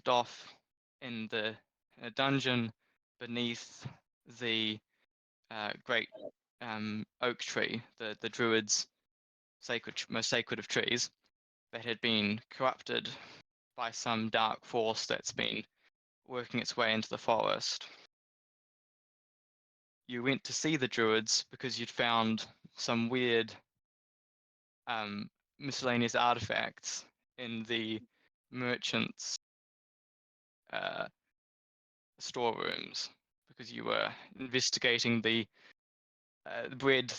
left off in a dungeon beneath the great oak tree, the druids' most sacred of trees, that had been corrupted by some dark force that's been working its way into the forest. You went to see the druids because you'd found some weird miscellaneous artifacts in the merchants' uh, storerooms because you were investigating the bread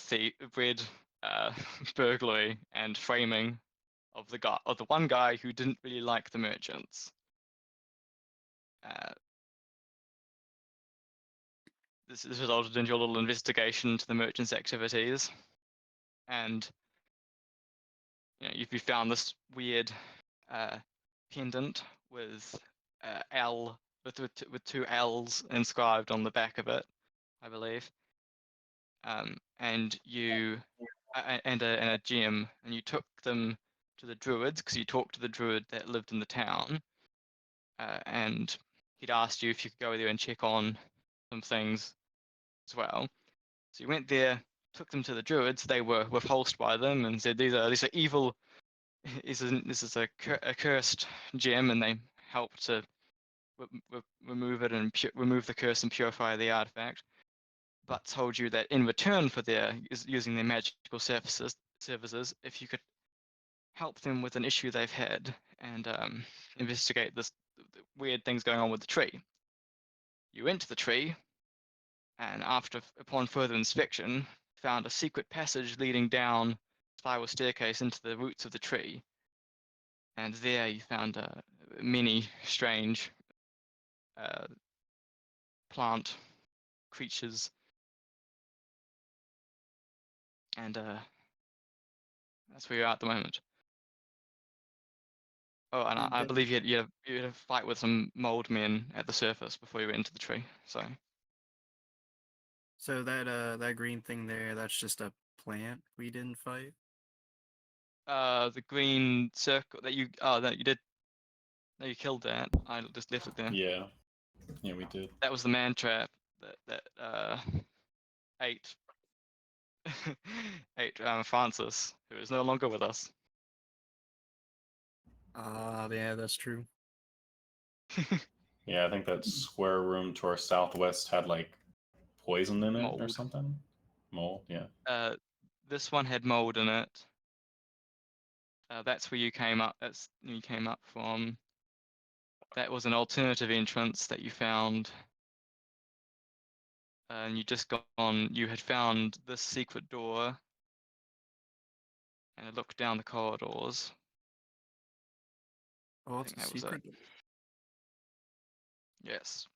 burglary and framing of the one guy who didn't really like the merchants. This resulted in your little investigation into the merchants' activities, and you found this weird pendant with L with two L's inscribed on the back of it, I believe. And you and a gem, and you took them to the druids because you talked to the druid that lived in the town, and he'd asked you if you could go there and check on some things as well. So you went there, took them to the druids. They were repulsed by them and said these are evil. This is a cursed gem, and they helped to remove it and remove the curse and purify the artifact. But told you that in return for their using their magical services, if you could help them with an issue they've had and investigate the weird things going on with the tree. You went to the tree, and upon further inspection, found a secret passage leading down spiral staircase into the roots of the tree. And there you found many strange plant creatures. And that's where you're at the moment. Oh, and I believe you had a fight with some mold men at the surface before you went into the tree. So that green thing there, that's just a plant we didn't fight? The green circle that you did. No, you killed that. I just left it there. Yeah, we did. That was the man trap that ate ate Francis, who is no longer with us. Yeah, that's true. Yeah, I think that square room to our southwest had like poison in it or Mold. something. Mold, yeah. This one had mold in it. That's where you came up. That's where you came up from. That was an alternative entrance that you found. And you just gone. You had found this secret door, and it looked down the corridors. Oh, it's a secret. Yes.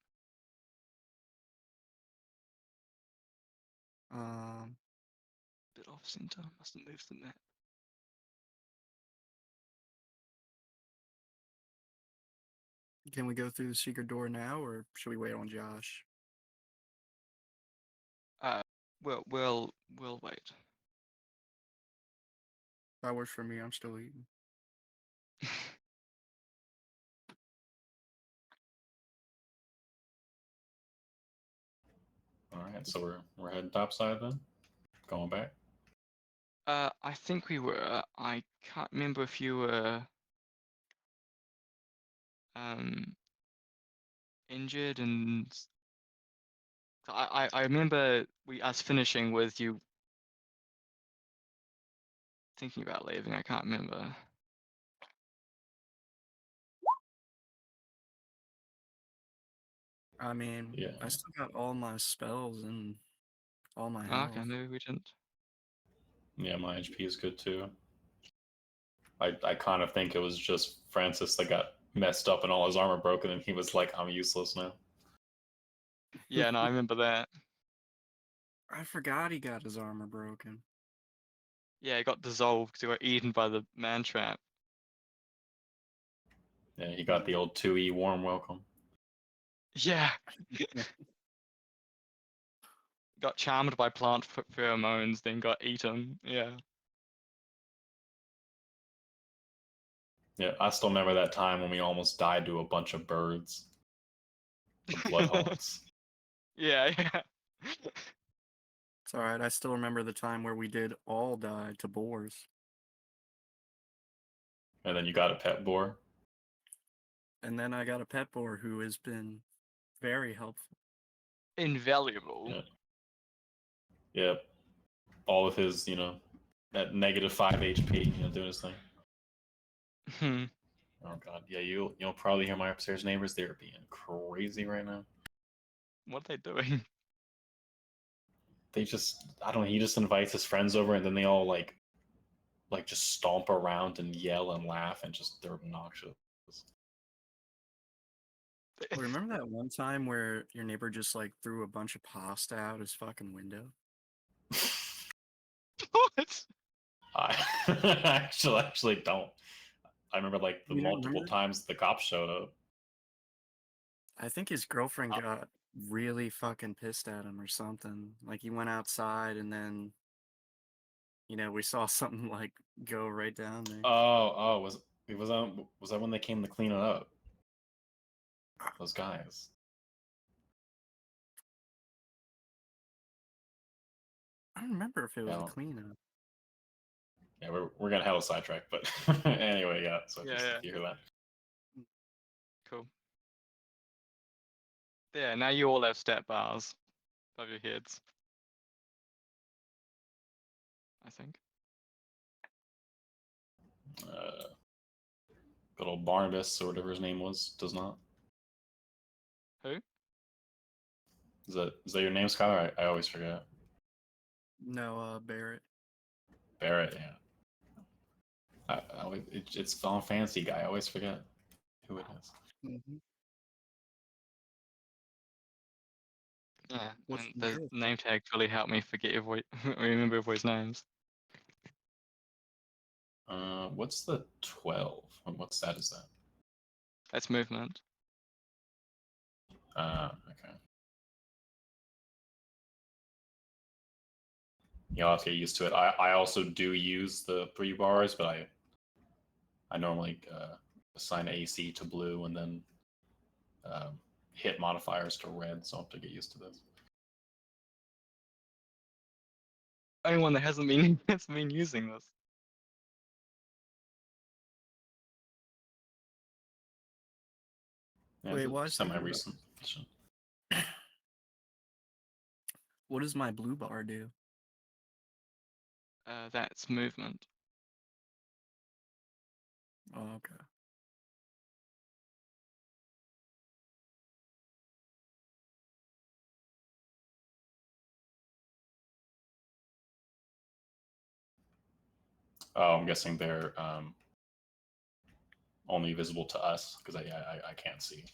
Bit off center. Must have moved the map. Can we go through the secret door now, or should we wait on Josh? We'll wait. That works for me. I'm still eating. All right, so we're heading topside then. Going back. I think we were. I can't remember if you were injured, and I remember us finishing with you thinking about leaving. I can't remember. I mean, Yeah. I still got all my spells and all my Oh, health. okay, maybe we didn't. Yeah, my HP is good too. I kind of think it was just Francis that got messed up and all his armor broken, and he was like, "I'm useless now." Yeah, no, I remember that. I forgot he got his armor broken. Yeah, it got dissolved because he got eaten by the man trap. Yeah, he got the old 2E warm welcome. Yeah. Got charmed by plant pheromones, then got eaten. Yeah. Yeah, I still remember that time when we almost died to a bunch of birds. The Bloodhawks. Yeah, yeah. It's alright. I still remember the time where we did all die to boars. And then you got a pet boar. And then I got a pet boar who has been very helpful. Invaluable. Yeah. Yep. All of his, at -5 HP, doing his thing. Hmm. Oh god, yeah, you'll probably hear my upstairs neighbors. They're being crazy right now. What are they doing? They just, I don't know. He just invites his friends over, and then they all like just stomp around and yell and laugh, and just they're obnoxious. Oh, remember that one time where your neighbor just like threw a bunch of pasta out his fucking window? What? I actually don't. I remember like the You don't multiple remember? times the cops showed up. I think his girlfriend Uh, got really fucking pissed at him or something. Like he went outside and then, we saw something like go right down there. was that when they came to clean it up? Those guys. I don't remember if it was Yeah, a cleanup. yeah, we're gonna hella sidetrack, but anyway, yeah. So Yeah, just yeah. if you hear that. Cool. Yeah, now you all have stat bars above your heads. I think. Good old Barnabas or whatever his name was does not. Who? Is that your name, Skylar? I always forget. No, Barrett. Barrett, yeah. It's Final Fantasy guy. I always forget who it is. Mm-hmm. Yeah, What's and the the drift? name tags really help me forget remember everybody's names. What's the 12? What stat is that? That's movement. Okay. Yeah, I'll have to get used to it. I also do use the 3 bars, but I normally assign AC to blue and then hit modifiers to red, so I'll have to get used to this. Only one that hasn't been using this. Yeah, Wait, it's why a is there semi-recent. What does my blue bar do? That's movement. Oh, okay. Oh, I'm guessing they're only visible to us because I can't see.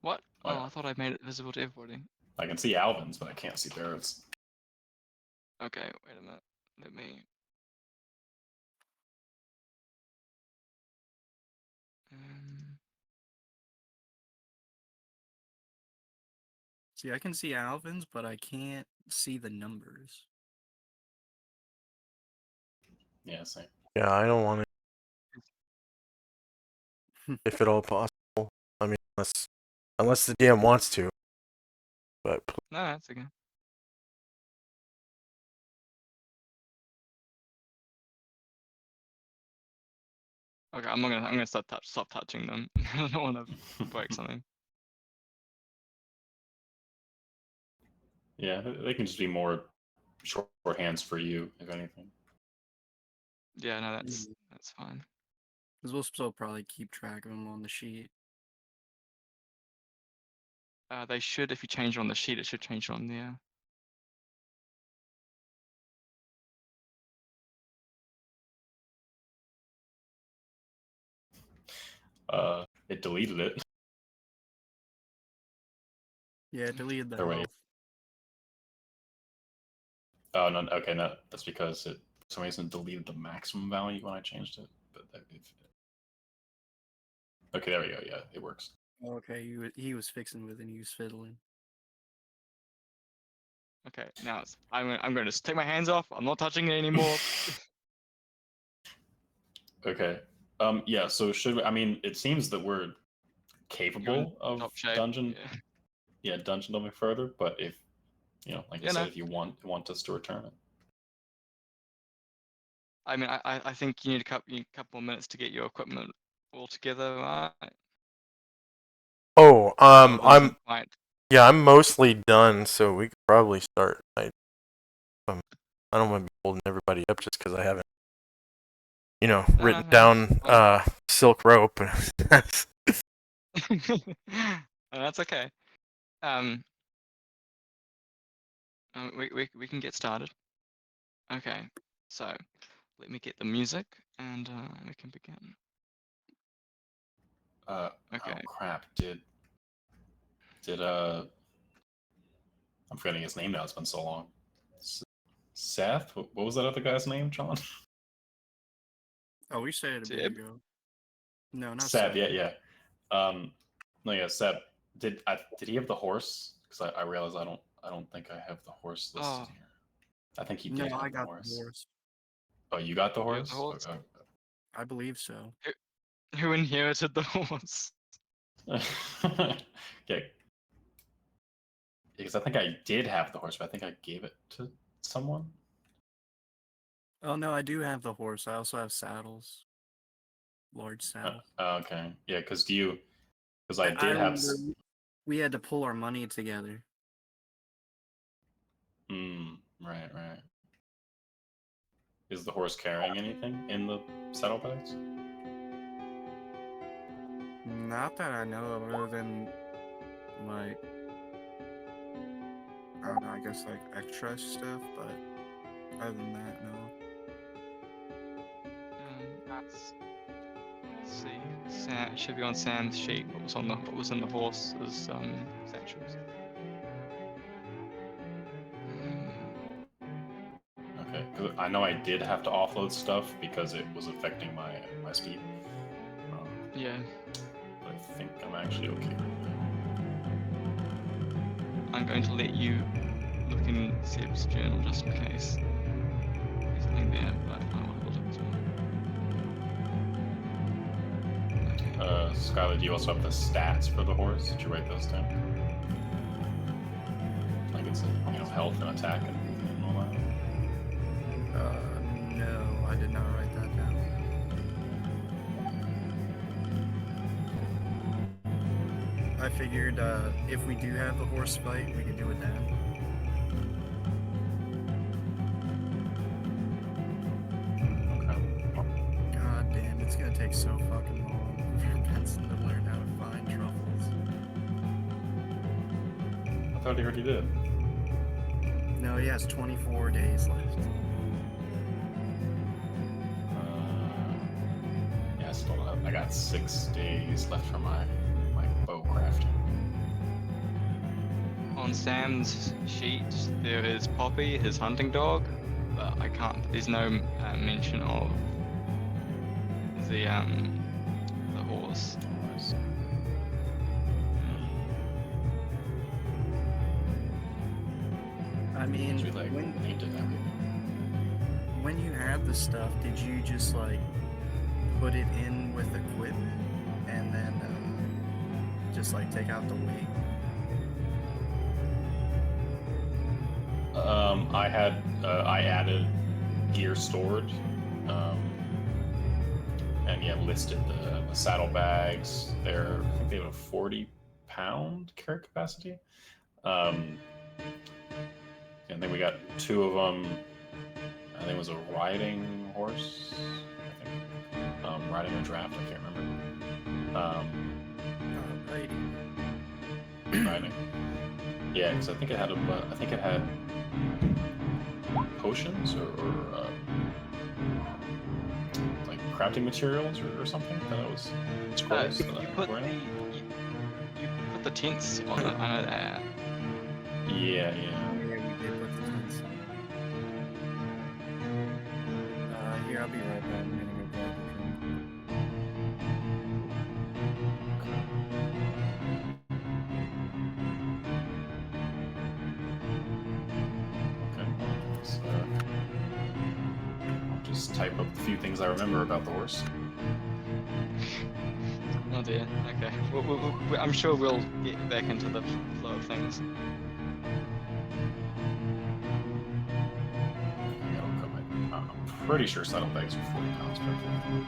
What? Oh, Oh, yeah. I thought I made it visible to everybody. I can see Alvin's, but I can't see Barrett's. Okay, wait a minute. Let me. Um, See, I can see Alvin's, but I can't see the numbers. Yeah, same. Yeah, I don't want it if at all possible. I mean, unless the DM wants to. But no, that's okay. Okay, I'm gonna stop touching them. I don't want to break something. Yeah, they can just be more shorthands for you, if anything. Yeah, no, that's fine. Because we'll still probably keep track of them on the sheet. They should, if you change it on the sheet, it should change it on there. It deleted it. Yeah, deleted the Or wait. health. Oh no, okay, no, that's because it for some reason deleted the maximum value when I changed it. But okay, there we go. Yeah, it works. Okay, he was fixing with it and he was fiddling. Okay, now I'm going to take my hands off. I'm not touching it anymore. Okay, Yeah. So should we? I mean, it seems that we're You're in capable of top shape. dungeon. Yeah. Dungeon delving further. But if like you Yeah, said, no. if you want us to return it. I mean, I think you need a couple more minutes to get your equipment all together, right? Oh, Or wasn't I'm quite. yeah, I'm mostly done, so we could probably start. I don't want to be holding everybody up just because I haven't, No, written no, down that's silk rope. fine. No, that's okay. Um, we can get started. Okay, so let me get the music and we can begin. Oh Okay. crap! Did I'm forgetting his name now. It's been so long. Seth? What was that other guy's name, John? Oh, we said it a bit Seb? ago. No, not Seb. Seb. Yeah. No, yeah, Seb. Did he have the horse? Because I realize I don't think I have the horse listed Oh, here. I think he No, did I have the got horse. the horse. Oh, you got the you have the horse? horse? I believe so. Who inherited the horse? Okay. Because I think I did have the horse, but I think I gave it to someone. Oh no, I do have the horse. I also have saddles. Large saddles. Okay. Yeah, because because I I did have. remember we had to pull our money together. Right. Is the horse carrying anything in the saddlebags? Not that I know of, other than like I don't know. I guess like extra stuff, but other than that, no. Let's see. Sam should be on Sam's sheet. What was in the horse's satchels? Okay, because I know I did have to offload stuff because it was affecting my speed. Yeah. But I think I'm actually okay with I'm going to let you look in Seb's journal just in case there's something there, but I want to look as well. Okay. Skylar, do you also have the stats for the horse? Did you write those down? Like it's health and attack and all that. No, I did not write that down. I figured if we do have the horse fight, we could do it then. Okay. God damn, it's gonna take so fucking long for Benson to learn how to find truffles. I thought he already did. No, he has 24 days left. Yeah, I still have. I got 6 days left for my bow crafting. On Sam's sheet, there is Poppy, his hunting dog, but I can't. There's no mention of the horse. I mean, We like named it that. when you had the stuff, did you just like put it in with equipment and then just like take out the weight? I added gear stored, and yeah, listed the saddlebags. I think they have a 40-pound carry capacity. And then we got 2 of them. I think it was a riding horse. I think riding a draft. I can't remember. Riding. Yeah, because I think it had potions or like crafting materials or something that I was scrolls that You I put were in. you put the tents on it. I know that. Yeah. Yeah, we did put the tents on. Here, I'll be right back. I'm gonna go grab a drink. Okay. So I'll just type up a few things I remember about the horse. dear. Okay. I'm sure we'll get back into the flow of things. Yeah, I'll cut I'm pretty sure saddlebags are 40 pounds per foot.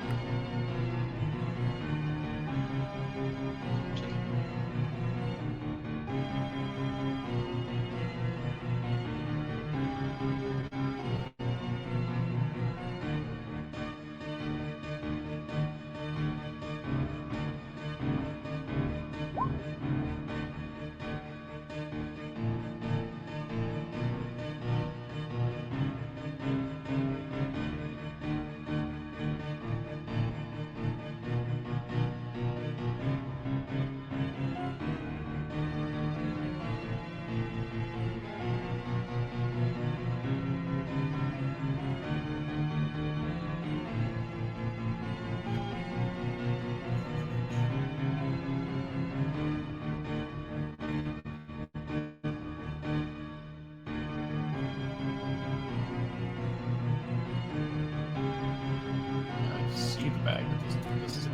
I see the bag, but this is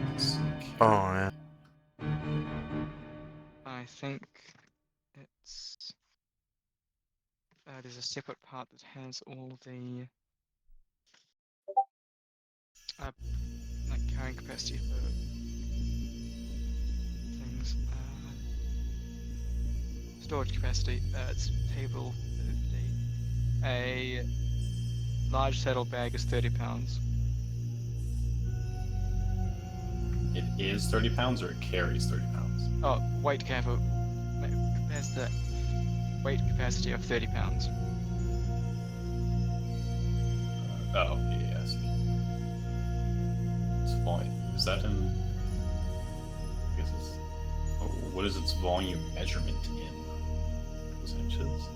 Oh yeah. I think it's there's a separate part that has all the like carrying capacity for things. Storage capacity. It's table 50. A large saddle bag is 30 pounds. It is 30 pounds or it carries 30 pounds? Oh, weight capacity. Weight capacity of 30 pounds. Oh, yeah, I see. It's volume. Is that in? I guess it's. Oh, what is its volume measurement in? Those inches?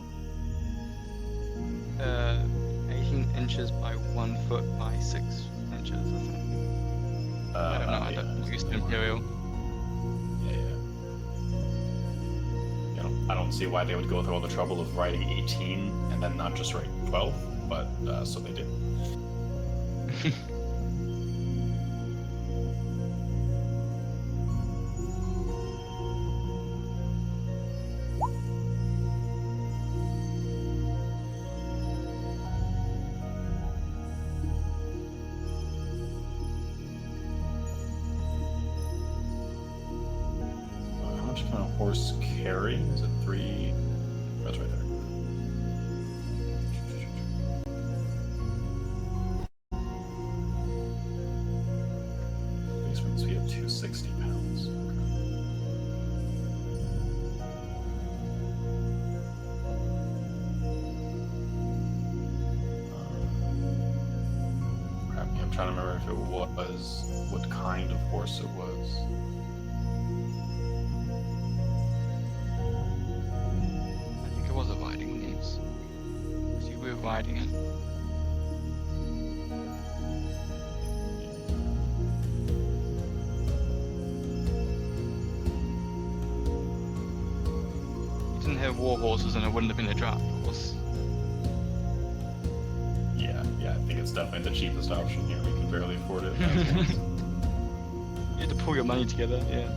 18 inches by 1 foot by 6 inches, I think. I don't know, I don't use the imperial. Yeah. I don't see why they would go through all the trouble of writing 18 and then not just write 12, but so they did. How much can a horse carry? Is it 3? That's right there. Base speed of 260 pounds. Crap, yeah, I'm trying to remember if it was what kind of horse it was. I think it was a riding horse. Because you were riding it. You didn't have war horses and it wouldn't have been a draft horse. Yeah, I think it's definitely the cheapest option here. We can barely afford it. You had to pull your money together, yeah.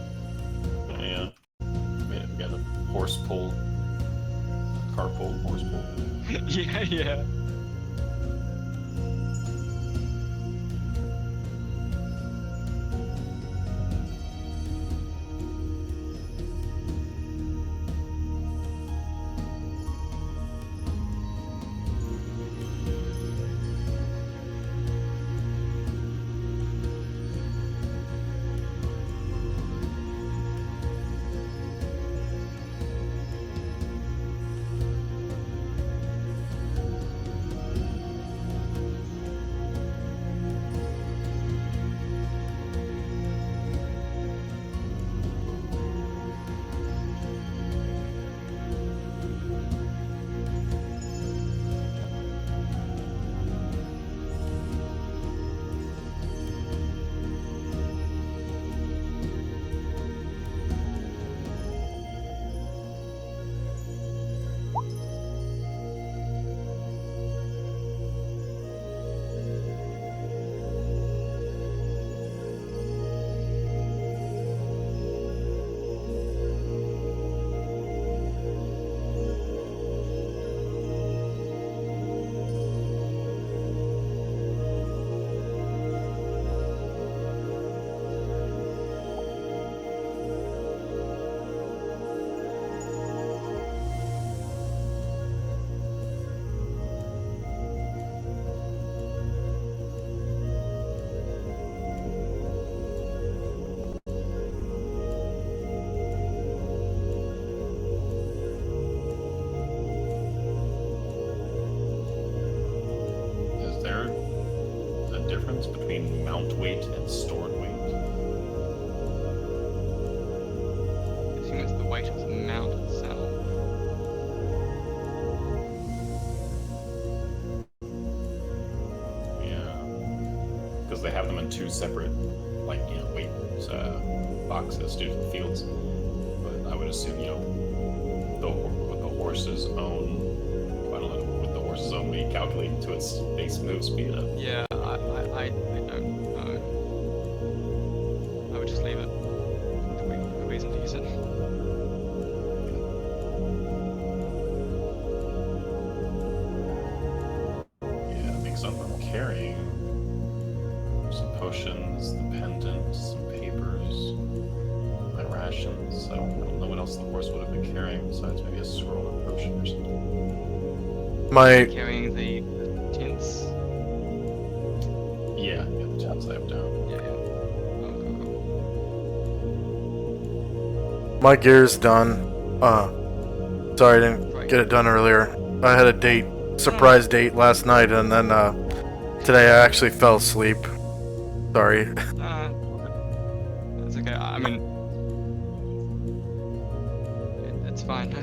Yeah. We got a horse pull, car pull, horse pull. yeah. between mount weight and stored weight. I assume it's the weight of the mount itself. Yeah, because they have them in two separate, like, weight boxes, different fields. But I would assume, with the horse's own, I don't know, with the horse's own weight calculated to its base move speed. Yeah, I don't know. I would just leave it. No reason to use it. Yeah, I think something I'm carrying. Some potions, the pendant, some papers, my rations. I don't know what else the horse would have been carrying besides maybe a scroll or potion or something. Carrying the tents. Yeah, the tents I have down. Yeah. Oh, cool. My gear's done. Sorry I didn't Right. get it done earlier. I had a surprise date last night, and then today I actually fell asleep. Sorry. That's okay. I mean, it's fine.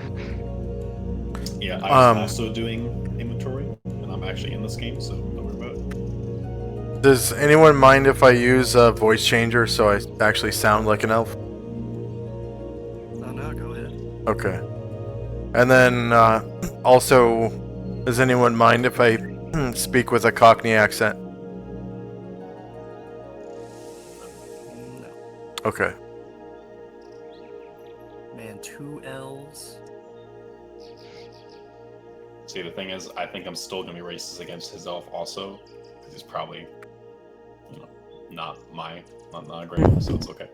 Yeah, I was also doing inventory, and I'm actually in this game, so don't worry about it. Does anyone mind if I use a voice changer so I actually sound like an elf? Oh no, go ahead. Okay. And then also, does anyone mind if I speak with a Cockney accent? No. Okay. Man, 2 elves. See, the thing is, I think I'm still going to be racist against his elf also, because he's probably, not a great elf, so it's okay.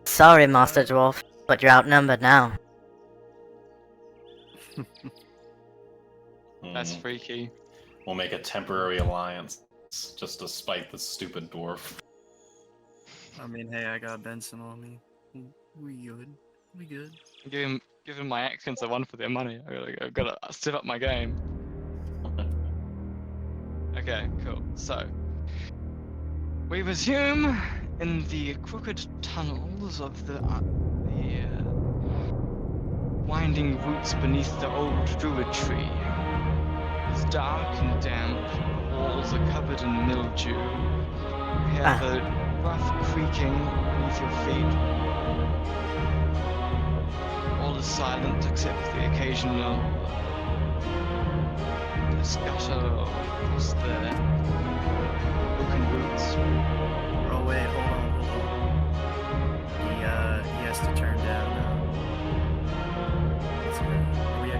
Sorry, Master Dwarf, but you're outnumbered now. That's freaky. We'll make a temporary alliance just to spite the stupid dwarf. I mean, hey, I got Benson on me. We good. We good. Give him my accents I won for their money. I've gotta step up my game. Okay, cool. So we resume in the crooked tunnels of the winding roots beneath the old druid tree. It's dark and damp. The walls are covered in mildew. You hear the rough creaking beneath your feet. All is silent except for the occasional scutter across the broken roots. Oh wait, hold on. He has to turn down.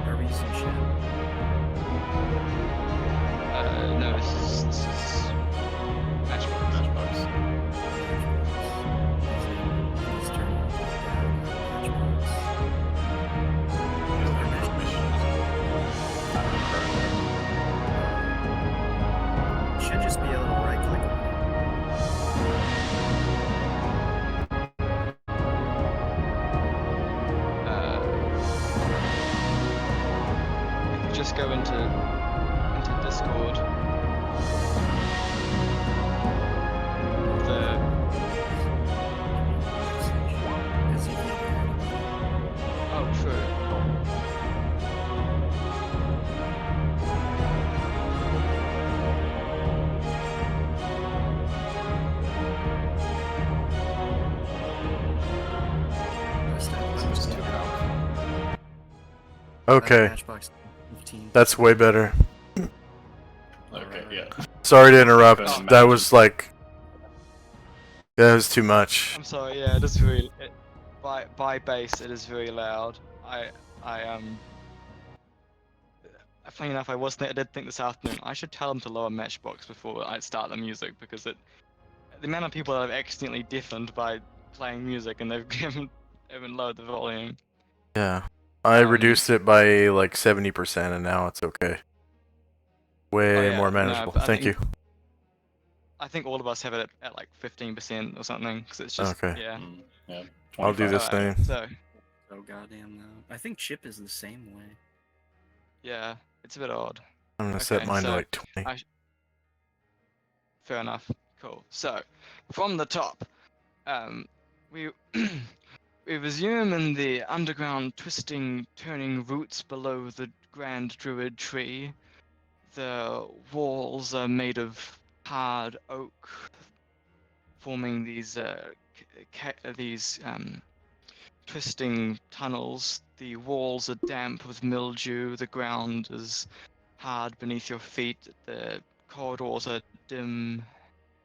Are we using shit? No, this is Matchbox. He's turning should just be a little right click on it. Just go into Discord. Oh, true. Okay, Matchbox 15. that's way better. Okay, yeah. Sorry to interrupt. Oh. That was like... That was too much. I'm sorry. Yeah, it is really by bass. It is very loud. Funny enough, I did think this afternoon I should tell them to lower Matchbox before I start the music, because the amount of people that I've accidentally deafened by playing music and they've haven't lowered the volume. Yeah. I reduced it by like 70% and now it's okay. Way yeah, more no, manageable. but I Thank you. think- I think all of us have it at like 15% or something, because it's just Okay. yeah. Yeah. I'll do 25. this Alright, thing. So Oh goddamn no. I think Chip is the same way. yeah, it's a bit odd. I'm gonna set okay, mine to so like 20. Fair enough. Cool. So, from the top, we we resume in the underground, twisting, turning roots below the grand druid tree. The walls are made of hard oak, forming these twisting tunnels. The walls are damp with mildew. The ground is hard beneath your feet. The corridors are dim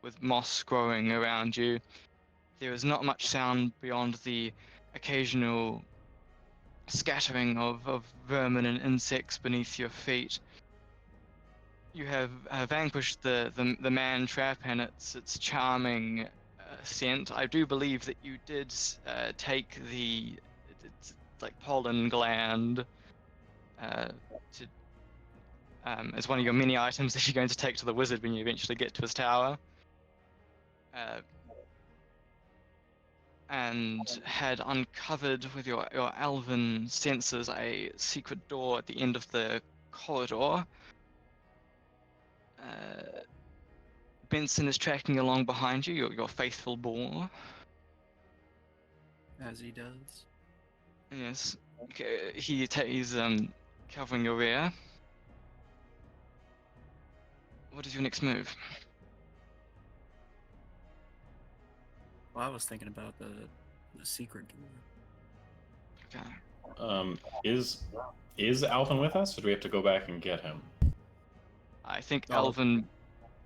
with moss growing around you. There is not much sound beyond the occasional scattering of vermin and insects beneath your feet. You have vanquished the man trap and its charming scent. I do believe that you did take the like pollen gland to as one of your many items that you're going to take to the wizard when you eventually get to his tower. And had uncovered with your elven senses a secret door at the end of the corridor. Benson is tracking along behind you, your faithful boar. As he does. Yes. Okay, he's covering your rear. What is your next move? Well, I was thinking about the secret door. Okay. Is Alvin with us, or do we have to go back and get him? I think Oh. Elven,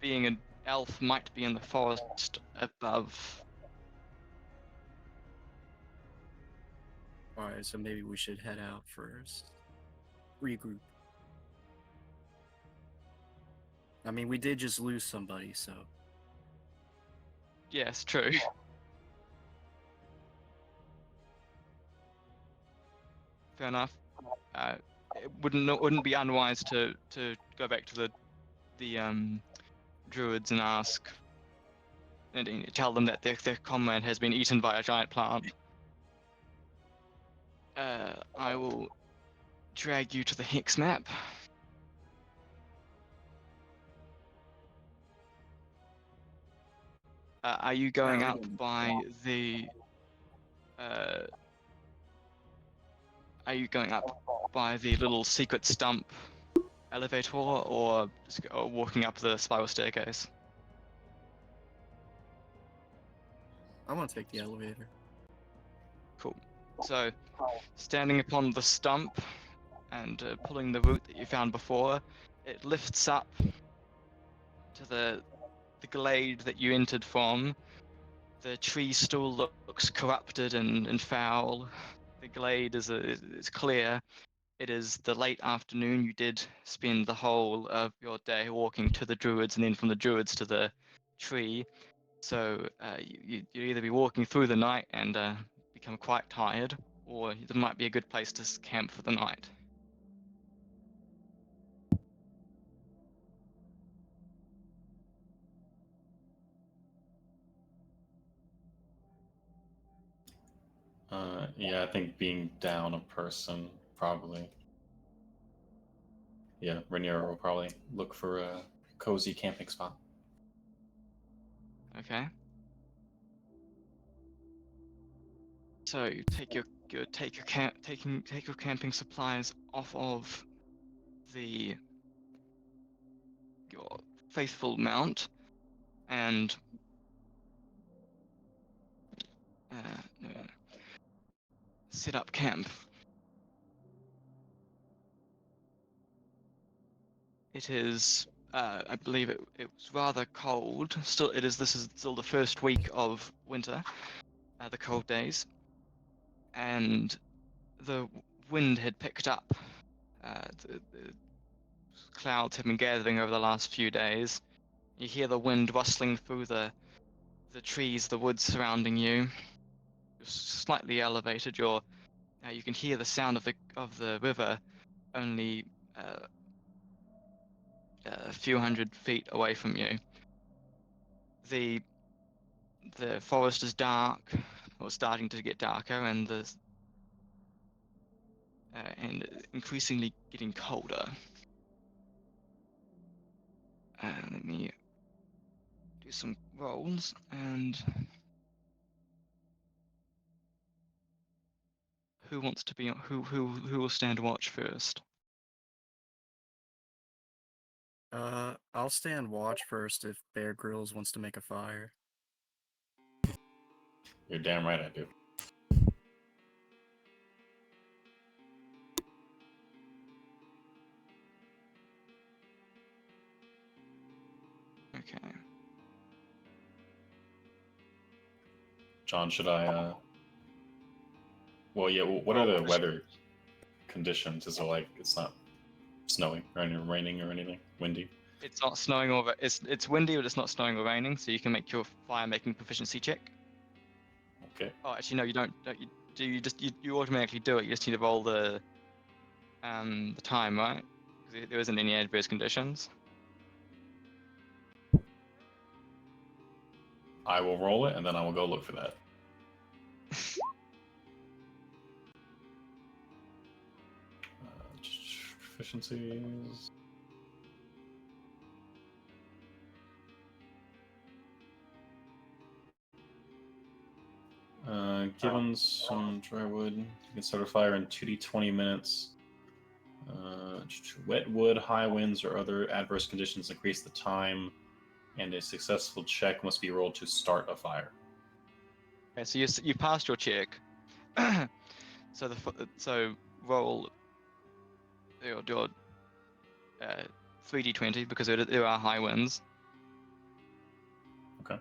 being an elf, might be in the forest above. Alright, so maybe we should head out first. Regroup. I mean, we did just lose somebody, so. Yes, true. Fair enough. It wouldn't be unwise to go back to the druids and ask and tell them that their comrade has been eaten by a giant plant. I will drag you to the hex map. Are you going we up didn't- by the? Are you going up by the little secret stump elevator, or walking up the spiral staircase? I want to take the elevator. Cool. So, standing upon the stump and pulling the route that you found before, it lifts up to the glade that you entered from. The tree still looks corrupted and foul. The glade is clear. It is the late afternoon. You did spend the whole of your day walking to the druids and then from the druids to the tree. So you'd either be walking through the night and become quite tired, or it might be a good place to camp for the night. Yeah, I think being down a person probably. Yeah, Rhaenyra will probably look for a cozy camping spot. Okay. So you take your camping supplies off of your faithful mount and set up camp. It is, I believe it was rather cold. Still, this is still the first week of winter, the cold days, and the wind had picked up. The clouds have been gathering over the last few days. You hear the wind rustling through the trees, the woods surrounding you. You're slightly elevated. You can hear the sound of the river only a few hundred feet away from you. The forest is dark, or starting to get darker, and and increasingly getting colder. Let me some rolls and who wants to be who will stand watch first? I'll stand watch first if Bear Grylls wants to make a fire. You're damn right I do. Okay. John, should I? Well, yeah. What are the weather conditions? Is it like it's not snowing or raining or anything? Windy? It's not snowing or it's windy, but it's not snowing or raining, so you can make your fire making proficiency check. Okay. Oh, actually, no, you don't. You do you just you automatically do it? You just need to roll the time, right? Because there isn't any adverse conditions. I will roll it, and then I will go look for that. Proficiencies. Given some dry wood, you can start a fire in 2d 20 minutes. Wet wood, high winds, or other adverse conditions increase the time, and a successful check must be rolled to start a fire. Okay, so you passed your check. So roll your 3d20 because there are high winds. Okay.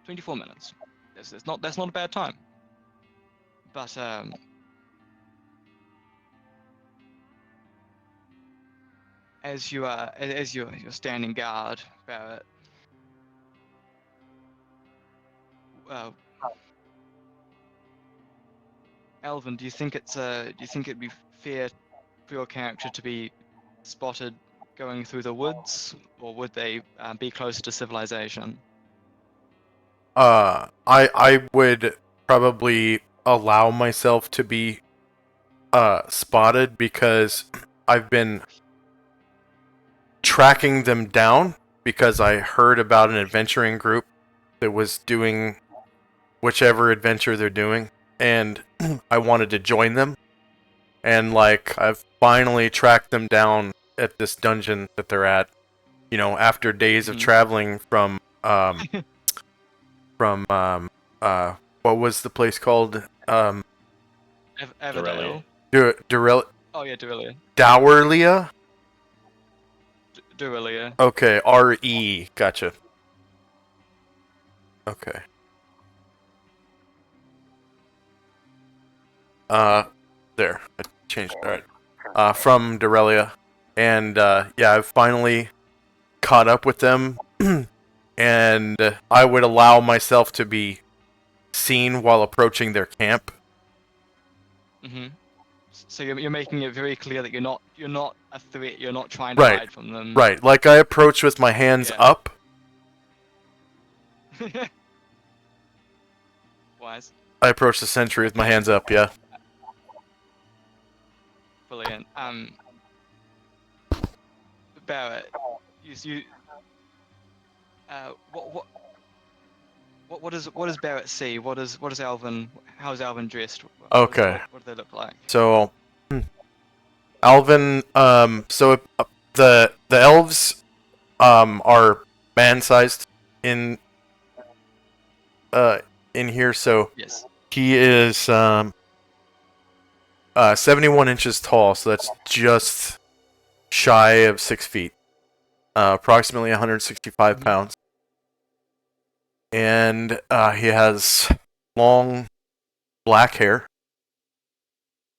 24 minutes. That's not a bad time. But as you're standing guard, Barrett, Alvin, do you think it'd be fair for your character to be spotted going through the woods, or would they be closer to civilization? I would probably allow myself to be spotted because I've been tracking them down because I heard about an adventuring group that was doing whichever adventure they're doing, and I wanted to join them. And like I've finally tracked them down at this dungeon that they're at. You know, after days of traveling from what was the place called? Avdale. Oh yeah, Durelia. Dowerlia? Durelia. Okay, R-E. Gotcha. Okay. There. I changed it. Alright. From Dorelia. And, yeah, I've finally caught up with them. And I would allow myself to be seen while approaching their camp. Mm-hmm. So you're making it very clear that you're not a threat. You're not trying to hide from them. Right. Like I approach with my hands up. Wise. I approach the sentry with my hands up. Yeah. Brilliant. Barrett, what does Barrett see? What is Alvin? How's Alvin dressed? Okay. What do they look like? So, Alvin. So the elves, are man-sized in here. So yes. He is 71 inches tall. So that's just shy of 6 feet. Approximately 165 pounds. And he has long black hair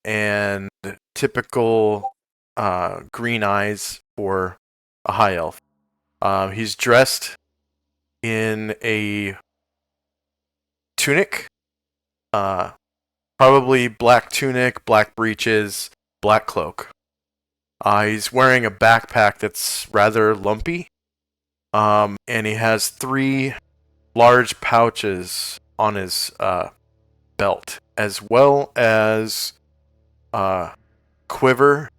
and typical green eyes for a high elf. He's dressed in a tunic, probably black tunic, black breeches, black cloak. He's wearing a backpack that's rather lumpy, and he has 3 large pouches on his belt, as well as quiver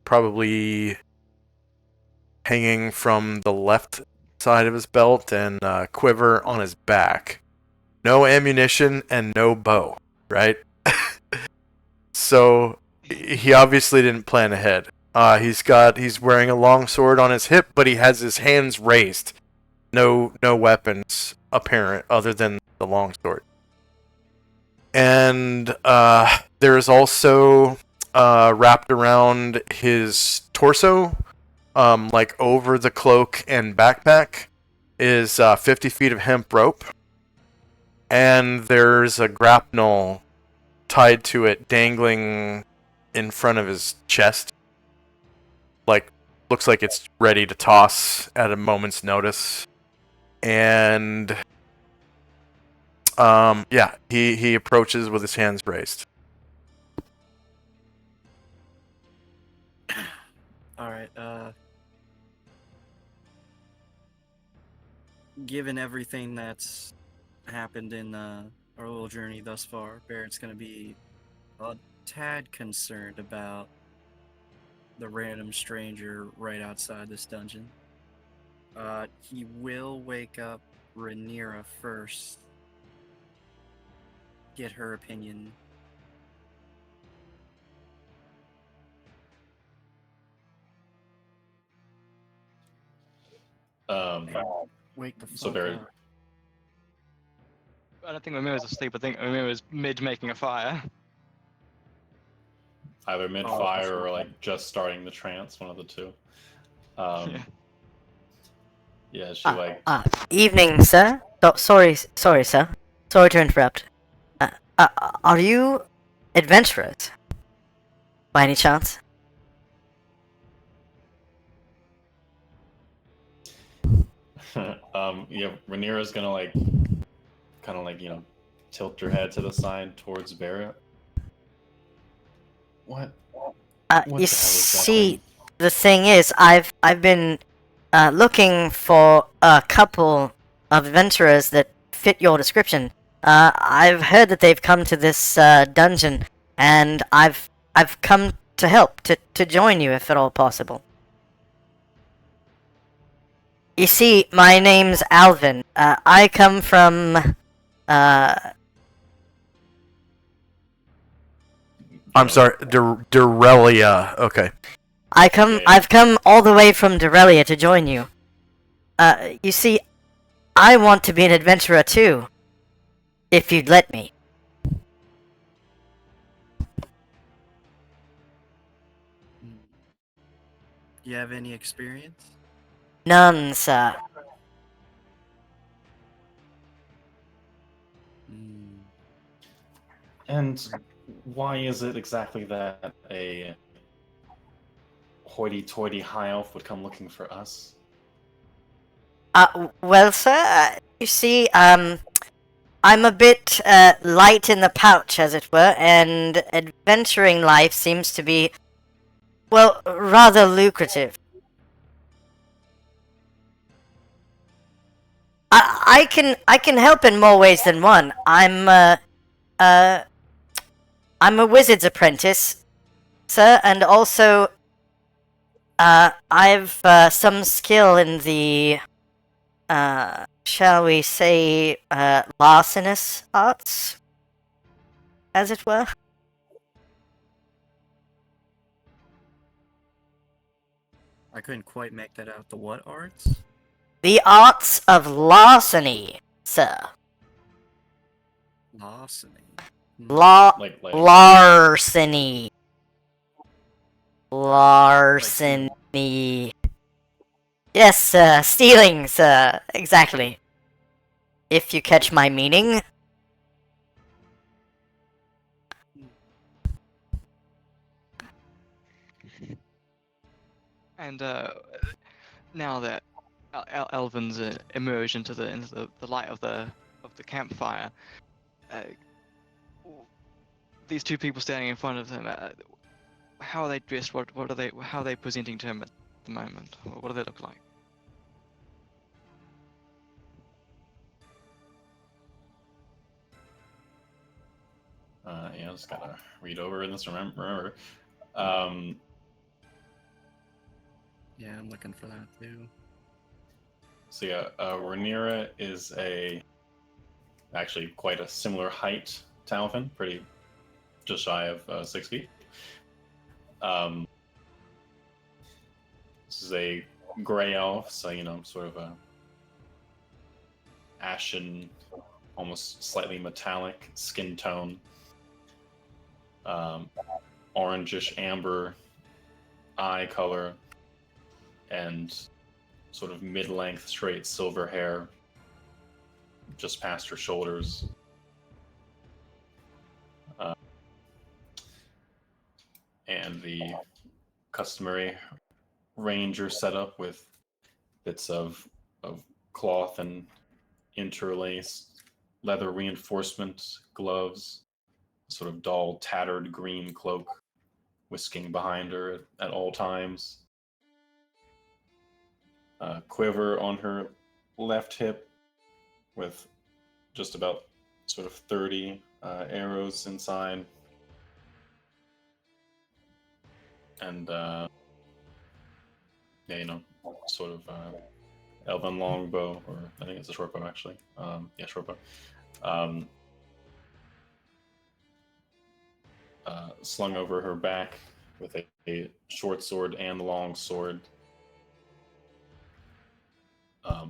probably hanging from the left side of his belt, and a quiver on his back. No ammunition and no bow, right? So he obviously didn't plan ahead. He's wearing a long sword on his hip, but he has his hands raised. No weapons apparent other than the long sword. And there's also wrapped around his torso, like over the cloak and backpack, is 50 feet of hemp rope. And there's a grapnel tied to it, dangling in front of his chest. Like, looks like it's ready to toss at a moment's notice. And yeah, he approaches with his hands raised. Alright, given everything that's happened in our little journey thus far, Barrett's gonna be a tad concerned about the random stranger right outside this dungeon. He will wake up Rhaenyra first, get her opinion. Wake the fuck So Barrett, up. I don't think Rhaenyra's asleep. I think Rhaenyra's mid making a fire. either mid-fire or like just starting the trance, one of the two. Yeah. Yeah, she like Evening, sir. Sorry, sir. Sorry to interrupt. Are you adventurers? By any chance? yeah, Rhaenyra's gonna like kind of like, you know, tilt her head to the side towards Barrett. What? What the hell You is that see, thing? the thing is, I've been looking for a couple of adventurers that fit your description. I've heard that they've come to this dungeon, and I've come to help, to join you if at all possible. You see, my name's Alvin. I come from I'm sorry, Dorelia. Okay. I've come all the way from Dorelia to join you. You see, I want to be an adventurer too. If you'd let me. You have any experience? None, sir. Hmm. And why is it exactly that a hoity-toity high elf would come looking for us? Well, sir, you see, I'm a bit, light in the pouch, as it were, and adventuring life seems to be, well, rather lucrative. I can help in more ways than one. I'm a wizard's apprentice, sir, and also, I've, some skill in the, shall we say, larcenous arts, as it were. I couldn't quite make that out. The what arts? The arts of larceny, sir. Larceny. Like Larceny. Larceny. Yes, sir. Stealing, sir. Exactly. If you catch my meaning. And now that Elvin's emerged into the light of the campfire, these two people standing in front of him, how are they dressed? How are they presenting to him at the moment? What do they look like? Yeah, just gotta read over this. Remember, Yeah, I'm looking for that too. So yeah, Rhaenyra is actually quite a similar height to Alvin, pretty just shy of 6 feet. Um, this is a gray elf, so sort of a ashen, almost slightly metallic skin tone, um, orangish amber eye color, and sort of mid-length straight silver hair just past her shoulders. And the customary ranger setup with bits of cloth and interlaced leather reinforcement, gloves, sort of dull, tattered green cloak whisking behind her at all times. Quiver on her left hip with just about sort of 30 arrows inside. And yeah, sort of elven longbow, or I think it's a short bow actually. Yeah, short bow. Slung over her back with a short sword and long sword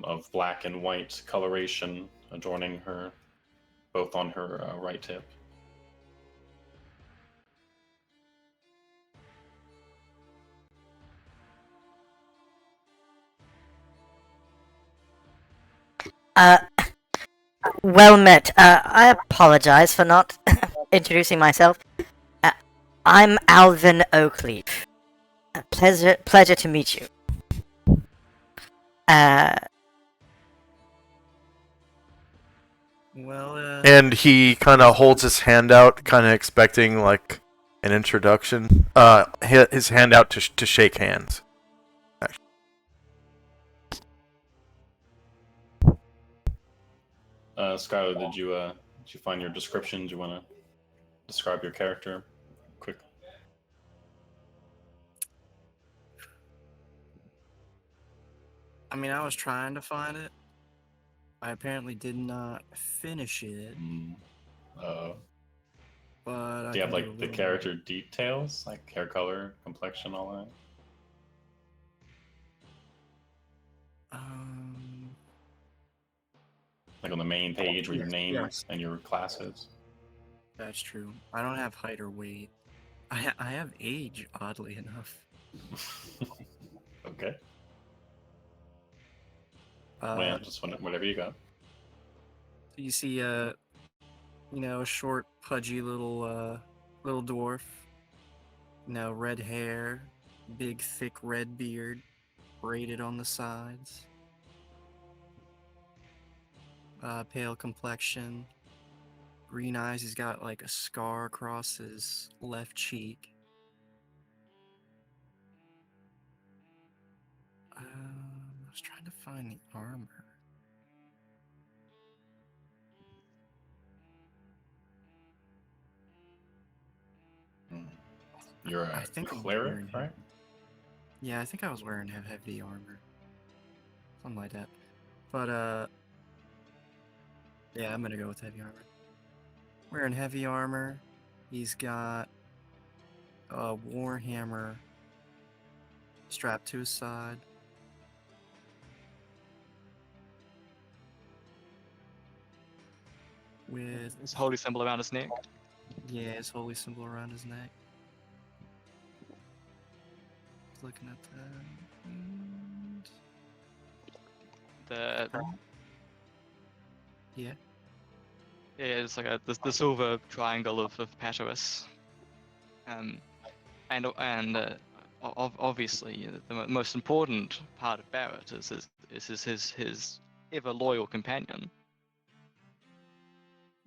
of black and white coloration adorning her, both on her right hip. Uh, well met. I apologize for not introducing myself. I'm Alvin Oakleaf. Pleasure to meet you. Well, And he kind of holds his hand out, kind of expecting like an introduction. His hand out to shake hands. Skylar, did you find your description? Do you want to describe your character quick? I mean, I was trying to find it. I apparently did not finish it, but I Do you have can do a like the little character details, like hair color, complexion, all that? more. Like on the main page where your name Yes. and your class is? That's true. I don't have height or weight. I have age, oddly enough. Okay. Well, yeah, just whatever you got. So you see a short, pudgy little dwarf. Red hair, big, thick red beard, braided on the sides. Pale complexion, green eyes. He's got like a scar across his left cheek. I was trying to find the armor. You're I a think I'm cleric, wearing right? Yeah, I think I was wearing heavy armor. Something like that. But, yeah, I'm gonna go with heavy armor. Wearing heavy armor. He's got a warhammer strapped to his side. With, His holy symbol around his neck. yeah, his holy symbol around his neck. Just looking at that. And... The yeah. Yeah, it's like the silver triangle of Paterus. Obviously the most important part of Barrett is his ever loyal companion.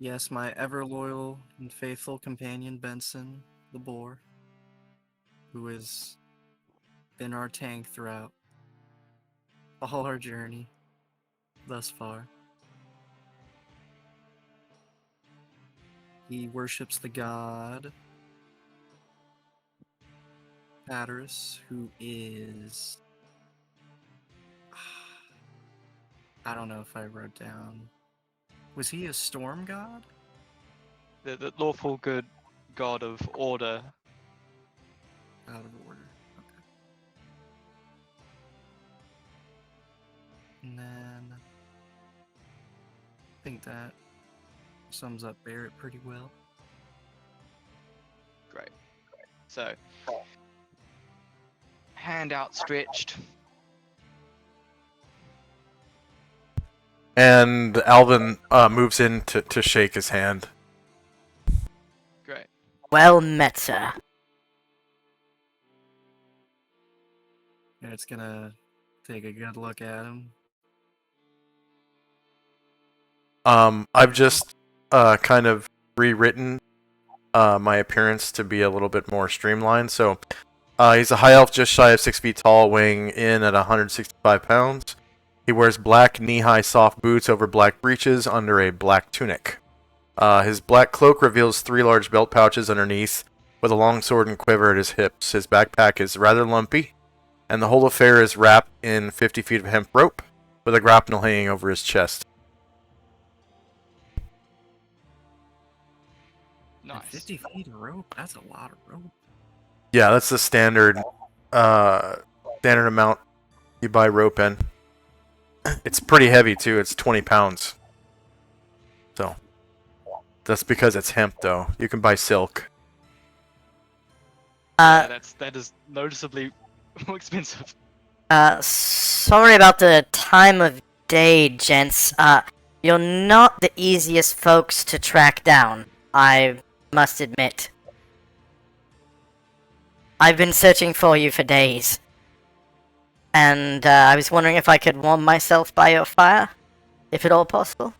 Yes, my ever loyal and faithful companion Benson, the boar, who has been our tank throughout all our journey thus far. He worships the god Paterus, who is I don't know if I wrote down. Was he a storm god? The lawful good god of order. Out of order. Okay. And then I think that sums up Barrett pretty well. Great. So, hand outstretched. And Alvin moves in to shake his hand. Great. Well met, sir. Barrett's gonna take a good look at him. I've just kind of rewritten my appearance to be a little bit more streamlined. So he's a high elf just shy of 6 feet tall, weighing in at 165 pounds. He wears black knee-high soft boots over black breeches under a black tunic. His black cloak reveals 3 large belt pouches underneath, with a long sword and quiver at his hips. His backpack is rather lumpy, and the whole affair is wrapped in 50 feet of hemp rope, with a grapnel hanging over his chest. And Nice. 50 feet of rope? That's a lot of rope. Yeah, that's the standard amount you buy rope in. It's pretty heavy too. It's 20 pounds. So that's because it's hemp, though. You can buy silk. Yeah, that is noticeably more expensive. Sorry about the time of day, gents. You're not the easiest folks to track down, I must admit. I've been searching for you for days. And, I was wondering if I could warm myself by your fire, if at all possible.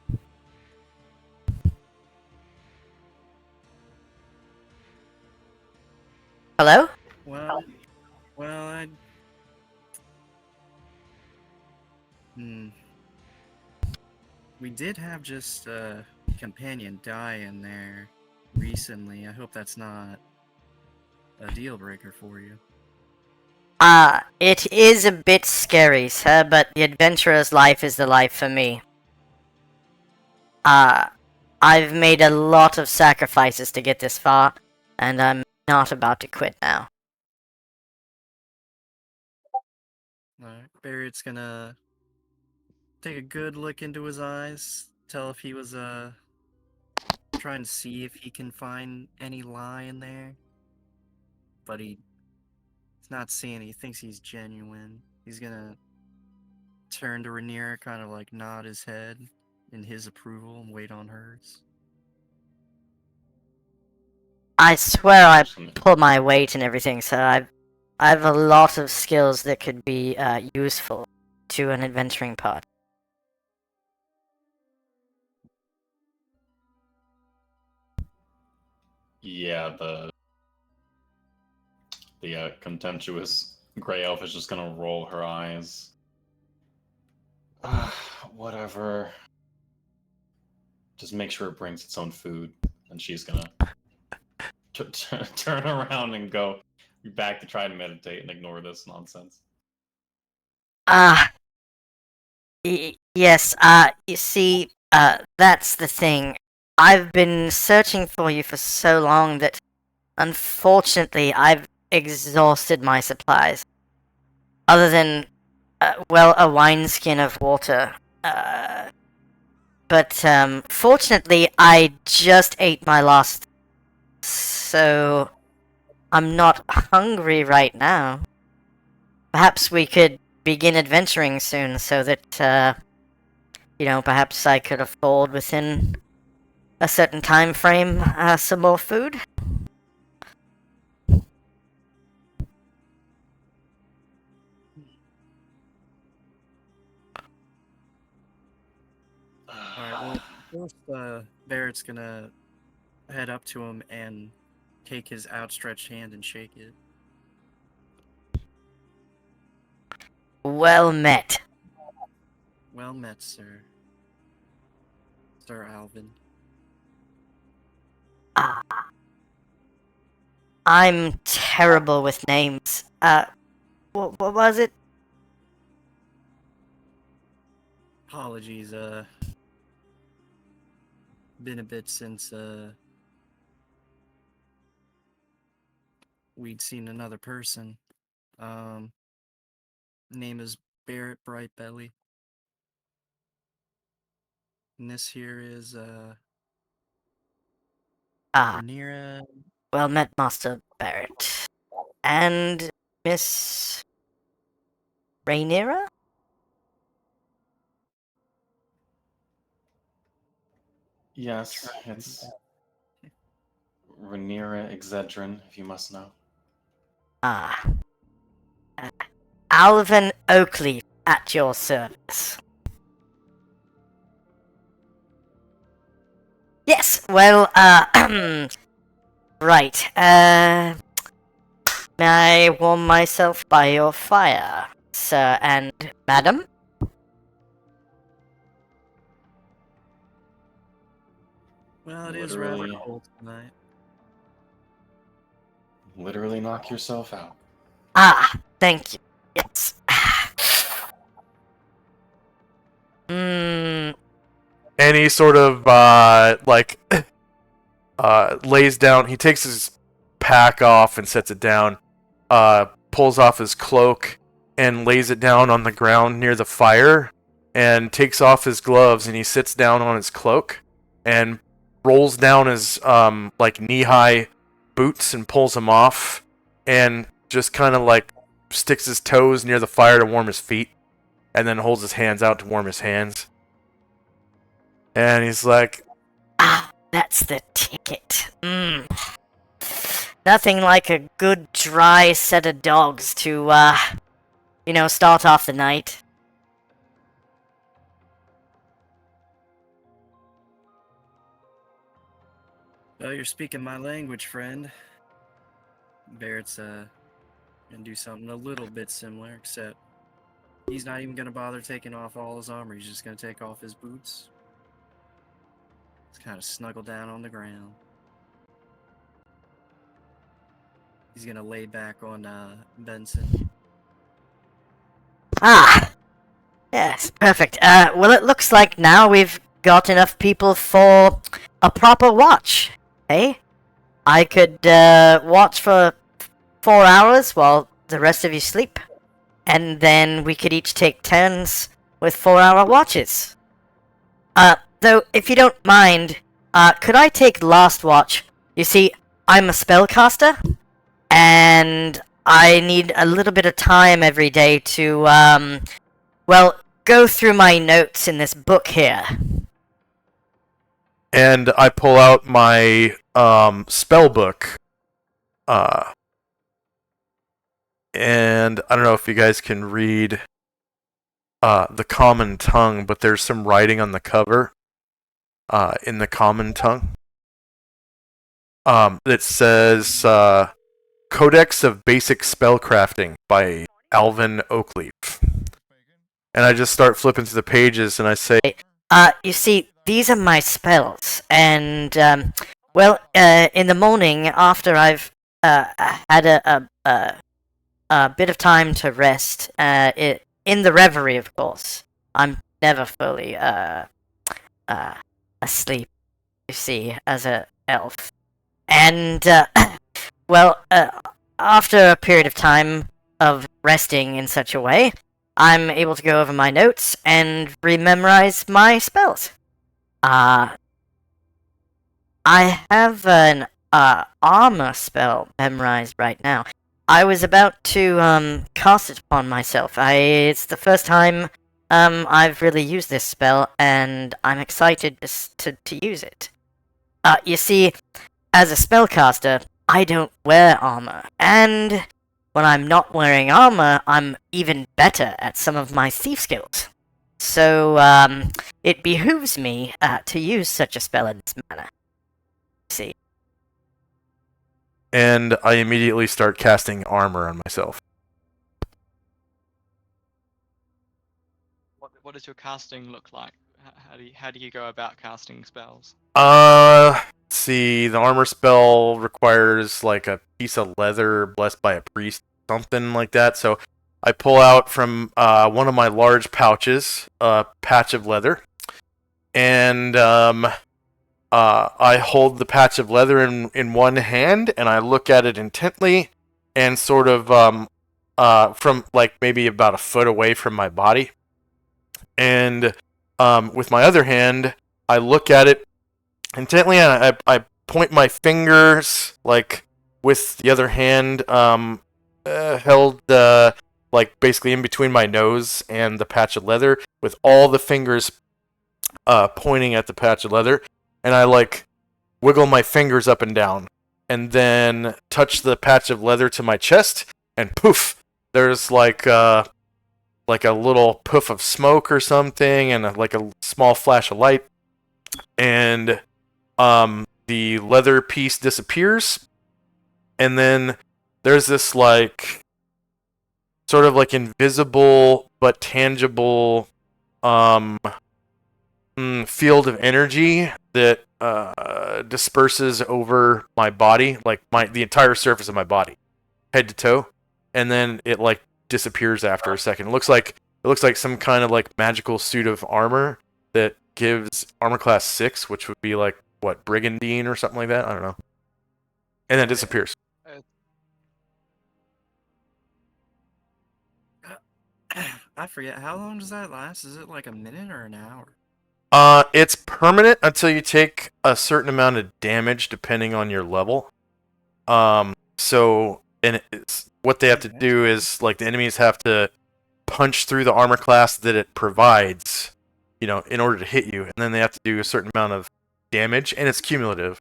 Hello? Well, I... We did have just a companion die in there recently. I hope that's not a deal breaker for you. It is a bit scary, sir, but the adventurer's life is the life for me. I've made a lot of sacrifices to get this far, and I'm not about to quit now. Alright, Barrett's gonna take a good look into his eyes, tell if he was, trying to see if he can find any lie in there. But he's not seeing it. He thinks he's genuine. He's gonna turn to Rhaenyra, kind of like nod his head in his approval and wait on hers. I swear I Just- pull my weight and everything, so I have a lot of skills that could be useful to an adventuring party. Yeah, the contemptuous gray elf is just gonna roll her eyes. Whatever. Just make sure it brings its own food, and she's gonna turn around and go back to try and meditate and ignore this nonsense. Yes, you see, that's the thing. I've been searching for you for so long that, unfortunately, I've exhausted my supplies. Other than, well, a wineskin of water. But, fortunately, I just ate my last, so I'm not hungry right now. Perhaps we could begin adventuring soon so that, perhaps I could afford within a certain time frame some more food. Alright, well, first, Barrett's gonna head up to him and take his outstretched hand and shake it. Well met. Well met, sir. Sir Alvin. I'm terrible with names. What was it? Apologies, been a bit since, we'd seen another person. Name is Barrett Brightbelly. And this here is, Ah, Rhaenyra. well met, Master Barrett. And Miss Rhaenyra? Yes, it's Rhaenyra Excedrin, if you must know. Ah. Alvin Oakley at your service. Yes, well, right, may I warm myself by your fire, sir and madam? Well, it is rather Literally, cold tonight. literally knock yourself out. Ah, thank you. Yes. Hmm. And he sort of lays down. He takes his pack off and sets it down. Pulls off his cloak and lays it down on the ground near the fire. And takes off his gloves and he sits down on his cloak and rolls down his knee-high boots and pulls them off and just kind of like sticks his toes near the fire to warm his feet and then holds his hands out to warm his hands. And he's like, Ah, that's the ticket. Nothing like a good dry set of dogs to, start off the night. Well, you're speaking my language, friend. Barrett's, gonna do something a little bit similar, except he's not even gonna bother taking off all his armor. He's just gonna take off his boots. He's kind of snuggle down on the ground. He's gonna lay back on, Benson. Ah, yes, perfect. Well, it looks like now we've got enough people for a proper watch. Hey, I could watch for 4 hours while the rest of you sleep, and then we could each take turns with 4-hour watches. Though, if you don't mind, could I take last watch? You see, I'm a spellcaster, and I need a little bit of time every day to, go through my notes in this book here. and I pull out my spell book. And I don't know if you guys can read the common tongue, but there's some writing on the cover in the common tongue that says Codex of Basic Spellcrafting by Alvin Oakleaf. And I just start flipping through the pages and I say, You see, these are my spells, and, in the morning, after I've, had a bit of time to rest, in the reverie, of course. I'm never fully, asleep, you see, as a elf. And, after a period of time of resting in such a way, I'm able to go over my notes and rememorize my spells. I have an, armor spell memorized right now. I was about to, cast it upon myself. It's the first time, I've really used this spell, and I'm excited to use it. You see, as a spellcaster, I don't wear armor, and when I'm not wearing armor, I'm even better at some of my thief skills. So, it behooves me, to use such a spell in this manner. See. and I immediately start casting armor on myself. What does your casting look like? How do you go about casting spells? Let's see, the armor spell requires like a piece of leather blessed by a priest, something like that. So I pull out from one of my large pouches a patch of leather, and I hold the patch of leather in one hand, and I look at it intently, and sort of from like maybe about a foot away from my body, and with my other hand, I look at it intently, and I point my fingers like with the other hand held like basically in between my nose and the patch of leather, with all the fingers pointing at the patch of leather, and I like wiggle my fingers up and down, and then touch the patch of leather to my chest, and poof, there's like a little poof of smoke or something, and like a small flash of light, and the leather piece disappears, and then there's this like sort of like invisible but tangible field of energy that disperses over my body, like the entire surface of my body, head to toe, and then it like disappears after a second. It looks like some kind of like magical suit of armor that gives armor class 6, which would be like what, brigandine or something like that. I don't know. And then it disappears. I forget, how long does that last? Is it like a minute or an hour? It's permanent until you take a certain amount of damage, depending on your level. So, and it's, what they have to do is, like, the enemies have to punch through the armor class that it provides, you know, in order to hit you, and then they have to do a certain amount of damage, and it's cumulative,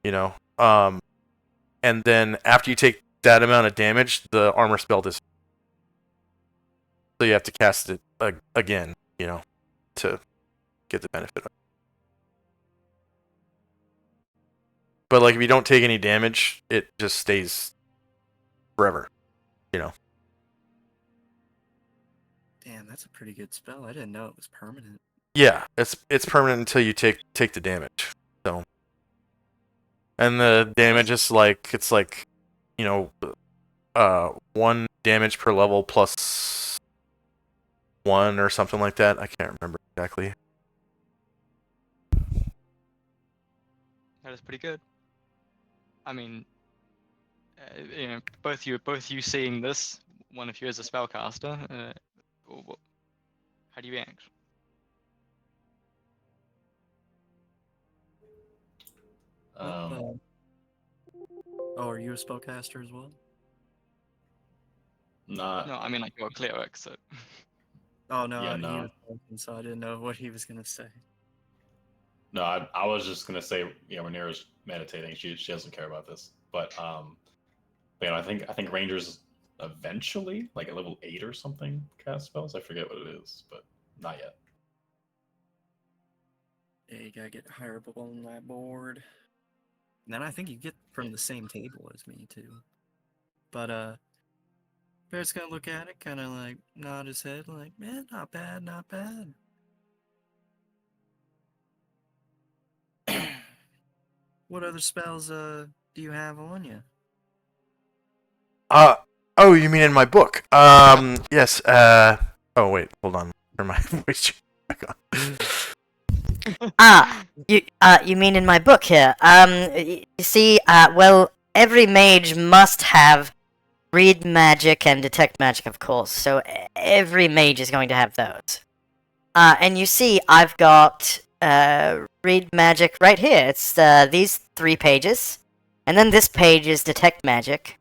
you know. And then after you take that amount of damage, the armor spell disappears. So you have to cast it again, you know, to get the benefit of it. But like if you don't take any damage, it just stays forever, you know. Damn, that's a pretty good spell. I didn't know it was permanent. Yeah, it's permanent until you take the damage. So, and the damage is like, it's like, you know, 1 damage per level plus 1 or something like that. I can't remember exactly. That is pretty good. I mean, you know, both you seeing this, one of you as a spellcaster. How do you react? Oh, are you a spellcaster as well? Not. No, I mean like you're a cleric, so. Oh no, Yeah, he no. was talking, so I didn't know what he was gonna say. No, I was just gonna say, you know, Rhaenyra's meditating. She doesn't care about this, but you know, I think Rangers eventually, like at level 8 or something, cast spells. I forget what it is, but not yet. Yeah, you gotta get higher up on that board. And then I think you get from the same table as me too. But Bear's gonna look at it, kind of like nod his head, like, man, not bad, not bad. What other spells do you have on you? Oh, you mean in my book? Yes. Oh wait, hold on. Turn my voice back on. You mean in my book here? You see, well, every mage must have read magic and detect magic, of course. So every mage is going to have those. And you see, I've got read magic right here. It's these 3 pages, and then this page is detect magic,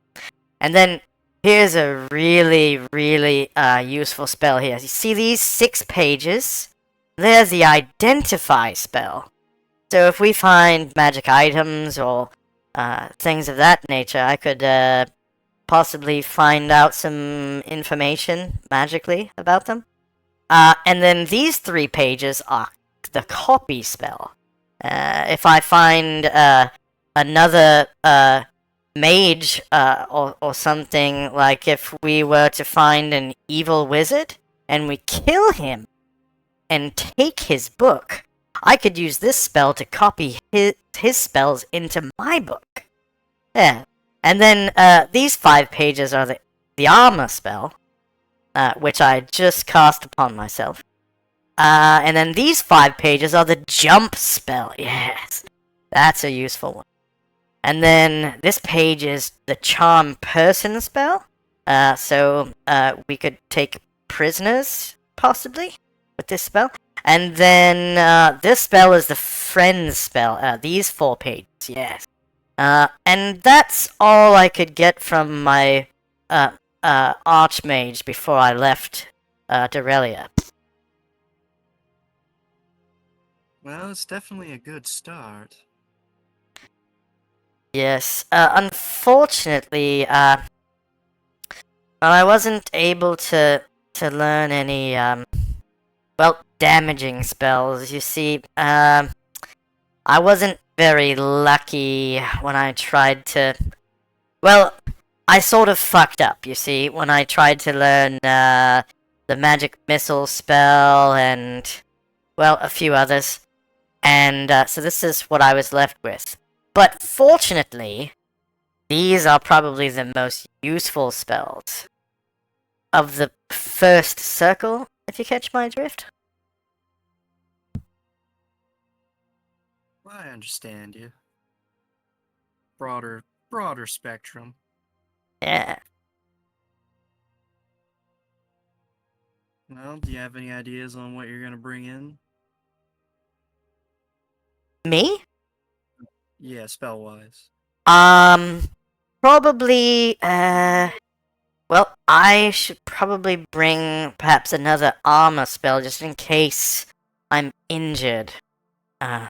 and then here's a really, really useful spell here. You see these 6 pages? There's the identify spell. So if we find magic items or things of that nature, I could possibly find out some information magically about them. And then these 3 pages are the copy spell. If I find another mage or something, like if we were to find an evil wizard and we kill him and take his book, I could use this spell to copy his spells into my book. Yeah. And then these 5 pages are the armor spell. which I just cast upon myself. And then these 5 pages are the jump spell. Yes, that's a useful one. And then this page is the charm person spell. So we could take prisoners, possibly, with this spell. And then this spell is the friend spell. These 4 pages, yes. And that's all I could get from my Archmage before I left Dorelia. Well, it's definitely a good start. Yes, unfortunately, I wasn't able to learn any, well, damaging spells. You see, I wasn't very lucky when I tried to... Well, I sort of fucked up, you see, when I tried to learn, the magic missile spell and, well, a few others. And, so this is what I was left with. But fortunately, these are probably the most useful spells of the first circle, if you catch my drift. I understand you. Broader spectrum. Yeah. Well, do you have any ideas on what you're gonna bring in? Me? Yeah, spell-wise. Probably, well, I should probably bring perhaps another armor spell just in case I'm injured. I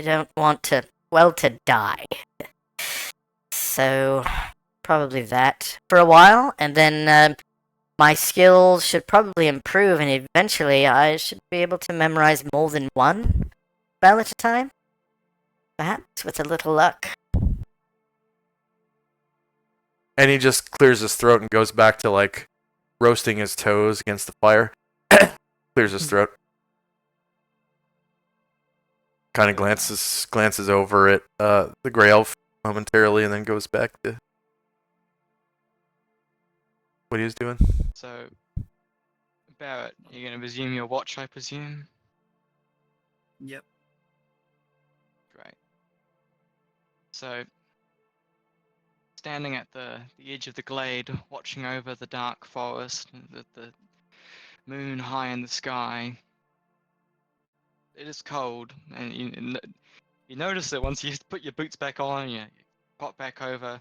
don't want to, well, to die. So, probably that for a while, and then, my skills should probably improve, and eventually I should be able to memorize more than one spell at a time. Perhaps with a little luck. And he just clears his throat and goes back to like roasting his toes against the fire. Clears his throat. Kind of glances over at the Grey Elf momentarily, and then goes back to what he was doing. So, Barrett, you're going to resume your watch, I presume? Yep. Great. So, standing at the edge of the glade, watching over the dark forest, the moon high in the sky, it is cold, and you notice it once you put your boots back on, you pop back over.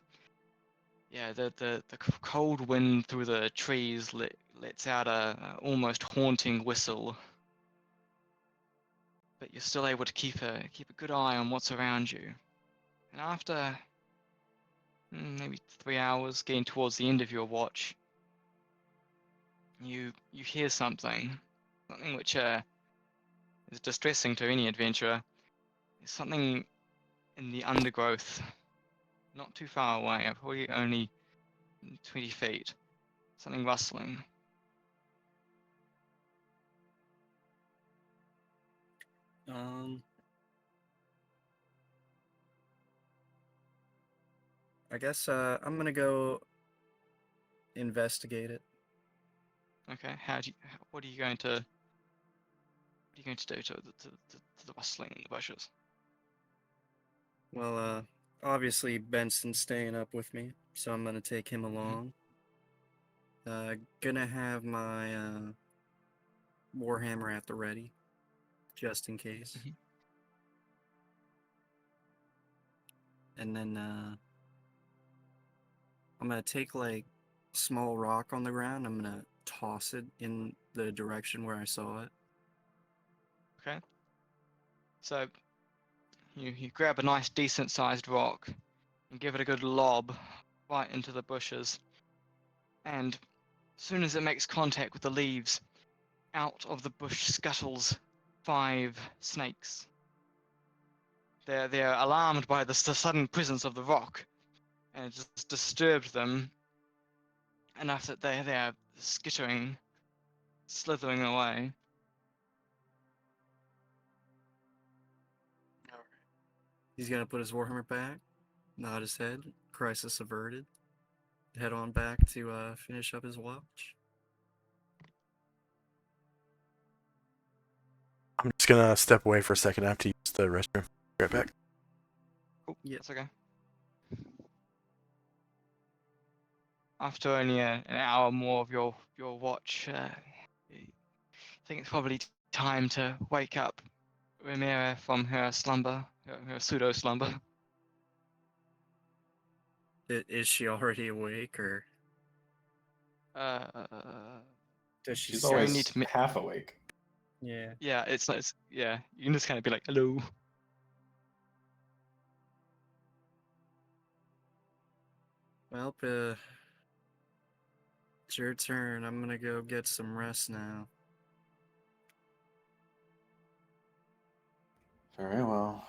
Yeah, the cold wind through the trees lets out a almost haunting whistle. But you're still able to keep a good eye on what's around you. And after maybe 3 hours, getting towards the end of your watch, you hear something which is distressing to any adventurer. It's something in the undergrowth, not too far away, probably only 20 feet. Something rustling. I guess I'm gonna go investigate it. Okay, what are you going to do to the rustling in the bushes? Well, obviously Benson's staying up with me, so I'm gonna take him along. Gonna have my Warhammer at the ready, just in case. And then I'm gonna take like a small rock on the ground. I'm gonna toss it in the direction where I saw it. Okay. So you grab a nice decent sized rock and give it a good lob right into the bushes. And as soon as it makes contact with the leaves, out of the bush scuttles 5 snakes. They're alarmed by the sudden presence of the rock, and it just disturbed them enough that they are skittering, slithering away. He's gonna put his Warhammer back, nod his head, crisis averted, head on back to finish up his watch. I'm just gonna step away for a second. I have to use the restroom. Be right back. Cool. Yeah. That's okay. After only an hour more of your watch, I think it's probably time to wake up Ramira from her slumber, her pseudo slumber. Is she already awake, or Uh, does she She's sound- need always to half awake. Yeah. yeah, yeah. You can just kind of be like, hello. Well, it's your turn. I'm gonna go get some rest now. Very well.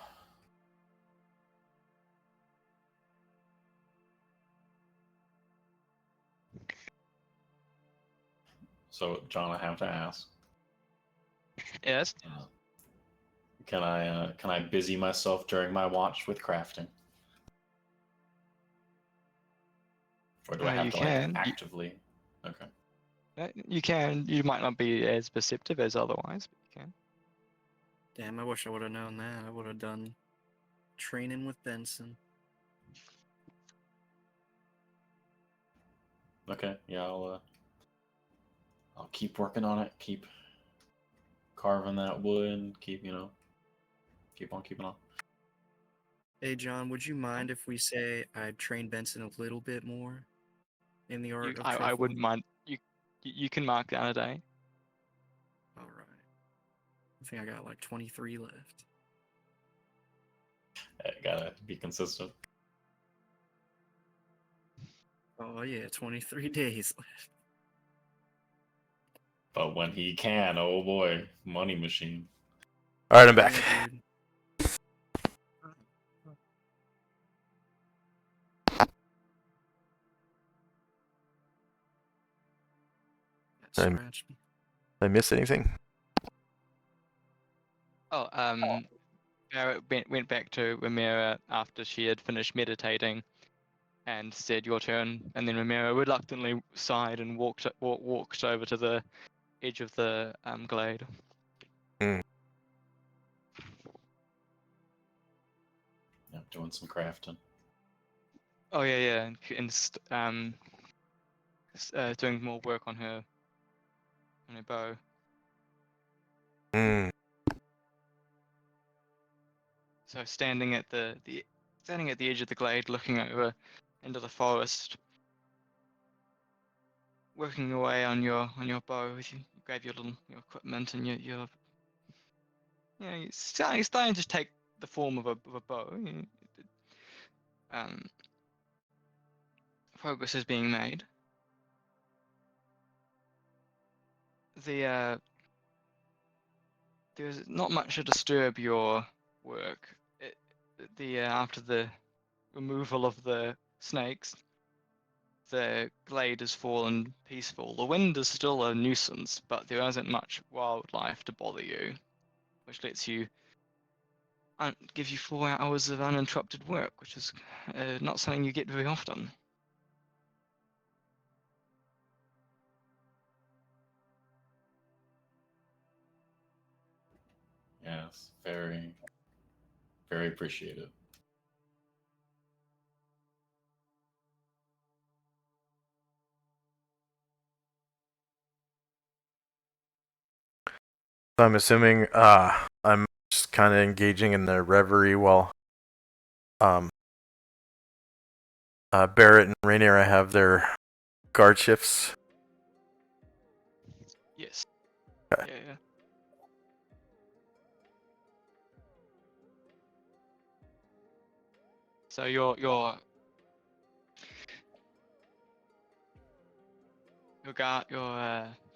So, John, I have to ask. Yes. Can I busy myself during my watch with crafting? Or do I have You to can. like actively? Okay. You can. You might not be as perceptive as otherwise, but you can. Damn, I wish I would have known that. I would have done training with Benson. Okay. Yeah, I'll keep working on it. Keep carving that wood. Keep keep on keeping on. Hey, John, would you mind if we say I trained Benson a little bit more in the art of I wouldn't truffling? mind. You can mark down a day. All right. I think I got like 23 left. Gotta be consistent. Oh yeah, 23 days left. But when he can, oh boy, money machine. All right, I'm back. Yeah, dude. That I'm- scratched me. Did I miss anything? Oh, Barrett went back to Ramira after she had finished meditating, and said, "Your turn." And then Ramira reluctantly sighed and walked over to the edge of the glade. Yeah, doing some crafting. Oh yeah, doing more work on her bow. Hmm. So standing at the edge of the glade, looking over into the forest, working away on your bow. You grab your equipment and you're starting to take the form of a bow. Um, progress is being made. There's not much to disturb your work. After the removal of the snakes, the glade has fallen peaceful. The wind is still a nuisance, but there isn't much wildlife to bother you, which lets you give you 4 hours of uninterrupted work, which is not something you get very often. Yes, very, very appreciative. So I'm assuming I'm just kind of engaging in the reverie while Barrett and Rhaenyra have their guard shifts. Yes. Okay. Yeah. So your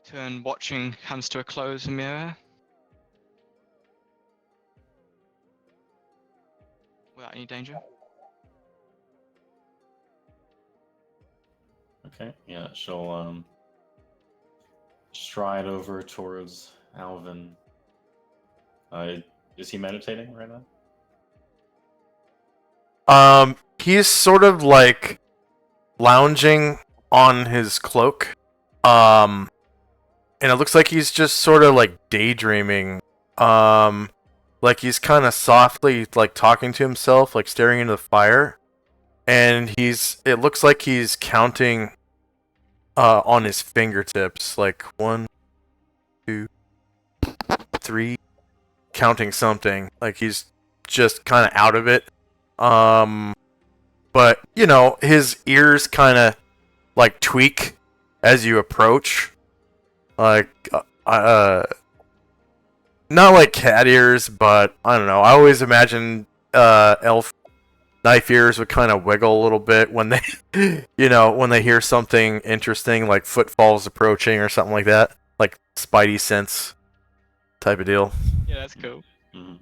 turn watching comes to a close, Amira. Without any danger. Okay, yeah, she'll stride over towards Alvin. Is he meditating right now? He's sort of like lounging on his cloak. And it looks like he's just sort of like daydreaming like he's kind of softly like talking to himself, like staring into the fire, and it looks like he's counting on his fingertips, like 1, 2, 3, counting something, like he's just kind of out of it. But you know, his ears kind of like tweak as you approach, like not like cat ears, but I don't know. I always imagine elf knife ears would kind of wiggle a little bit when they, when they hear something interesting, like footfalls approaching or something like that, like spidey sense type of deal. Yeah, that's cool. Mhm.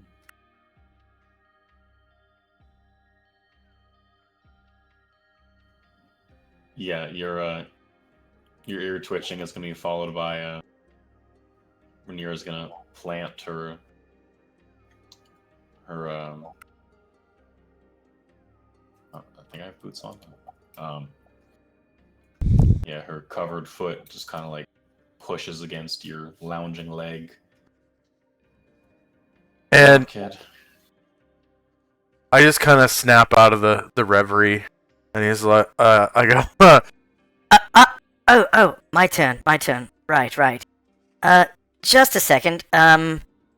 Yeah, your ear twitching is going to be followed by Rhaenyra's going to plant her I think I have boots on. Yeah, her covered foot just kind of like pushes against your lounging leg. And Kid. I just kind of snap out of the reverie, and he's like, I go, Oh, my turn. Right. Just a second.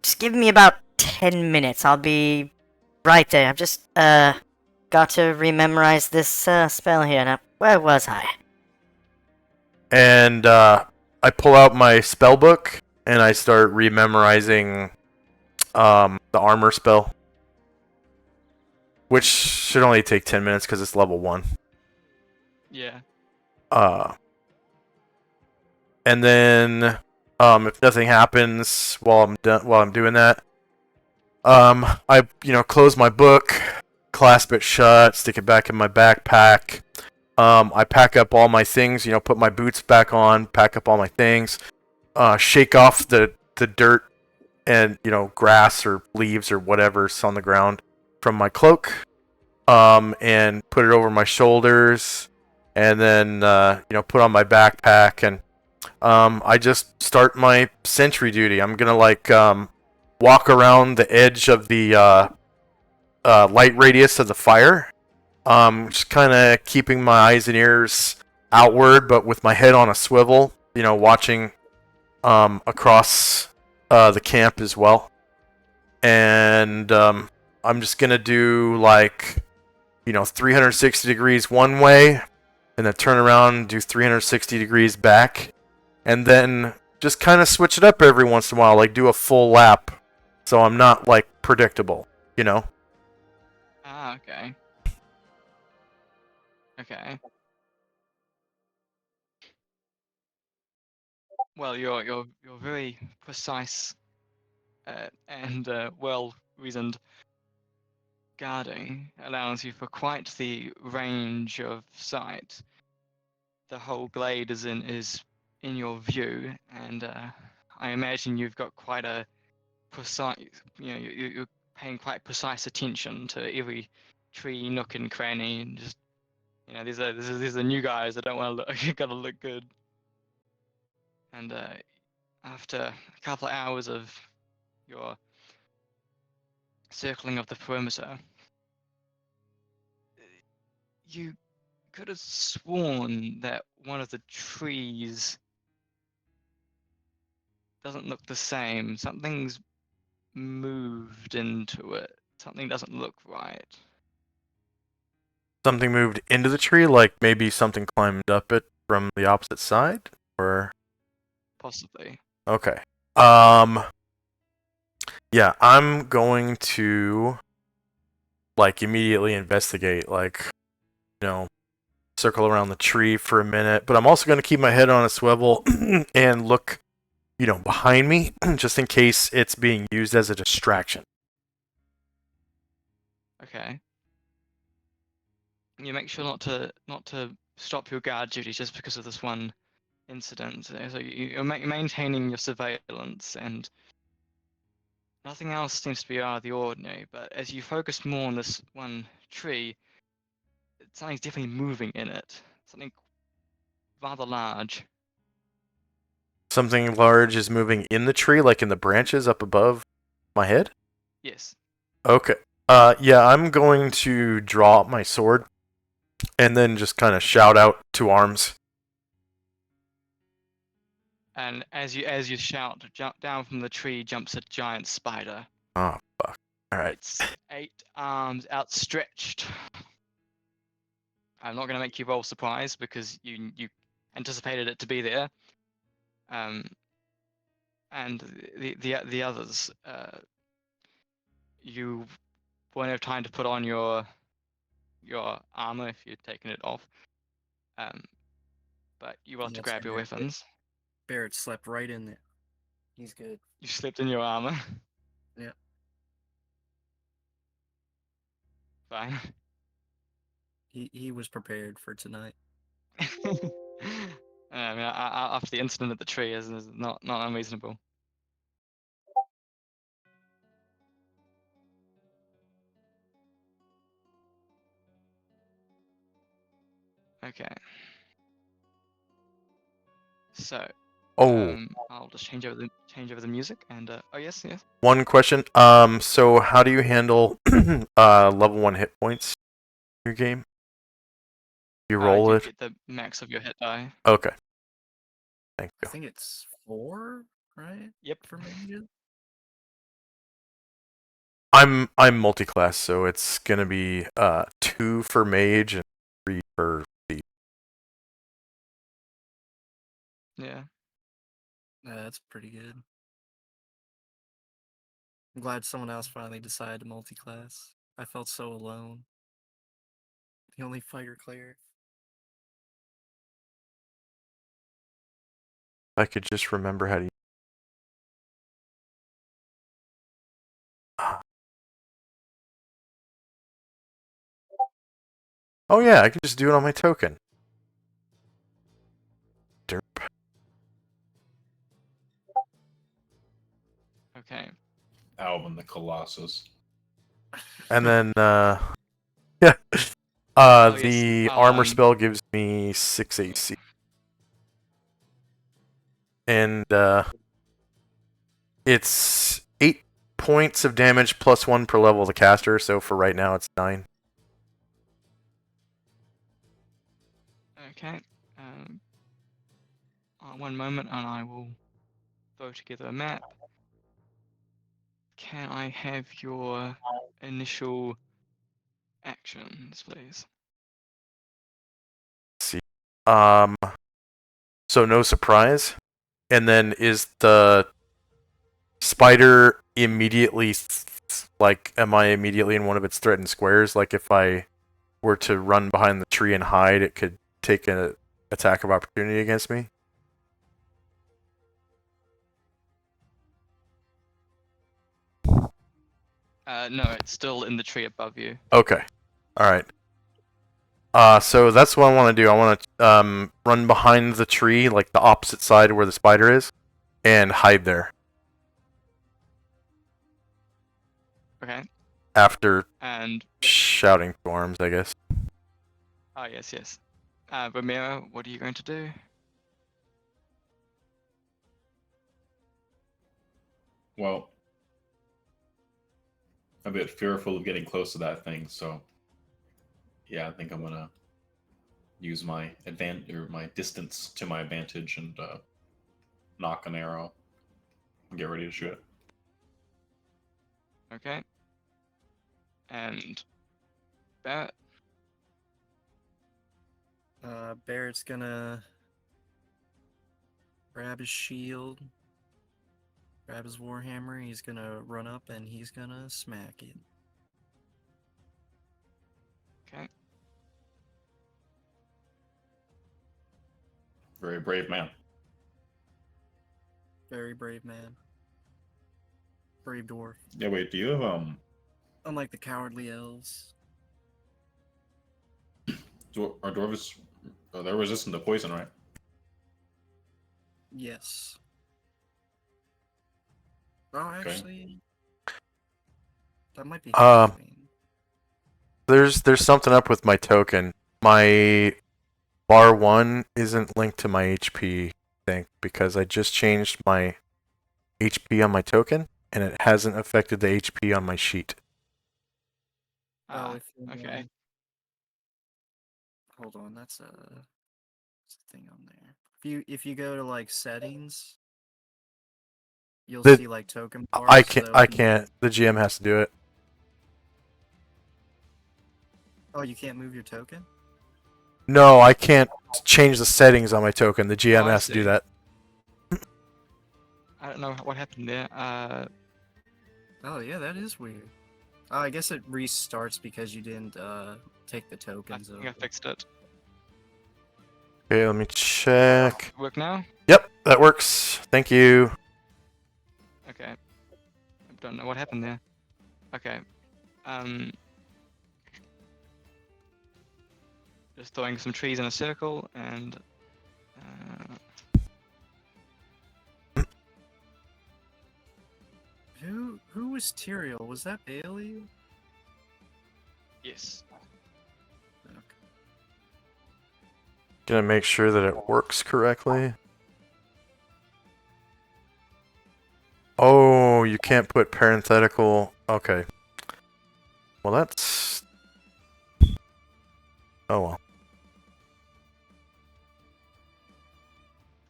Just give me about 10 minutes. I'll be right there. I've just, got to rememorize this, spell here. Now, where was I? and I pull out my spell book and I start rememorizing the armor spell, which should only take 10 minutes because it's level 1. Yeah. And then if nothing happens while I'm doing that, I close my book, clasp it shut, stick it back in my backpack. I pack up all my things, put my boots back on, pack up all my things, shake off the dirt and, grass or leaves or whatever's on the ground from my cloak, and put it over my shoulders, and then, put on my backpack, and I just start my sentry duty. I'm gonna, walk around the edge of the light radius of the fire, just kind of keeping my eyes and ears outward, but with my head on a swivel, watching across the camp as well. And I'm just gonna do 360 degrees one way, and then turn around and do 360 degrees back, and then just kind of switch it up every once in a while, like do a full lap, so I'm not predictable, Ah, okay. Okay. Well, you're very precise and well reasoned guarding allows you for quite the range of sight. The whole glade is in your view, and I imagine you've got quite a precise. You're paying quite precise attention to every tree, nook, and cranny, and just these are new guys that don't want to look gotta look good. And after a couple of hours of your circling of the perimeter, you could have sworn that one of the trees doesn't look the same. Something's moved into it. Something doesn't look right. Something moved into the tree, like maybe something climbed up it from the opposite side, or Possibly. okay. Yeah, I'm going to immediately investigate, circle around the tree for a minute, but I'm also going to keep my head on a swivel and look, behind me just in case it's being used as a distraction. Okay. You make sure not to stop your guard duties just because of this one incident. So you're maintaining your surveillance, and nothing else seems to be out of the ordinary. But as you focus more on this one tree, something's definitely moving in it. Something rather large. Something large is moving in the tree, like in the branches up above. My head? Yes. Okay. Yeah, I'm going to draw up my sword and then just kind of shout out to arms. And as you shout, jump down from the tree jumps a giant spider. Oh, fuck. Alright. Its 8 arms outstretched. I'm not going to make you roll surprise because you anticipated it to be there. And the others, you won't have time to put on your armor if you've taken it off. But you will have to That's grab your alright. weapons. Barrett slept right in there. He's good. You slipped in your armor. Yeah. Fine. He was prepared for tonight. I mean, after the incident at the tree, is not unreasonable. Okay. So, Oh, I'll just change over the music and oh yes. one question. So how do you handle level 1 hit points in your game? You roll You it? get the max of your hit die. Okay. Thank I you. think it's 4, right? Yep. For mages. I'm multi-class, so it's gonna be 2 for mage and 3 for thief. Yeah. That's pretty good. I'm glad someone else finally decided to multi-class. I felt so alone. The only fighter cleric. I could just remember how to. Oh yeah, I can just do it on my token. Derp. Okay. Alvin the Colossus. And then yeah. Oh, yes. The armor spell gives me 6 AC. And it's 8 points of damage plus 1 per level of the caster, so for right now it's 9. Okay. One moment, and I will throw together a map. Can I have your initial actions, please? Let's see. So no surprise. And then is the spider immediately like am I immediately in one of its threatened squares? Like if I were to run behind the tree and hide, it could take an attack of opportunity against me? No, it's still in the tree above you. Okay. Alright. So that's what I want to do. I want to run behind the tree, like the opposite side where the spider is, and hide there. Okay. After And shouting to arms, I guess. oh yes. Ramiro, what are you going to do? Well, I'm a bit fearful of getting close to that thing, so yeah, I think I'm gonna use my my distance to my advantage and knock an arrow and get ready to shoot it. Okay. And Barrett. Barrett's gonna grab his shield, grab his warhammer. He's gonna run up and he's gonna smack it. Okay. Very brave man. Very brave man. Brave dwarf. Yeah, wait, do you have Unlike the cowardly elves. are dwarves they're resistant to poison, right? Yes. Oh, actually, that might be. There's something up with my token. My bar 1 isn't linked to my HP, I think, because I just changed my HP on my token, and it hasn't affected the HP on my sheet. Oh, if you, Okay. hold on, that's a thing on there. If you go to like settings, you'll The- see like token bars. I can't. so- I can't. The GM has to do it. Oh, you can't move your token? No, I can't change the settings on my token. The GM Oh, I has to do see. that. I don't know what happened there. Oh yeah, that is weird. Oh, I guess it restarts because you didn't take the I tokens think I over. fixed it. Okay, let me check. Work now? Yep, that works. Thank you. Okay. I don't know what happened there. Okay. Just throwing some trees in a circle and Who was Tyrael? Was that Bailey? yes. Okay. Gonna make sure that it works correctly. Oh, you can't put parenthetical. Okay. Well, that's. Oh well.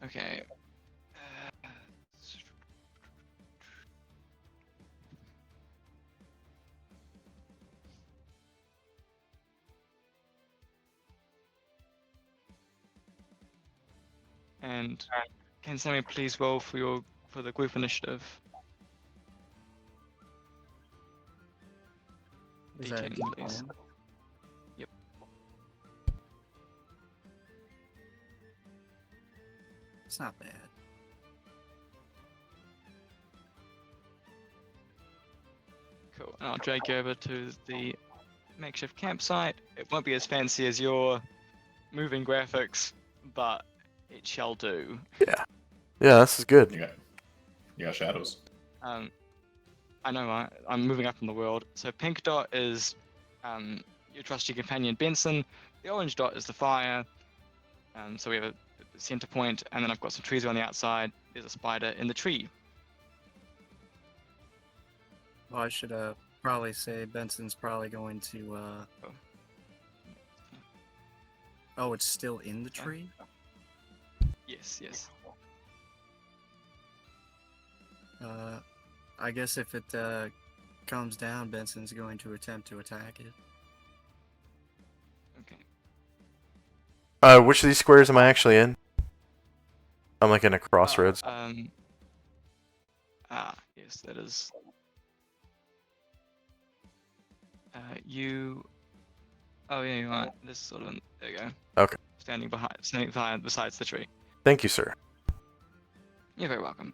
Okay. And can somebody please roll for the group initiative? Is that a D10, please. D10? Yep. It's not bad. Cool. And I'll drag you over to the makeshift campsite. It won't be as fancy as your moving graphics, but it shall do. Yeah, this is good. You got shadows. I know, right? I'm moving up in the world. So pink dot is your trusty companion Benson. The orange dot is the fire. So we have a center point, and then I've got some trees around the outside. There's a spider in the tree. Well, I should probably say Benson's probably going to Oh, it's still in the tree? Yes, yes. I guess if it comes down, Benson's going to attempt to attack it. Okay. Which of these squares am I actually in? I'm like in a crossroads. Yes, that is. You. Oh yeah, you are. This sort of. There you go. Okay. Standing behind, besides the tree. Thank you, sir. You're very welcome.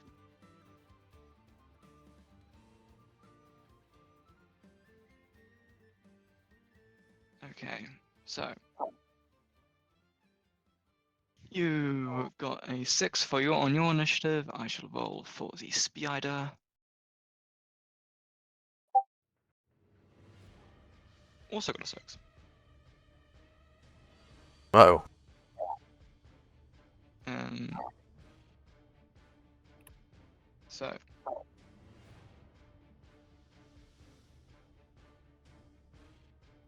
Okay, so you got a 6 for on your initiative. I shall roll for the spider. Also got a 6. Uh-oh. So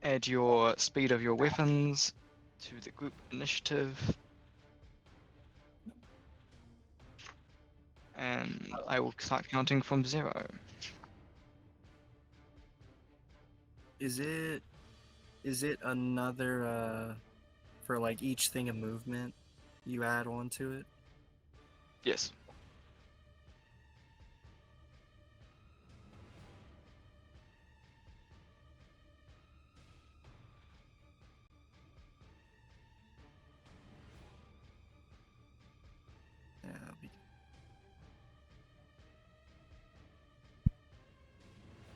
add your speed of your weapons to the group initiative. And I will start counting from 0. Is it another for like each thing of movement you add on to it? Yes.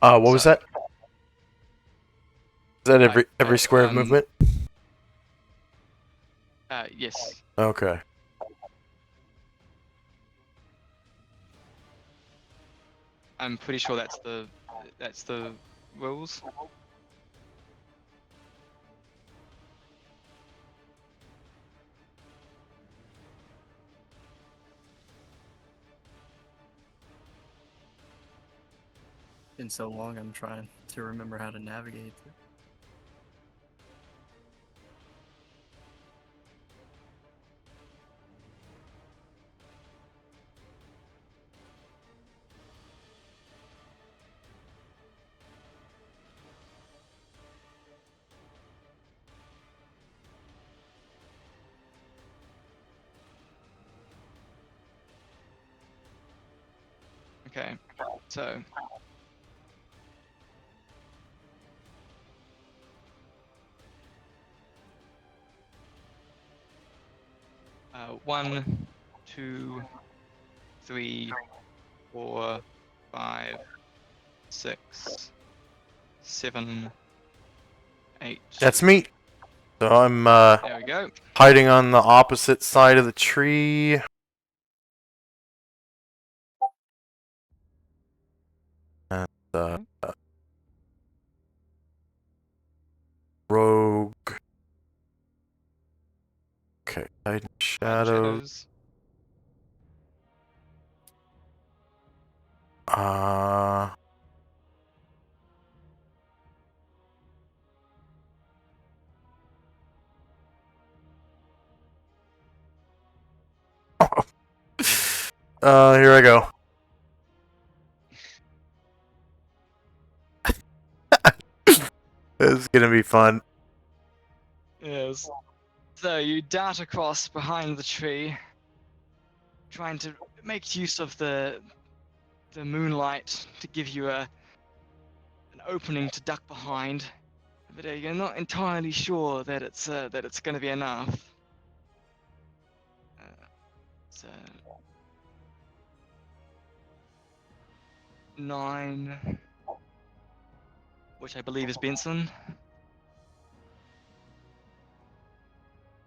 Yeah. What was So, that? Is that every square of movement? Yes. Okay. I'm pretty sure that's the rules. been so long, I'm trying to remember how to navigate. Okay, so one, 2, 3, 4, 5, 6, 7, 8. That's me. So I'm There we go. hiding on the opposite side of the tree. And rogue. Okay, hiding shadows. Uh. Here I go. This is gonna be fun. Yes. So you dart across behind the tree, trying to make use of the moonlight to give you an opening to duck behind. But you're not entirely sure that it's going to be enough. So 9, which I believe is Benson.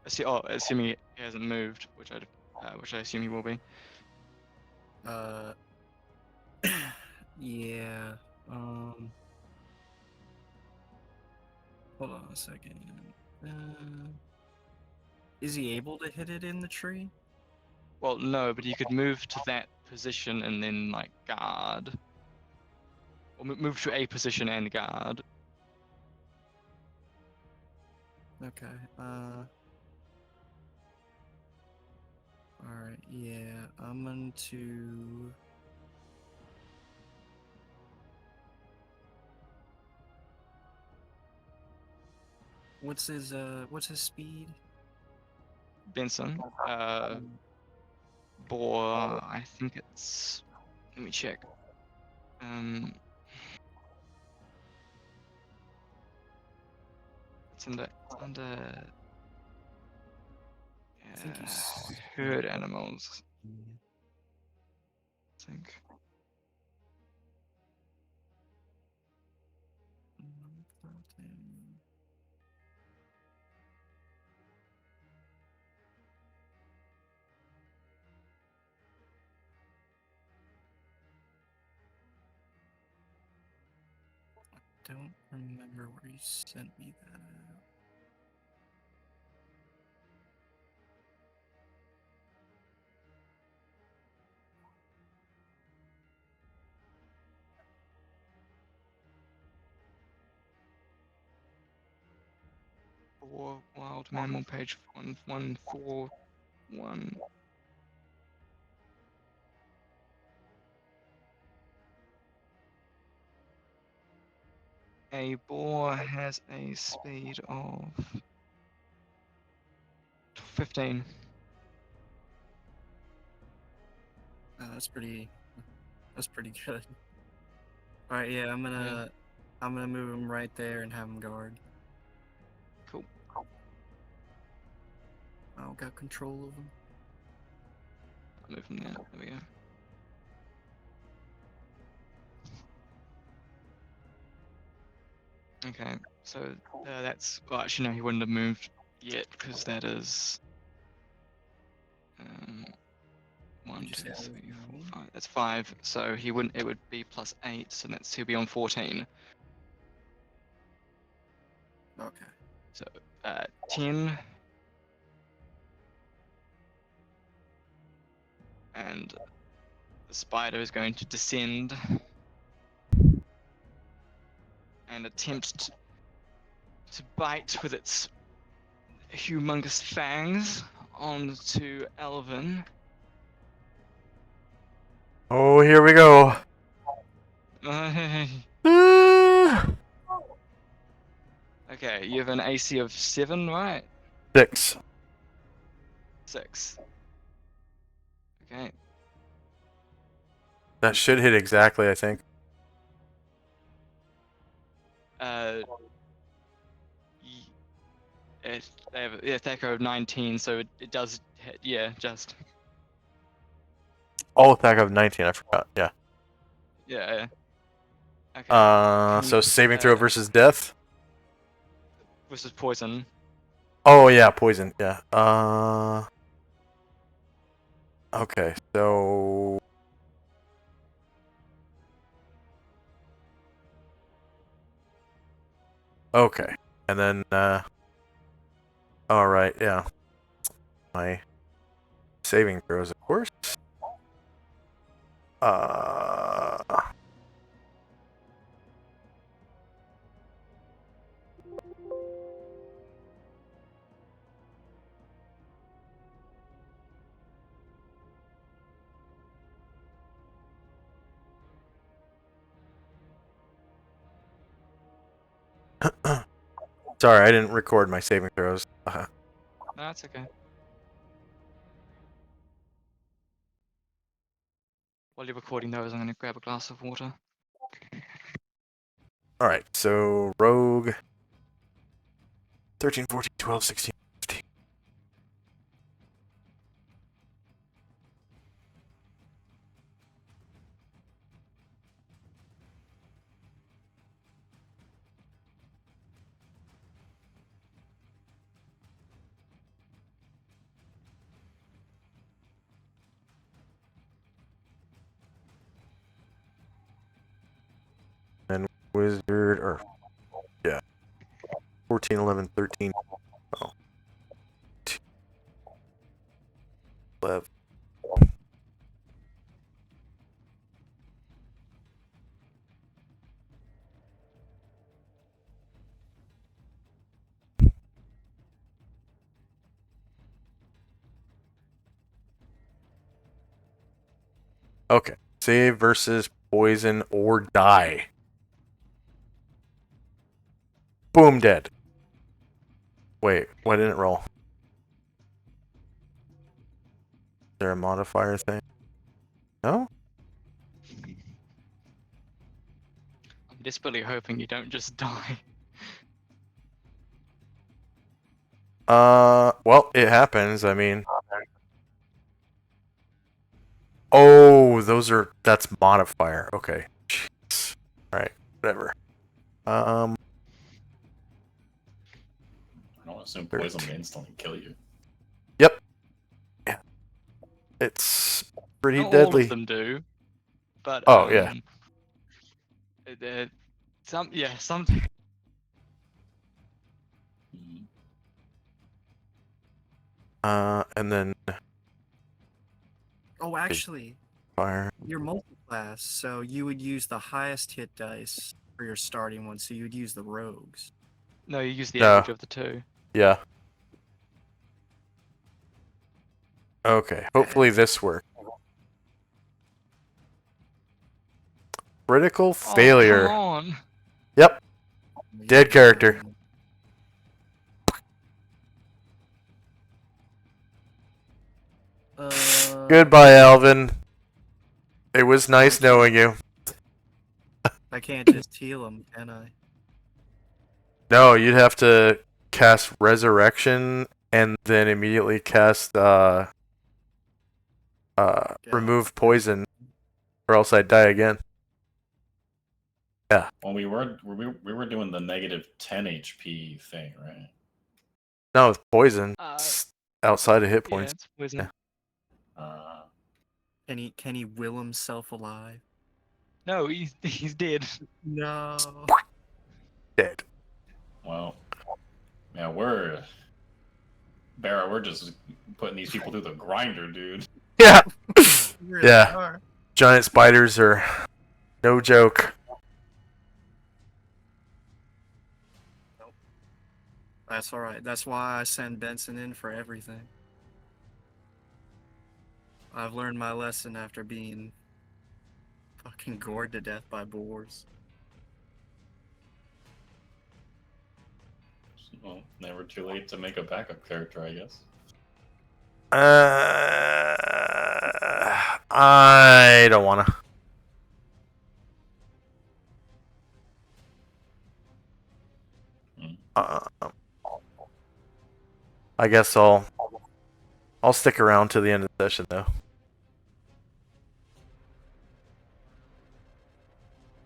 Assuming he hasn't moved, which I assume he will be. Yeah. Hold on a second. Is he able to hit it in the tree? Well, no, but he could move to that position and then like guard, or move to a position and guard. Okay. Alright, yeah. I'm going to... What's his speed? Benson, Boar, I think it's. Let me check. It's under. I think he's... Herd animals. I think. Don't remember where he sent me that. Boar wild mammal page 1141. A boar has a speed of 15. That's pretty good. Alright, yeah, I'm gonna move him right there and have him guard. Cool. I don't got control of him. I'll move from there. There we go. Okay, so that's. Well, actually, no, he wouldn't have moved yet because that is. 1, You 2, said 3, 4, 5. That's 5. So he wouldn't. It would be plus 8. So he'll be on 14. Okay. So 10. And the spider is going to descend. and attempts to bite with its humongous fangs onto Alvin. Oh, here we go. Okay, you have an AC of 7, right? 6. 6. Okay. That should hit exactly, I think. They have an attack of 19, so it does hit. Yeah, just. Oh, attack of 19, I forgot. Yeah. Yeah. Okay. Can So you, saving throw versus death? versus poison. Oh, yeah, poison. Yeah. Okay, so... Okay. And then, alright, yeah. My saving throws, of course. Sorry, I didn't record my saving throws. No, that's okay. While you're recording those, I'm going to grab a glass of water. Alright, so rogue 13, 14, 12, 16, 15. And wizard, or yeah, 14, 11, 13, 12. Okay, save versus poison or die. Boom, dead. Wait, why didn't it roll? Is there a modifier thing? No? I'm desperately hoping you don't just die. Well, it happens, I mean. Oh, that's modifier. Okay. Jeez. Alright, whatever. I don't assume poison would instantly kill you. Yep. Yeah. It's pretty Not all deadly. of them do, but Oh, yeah. Some. Mhm. And then Oh, actually, fire. you're multi-class, so you would use the highest hit dice for your starting one, so you would use the rogues. No, you use the No. average of the two. Yeah. Okay, hopefully this works. Critical failure. Oh, come on. Yep. Dead character. Goodbye, Alvin. It was nice knowing you. I can't just heal him, can I? No, you'd have to cast Resurrection and then immediately cast Remove Poison, or else I'd die again. Yeah. Well, we were doing the negative 10 HP thing, right? No, with poison, it's outside of hit Yeah, points. it's poison. Yeah. Can he will himself alive? No, he's dead. No. Dead. Well, yeah, Barra, we're just putting these people through the grinder, dude. Yeah. You really Yeah. are. Giant spiders are no joke. That's alright. That's why I send Benson in for everything. I've learned my lesson after being fucking gored to death by boars. Well, never too late to make a backup character, I guess. I don't wanna. Hmm. I guess I'll stick around to the end of the session though.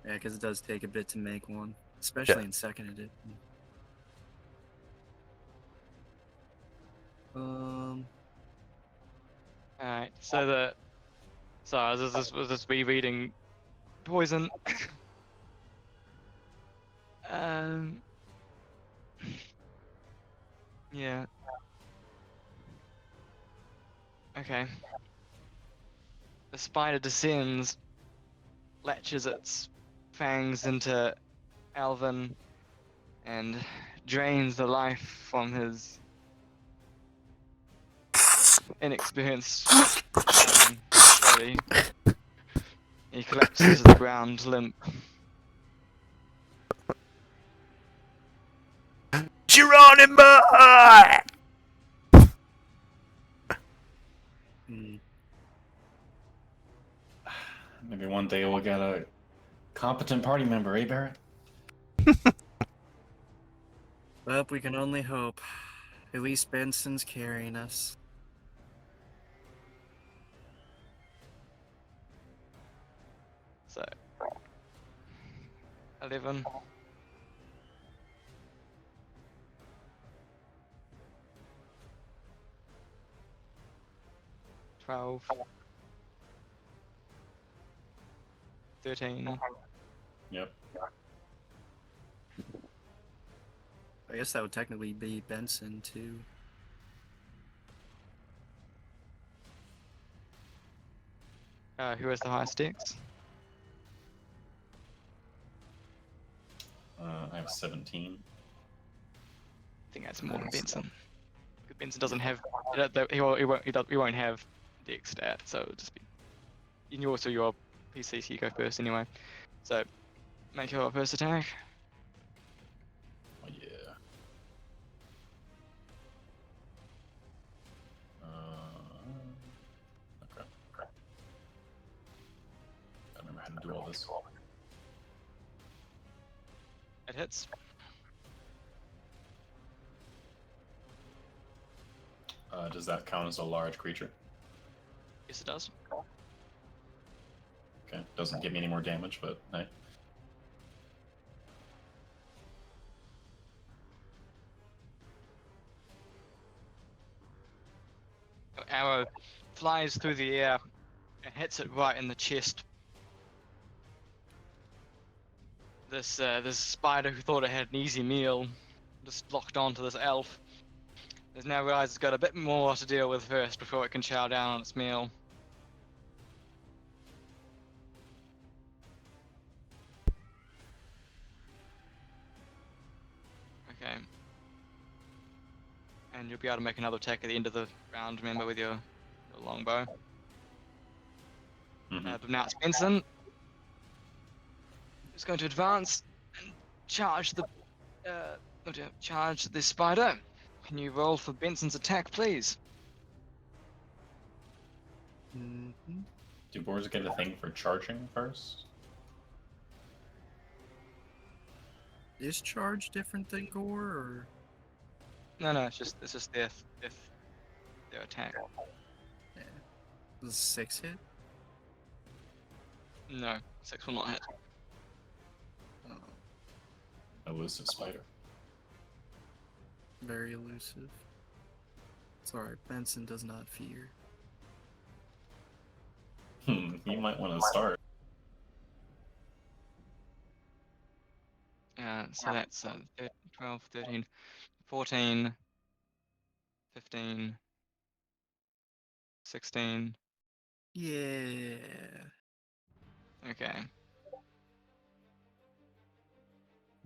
Yeah, because it does take a bit to make one, especially in second edition. Alright, so was this rereading poison? um, yeah. Okay. The spider descends, latches its fangs into Alvin, and drains the life from his inexperienced body. He collapses to the ground, limp. Geronimo! Hmm. Maybe one day we'll get a competent party member, eh, Barrett? Well, we can only hope. At least Benson's carrying us. So 11. $12. 13. Yep. I guess that would technically be Benson, too. Who has the highest stakes? I have 17. I think that's more than Nice. Benson. 'Cause Benson doesn't have. He won't have dex stat, so it'll just be. And you also your PC, so you go first anyway. So make your first attack. Oh, yeah. Okay. I remember how to do all this. It hits. Does that count as a large creature? Yes, it does. Okay. Doesn't give me any more damage, but hey. Arrow flies through the air and hits it right in the chest. This spider who thought it had an easy meal just locked onto this elf. Has now realized it's got a bit more to deal with first before it can chow down on its meal. Okay. And you'll be able to make another attack at the end of the round, remember, with your longbow. Mhm. But now it's Benson. It's going to advance and charge the spider. Can you roll for Benson's attack, please? Mm-hmm. Do boars get a thing for charging first? Is charge different than gore, or? No, it's just their attack. Yeah. Does 6 hit? No, 6 will not hit. Oh, Elusive spider. very elusive. Sorry, Benson does not fear. You might want to start. So that's 12, 13, 14, 15, 16. Yeah. Okay.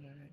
Alright.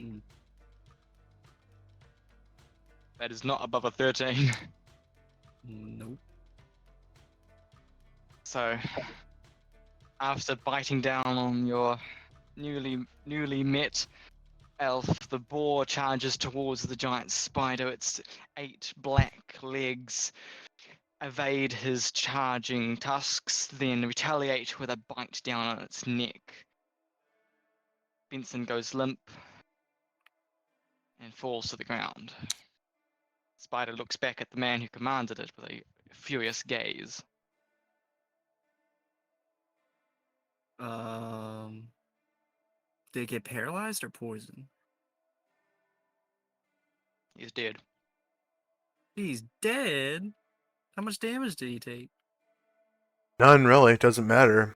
Mm. That is not above a 13. Nope. So, after biting down on your newly met elf, the boar charges towards the giant spider. Its 8 black legs evade his charging tusks, then retaliate with a bite down on its neck. Benson goes limp and falls to the ground. Spider looks back at the man who commanded it with a furious gaze. Did it get paralyzed or poisoned? He's dead. He's dead. How much damage did he take? None really. It doesn't matter.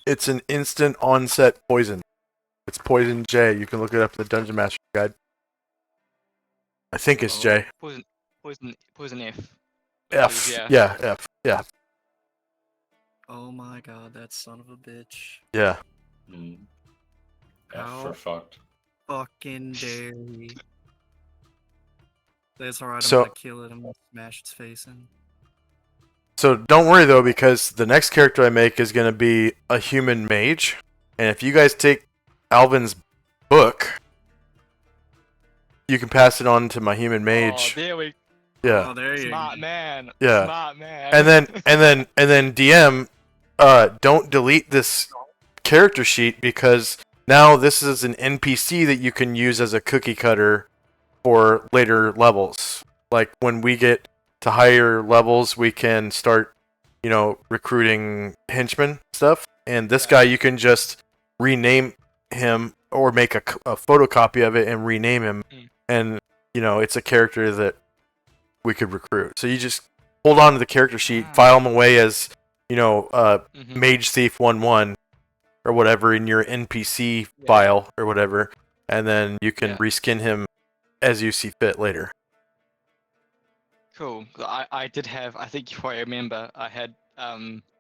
It's an instant onset poison. It's poison J. You can look it up in the Dungeon Master Guide. I think it's J. Poison F. F. Yeah. Yeah, F. Yeah. Oh my god, that son of a bitch. Yeah. Mm. How F for fucked. fucking dare he? That's alright, I'm So- gonna kill it. I'm gonna smash its face in. So don't worry though, because the next character I make is going to be a human mage. And if you guys take Alvin's book, you can pass it on to my human mage. Oh, there we Yeah. Oh, there you Smart go. man. Yeah. Smart man. And then DM, don't delete this character sheet because now this is an NPC that you can use as a cookie cutter for later levels. Like when we get to higher levels, we can start, recruiting henchmen stuff. And this guy, you can just rename him or make a photocopy of it and rename him. Mm. And, it's a character that we could recruit. So you just hold on to the character sheet, file him away as, Mhm. Mage Thief 1-1 or whatever in your NPC Yeah. file or whatever. And then you can Yeah. reskin him as you see fit later. Cool. I did have, I think you probably remember, I had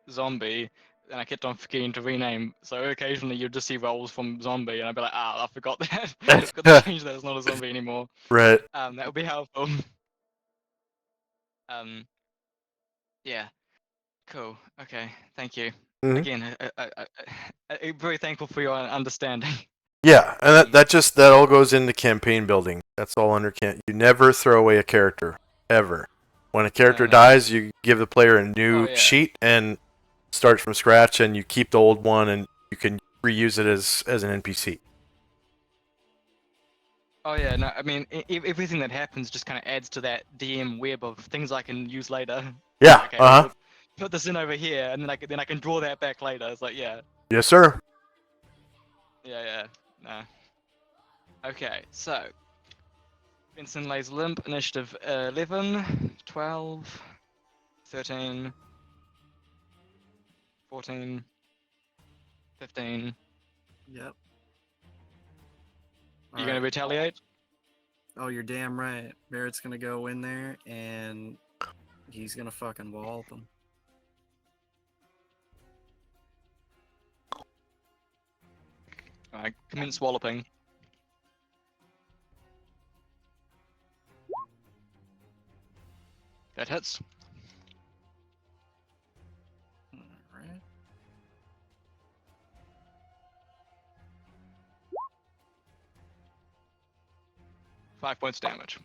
zombie, and I kept on forgetting to rename. So occasionally you'd just see rolls from zombie, and I'd be like, I forgot that. I've got to change that. It's not a zombie anymore. Right. That would be helpful. Yeah. Cool. Okay. Thank you. Mhm. Again, I'm very thankful for your understanding. Yeah, and that all goes into campaign building. That's all under You never throw away a character ever. When a character No. dies, you give the player a new Oh, yeah. sheet and start from scratch, and you keep the old one, and you can reuse it as an NPC. Oh yeah, no, I mean everything that happens just kind of adds to that DM web of things I can use later. Yeah. Okay, Uh huh. put this in over here, and then I can draw that back later. It's like yeah, Yes, sir. yeah, no. Okay, so Benson lays limp. Initiative 11, 12, 13, 14, 15. Yep. You gonna retaliate? Oh, you're damn right. Barrett's gonna go in there and he's gonna fucking wallop him. Alright, commence walloping. That hits. Alright. Five points damage.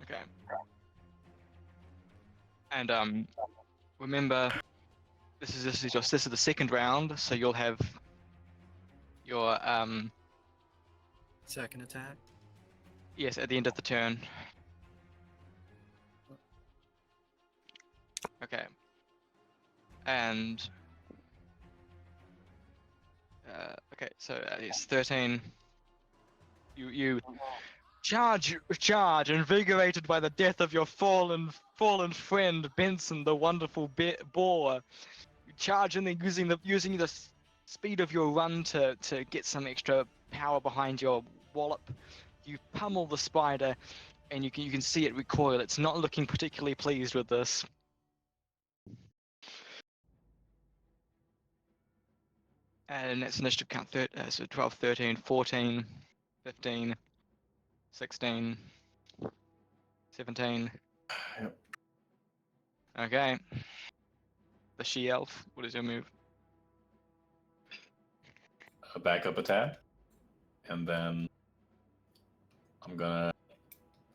Okay. And remember, this is the second round, so you'll have your Second attack. yes at the end of the turn. Okay. And okay, so it's 13. You charge, invigorated by the death of your fallen friend Benson, the wonderful boar. You charge in there using the speed of your run to get some extra power behind your wallop. You pummel the spider, and you can see it recoil. It's not looking particularly pleased with this. And that's initiative count. So 12, 13, 14, 15, 16, 17. Yep. Okay. The she-elf. What is your move? Back up a tad, and then I'm gonna.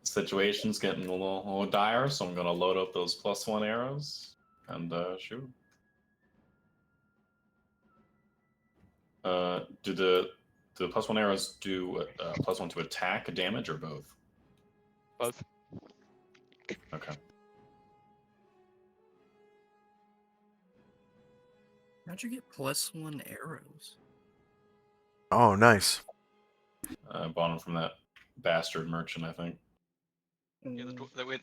Situation's getting a little dire, so I'm gonna load up those +1 arrows and shoot. Do the +1 arrows do +1 to attack damage or both? Both. Okay. How'd you get +1 arrows? Oh, nice. Bought them from that bastard merchant, I think. Yeah, they went.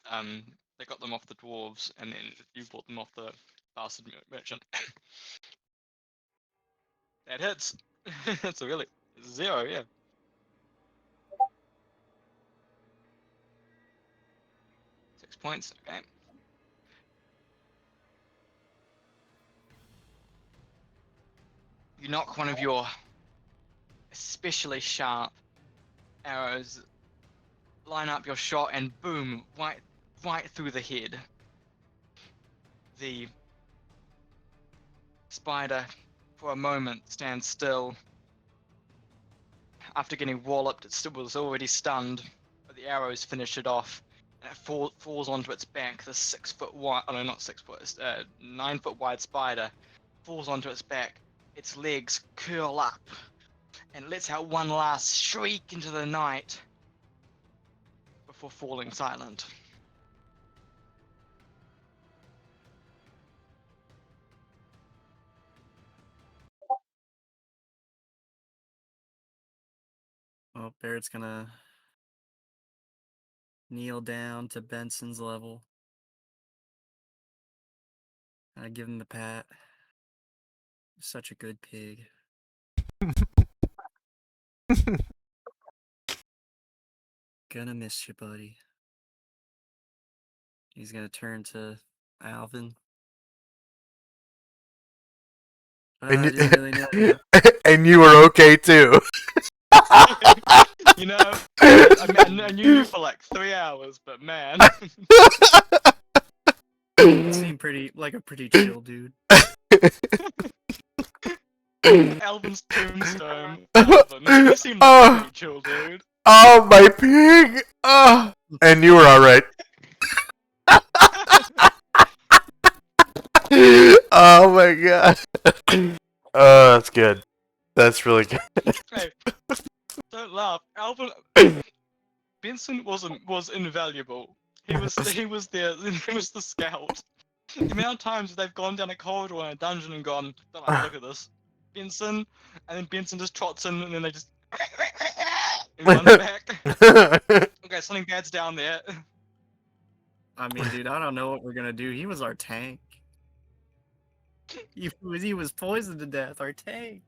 They got them off the dwarves, and then you bought them off the bastard merchant. That hits. That's a really 0. Yeah. Six points. Okay. You knock one of your especially sharp arrows, line up your shot, and boom, right through the head. The spider, for a moment, stands still. After getting walloped, it still was already stunned, but the arrows finish it off, and it falls onto its back. The 6 foot wide, oh no, not 6 foot, it's 9 foot wide spider falls onto its back. Its legs curl up and lets out one last shriek into the night before falling silent. Well, Barrett's gonna kneel down to Benson's level. I give him the pat. Such a good pig. Gonna miss you, buddy. He's gonna turn to Alvin. And I didn't really know you. and you were okay too. You know, I knew you for like 3 hours, but man. You seem like a pretty chill dude. Alvin's tombstone. Alvin, you seem like a pretty chill dude. Oh, my pig! Oh, and you were all right. Oh my god. Oh, that's good. That's really good. Hey, don't laugh. Alvin, Benson was invaluable. He was the he was the scout. The amount of times they've gone down a corridor in a dungeon and gone, they're like, look at this, Benson, and then Benson just trots in, and then they just and runs back. Okay, something bad's down there. I mean, dude, I don't know what we're gonna do. He was our tank. He was poisoned to death. Our tank.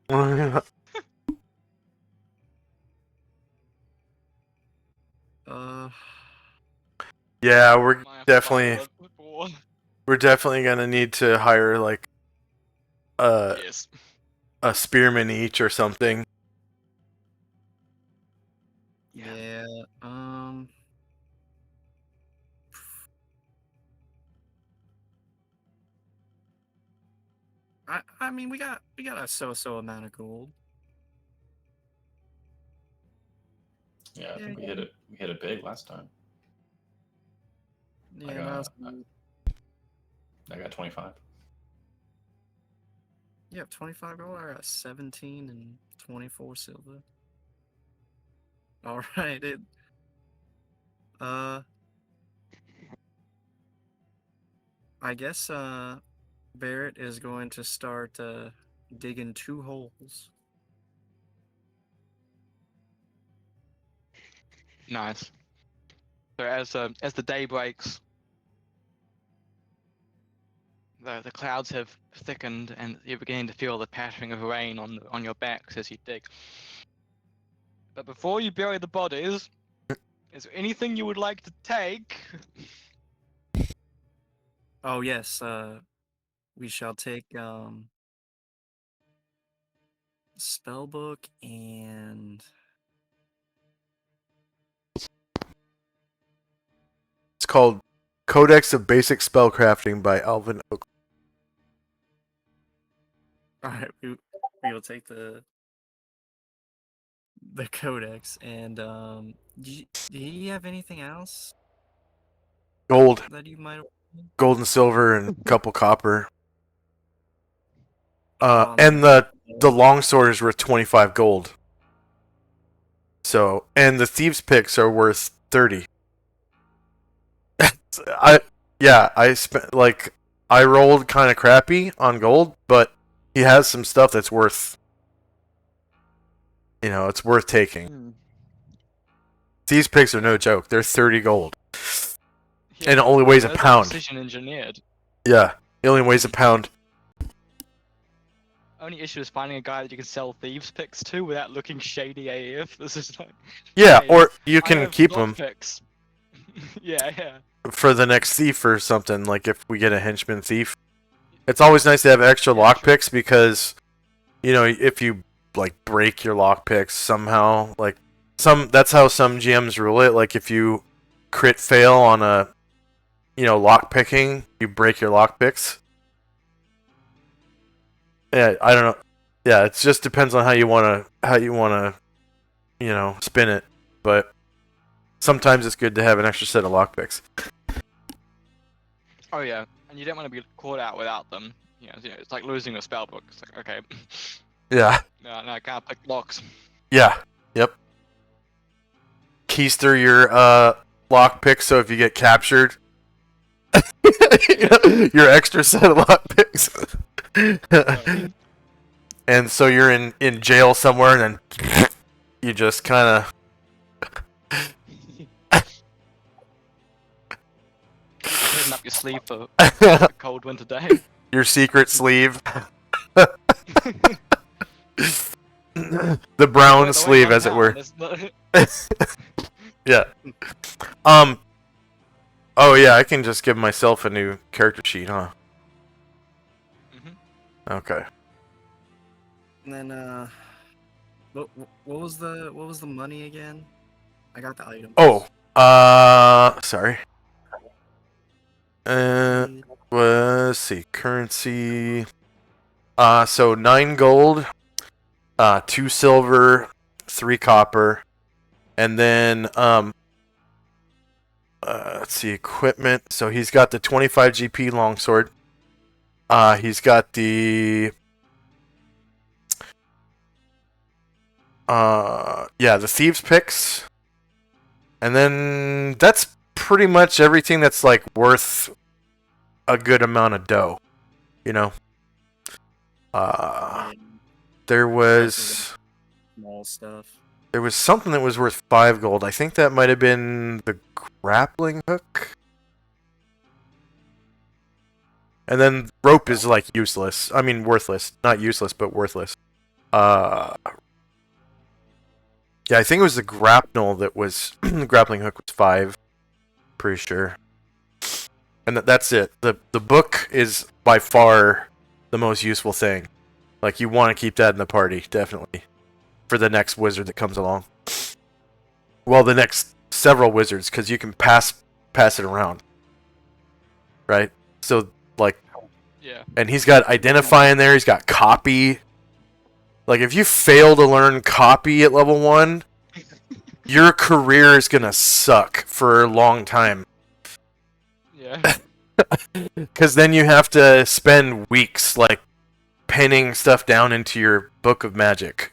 Yeah, we're My definitely father, gonna need to hire like yes. a spearman each or something. Yeah. I mean, we got a so amount of gold. Yeah, I think we hit it. We hit it big last time. Yeah. I got 25. Yeah, 25 gold. I got 17 and 24 silver. All right. I guess Barrett is going to start digging 2 holes. Nice. So as the day breaks, the clouds have thickened, and you're beginning to feel the pattering of rain on your backs as you dig. But before you bury the bodies, is there anything you would like to take? Oh yes, we shall take spellbook and It's called Codex of Basic Spellcrafting by Alvin Oak. all right, we will take the codex and do you have anything else Gold, that you might? gold and silver, and a couple copper. Oh, And man. the longsword is worth 25 gold. So, and the thieves' picks are worth 30. I spent I rolled kind of crappy on gold, but he has some stuff that's worth, it's worth taking. These picks are no joke. They're 30 gold. Yeah, And it only weighs a those are pound. precision engineered. Yeah, it only weighs a pound. Only issue is finding a guy that you can sell thieves picks to without looking shady AF. This is like, Yeah, hey, or you I can have keep lock them picks. Yeah. for the next thief or something, like if we get a henchman thief. It's always nice to have extra Yeah, lock true. picks because, if you break your lock picks somehow, that's how some GMs rule it. Like if you crit fail on a, lock picking, you break your lock picks. Yeah, I don't know. Yeah, it just depends on how you wanna spin it. But sometimes it's good to have an extra set of lock picks. Oh yeah, and you don't want to be caught out without them. It's like losing a spell book. It's like, okay, Yeah. no, I can't pick locks. Yeah. Yep. Keister your lock pick, so if you get captured, your extra set of lock picks. And so you're in jail somewhere, and then you just kind of. Hidden up your sleeve for a cold winter day. Your secret sleeve. The brown sleeve, as it were. Yeah. Oh yeah, I can just give myself a new character sheet, huh? Okay. And then what was the money again? I got the items. Oh, sorry. Let's see, currency. So 9 gold, 2 silver, 3 copper, and then let's see, equipment. So he's got the 25 GP longsword. He's got the the thieves picks, and then that's pretty much everything that's worth a good amount of dough, There was small stuff. There was something that was worth 5 gold. I think that might have been the grappling hook. And then rope is useless. I mean worthless. Not useless, but worthless. Yeah, I think it was the grapnel that was the grappling hook was 5. Pretty sure. And that's it. The book is by far the most useful thing. You want to keep that in the party, definitely. For the next wizard that comes along. Well, the next several wizards, because you can pass it around. Right? So, yeah. And he's got identify in there, he's got copy. If you fail to learn copy at level 1, your career is gonna suck for a long time. Yeah. Because then you have to spend weeks, penning stuff down into your book of magic.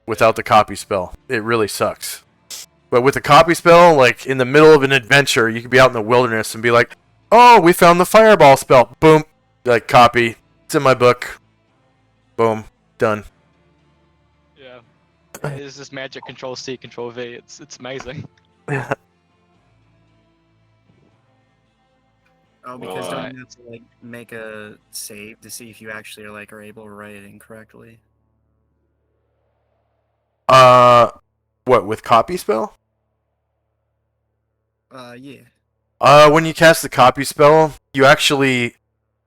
Without the copy spell. It really sucks. But with the copy spell, in the middle of an adventure, you could be out in the wilderness and be like, oh, we found the fireball spell. Boom. Copy. It's in my book. Boom. Done. Yeah. It's just magic control C, control V. It's amazing. Oh, because don't you have to make a save to see if you actually are able to write it incorrectly? What, with copy spell? Yeah. When you cast the copy spell, you actually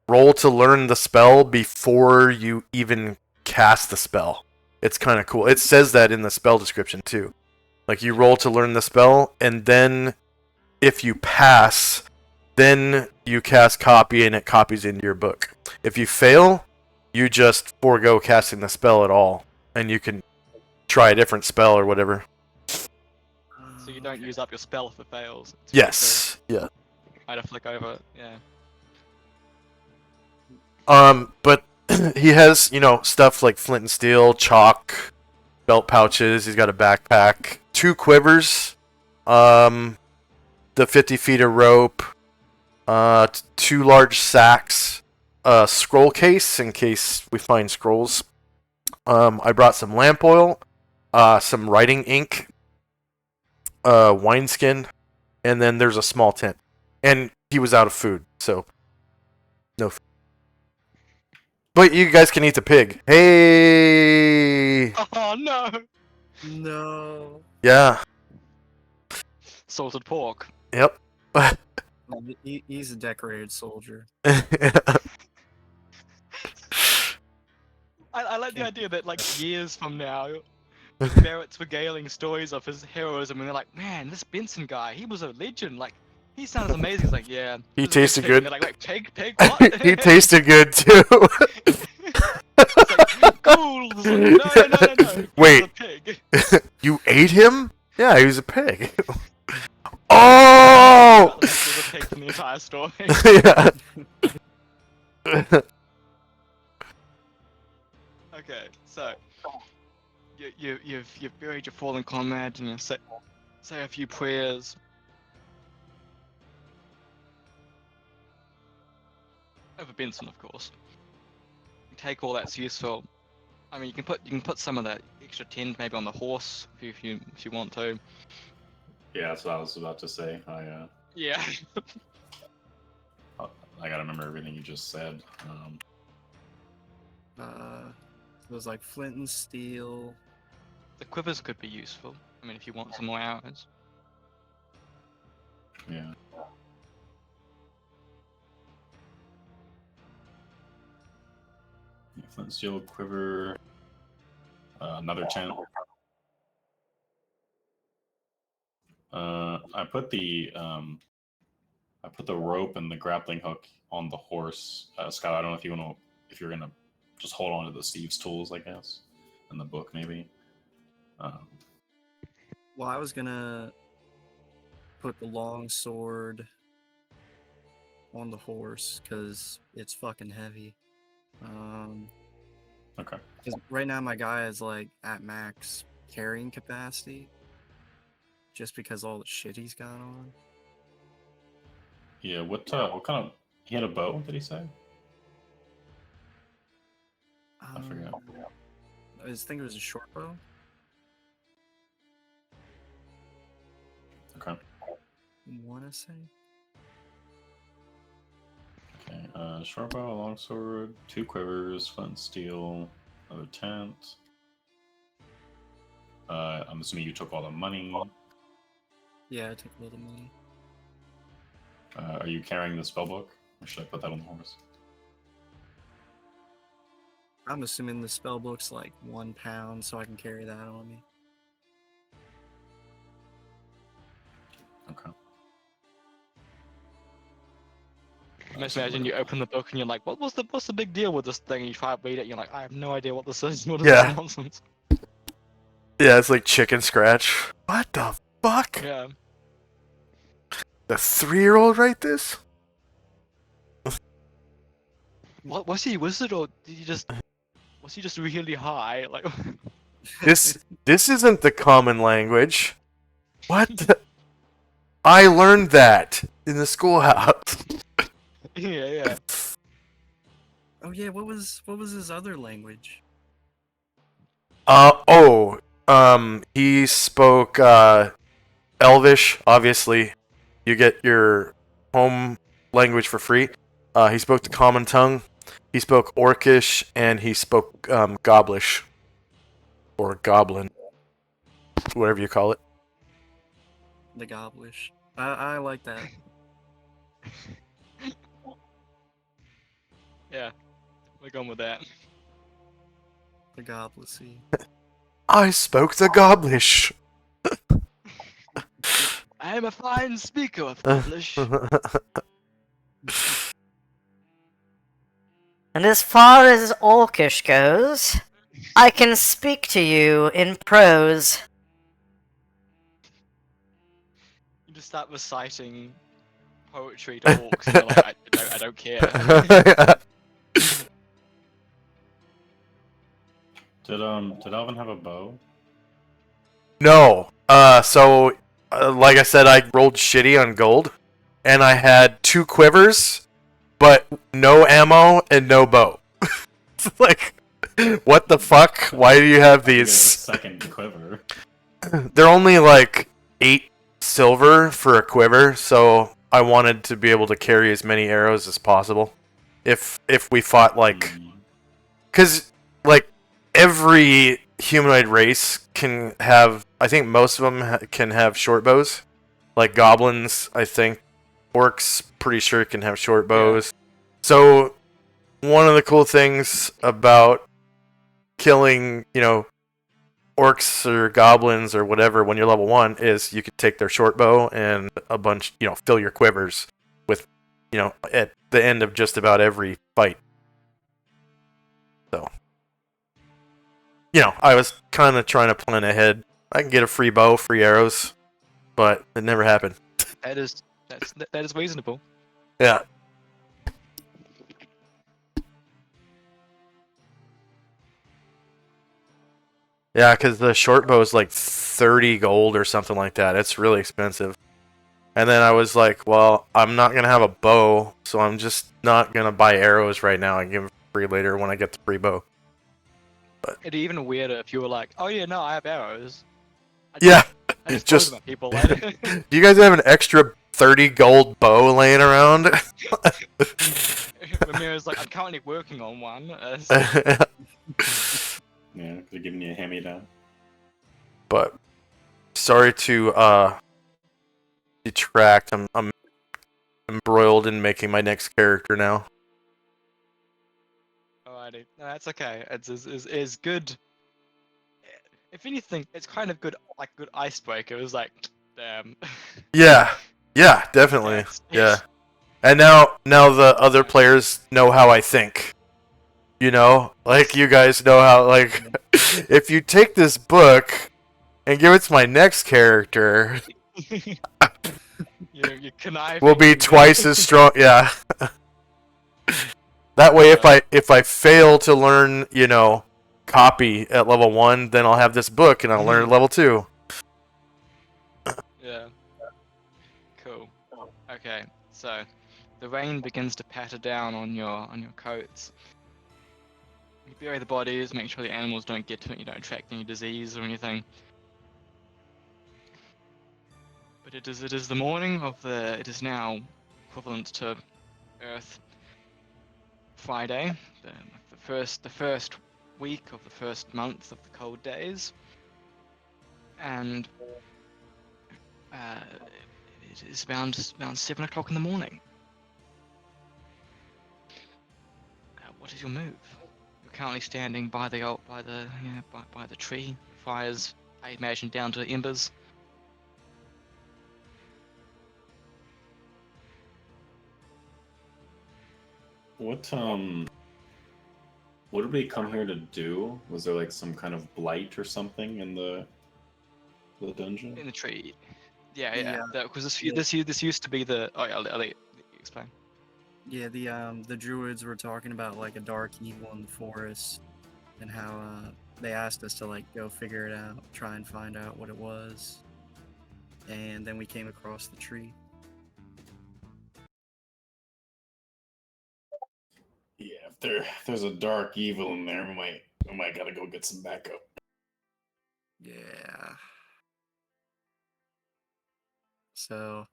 roll to learn the spell before you even cast the spell. It's kind of cool. It says that in the spell description too. Like you roll to learn the spell, and then if you pass, then you cast copy and it copies into your book. If you fail, you just forego casting the spell at all, and you can try a different spell or whatever. So you don't use up your spell if it fails. It's Yes. Yeah. I had to flick over it. Yeah. But he has, stuff like flint and steel, chalk, belt pouches. He's got a backpack, 2 quivers, the 50 feet of rope, 2 large sacks, a scroll case in case we find scrolls. I brought some lamp oil, some writing ink, wineskin, and then there's a small tent. And he was out of food, so no food. But you guys can eat the pig. Hey! Oh no! No. Yeah. Salted pork. Yep. He's a decorated soldier. I like the idea that like years from now, Barrett's regaling stories of his heroism, and they're like, "Man, this Benson guy, he was a legend. Like, he sounds amazing." He's like, "Yeah." He this is a tasted pig." good. And they're like, "Wait, pig, what?" He tasted good too. It's like, cool. It's like, no. He was Wait. a pig. You ate him? Yeah, he was a pig. Oh! He was a pig from the entire story. Yeah. Okay, so you've buried your fallen comrade, and you say a few prayers. Over Benson, of course. You take all that's useful. I mean, you can put some of that extra 10 maybe on the horse if you want to. Yeah, that's what I was about to say. Yeah. I gotta remember everything you just said. It was like flint and steel. The quivers could be useful. I mean, if you want some more arrows. Yeah. Flint, steel, quiver, another tent. I put the rope and the grappling hook on the horse. Scott, I don't know if you're gonna just hold on to the Steve's tools, I guess, in the book maybe. Well, I was gonna put the long sword on the horse because it's fucking heavy. Okay. 'Cause right now my guy is like at max carrying capacity, just because all the shit he's got on. Yeah. What kind of? He had a bow. Did he say? I forgot. I think it was a short bow. Okay. I want to say. Okay. Short bow, longsword, 2 quivers, flint and steel, another tent. I'm assuming you took all the money. Yeah, I took a little money. Are you carrying the spellbook, or should I put that on the horse? I'm assuming the spell book's like 1 pound, so I can carry that on me. Okay. Just imagine you open the book and you're like, what's the big deal with this thing? And you try to read it and you're like, I have no idea what this is. What is Yeah. this nonsense? Yeah, it's like chicken scratch. What the fuck? Yeah. The 3-year-old write this? What was he wizard or did he just was he just really high? Like This isn't the common language. What the? I learned that in the schoolhouse. yeah. Oh yeah, what was his other language? He spoke Elvish, obviously. You get your home language for free. He spoke the common tongue. He spoke Orcish, and he spoke Goblish. Or Goblin. Whatever you call it. The Goblish. I like that. Yeah. We're going with that. The Goblicy. I spoke the Goblish. I am a fine speaker of Goblish. And as far as Orcish goes, I can speak to you in prose. You just start reciting poetry to orcs, and they're like, I don't care. Did Alvin have a bow? No. Like I said, I rolled shitty on gold, and I had 2 quivers, but no ammo and no bow. It's like, what the fuck? Why do you have I can get a these? second quiver. They're only like 8 silver for a quiver, so I wanted to be able to carry as many arrows as possible. If we fought like, because like every humanoid race can have, I think most of them can have short bows. Like goblins, I think orcs pretty sure can have short bows. So one of the cool things about killing, orcs or goblins or whatever when you're level 1 is you could take their short bow and a bunch, fill your quivers with, at the end of just about every fight. So, I was kind of trying to plan ahead. I can get a free bow, free arrows, but it never happened. that is reasonable. Yeah. Yeah, because the short bow is like 30 gold or something like that. It's really expensive. And then I was like, well, I'm not going to have a bow, so I'm just not going to buy arrows right now and give them free later when I get the free bow. But It'd be even weirder if you were like, oh yeah, no, I have arrows. yeah, I just just throw them at people. Like, do you guys have an extra 30 gold bow laying around? Ramirez like, I'm currently working on one. Yeah, they're giving you a hand-me-down. But sorry to detract. I'm embroiled in making my next character now. Alrighty, no, that's okay. It's good. If anything, it's kind of good, like good icebreaker. It was like, damn. Yeah, definitely. That's Yeah, and now the other players know how I think. Like you guys know how. Like, if you take this book and give it to my next character, you're conniving. will be twice as strong. Yeah. That way, if I fail to learn, copy at level 1, then I'll have this book and I'll learn at level 2. Yeah. Cool. Okay, so the rain begins to patter down on your coats. You bury the bodies, make sure the animals don't get to it, you don't attract any disease or anything. But it is the morning of it is now equivalent to Earth Friday, the first week of the first month of the cold days, and it is around 7 o'clock in the morning. What is your move? You're currently standing by the tree. Fires, I imagine, down to embers. What did we come here to do? Was there like some kind of blight or something in the dungeon? In the tree. Yeah. Yeah. Because this used to be the. Oh yeah, I'll let you explain. Yeah, the druids were talking about like a dark evil in the forest, and how they asked us to like go figure it out, try and find out what it was, and then we came across the tree. Yeah, if there's a dark evil in there, we might gotta go get some backup. Yeah. So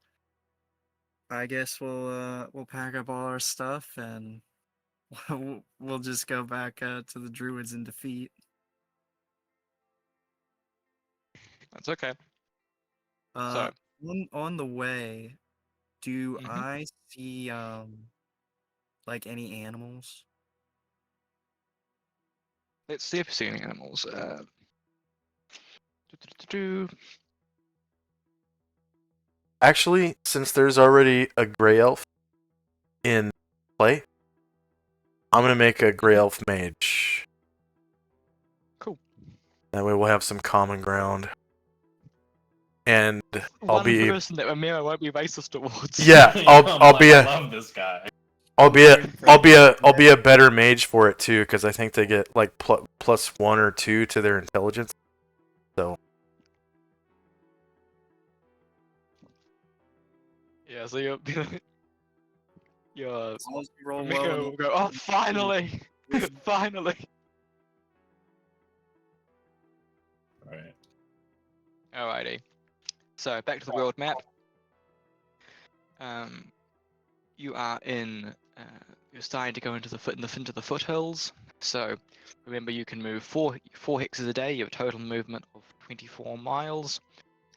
I guess we'll pack up all our stuff and we'll just go back to the druids in defeat. That's okay. On the way, do Mhm. I see like any animals? let's see if you see any animals. Do. Actually, since there's already a gray elf in play, I'm gonna make a gray elf mage. Cool. That way we'll have some common ground. And I'll One be person that Ramiro won't be racist towards. yeah, I'm I'll like, be I a love this guy. I'll be a Friendly. I'll be a better mage for it too, because I think they get like plus 1 or 2 to their intelligence. So Yeah, so you're As long as you roll well Ramiro enough. will go, oh, finally! Finally! Right. Alrighty. So, back to the world map. You are in, you're starting to go into the foothills. So, remember you can move four hexes a day. You have a total movement of 24 miles.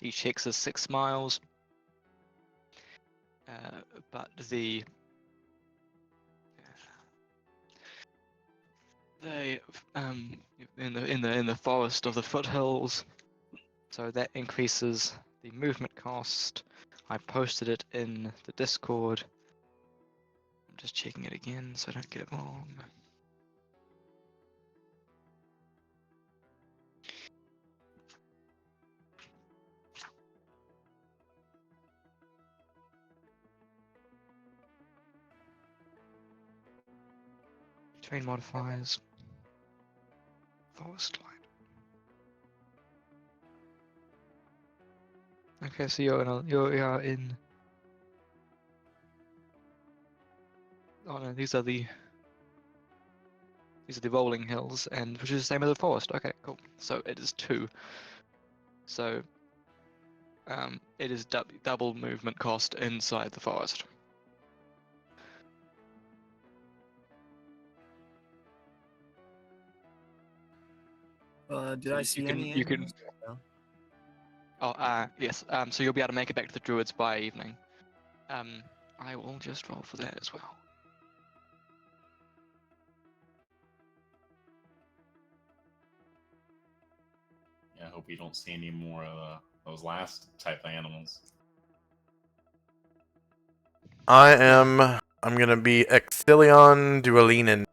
Each hex is 6 miles. But they in the forest of the foothills, so that increases the movement cost. I posted it in the Discord. I'm just checking it again so I don't get it wrong. Terrain modifiers. Forest line. Okay, so you're in. Oh no, these are the rolling hills, and which is the same as the forest. Okay, cool. So it is 2. So it is double movement cost inside the forest. Did So I you see can- any you can- animals? No. Oh, yes. So you'll be able to make it back to the druids by evening. I will just roll for that as well. Yeah, I hope we don't see any more of those last type of animals. I'm gonna be Exilion Duelinen.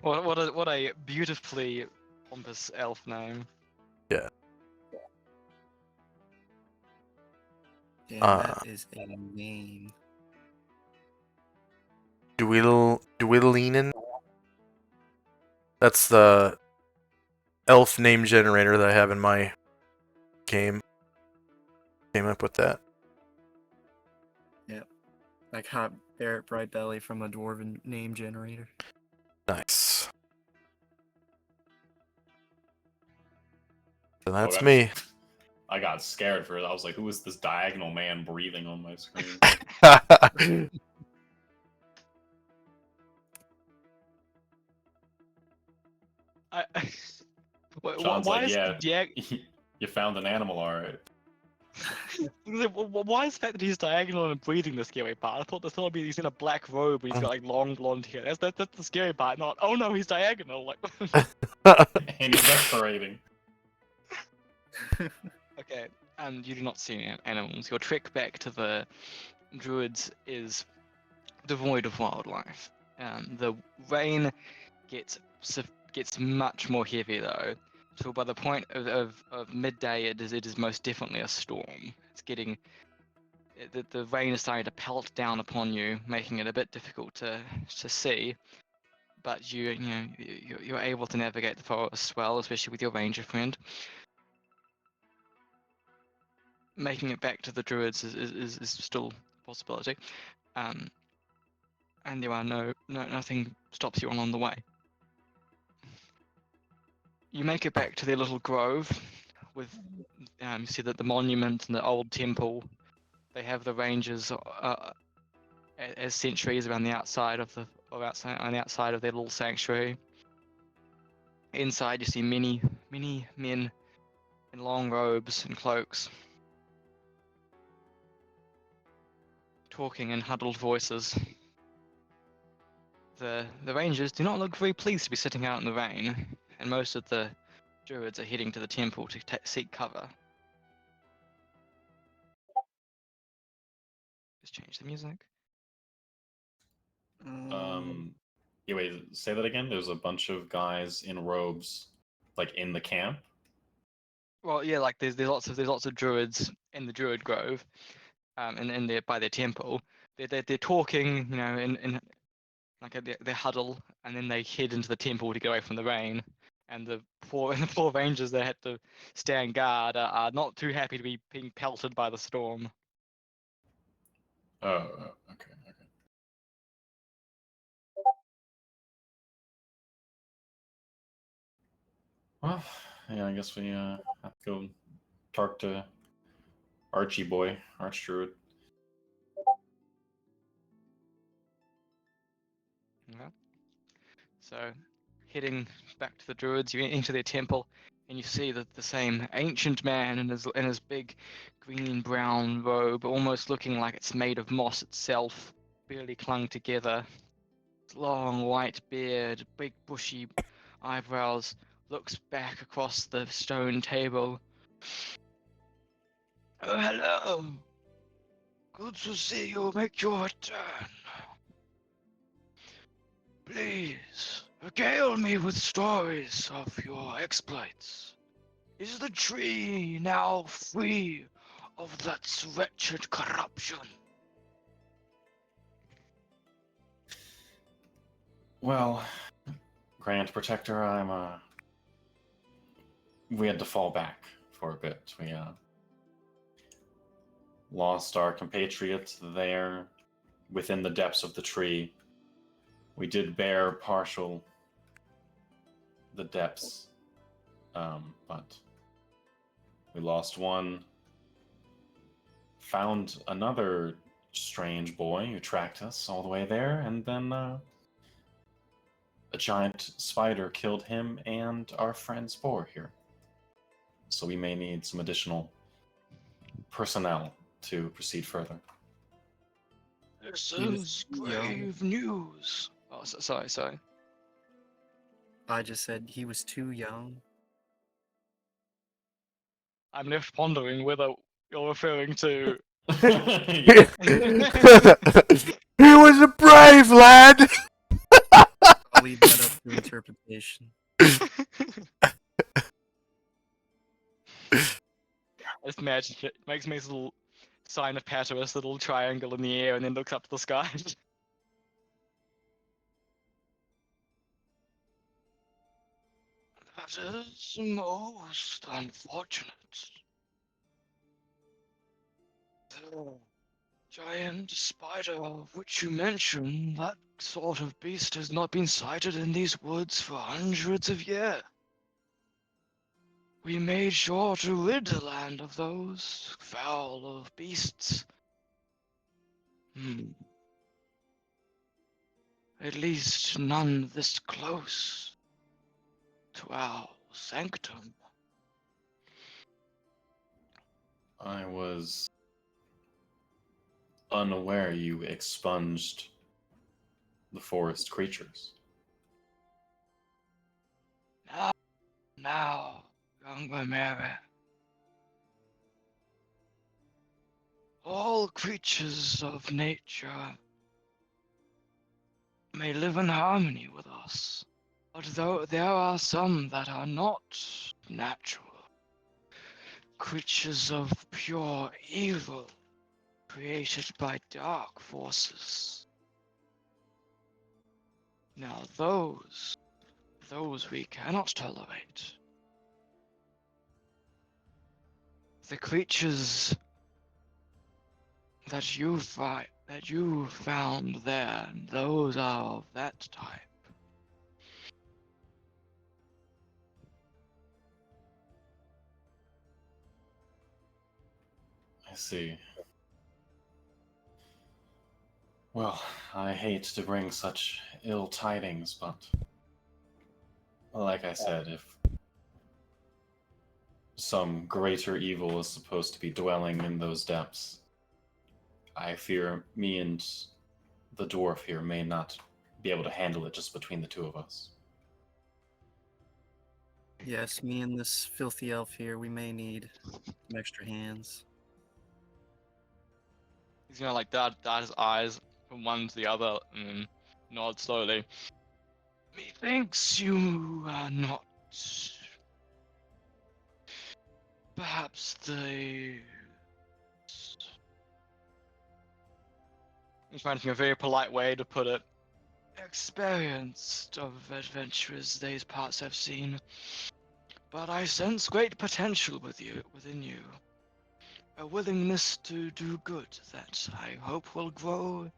what a beautifully pompous elf name. Damn, Uh, that is a name. Duelinen. That's the elf name generator that I have in my game. Came up with that. Like Hot Barrett Brightbelly from a Dwarven name generator. Nice. So Oh, that's me. I got scared for it. I was like, who is this diagonal man breathing on my screen? I, Sean's why like, is yeah, the you found an animal, alright. why is the fact that he's diagonal and breathing the scary part? I thought the thought would be he's in a black robe and he's got like long blonde hair. That's the scary part. Not, oh no, he's diagonal. Like And he's respirating. okay, you do not see any animals. Your trek back to the druids is devoid of wildlife. The rain gets much more heavy though. So by the point of midday, it is most definitely a storm. It's getting the rain is starting to pelt down upon you, making it a bit difficult to see. But you're able to navigate the forest well, especially with your ranger friend. Making it back to the druids is still a possibility, and there are nothing stops you along the way. You make it back to their little grove, with you see that the monument and the old temple. They have the rangers as sentries around the outside of on the outside of their little sanctuary. Inside, you see many men in long robes and cloaks, talking in huddled voices. the rangers do not look very pleased to be sitting out in the rain, and most of the druids are heading to the temple to seek cover. Just change the music. Yeah, wait, say that again. There's a bunch of guys in robes, like in the camp. Well, yeah, like there's lots of druids in the druid grove, in their by their temple. They're talking, you know, in like their huddle, and then they head into the temple to get away from the rain. And the poor rangers that had to stand guard are not too happy to be being pelted by the storm. Oh, okay. Well, yeah, I guess we have to go talk to Archie boy, Archdruid. Yeah. So, heading back to the druids, you enter their temple, and you see that the same ancient man in his big green brown robe, almost looking like it's made of moss itself, barely clung together. Long white beard, big bushy eyebrows, looks back across the stone table. Oh, hello. Good to see you make your return. Please, regale me with stories of your exploits. Is the tree now free of that wretched corruption? Well, Grand Protector, we had to fall back for a bit. We lost our compatriots there within the depths of the tree. We did bear the depths, but we lost one. Found another strange boy who tracked us all the way there, and then a giant spider killed him and our friend Spore here. So we may need some additional personnel to proceed further. This He was is young. grave news. Oh, sorry. I just said he was too young. I'm left pondering whether you're referring to. Yeah. He was a brave lad. I'll leave that up to interpretation. I just imagine it makes me a little sign of Paterus, little triangle in the air, and then looks up to the sky. That is most unfortunate. The giant spider of which you mention, that sort of beast has not been sighted in these woods for hundreds of years. We made sure to rid the land of those foul of beasts. At least none this close to our sanctum. I was unaware you expunged the forest creatures. Now, young Mary. All creatures of nature may live in harmony with us, but though there are some that are not natural, creatures of pure evil, created by dark forces. Now those we cannot tolerate. The creatures that you found there, those are of that type. I see. Well, I hate to bring such ill tidings, but like I said, if some greater evil is supposed to be dwelling in those depths, I fear me and the dwarf here may not be able to handle it just between the two of us. Yes, me and this filthy elf here, we may need some extra hands. He's gonna like dart his eyes from one to the other and nod slowly. Methinks you are not perhaps the. I'm trying to think of a very polite way to put it. Experienced of adventures these parts have seen, but I sense great potential within you. A willingness to do good that I hope will grow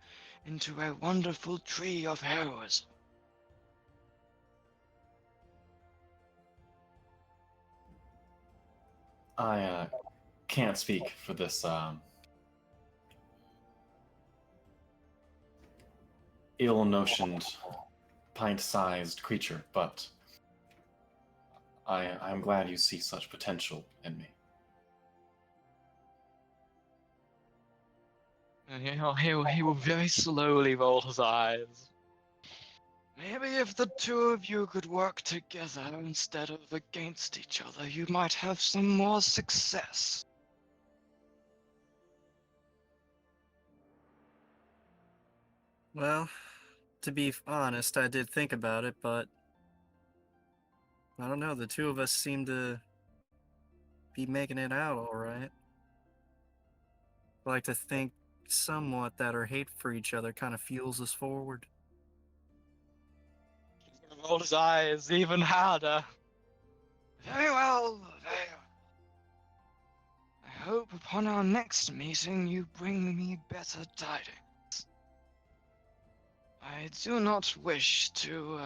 into a wonderful tree of heroism. I can't speak for this ill-notioned, pint-sized creature, but I'm glad you see such potential in me. And he will very slowly roll his eyes. Maybe if the two of you could work together instead of against each other, you might have some more success. Well, to be honest, I did think about it, but I don't know, the two of us seem to be making it out all right. I like to think somewhat that our hate for each other kind of fuels us forward. He's gonna roll his eyes even harder. Very well, very well. I hope upon our next meeting you bring me better tidings. I do not wish to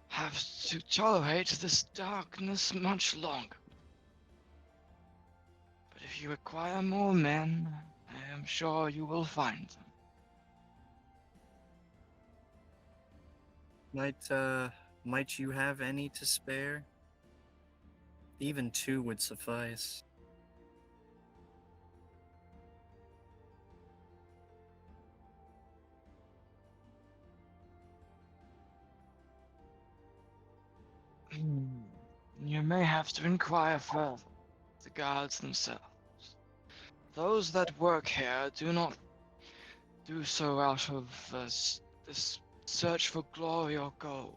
have to tolerate this darkness much longer. But if you require more men, I am sure you will find them. Might you have any to spare? Even 2 would suffice. You may have to inquire further. The guards themselves. Those that work here do not do so out of this search for glory or gold.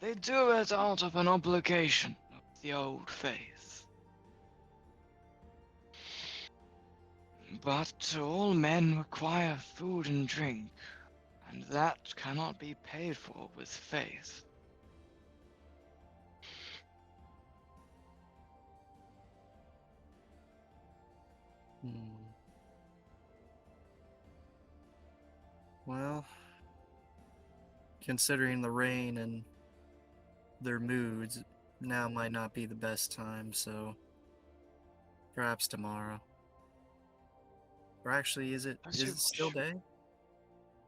They do it out of an obligation of the old faith. But all men require food and drink, and that cannot be paid for with faith. Well, considering the rain and their moods, now might not be the best time, so perhaps tomorrow. Or actually, is it still day?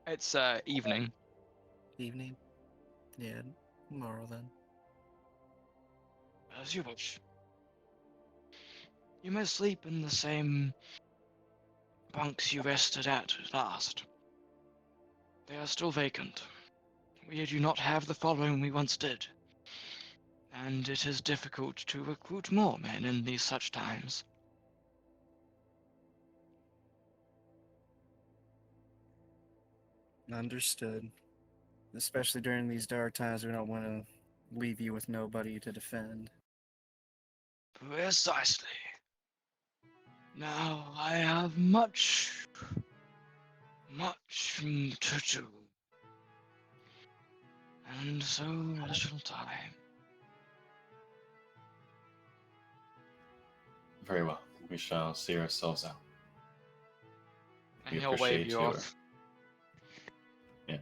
It's evening. Evening? Yeah, tomorrow then. As you wish. You may sleep in the same bunks you rested at last. They are still vacant. We do not have the following we once did. And it is difficult to recruit more men in these such times. Understood. Especially during these dark times, we don't want to leave you with nobody to defend. Precisely. Now I have much to do. And so little time. Very well. We shall see ourselves out. And We he'll wave appreciate you your- off. Yeah.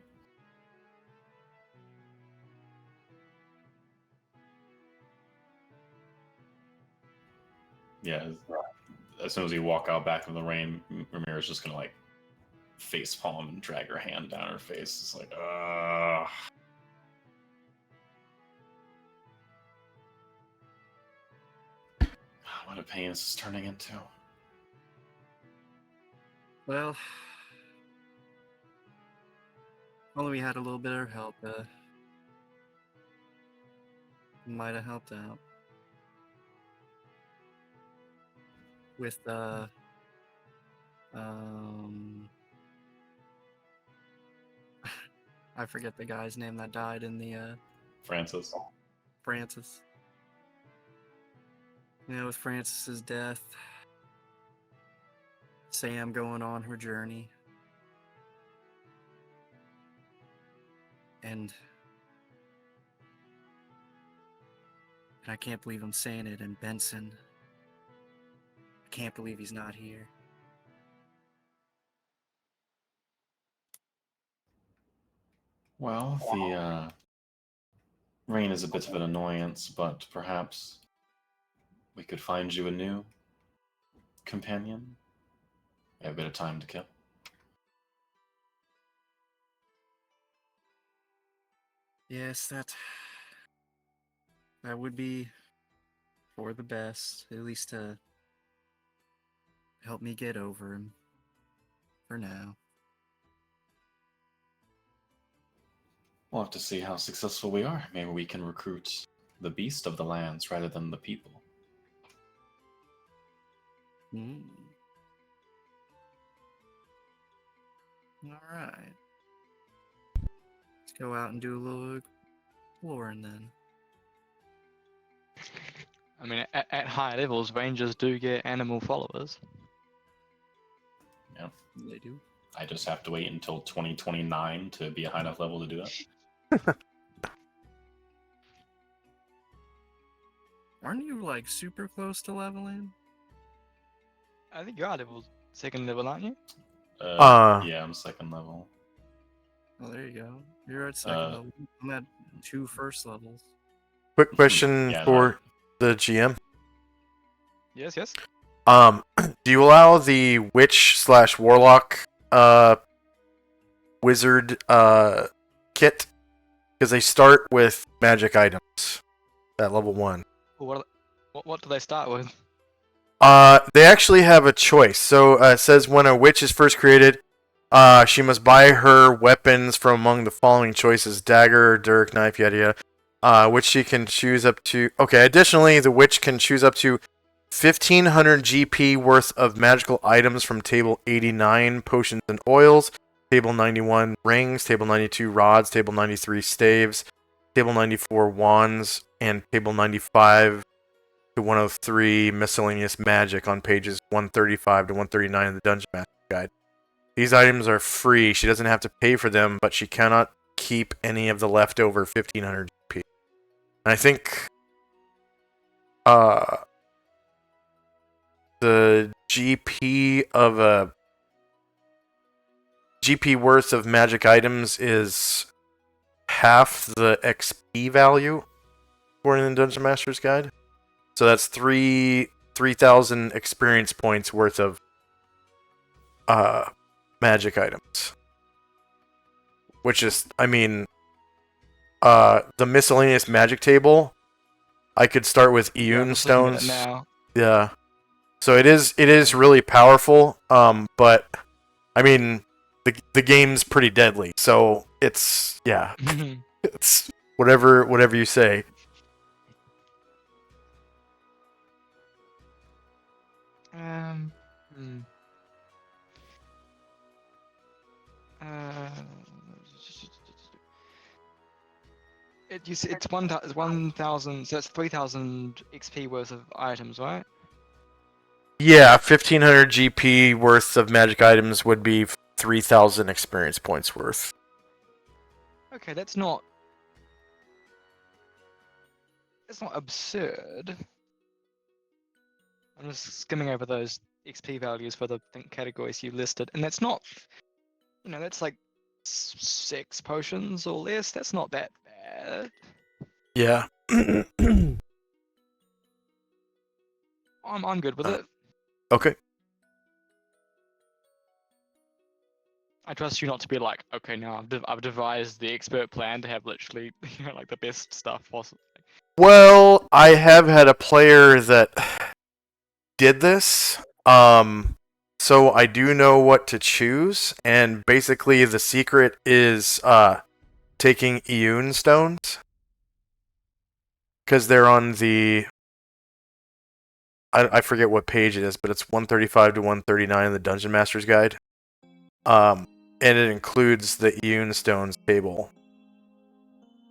Yeah. As soon as you walk out back in the rain, Ramira's just gonna like face palm and drag her hand down her face. It's like, what a pain this is turning into. Well, Only we had a little bit of help. Might have helped out with I forget the guy's name that died in the Francis. Francis. With Francis's death, Sam going on her journey, and I can't believe I'm saying it, and Benson, I can't believe he's not here. Well, the rain is a bit of an annoyance, but perhaps we could find you a new companion. We have a bit of time to kill. Yes, that would be for the best, at least to help me get over him for now. We'll have to see how successful we are. Maybe we can recruit the beast of the lands rather than the people. Alright. Let's go out and do a little exploring then. I mean, at high levels, rangers do get animal followers. Yeah. They do. I just have to wait until 2029 to be a high enough level to do that. Aren't you like super close to leveling? I think you are second level, aren't you? Yeah, I'm second level. Oh, there you go. You're at second level. I'm at 2 first levels. Quick question Yeah, for the GM. Yes, yes. Do you allow the witch/warlock wizard kit? Because they start with magic items at level 1. Well, what do they start with? They actually have a choice. So it says when a witch is first created, she must buy her weapons from among the following choices: dagger, dirk, knife, yada yada. Which she can choose up to. Okay. Additionally, the witch can choose up to 1,500 GP worth of magical items from table 89, potions and oils, table 91, rings, table 92, rods, table 93, staves, table 94, wands, and table 95 to 103, miscellaneous magic on pages 135 to 139 of the Dungeon Master Guide. These items are free. She doesn't have to pay for them, but she cannot keep any of the leftover 1,500 GP. And I think the GP of a GP worth of magic items is half the XP value according to the Dungeon Master's Guide. So that's 3,000 experience points worth of magic items. Which is, I mean, the miscellaneous magic table, I could start with Eun stones. Now. Yeah. So it is really powerful, but I mean the game's pretty deadly, so it's it's whatever you say. It's 1,000, so that's 3,000 XP worth of items, right? Yeah, 1,500 GP worth of magic items would be 3,000 experience points worth. Okay, that's not absurd. I'm just skimming over those XP values for the categories you listed, and that's not, that's like 6 potions or less. That's not that bad. Yeah. I'm good with it. Okay. I trust you not to be like, okay, now I've devised the expert plan to have literally, like the best stuff possible. Well, I have had a player that did this. So I do know what to choose, and basically the secret is taking Ioun stones. Because they're on the... I forget what page it is, but it's 135 to 139 in the Dungeon Master's Guide. And it includes the Ioun stones table.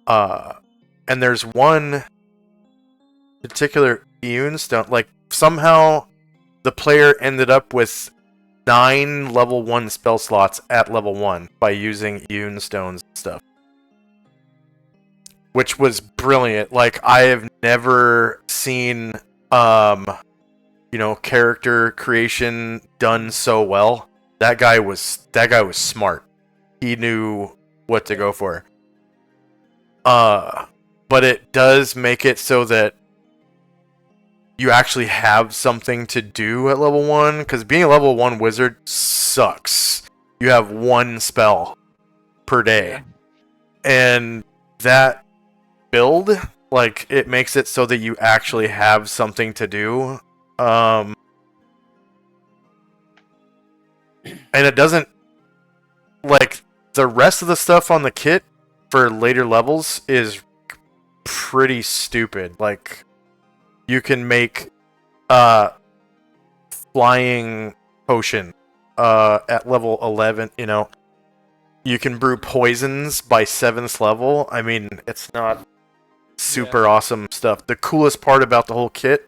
And there's one particular Ioun stone, like somehow the player ended up with 9 level 1 spell slots at level 1 by using Ioun stones and stuff. Which was brilliant. Like, I have never seen, character creation done so well. That guy was smart. He knew what to go for. But it does make it so that you actually have something to do at level 1, because being a level 1 wizard sucks. You have 1 spell per day. Yeah. And that build, like, it makes it so that you actually have something to do. And it doesn't, like, the rest of the stuff on the kit for later levels is pretty stupid. Like, you can make flying potion at level 11, you can brew poisons by 7th level. I mean, it's not super awesome stuff. The coolest part about the whole kit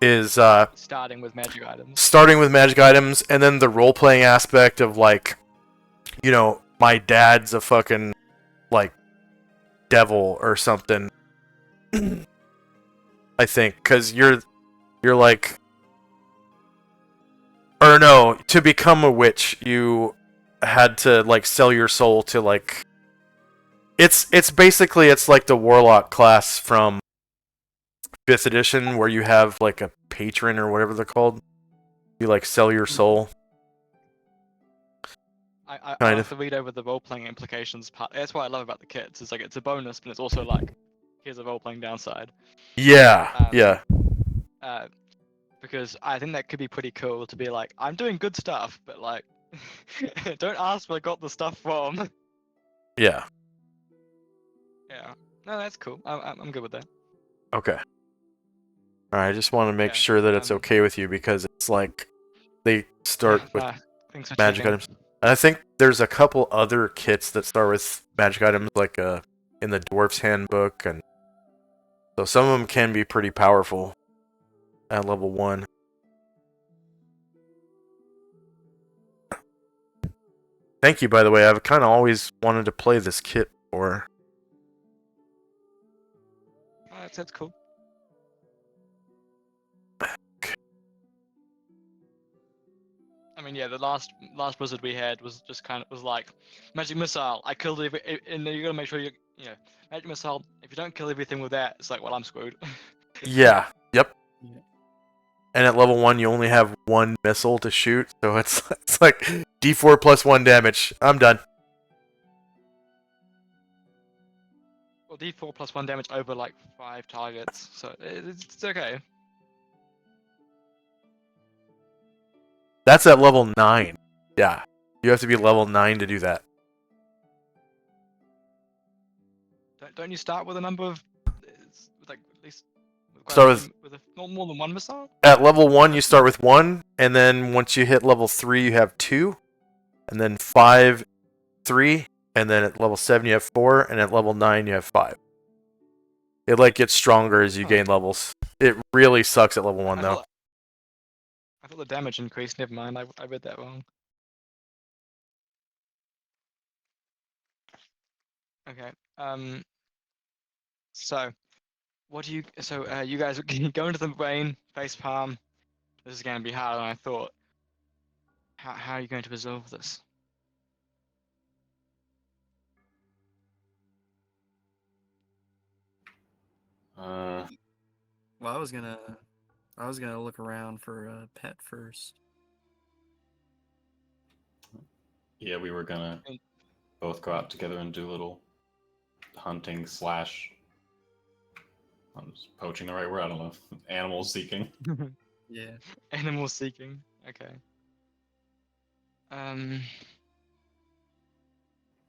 is starting with magic items, and then the role-playing aspect of, like, my dad's a fucking, like, devil or something. I think, because you're like... Or no, to become a witch, you had to, like, sell your soul to, like... It's basically, it's like the warlock class from 5th edition, where you have, like, a patron or whatever they're called. You, like, sell your soul. I have to read over the role-playing implications part. That's what I love about the kits. It's like, it's a bonus, but it's also like, here's a role-playing downside. Yeah. Because I think that could be pretty cool to be like, I'm doing good stuff, but like, don't ask where I got the stuff from. Yeah. Yeah. No, that's cool. I'm good with that. Okay. Alright, I just want to make sure that it's okay with you, because it's like, they start with thanks for magic checking. items. And I think there's a couple other kits that start with magic items, like in the Dwarf's Handbook, and so some of them can be pretty powerful at level 1. Thank you, by the way. I've kind of always wanted to play this kit before. That's cool. I mean, yeah, the last wizard we had was just was like magic missile. I killed and you gotta make sure magic missile. If you don't kill everything with that, it's like, well, I'm screwed. Yeah. Yep. Yeah. And at level 1, you only have 1 missile to shoot, so it's like D4 plus 1 damage. I'm done. Well, D4 plus 1 damage over like 5 targets, so it's okay. That's at level 9. Yeah. You have to be level 9 to do that. Don't you start with a number of, like, at least with more than 1 missile? At level 1, you start with 1, and then once you hit level 3, you have 2, and then 5, 3, and then at level 7, you have 4, and at level 9, you have 5. It, like, gets stronger as you gain levels. It really sucks at level 1, though. I thought the damage increased. Never mind, I read that wrong. Okay. So, what do you? So, you guys go into the brain, face palm. This is going to be harder than I thought. How are you going to resolve this? Well, I was gonna look around for a pet first. Yeah, we were gonna both go out together and do a little hunting / I'm just poaching the right word, I don't know. Animal seeking. Yeah. Animal seeking. Okay. Um.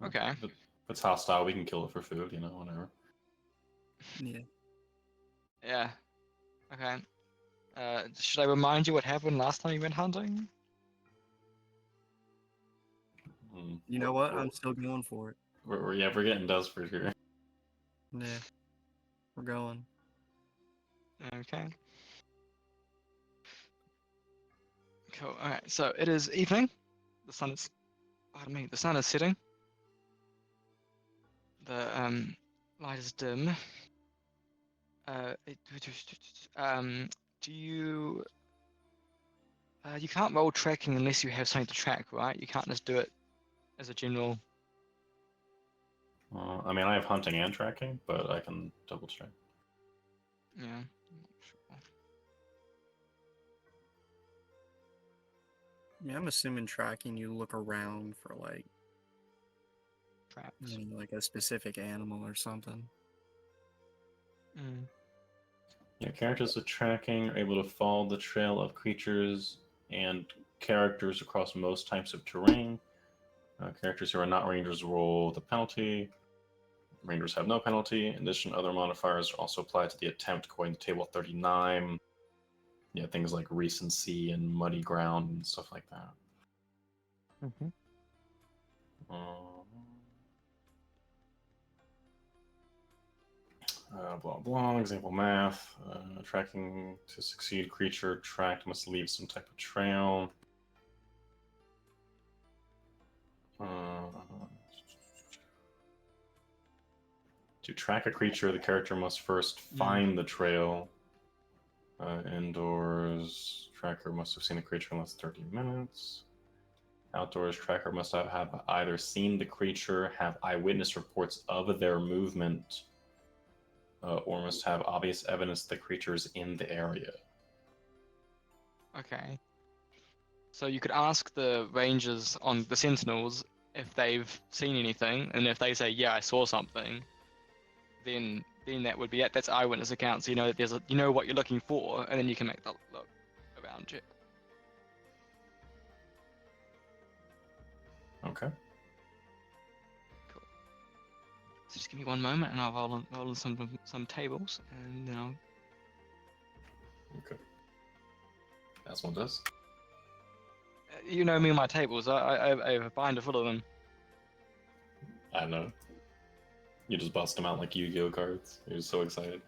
Okay. If it's hostile, we can kill it for food, whatever. Yeah. Yeah. Okay. Should I remind you what happened last time you went hunting? You know what? I'm still going for it. We're getting desperate here. Yeah. We're going. Okay. Cool. All right. So it is evening. The sun is. Pardon me. The sun is setting. The light is dim. Do you? You can't roll tracking unless you have something to track, right? You can't just do it as a general. I mean, I have hunting and tracking, but I can double check. Yeah. I'm not sure. Yeah, I'm assuming tracking you look around for like Traps. like a specific animal or something. Mm. Yeah, characters with tracking are able to follow the trail of creatures and characters across most types of terrain. Characters who are not rangers roll the penalty. Rangers have no penalty. In addition, other modifiers are also applied to the attempt according to table 39. Yeah, things like recency and muddy ground and stuff like that. Mm-hmm. Blah blah. Example math. Tracking to succeed. Creature tracked must leave some type of trail. To track a creature, the character must first find the trail. Indoors, tracker must have seen the creature in less than 30 minutes. Outdoors, tracker must have either seen the creature, have eyewitness reports of their movement, or must have obvious evidence the creature is in the area. Okay. So you could ask the rangers on the sentinels if they've seen anything, and if they say, "Yeah, I saw something," then that would be it. That's eyewitness account, so you know that you know what you're looking for, and then you can make that look around check. Okay. Cool. So just give me one moment, and I'll roll on some tables, and then I'll. Okay. That's one does. You know me and my tables. I have a binder full of them. I know. You just bust them out like Yu-Gi-Oh cards. You're so excited.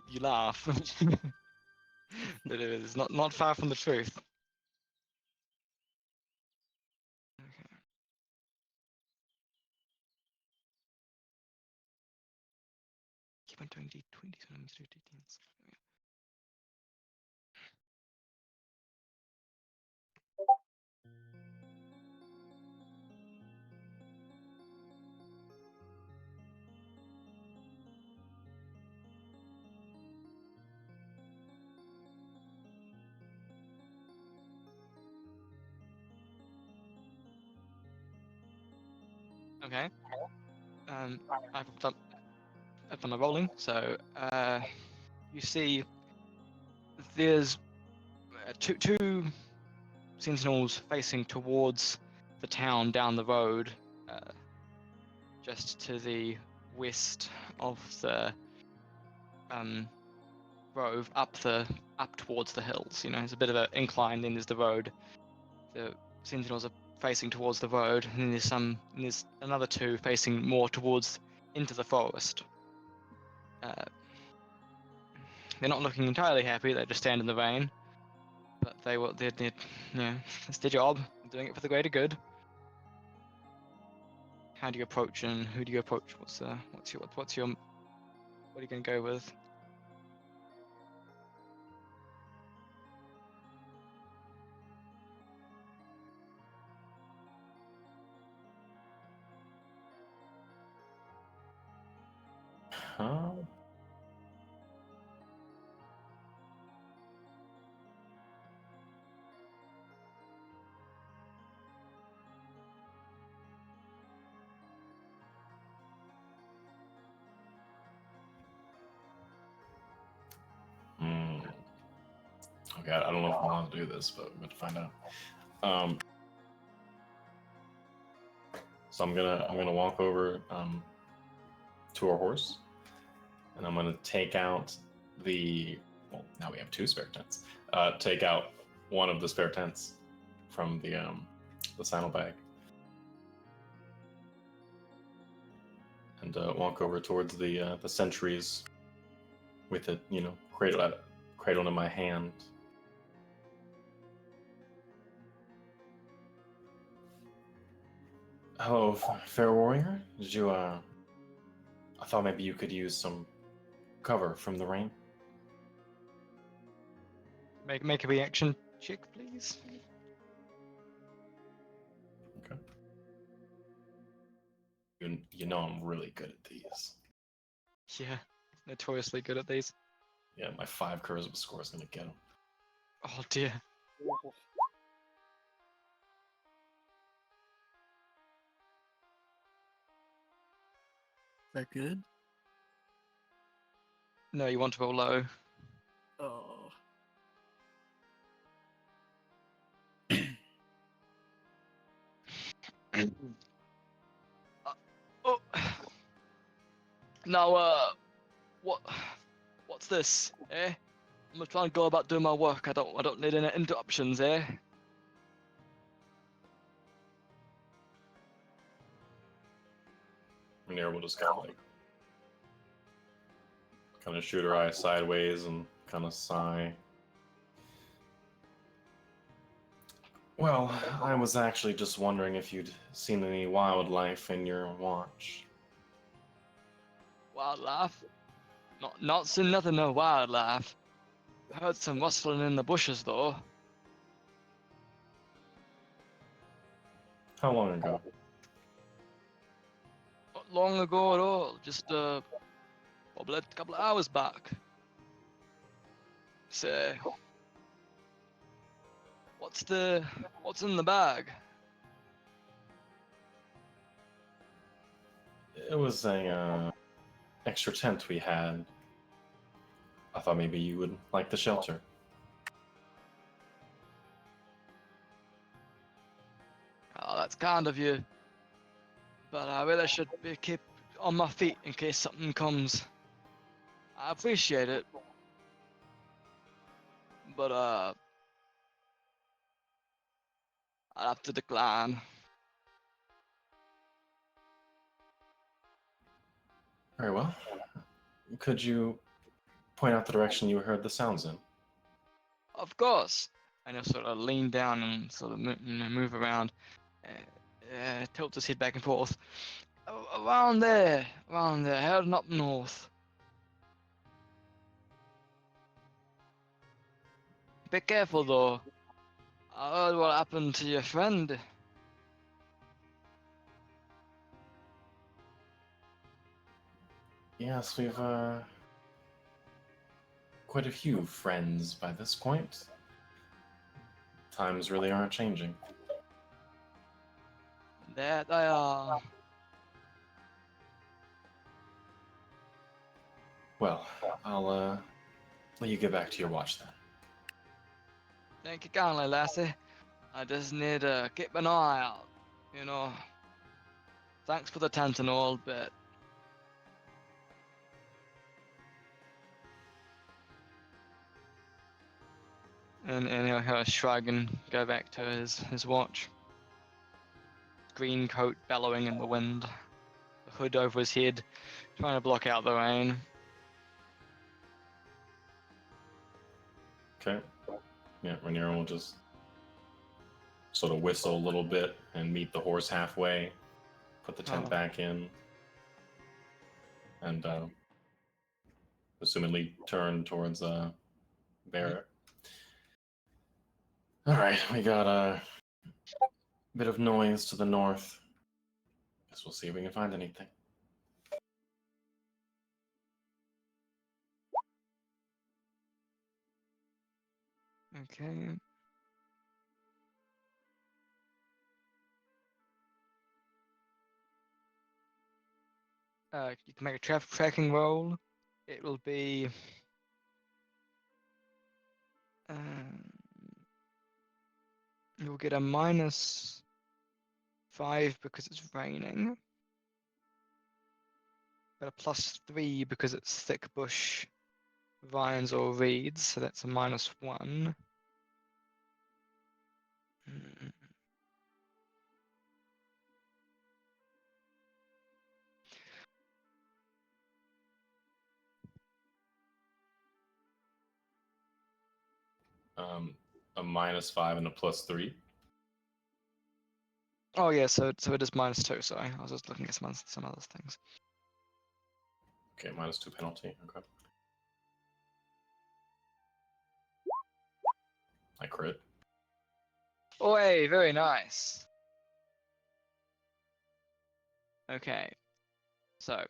You laugh, but it is not far from the truth. Okay. Keep on doing D20s when I'm doing D10s. Okay. I've done my rolling, so you see there's two sentinels facing towards the town down the road, just to the west of the grove, up towards the hills. You know, there's a bit of an incline, then there's the road. The sentinels are facing towards the road, and then there's another two facing more towards into the forest. They're not looking entirely happy. They just stand in the rain, but yeah, it's their job. They're doing it for the greater good. How do you approach, and who do you approach? What are you gonna go with? Huh? Okay, I don't know if I'm allowed to do this, but we're going to find out. So I'm gonna walk over to our horse, and I'm gonna take out the. Well, now we have 2 spare tents. Take out one of the spare tents from the saddlebag, and walk over towards the sentries with it, cradled in my hand. Hello, fair warrior. Did you? I thought maybe you could use some cover from the rain. Make a reaction check, please. Okay. You know I'm really good at these. Yeah, notoriously good at these. Yeah, my 5 charisma score is gonna get them. Oh dear. Is that good? No, you want to roll low. Oh. Oh. Now, what's this? Eh? I'm just trying to go about doing my work. I don't need any interruptions, eh? Rhaenyra will just kind of shoot her eye sideways and kind of sigh. Well, I was actually just wondering if you'd seen any wildlife in your watch. Wildlife? Not seen nothing no wildlife. Heard some rustling in the bushes though. How long ago? Not long ago at all. Just probably a couple of hours back. Say, what's in the bag? It was a extra tent we had. I thought maybe you would like the shelter. Oh, that's kind of you. But I really should keep on my feet in case something comes. I appreciate it. But I'll have to decline. Very well. Could you point out the direction you heard the sounds in? Of course. And he'll sort of lean down and sort of move around, tilt his head back and forth. Around there, heading up north. Be careful though. I heard what happened to your friend. Yes, we've quite a few friends by this point. Times really aren't changing. There they are. Well, I'll let you get back to your watch then. Thank you kindly, lassie. I just need to keep an eye out. You know. Thanks for the tent and all, but and he'll shrug and go back to his watch. Green coat bellowing in the wind, the hood over his head, trying to block out the rain. Okay. Yeah, Rhaenyra will just sort of whistle a little bit and meet the horse halfway, put the tent Oh. back in, and assumedly turn towards Barrett. All right, we got a bit of noise to the north. Guess we'll see if we can find anything. Okay. You can make a tracking roll. It will be You'll get a -5 because it's raining, but a +3 because it's thick bush, vines or reeds, so that's a -1. Mm, A -5 and a +3. Oh yeah, so it is -2. Sorry, I was just looking at some other things. Okay, -2 penalty. Okay. I crit. Oh, hey, very nice. Okay, so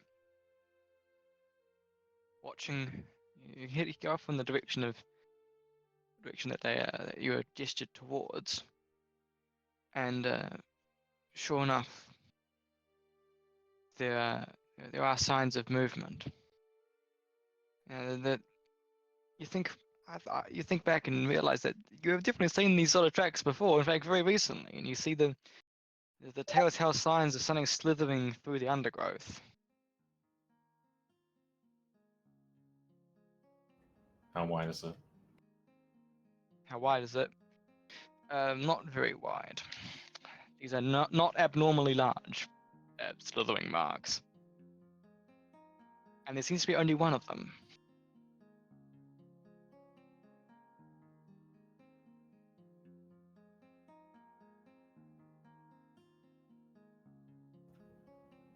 watching you go off in the direction that that you were gestured towards, and sure enough, there are signs of movement. That you think you think back and realize that you have definitely seen these sort of tracks before. In fact, very recently, and you see the telltale signs of something slithering through the undergrowth. How wide is it? How wide is it? Not very wide. These are not abnormally large slithering marks, and there seems to be only one of them.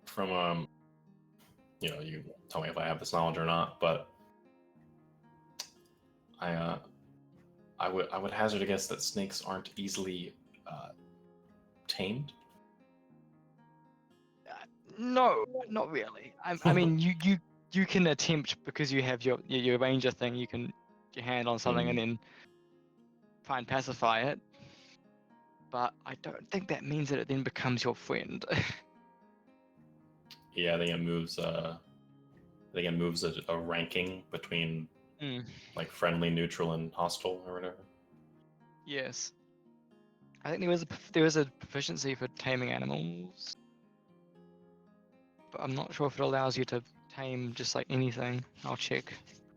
From you know, you tell me if I have this knowledge or not, but I would hazard a guess that snakes aren't easily tamed. No, not really. I mean, you can attempt because you have your ranger thing. You can put your hand on something and then try and pacify it. But I don't think that means that it then becomes your friend. Yeah, I think it moves. I think it moves a ranking between like friendly, neutral, and hostile, or whatever. Yes. I think there is a proficiency for taming animals, but I'm not sure if it allows you to tame just like anything. I'll check.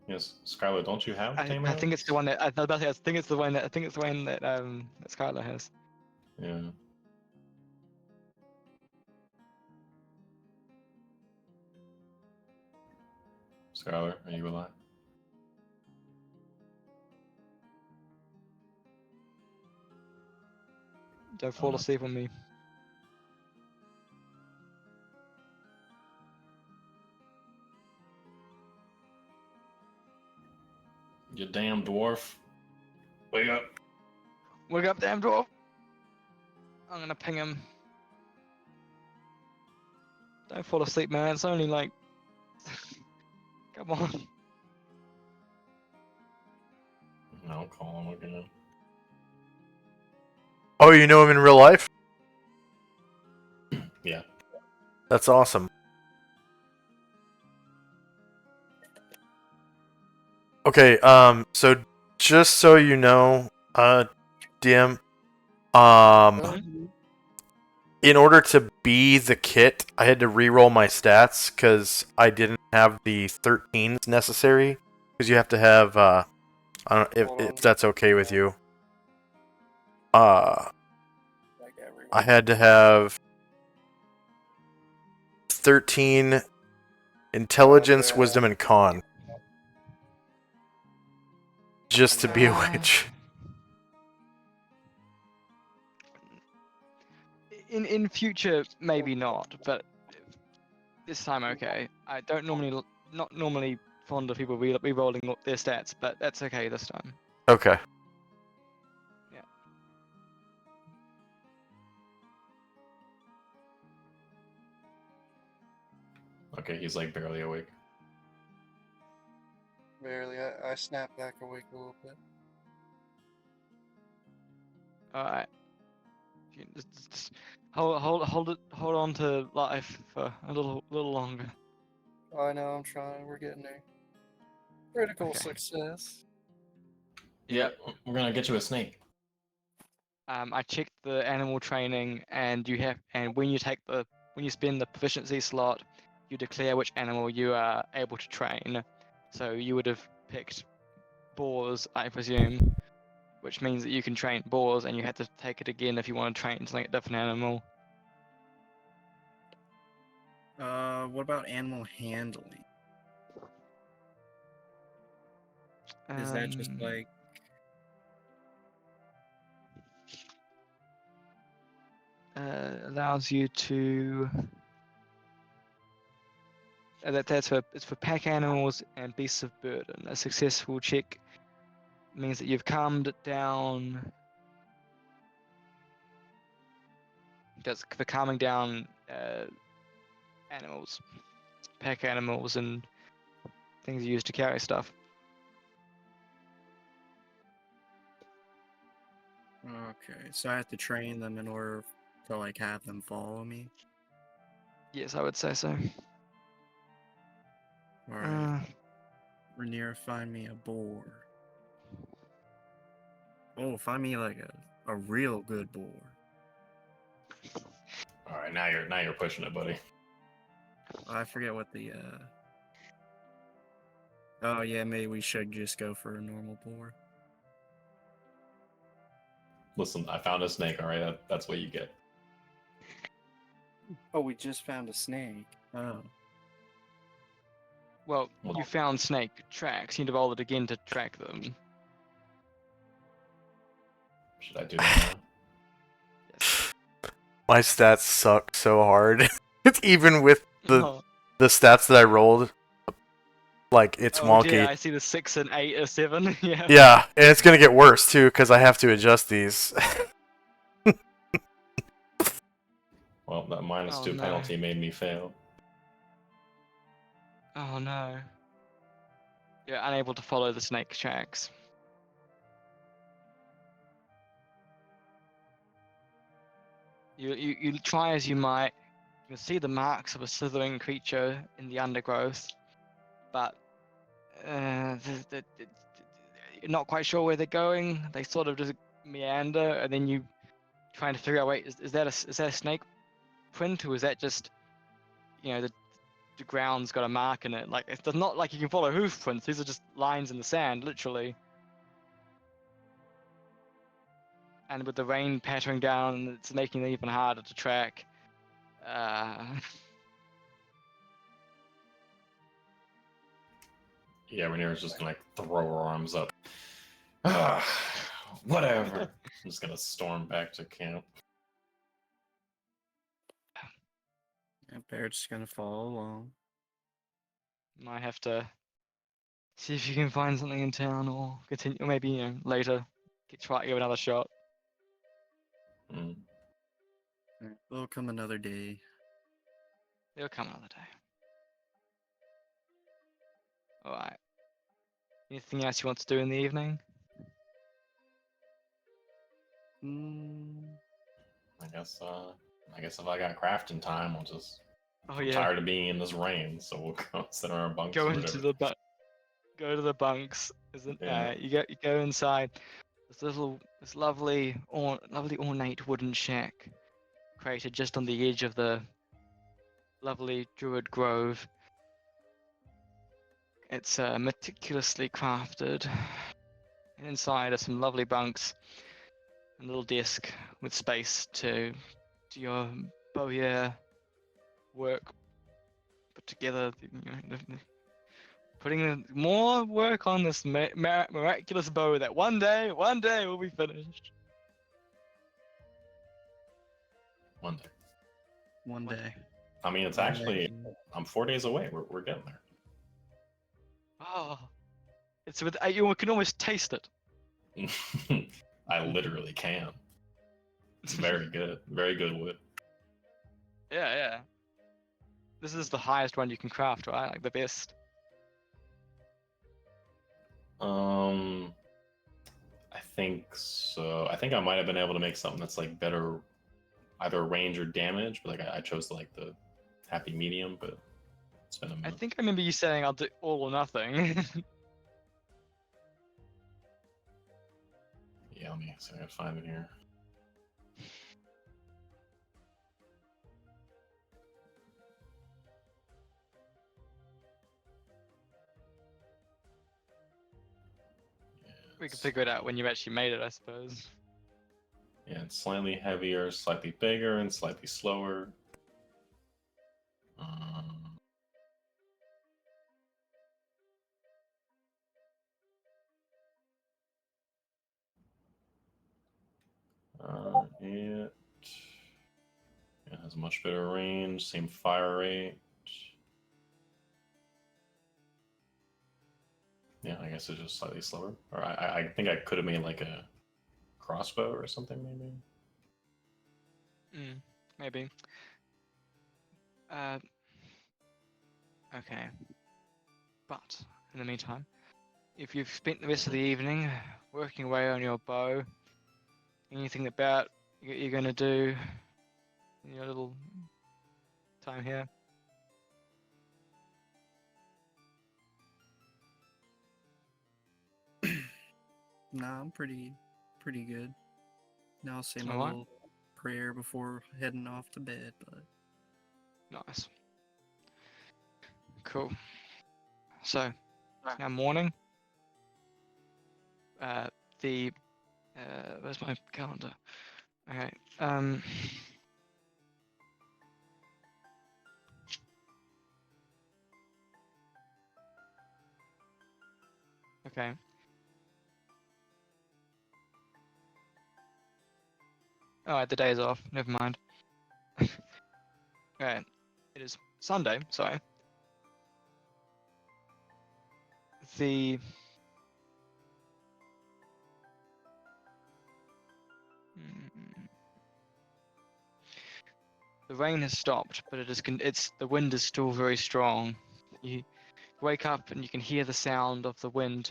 Yes, Skylar, don't you have tame I think it's the animals? one that I think it's the one that that Skylar has. Yeah. Skylar, are you alive? Don't fall no. asleep on me. You damn dwarf. Wake up. Wake up, damn dwarf! I'm gonna ping him. Don't fall asleep, man. It's only like. Come on. I'll call him again. Oh, you know him in real life? Yeah. That's awesome. Okay, so just so you know, DM, in order to be the kit, I had to re-roll my stats because I didn't have the 13s necessary. Because you have to have, I don't know if that's okay with you. I had to have 13 intelligence, wisdom, and con. Just to be a witch. In future, maybe not, but this time okay. I don't not normally fond of people re-rolling their stats, but that's okay this time. Okay. Yeah. Okay, he's like barely awake. Barely. I snapped back awake a little bit. All right. Just hold on to life for a little longer. I know, I'm trying. We're getting there. Critical Okay. success. Yeah, we're gonna get you a snake. I checked the animal training, and when you spend the proficiency slot, you declare which animal you are able to train. So you would have picked boars, I presume, which means that you can train boars, and you have to take it again if you want to train something a different animal. What about animal handling? Is that just like allows you to it's for pack animals and beasts of burden. A successful check means that you've calmed down. That's for calming down animals, pack animals, and things used to carry stuff. okay? So I have to train them in order to like have them follow me. Yes, I would say so. All right, Rainier, find me a boar. Oh, find me like a real good boar. All right, now you're pushing it, buddy. I forget what the Oh yeah, maybe we should just go for a normal boar. Listen, I found a snake. All right, that's what you get. Oh, we just found a snake. Oh. Well, Well- you found snake tracks. You need to roll it again to track them. Should I do that now? Yes. My stats suck so hard. Even with the Oh, stats that I rolled, like it's oh wonky. dear, I see the 6 and 8 or 7. Yeah. Yeah, and it's gonna get worse too because I have to adjust these. Well, that minus Oh, 2 no. penalty made me fail. Oh no. You're unable to follow the snake tracks. You try as you might. You can see the marks of a slithering creature in the undergrowth, but you're not quite sure where they're going. They sort of just meander, and then you trying to figure out, wait, is that a snake print, or is that just, the ground's got a mark in it? Like, it's not like you can follow hoof prints. These are just lines in the sand, literally. And with the rain pattering down, it's making it even harder to track. Yeah, Rainier's just gonna like throw her arms up. Ah, whatever. I'm just gonna storm back to camp. And Barrett's gonna follow along. Might have to see if you can find something in town, or continue, or maybe later try to give another shot. Mm. Alright, there'll come another day. It'll come another day. All right. Anything else you want to do in the evening? I guess if I got crafting time, I'll just. Oh I'm yeah. tired of being in this rain, so we'll go sit on our bunks. Go or into whatever. the go to the bunks. Isn't Yeah. you go inside. This lovely ornate wooden shack, created just on the edge of the lovely druid grove. It's meticulously crafted. And inside are some lovely bunks, and a little desk with space to do your bowyer work put together. Putting more work on this miraculous bow that one day will be finished. One day. One day. I mean, it's One actually. day. I'm 4 days away. We're getting there. Oh, it's with you can almost taste it. I literally can. It's very good. Very good wood. Yeah. This is the highest one you can craft, right? Like the best. I think so. I think I might have been able to make something that's like better, either range or damage. But like I chose like the happy medium. But it's been a I minute. think I remember you saying I'll do all or nothing. Yeah, let me see if I can find it here. We can figure it out when you actually made it, I suppose. Yeah, it's slightly heavier, slightly bigger, and slightly slower. Um, it has much better range, same fire rate. Yeah, I guess it's just slightly slower. Or I think I could have made like a crossbow or something, maybe. Maybe. Okay. But in the meantime, if you've spent the rest of the evening working away on your bow, anything about you're going to do in your little time here? Nah, I'm pretty good. Now I'll say my Alright. little prayer before heading off to bed, but Nice. Cool. So, it's now morning. The where's my calendar? Okay. Okay. Oh, the day is off. Never mind. Okay. It is Sunday. Sorry. The the rain has stopped, but it's the wind is still very strong. You wake up and you can hear the sound of the wind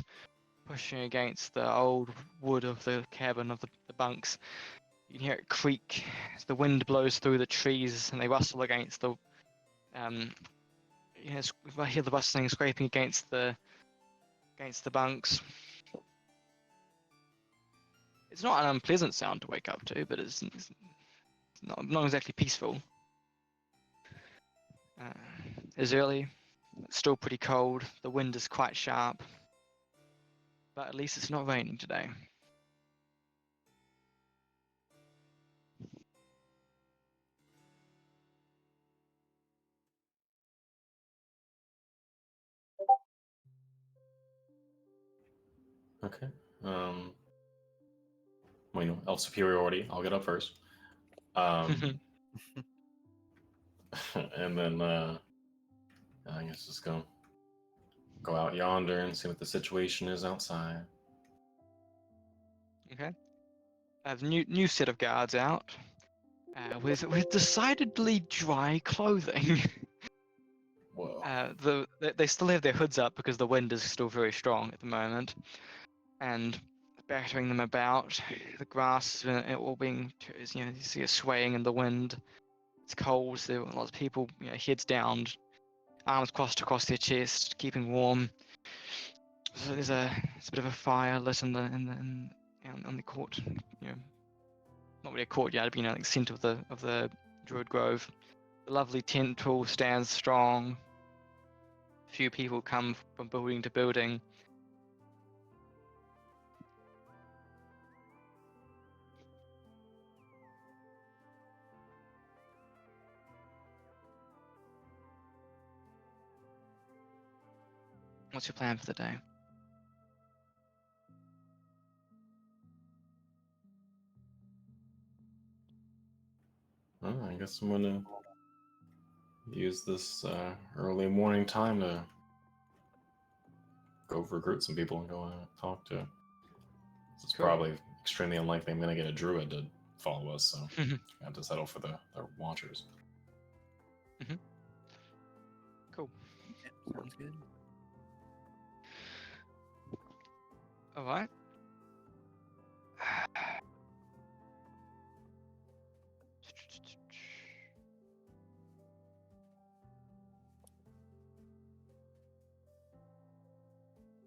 pushing against the old wood of the cabin of the bunks. You can hear it creak as the wind blows through the trees and they rustle against the I hear the rustling scraping against the bunks. It's not an unpleasant sound to wake up to, but it's not exactly peaceful. It's early, it's still pretty cold, the wind is quite sharp, but at least it's not raining today. Okay. Well, elf superiority. I'll get up first. And then I guess just go out yonder and see what the situation is outside. Okay. I have new set of guards out with decidedly dry clothing. Whoa. They still have their hoods up because the wind is still very strong at the moment, and battering them about. The grass is all being, you see it swaying in the wind. It's cold. So there are lots of people, heads down, arms crossed across their chest, keeping warm. So there's a bit of a fire lit on the court. Not really a courtyard, but like the centre of the Druid Grove. The lovely tent pool stands strong. Few people come from building to building. What's your plan for the day? Oh, I guess I'm gonna use this early morning time to go recruit some people and go talk to. It's Cool. probably extremely unlikely I'm gonna get a druid to follow us, so I have to settle for the watchers. Cool. yeah, sounds good. All right.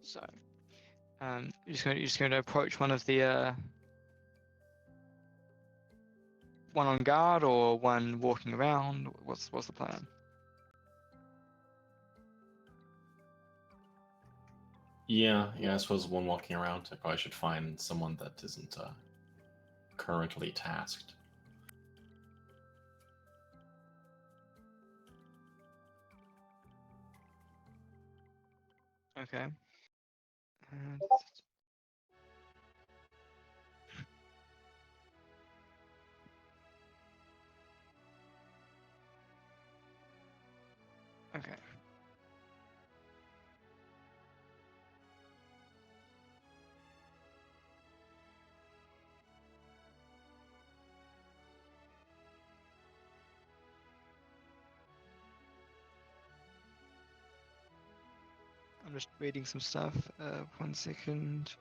So, you're just going to approach one of the one on guard or one walking around? What's the plan? Yeah, I suppose one walking around. I probably should find someone that isn't currently tasked. Okay. Okay. I'm just reading some stuff. 1 second.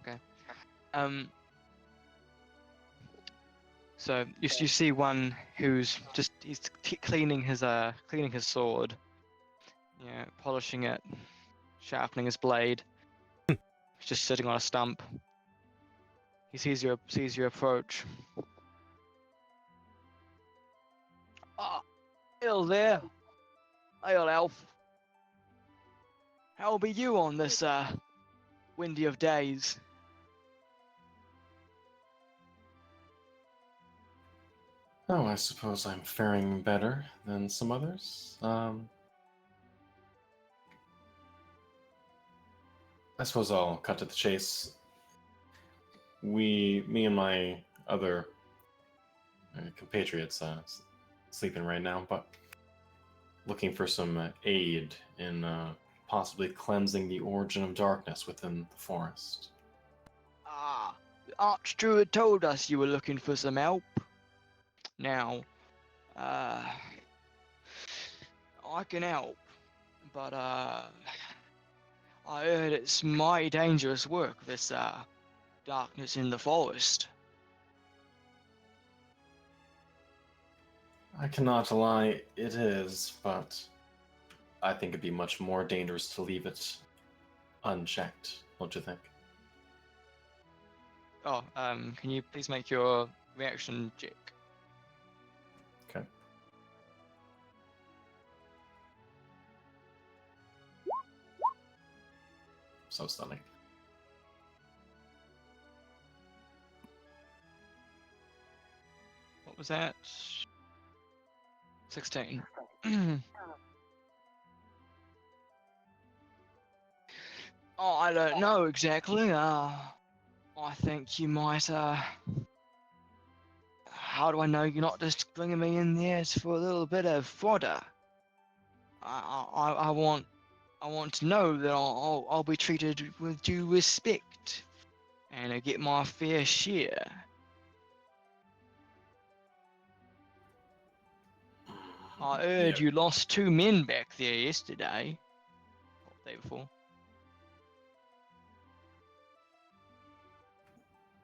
Okay. So you see one who's just cleaning his sword. Yeah, polishing it, sharpening his blade. He's just sitting on a stump. He sees you approach. Ah, ill there. Hail, elf. How be you on this windy of days? Oh, I suppose I'm faring better than some others. I suppose I'll cut to the chase. Me and my other compatriots sleeping right now, but looking for some aid in possibly cleansing the origin of darkness within the forest. Ah, the Archdruid told us you were looking for some help. Now, I can help, but I heard it's mighty dangerous work, this darkness in the forest. I cannot lie, it is, but I think it'd be much more dangerous to leave it unchecked, don't you think? Oh, can you please make your reaction check? Okay. So stunning. What was that? 16. Oh, I don't know exactly. I think you might. How do I know you're not just bringing me in there for a little bit of fodder? I want to know that I'll be treated with due respect, and I get my fair share. I heard Yeah. you lost 2 men back there yesterday, or the day before.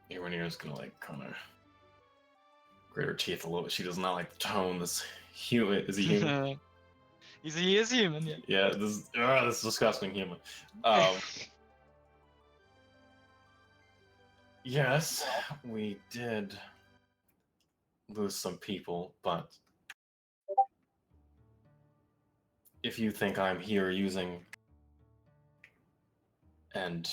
Irenea's gonna like kind of grit her teeth a little bit. She does not like the tone. This human is he human? He is human, yeah. Yeah, this disgusting human. Um, yes, we did lose some people, but if you think I'm here using and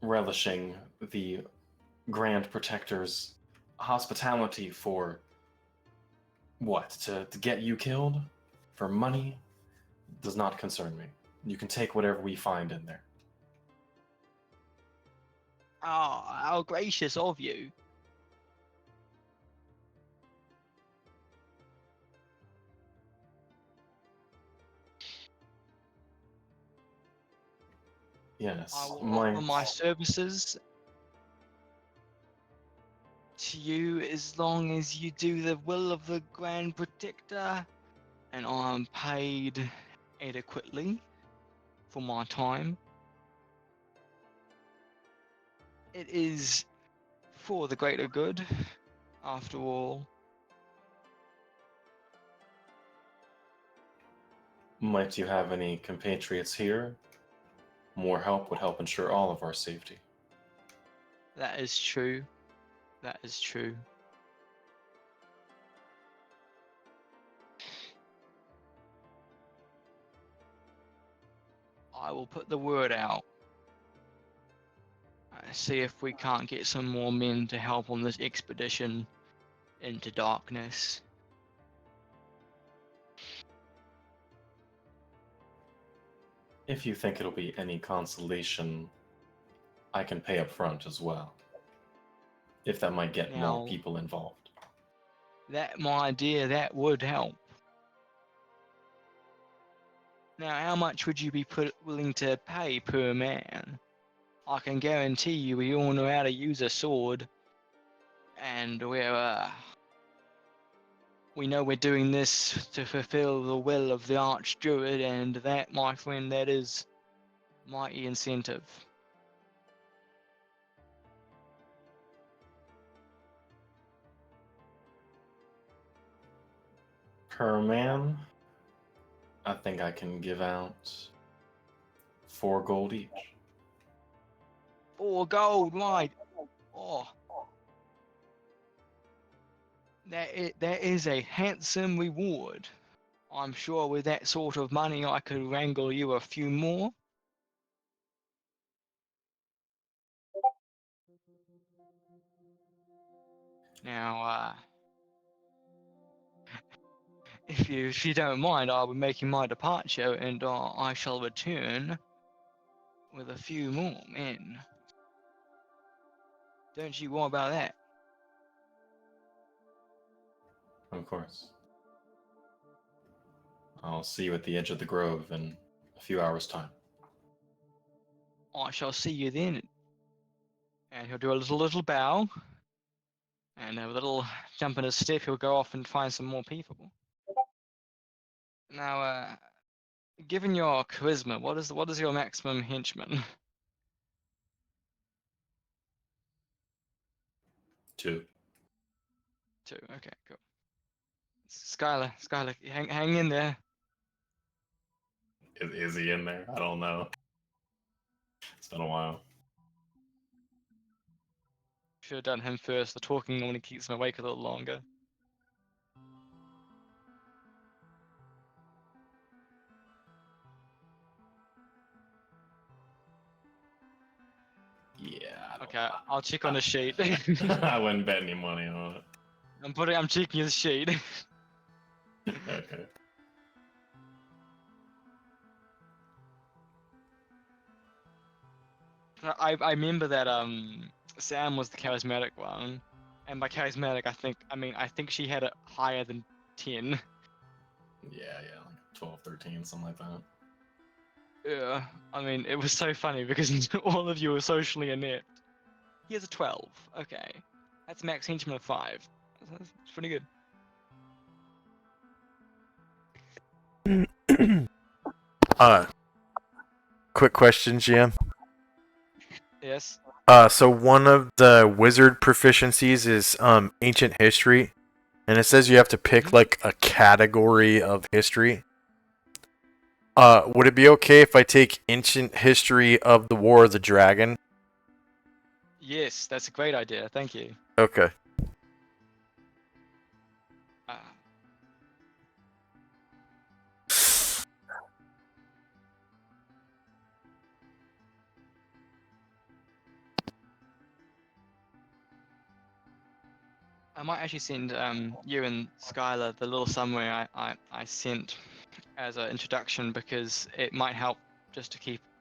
relishing the Grand Protector's hospitality for what? To get you killed? For money? Does not concern me. You can take whatever we find in there. Oh, how gracious of you. Yes, I will offer my services to you as long as you do the will of the Grand Protector, and I am paid adequately for my time. It is for the greater good, after all. Might you have any compatriots here? More help would help ensure all of our safety. That is true. That is true. I will put the word out. See if we can't get some more men to help on this expedition into darkness. If you think it'll be any consolation, I can pay up front as well. If that might get more Now- people involved. My dear, that would help. Now, how much would you be willing to pay per man? I can guarantee you we all know how to use a sword. And we know we're doing this to fulfill the will of the Archdruid, and that, my friend, that is mighty incentive. Per man, I think I can give out 4 gold each. 4 gold, right? Oh, that is a handsome reward. I'm sure with that sort of money I could wrangle you a few more. Now, if you don't mind, I'll be making my departure, and I shall return with a few more men. Don't you worry about that. Of course. I'll see you at the edge of the grove in a few hours' time. I shall see you then. And he'll do a little bow, and a little jump in his step. He'll go off and find some more people. Now, given your charisma, what is your maximum henchman? 2. 2. Okay, cool. Skylar, hang in there. Is he in there? I don't know. It's been a while. Should have done him first. The talking normally keeps him awake a little longer. Yeah. Okay, I'll check on his sheet. I wouldn't bet any money on it. I'm checking his sheet. Okay. I remember that Sam was the charismatic one, and by charismatic I think she had it higher than 10. Yeah, like 12, 13, something like that. Yeah, I mean it was so funny because all of you were socially inept. He has a 12. Okay, that's max henchman of 5. That's pretty good. Quick question, GM. Yes. So one of the wizard proficiencies is ancient history, and it says you have to pick like a category of history. Would it be okay if I take ancient history of the War of the Dragon? Yes, that's a great idea. Thank you. Okay. Uh, I might actually send you and Skylar the little summary I sent as an introduction, because it might help just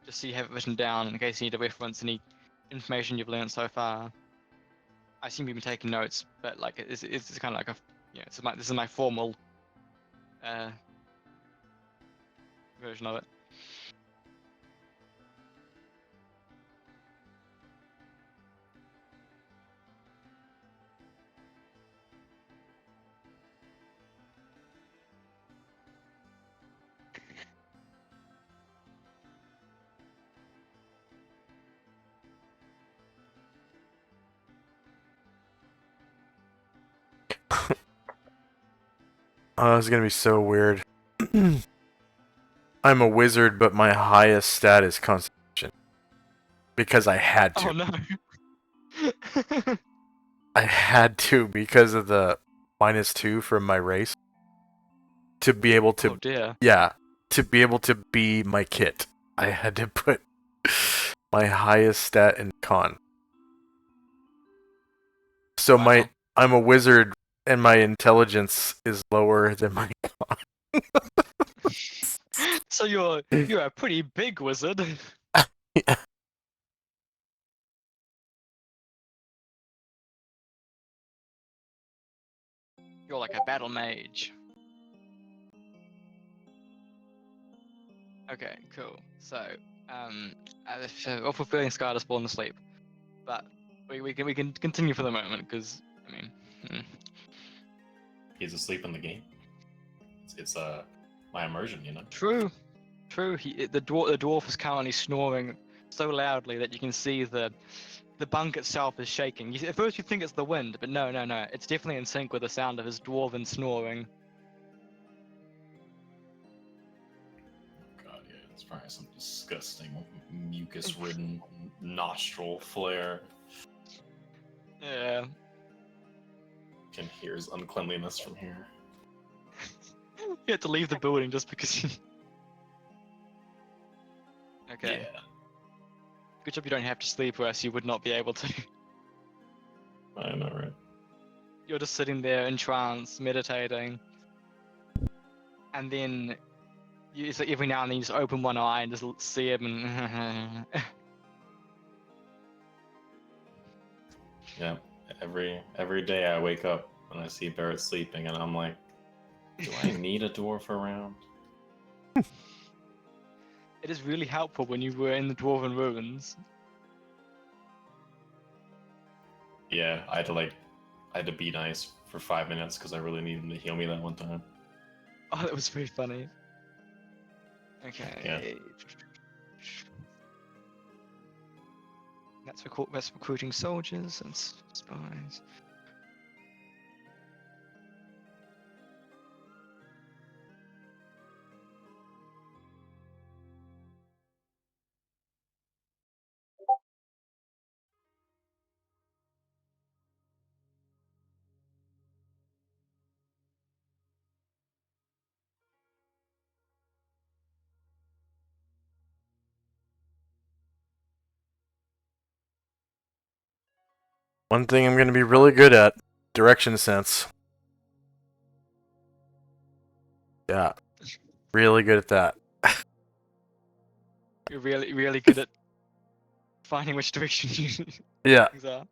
so you have it written down in case you need to reference any information you've learned so far. I assume you've been taking notes, but like it's kind of like this is my formal version of it. Oh, it's gonna be so weird. I'm a wizard, but my highest stat is Constitution. Because I had to. Oh no. I had to because of the -2 from my race. To be able to, Oh dear. yeah, to be able to be my kit, I had to put my highest stat in con. So Wow. I'm a wizard, and my intelligence is lower than my con. So you're a pretty big wizard. You're like a battle mage. Okay, cool. So, awful feeling scarred us fallen asleep, but we can continue for the moment because I mean, He's asleep in the game. It's my immersion, you know. true. The dwarf is currently snoring so loudly that you can see the bunk itself is shaking. At first you think it's the wind, but no, it's definitely in sync with the sound of his dwarven snoring. God, yeah, it's probably some disgusting mucus-ridden nostril flare. Yeah. Can hear his uncleanliness from here. You had to leave the building just because you... Okay. Yeah, Good job you don't have to sleep, or else you would not be able to. I know, right? You're just sitting there in trance, meditating, and then it's like every now and then you just open one eye and just see him, and Yeah. Every day I wake up and I see Barrett sleeping, and I'm like, do I need a dwarf around? it is really helpful when you were in the dwarven ruins. Yeah, I had to be nice for 5 minutes because I really needed him to heal me that one time. Oh, that was very funny. Okay. That's recruiting soldiers and spies. One thing I'm going to be really good at, direction sense. Yeah, really good at that. You're really good at finding which direction you Yeah. things are.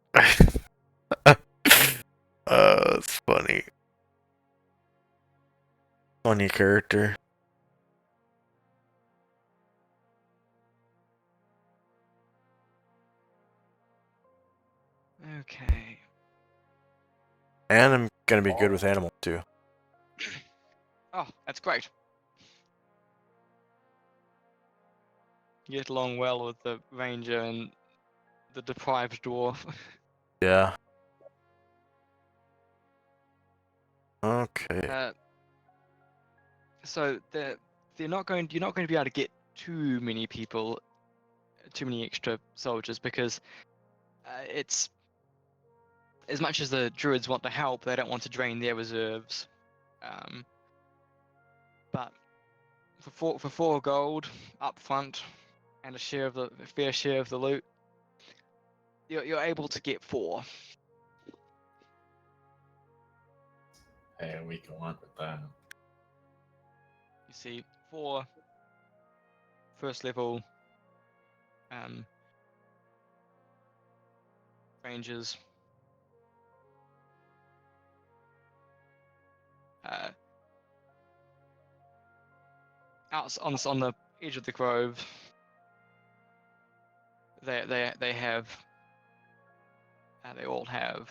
It's funny. Funny character. Okay. And I'm going to be good with animals too. Oh, that's great. You get along well with the ranger and the deprived dwarf. Yeah. Okay. So you're not going to be able to get too many people, too many extra soldiers, because it's as much as the druids want to help, they don't want to drain their reserves. But for 4 gold up front and a fair share of the loot, you're able to get 4. Hey, we can work with that. You see 4 first level rangers. Out on the edge of the grove, they have they all have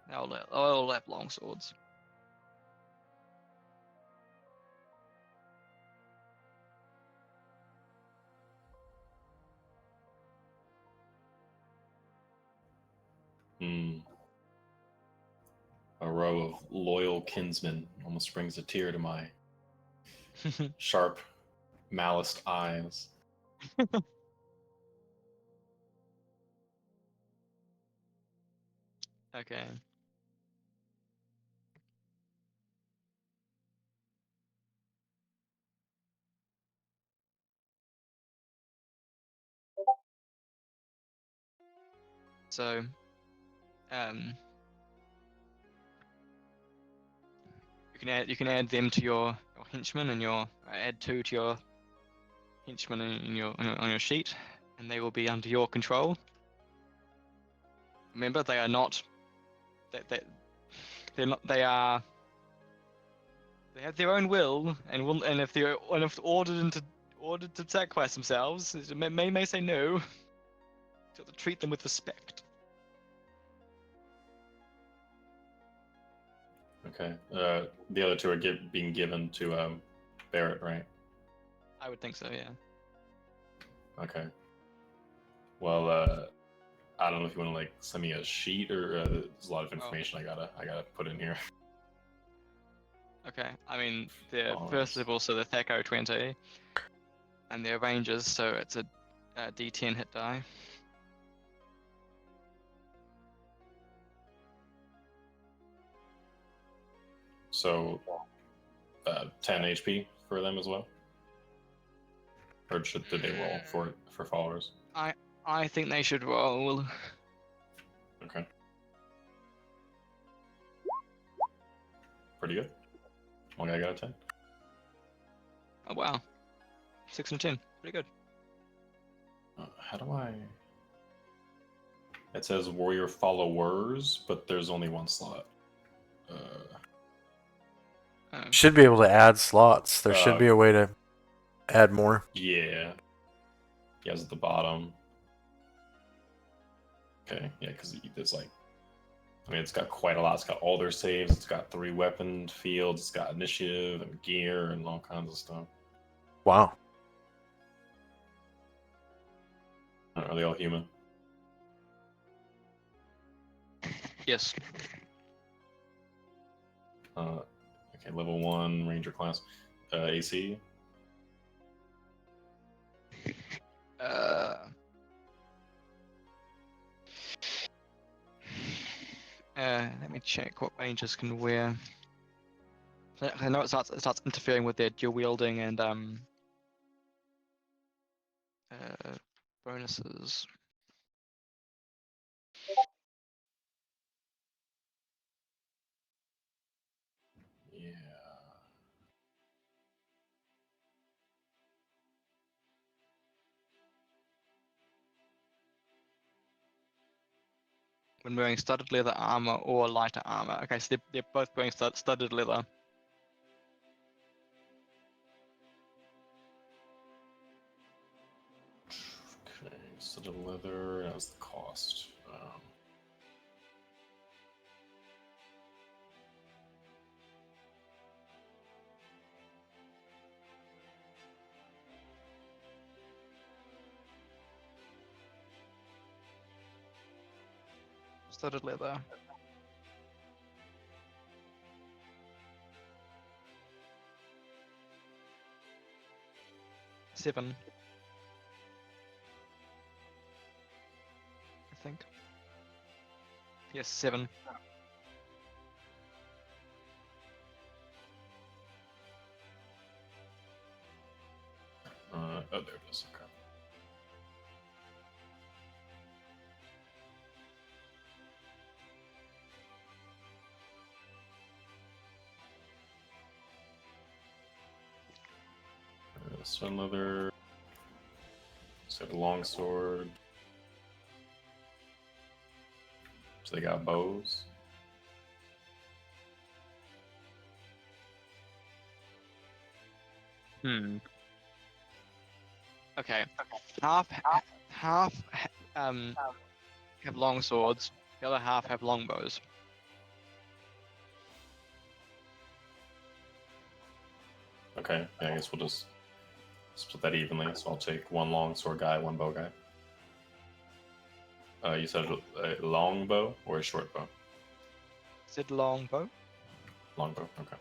they all have long swords. Hmm. a row of loyal kinsmen almost brings a tear to my sharp, maliced eyes. Okay. So, you can add them to your henchmen, and add 2 to your henchmen on your sheet, and they will be under your control. Remember, they are not. They're not. They are. They have their own will, and if ordered to sacrifice themselves, may say no. You have to treat them with respect. Okay. The other 2 are being given to Barrett, right? I would think so, yeah. Okay. Well, I don't know if you want to like send me a sheet or there's a lot of information I gotta put in here. Okay. I mean, they're Bars. first level, so they're Thaco 20, and they're rangers, so it's a D10 hit die. So, 10 HP for them as well, or did they roll for followers? I think they should roll. Okay. Pretty good. One guy got a 10. Oh wow, 6 and 10, pretty good. How do I? It says warrior followers, but there's only 1 slot. Should be able to add slots. There should be a way to add more. Yeah. He has at the bottom. Okay, yeah, because there's like, I mean, it's got quite a lot. It's got all their saves. It's got 3 weapon fields. It's got initiative and gear and all kinds of stuff. Wow. Are they all human? Yes. Okay, level 1 ranger class. AC. Let me check what rangers can wear. I know it starts interfering with their dual wielding and bonuses. Yeah. When wearing studded leather armor or lighter armor. Okay, so they're both wearing studded leather. Okay, studded leather. That was the cost. Studded leather. $7. I think. Yes, 7. Oh, there it is. Okay. Stone leather. So the long sword. So they got bows. Okay. Half have long swords. The other half have longbows. Okay, yeah, I guess we'll just split that evenly. So I'll take 1 long sword guy, 1 bow guy. You said a long bow or a short bow? Said longbow. Longbow. Okay.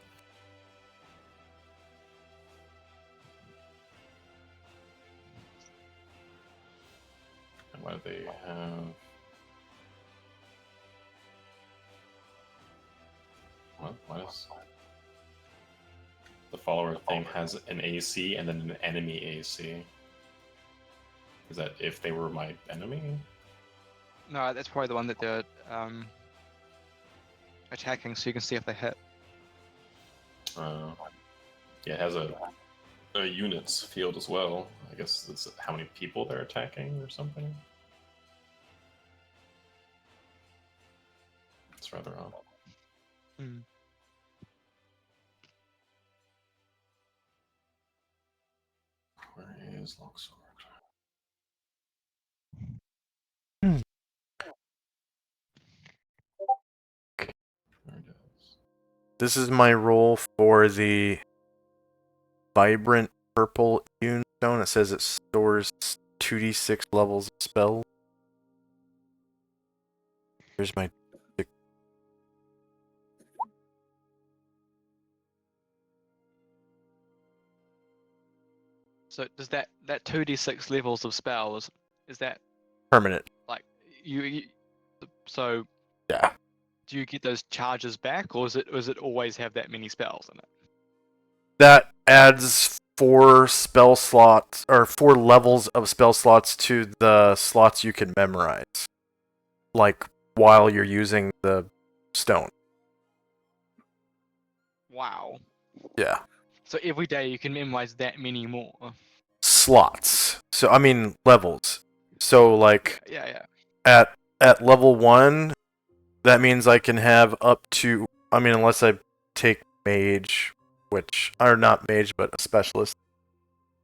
And what do they have? What is the follower thing has an AC and then an enemy AC? Is that if they were my enemy? No, that's probably the one that they're attacking, so you can see if they hit. Yeah, it has a units field as well. I guess that's how many people they're attacking or something. It's rather odd. Hmm. Where is Longsword? There it is. This is my roll for the vibrant purple Iune stone. It says it stores 2d6 levels of spell. Here's my. So does that 2d6 levels of spells, is that Permanent. like you so Yeah. do you get those charges back, or does it always have that many spells in it? That adds 4 spell slots, or 4 levels of spell slots to the slots you can memorize. Like, while you're using the stone. Wow. Yeah. So every day you can memorize that many more. Slots. So, I mean, levels. So, like, Yeah. at level 1, that means I can have up to, I mean, unless I take mage, which, or not mage, but a specialist.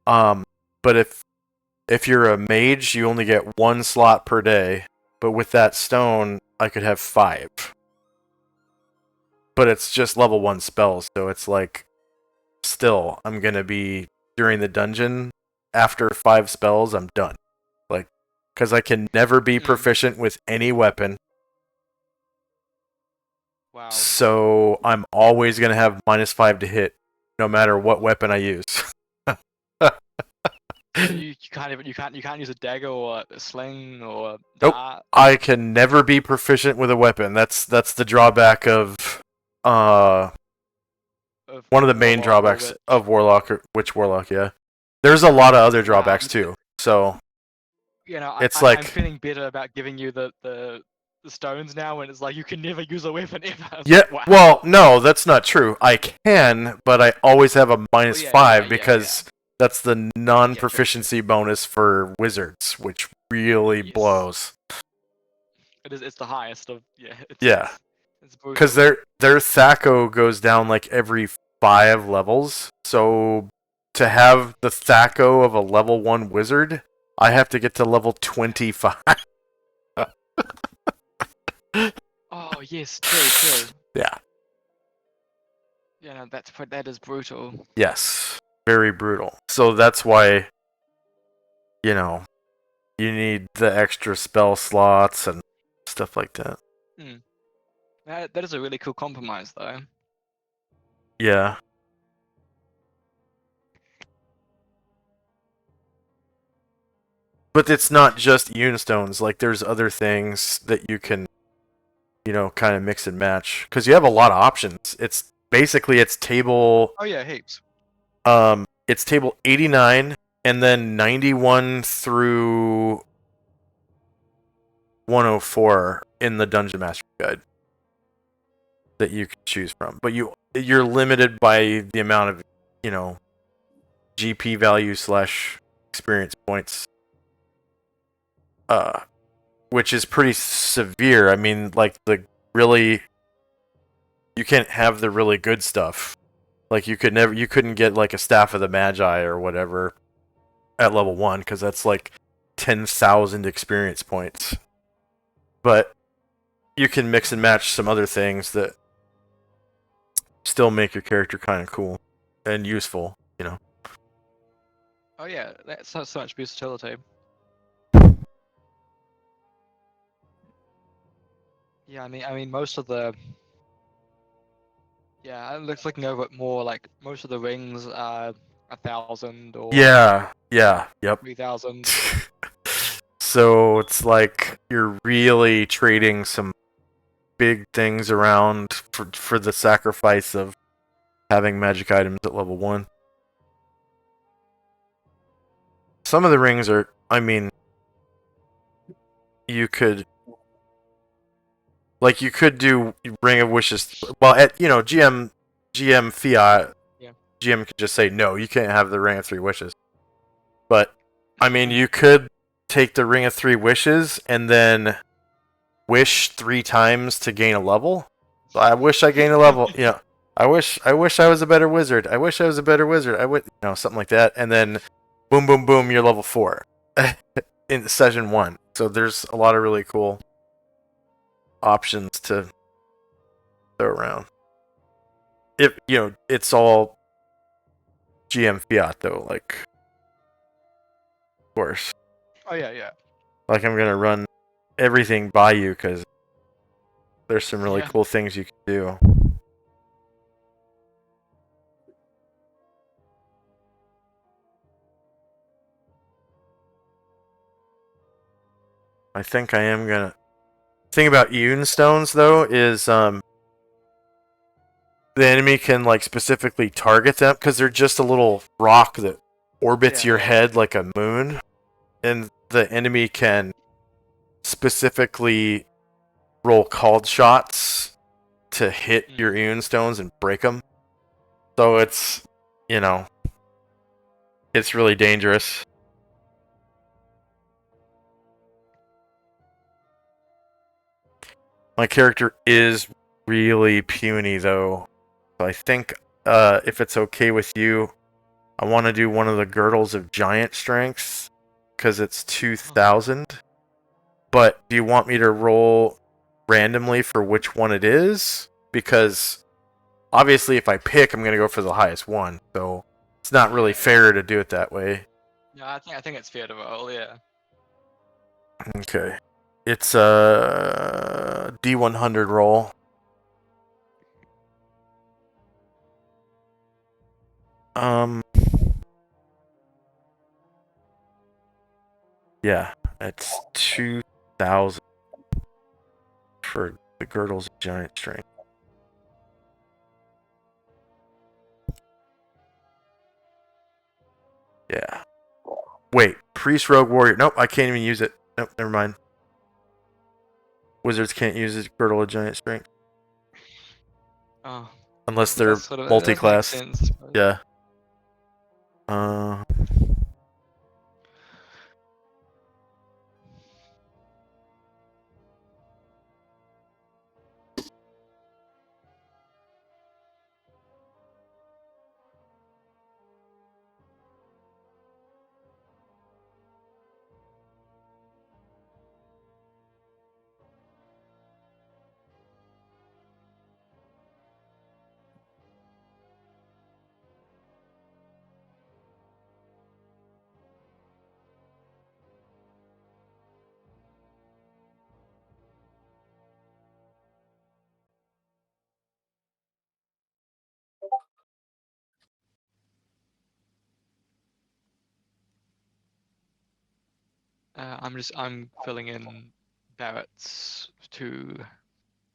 But if you're a mage, you only get 1 slot per day. But with that stone, I could have 5. But it's just level 1 spells, so it's like, still, I'm gonna be, during the dungeon, after 5 spells, I'm done. Like, because I can never be proficient with any weapon. Wow. So I'm always gonna have -5 to hit, no matter what weapon I use. You can't use a dagger or a sling or a Nope. dart. I can never be proficient with a weapon. That's the drawback of one of the main Warlock or drawbacks witch. of Warlock or Witch Warlock, yeah. There's a lot of other Wow, drawbacks too. So You know, it's I'm like, feeling better about giving you the stones now, and it's like you can never use a weapon ever. It's yeah, like, wow. well, no, that's not true. I can, but I always have a -5 because that's the non-proficiency bonus for wizards, which really Yes. blows. It's the highest of Yeah. It's Because brutal. their Thaco goes down like every 5 levels. So to have the Thaco of a level 1 wizard, I have to get to level 25. Oh yes, true. Yeah. Yeah, no, that is brutal. Yes. Very brutal. So that's why, you know, you need the extra spell slots and stuff like that. That is a really cool compromise, though. Yeah. But it's not just Unistones. Like, there's other things that you can, kind of mix and match. Because you have a lot of options. It's table... Oh yeah, heaps. It's table 89, and then 91 through 104 in the Dungeon Master Guide that you can choose from. But you're limited by the amount of, GP value / experience points, which is pretty severe. I mean, like, you can't have the really good stuff. Like, you couldn't get like a Staff of the Magi or whatever at level 1, because that's like 10,000 experience points. But you can mix and match some other things that still make your character kind of cool and useful, Oh yeah, that's not so much versatility. Yeah, I mean, most of the Yeah, looking over it more, like most of the rings are 1,000 or Yeah, yep. 3,000. So it's like you're really trading some big things around for the sacrifice of having magic items at level 1. Some of the rings are, I mean, you could do Ring of Wishes. Well, GM Fiat, Yeah. GM could just say no, you can't have the Ring of 3 Wishes. But I mean, you could take the Ring of 3 Wishes and then wish 3 times to gain a level. So I wish I gained a level. I wish I was a better wizard. I wish I was a better wizard. I would, something like that. And then, boom, boom, boom, you're level 4 in session 1. So there's a lot of really cool options to throw around. If it's all GM Fiat though. Like, of course. Oh yeah. Like I'm gonna run everything by you because there's some really Yeah. cool things you can do. I think I am gonna. Thing about Eun stones though is the enemy can like specifically target them because they're just a little rock that orbits your Yeah. head like a moon, and the enemy can specifically roll called shots to hit your Eun stones and break them. So it's it's really dangerous. My character is really puny though. So I think if it's okay with you, I want to do one of the girdles of giant strength because it's 2,000. But do you want me to roll randomly for which one it is? Because obviously if I pick, I'm going to go for the highest one. So it's not really fair to do it that way. Yeah, I think it's fair to roll. Yeah. Okay. It's a D100 roll. Yeah, it's 2,000 for the girdles of giant strength. Yeah. Wait, priest, rogue, warrior. Nope, I can't even use it. Nope, never mind. Wizards can't use it. Girdle of giant strength Oh. unless they're That makes multi-class. sense, I suppose. Yeah. I'm filling in Barrett's to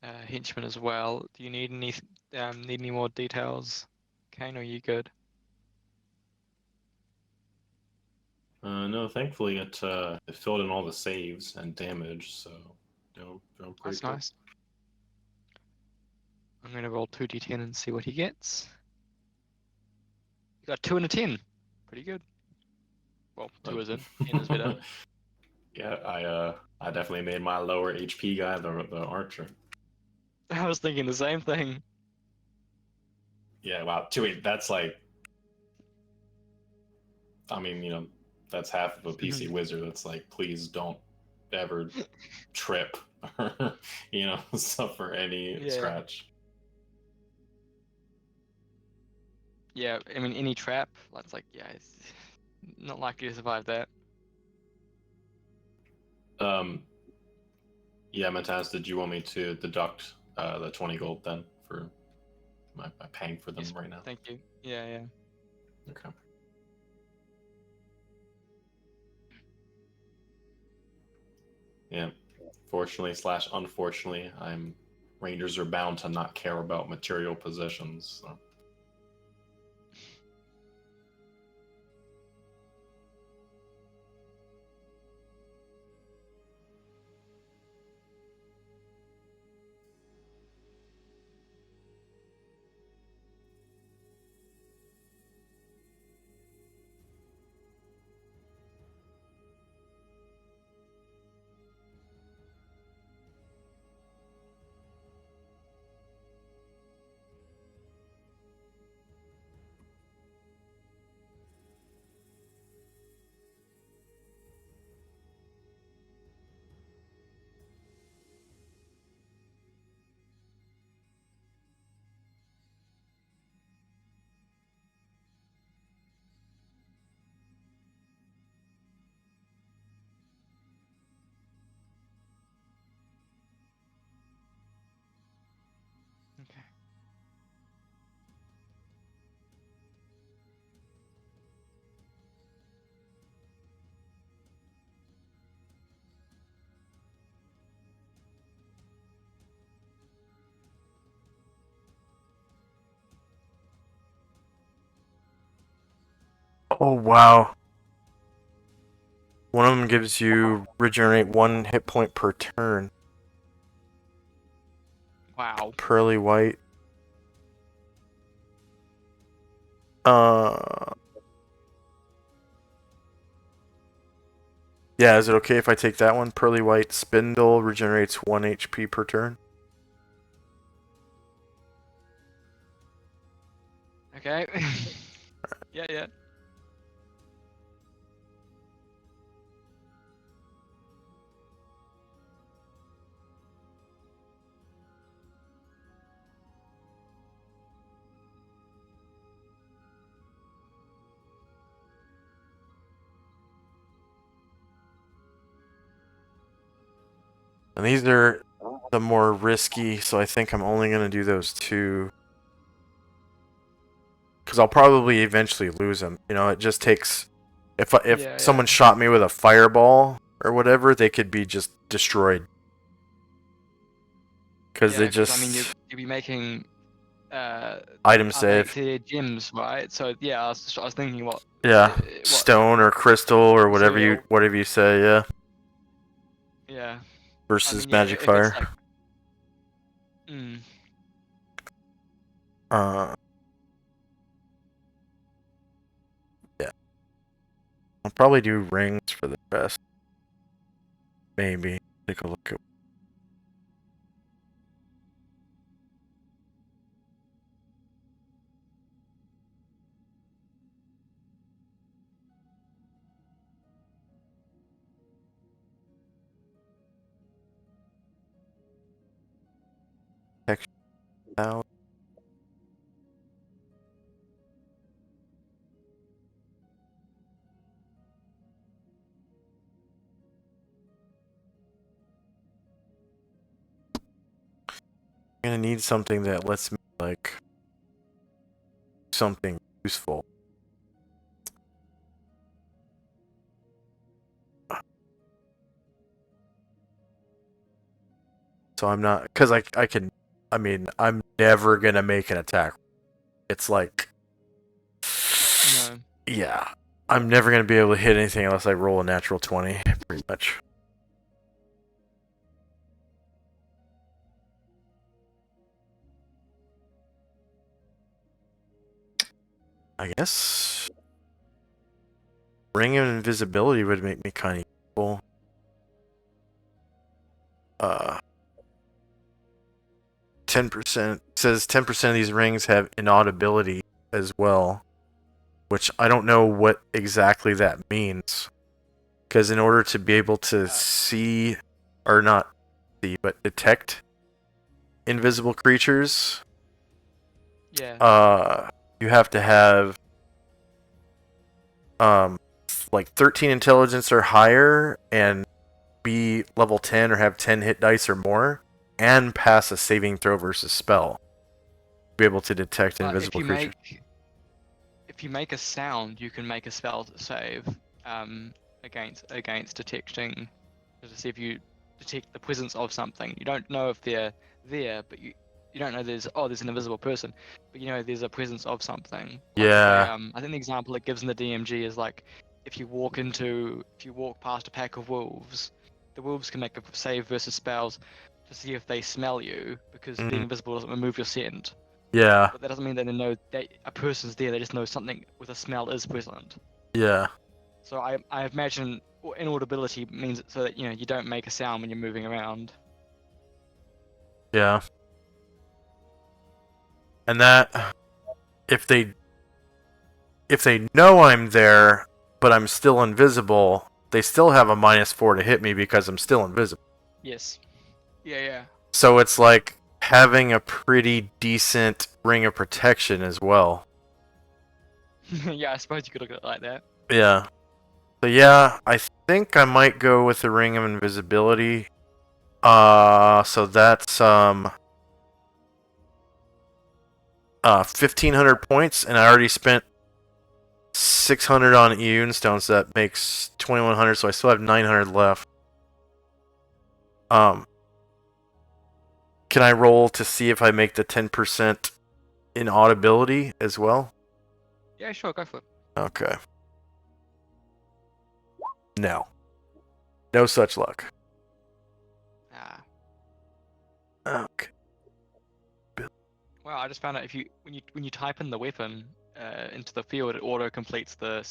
henchmen as well. Do you need any more details? Kane, are you good? No, thankfully it filled in all the saves and damage, so feeling pretty That's good. nice. I'm gonna roll 2d10 and see what he gets. You got 2 and a 10. Pretty good. Well, 2 isn't. 10 is better. Yeah, I definitely made my lower HP guy the archer. I was thinking the same thing. Yeah, wow, that's like, I mean, that's half of a PC wizard. That's like, please don't ever trip or suffer any scratch. Yeah, I mean, any trap, that's like, yeah, it's not likely to survive that. Yeah, Mataz, did you want me to deduct the 20 gold then for Am I paying for them Yes, right now? Thank you. Yeah, yeah. Okay. Yeah. Fortunately / unfortunately, Rangers are bound to not care about material possessions. So. Okay. Oh wow. One of them gives you regenerate 1 hit point per turn. Wow. Pearly white. Yeah, is it okay if I take that one? Pearly white spindle regenerates 1 HP per turn. Okay. Yeah, yeah. And these are the more risky, so I think I'm only going to do those 2. Because I'll probably eventually lose them. You know, it just takes... If Yeah, someone yeah. shot me with a fireball or whatever, they could be just destroyed. Because they Yeah, because I mean, just... you'll be making Item other save. tier gyms, right? So yeah, I was thinking what Yeah, what stone or crystal or whatever material. you say, yeah. Yeah. I Versus mean, yeah, magic if it's fire. like, mm, Yeah. I'll probably do rings for the rest. Maybe. Take a look at... Texture out. I'm gonna need something that lets me, like, something useful. So I'm not... Because I can... I mean, I'm never gonna make an attack. It's like... no. Yeah. I'm never gonna be able to hit anything unless I roll a natural 20, pretty much. I guess... Ring of Invisibility would make me kind of useful. 10% says 10% of these rings have inaudibility as well, which I don't know what exactly that means. Because in order to be able to see, or not see, but detect invisible creatures, Yeah. you have to have like 13 intelligence or higher, and be level 10 or have 10 hit dice or more, and pass a saving throw versus spell to be be able to detect But invisible creatures. if you make a sound, you can make a spell save against detecting, to see if you detect the presence of something. You don't know if they're there, but you don't know there's an invisible person, but you know there's a presence of something. Like say, Yeah. I think the example it gives in the DMG is like if you walk past a pack of wolves, the wolves can make a save versus spells to see if they smell you, because being Mm, invisible doesn't remove your scent. yeah. But that doesn't mean that they know that a person's there. They just know something with a smell is present. Yeah. So I imagine inaudibility means so that you don't make a sound when you're moving around. Yeah. And that if they know I'm there, but I'm still invisible, they still have a -4 to hit me because I'm still invisible. Yes. Yeah. So it's like having a pretty decent ring of protection as well. Yeah, I suppose you could look at it like that. Yeah. So yeah, I think I might go with the ring of invisibility. So that's 1,500 points, and I already spent 600 on Iune Stone, so that makes 2,100. So I still have 900 left. Can I roll to see if I make the 10% inaudibility as well? Yeah, sure, go for it. Okay. No. No such luck. Ah. Okay. Well, I just found out when you type in the weapon into the field, it auto completes the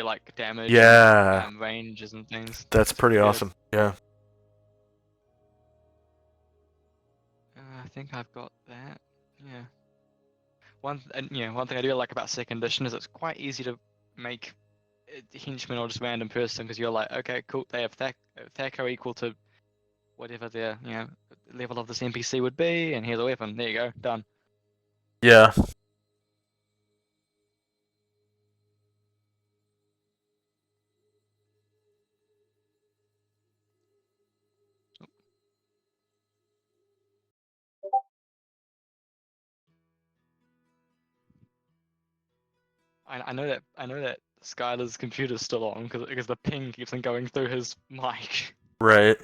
like damage Yeah. and ranges and things. That's pretty good. awesome. Yeah. I think I've got that. Yeah. One thing I do like about second edition is it's quite easy to make a henchman or just random person, because you're like, okay, cool, they have Thaco equal to whatever their level of this NPC would be, and here's a weapon. There you go, done. Yeah. I know that Skylar's computer's still on because the ping keeps on going through his mic. Right.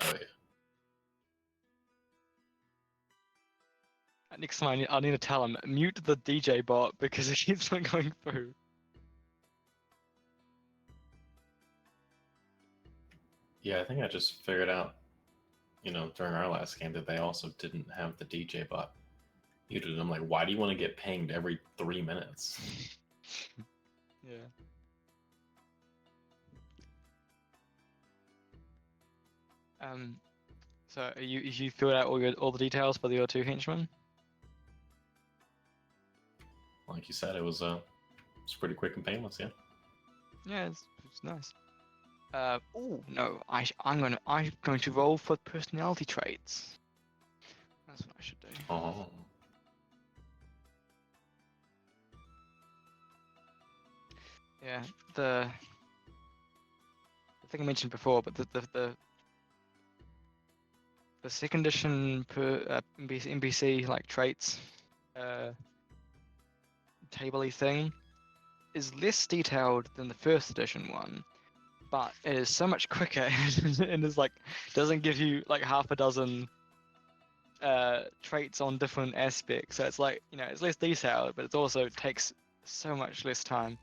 Oh yeah. Next time I need to tell him mute the DJ bot because it keeps on going through. Yeah, I think I just figured out, during our last game that they also didn't have the DJ bot muted. I'm like, why do you want to get pinged every 3 minutes? Yeah. So you filled out all the details for your two henchmen? Like you said, it's pretty quick and painless. Yeah. Yeah, it's nice. Oh no, I'm going to roll for personality traits. That's what I should do. Oh. Yeah, I think I mentioned before, but the second edition NPC like traits table-y thing is less detailed than the first edition one, but it is so much quicker and is like doesn't give you like half a dozen traits on different aspects. So it's like it's less detailed, but it also takes so much less time.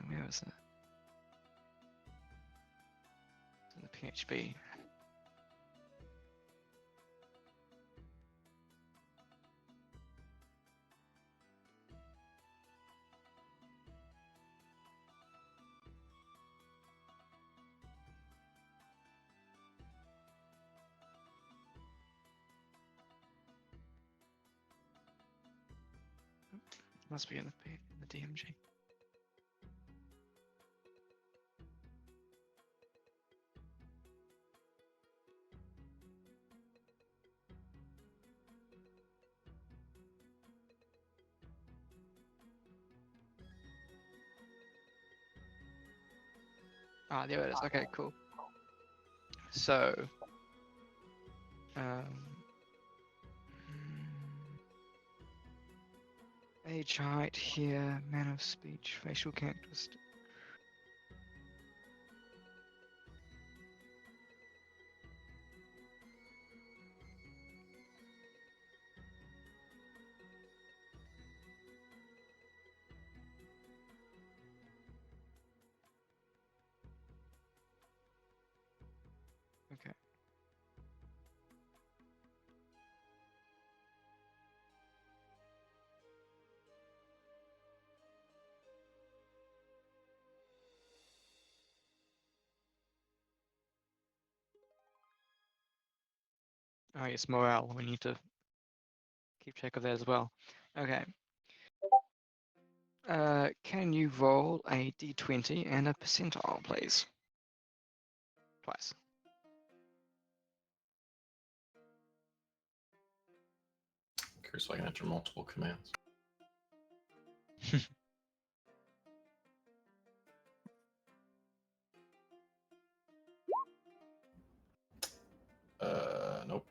Where was it? The PHP. Must be in the DMG. Ah, there it is. Okay, cool. So, Age, height, hair, manner of speech, facial characteristics. Okay. Oh yes, morale. We need to keep track of that as well. Okay. Can you roll a d20 and a percentile, please? Twice. Curious if I can enter multiple commands. Nope.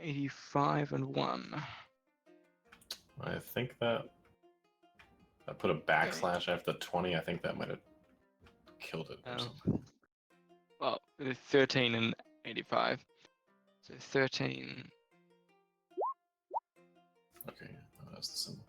85 and 1. I think that I put a backslash after the 20. I think that might have killed it or Oh. something. Well, 13 and 85. So 13. Okay, that's the symbol.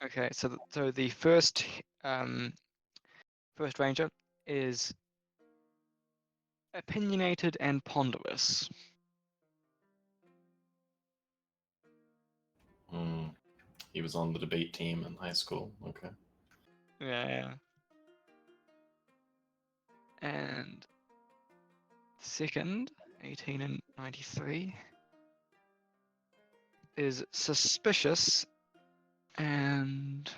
Okay, so the first first ranger is opinionated and ponderous. He was on the debate team in high school. Okay. Yeah. And second, 18 and 93, is suspicious and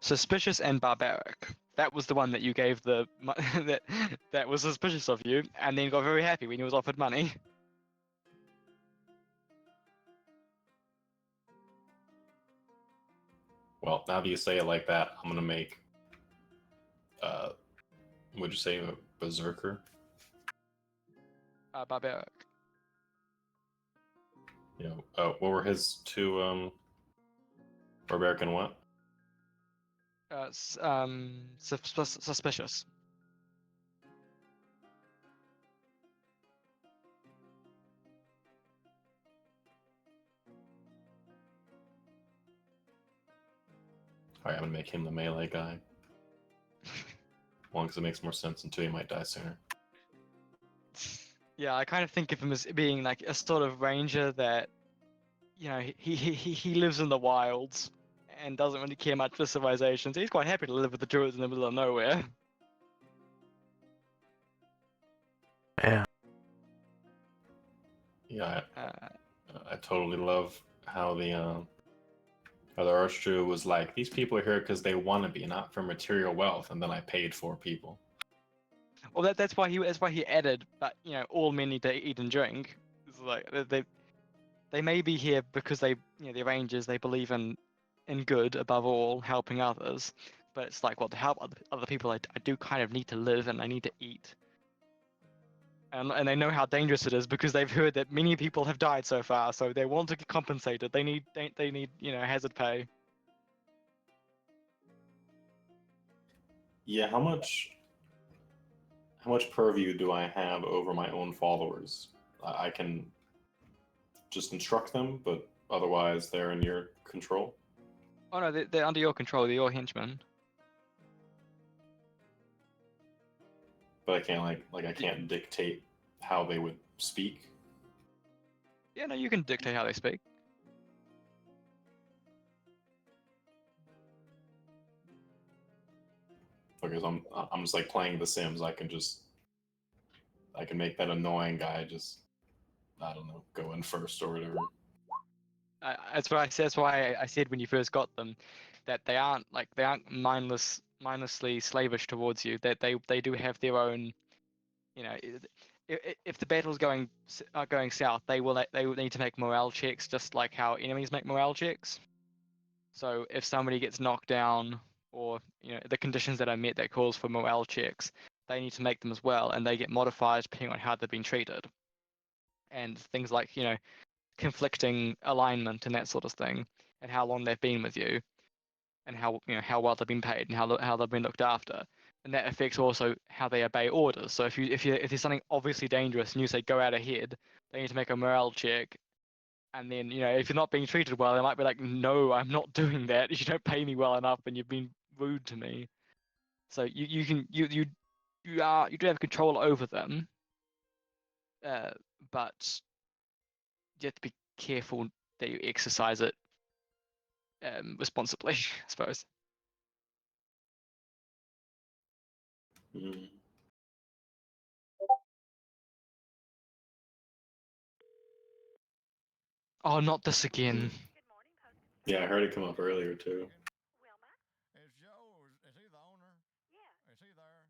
suspicious and barbaric. That was the one that you gave the that was suspicious of you, and then got very happy when he was offered money. Well, now that you say it like that, I'm gonna make. Would you say a berserker? Barbaric. You know, what were his two? Barbaric and what? Suspicious. Alright, I'm gonna make him the melee guy. One, because it makes more sense, and two, he might die sooner. Yeah, I kind of think of him as being like a sort of ranger that, you know, he lives in the wilds and doesn't really care much for civilization. So he's quite happy to live with the druids in the middle of nowhere. Yeah. Yeah, Uh, I totally love how the Archdruid was like, these people are here because they want to be, not for material wealth, and then I paid 4 people. well, that's why he added, but you know, all men need to eat and drink. It's like they may be here because they, you know, they're rangers. They believe in good above all, helping others. But it's like, well, to help other people, I do kind of need to live and I need to eat. And they know how dangerous it is because they've heard that many people have died so far, so they want to get compensated. They need you know, hazard pay. Yeah, how much purview do I have over my own followers? I can just instruct them, but otherwise they're in your control. Oh no, they're under your control. They're your henchmen. But I can't like I can't dictate how they would speak. Yeah, no, you can dictate how they speak. Because I'm just like playing The Sims. I can just I can make that annoying guy just, I don't know, go in first or whatever. That's what I said. That's why I said when you first got them, that they aren't mindlessly slavish towards you. That they do have their own, you know, if the battle's going south, they will need to make morale checks, just like how enemies make morale checks. So if somebody gets knocked down, or the conditions that are met that calls for morale checks, they need to make them as well, and they get modified depending on how they've been treated, and things like conflicting alignment and that sort of thing, and how long they've been with you, and how well they've been paid, and how they've been looked after, and that affects also how they obey orders. So if there's something obviously dangerous and you say go out ahead, they need to make a morale check, and then if you're not being treated well, they might be like, no, I'm not doing that. You don't pay me well enough, and you've been rude to me. So you do have control over them, but you have to be careful that you exercise it responsibly, I suppose. Mm. Oh, not this again. Yeah, I heard it come up earlier too. Is Joe, is he the owner? Yeah. Is he there?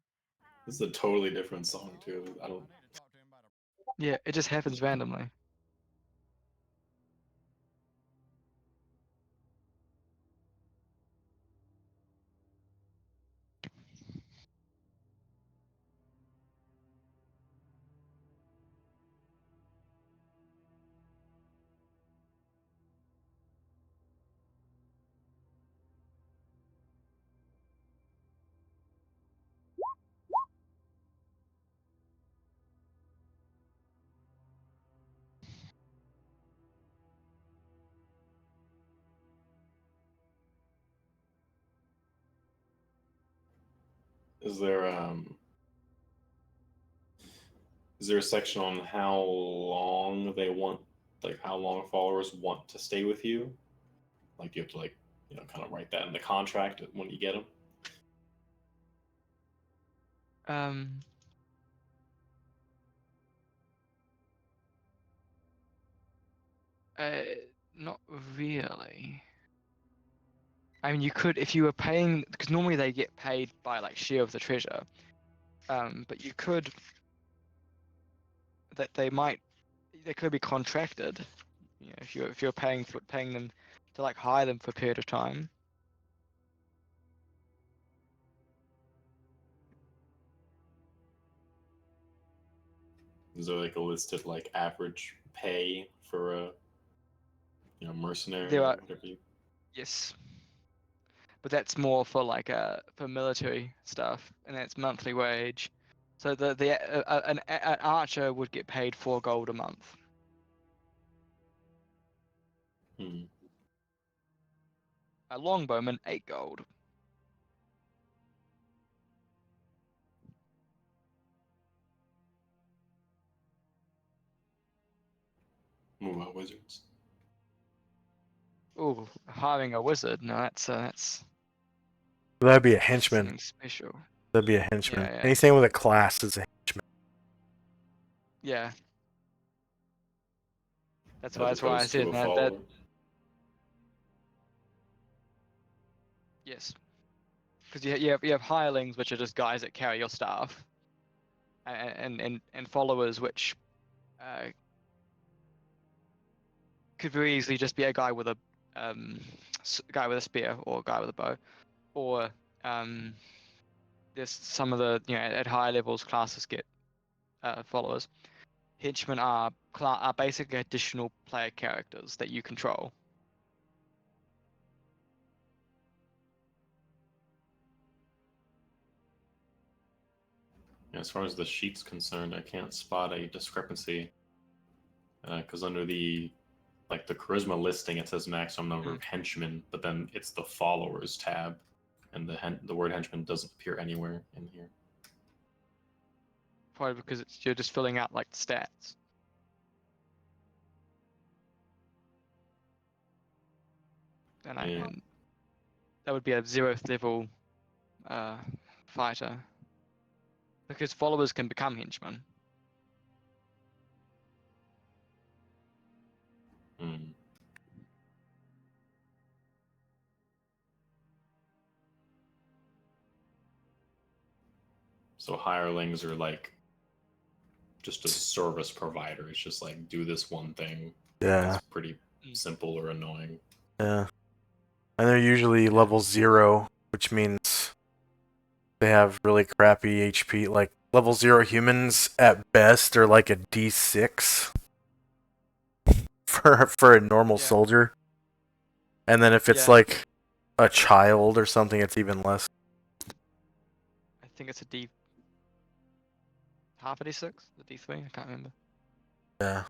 This is a totally different song too. I don't. need to talk to him about Yeah, it just happens randomly. Is there a section on how long they want, like how long followers want to stay with you? Like you have to kind of write that in the contract when you get them. Um, Not really. I mean, you could if you were paying, because normally they get paid by like share of the treasure. But you could they could be contracted. If you're paying them to like hire them for a period of time. Is there like a listed like average pay for a mercenary There or are whatever you? Yes, but that's more for like for military stuff, and that's monthly wage. So an archer would get paid 4 gold a month. Hmm. A longbowman 8 gold. What about wizards? Oh, hiring a wizard. No, that's That'd be a henchman. something special. That'd be a henchman. Yeah. Anything with a class is a henchman. Yeah. That's As why I opposed said to a that. follower. Yes, because you have hirelings, which are just guys that carry your staff, and followers, which could very easily just be a guy with a guy with a spear or a guy with a bow, or there's some of the at higher levels classes get followers. Henchmen are basically additional player characters that you control. As far as the sheet's concerned, I can't spot a discrepancy because under the charisma listing, it says maximum number of henchmen, but then it's the followers tab, and the word henchman doesn't appear anywhere in here. Probably because you're just filling out like the stats. And that would be a 0th level fighter, because followers can become henchmen. So hirelings are like just a service provider. It's just like do this one thing. Yeah. It's pretty simple or annoying. Yeah. And they're usually level 0, which means they have really crappy HP. Like, level 0 humans at best are like a D6 for a normal soldier. And then if it's like a child or something, it's even less. I think it's a D. Half a D6? A D3? I can't remember. Yeah.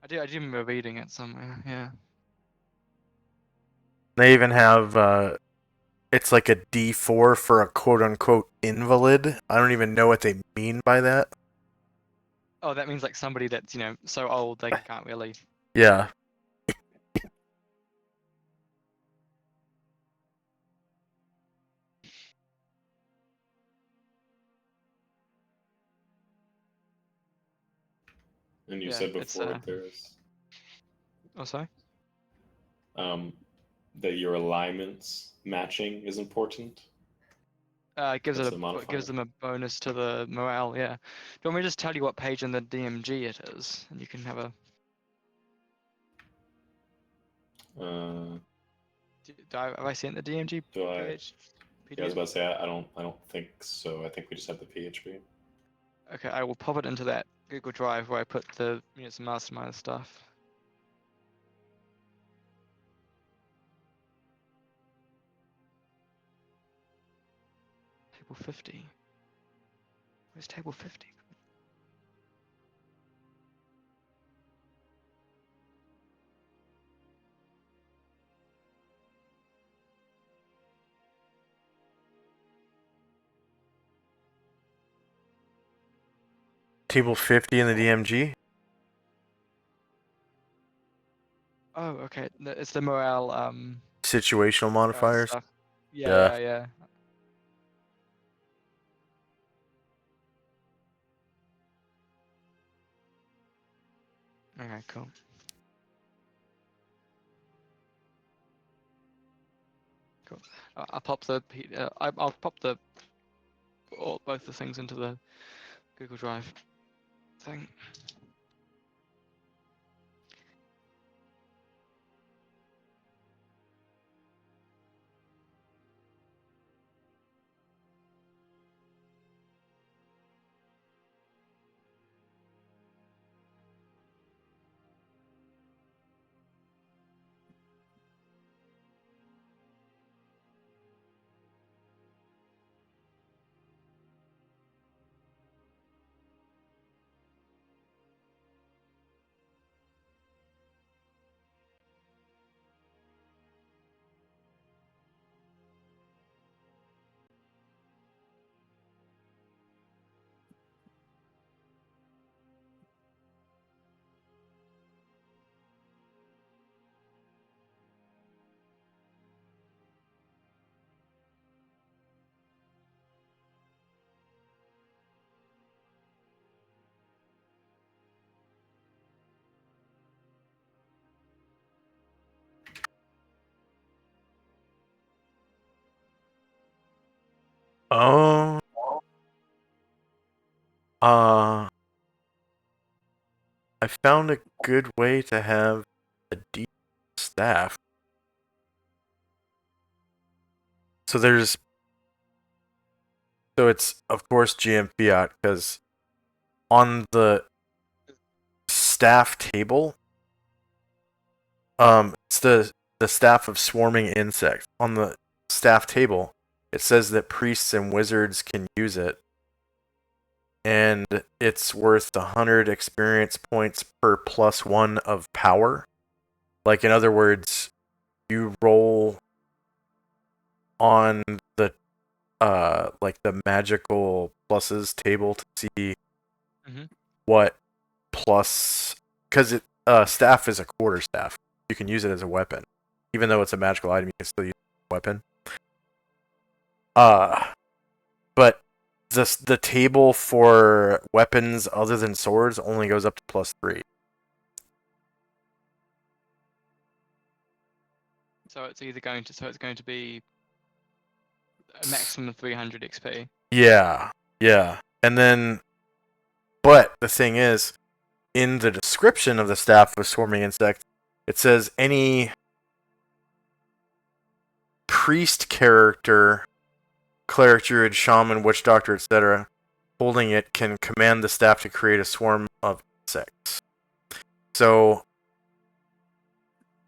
I do remember reading it somewhere, yeah. They even have, it's like a D4 for a quote-unquote invalid. I don't even know what they mean by that. Oh, that means like somebody that's, so old they can't really... Yeah. And you said before there's... Oh, sorry? That your alignments matching is important. It gives them a bonus to the morale, yeah. Do you want me to just tell you what page in the DMG it is? And you can have a... have I seen the DMG page? Yeah, I was about to say I don't think so. I think we just have the PHP. Okay, I will pop it into that Google Drive where I put the Units and Mastermind stuff. Table 50. Where's table 50? Table 50 in the DMG? Oh, okay. It's the morale, Situational modifiers? stuff. Yeah. Okay, cool. Cool. I'll pop the I'll pop both the things into the Google Drive thing. Oh. I found a good way to have a deep staff. So it's of course GM Fiat because on the staff table, it's the staff of swarming insects. On the staff table, it says that priests and wizards can use it. And it's worth 100 experience points per +1 of power. Like, in other words, you roll on the like the magical pluses table to see what plus, because staff is a quarter staff. You can use it as a weapon, even though it's a magical item. You can still use it as a weapon. But the table for weapons other than swords only goes up to +3. So it's going to be a maximum of 300 XP. Yeah. And then, but the thing is, in the description of the staff of swarming insect, it says any priest character, cleric, druid, shaman, witch doctor, etc., holding it can command the staff to create a swarm of insects. So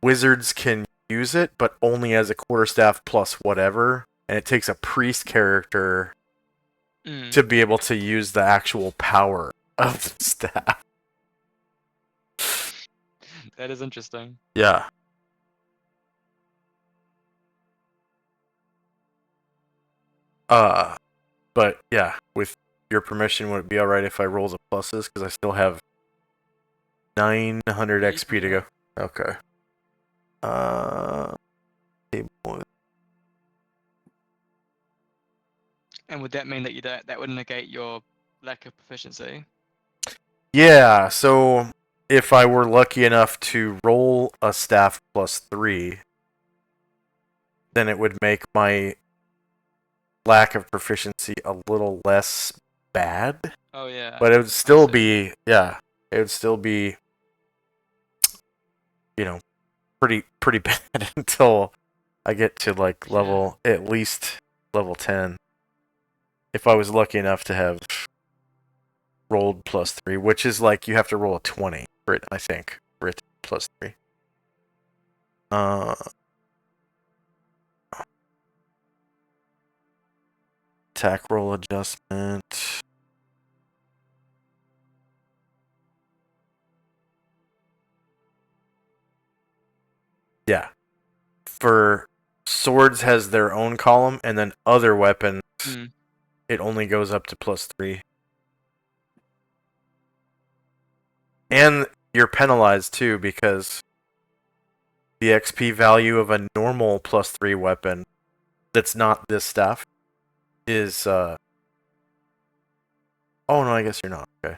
wizards can use it, but only as a quarterstaff plus whatever, and it takes a priest character to be able to use the actual power of the staff. That is interesting. Yeah. But yeah, with your permission, would it be alright if I roll the pluses? Because I still have 900 Yeah, you XP can to do go. Okay. And would that mean that that would negate your lack of proficiency? Yeah, so if I were lucky enough to roll a staff plus 3, then it would make my lack of proficiency a little less bad. Oh yeah. But it would I still see. be, yeah, it would still be, you know, pretty bad until I get to like level, at least level 10. If I was lucky enough to have rolled plus 3, which is like you have to roll a 20 for it, I think, for it plus 3. Attack roll adjustment. Yeah. For swords has their own column, and then other weapons, it only goes up to plus 3. And you're penalized too, because the XP value of a normal plus 3 weapon that's not this staff is, oh no, I guess you're not. Okay.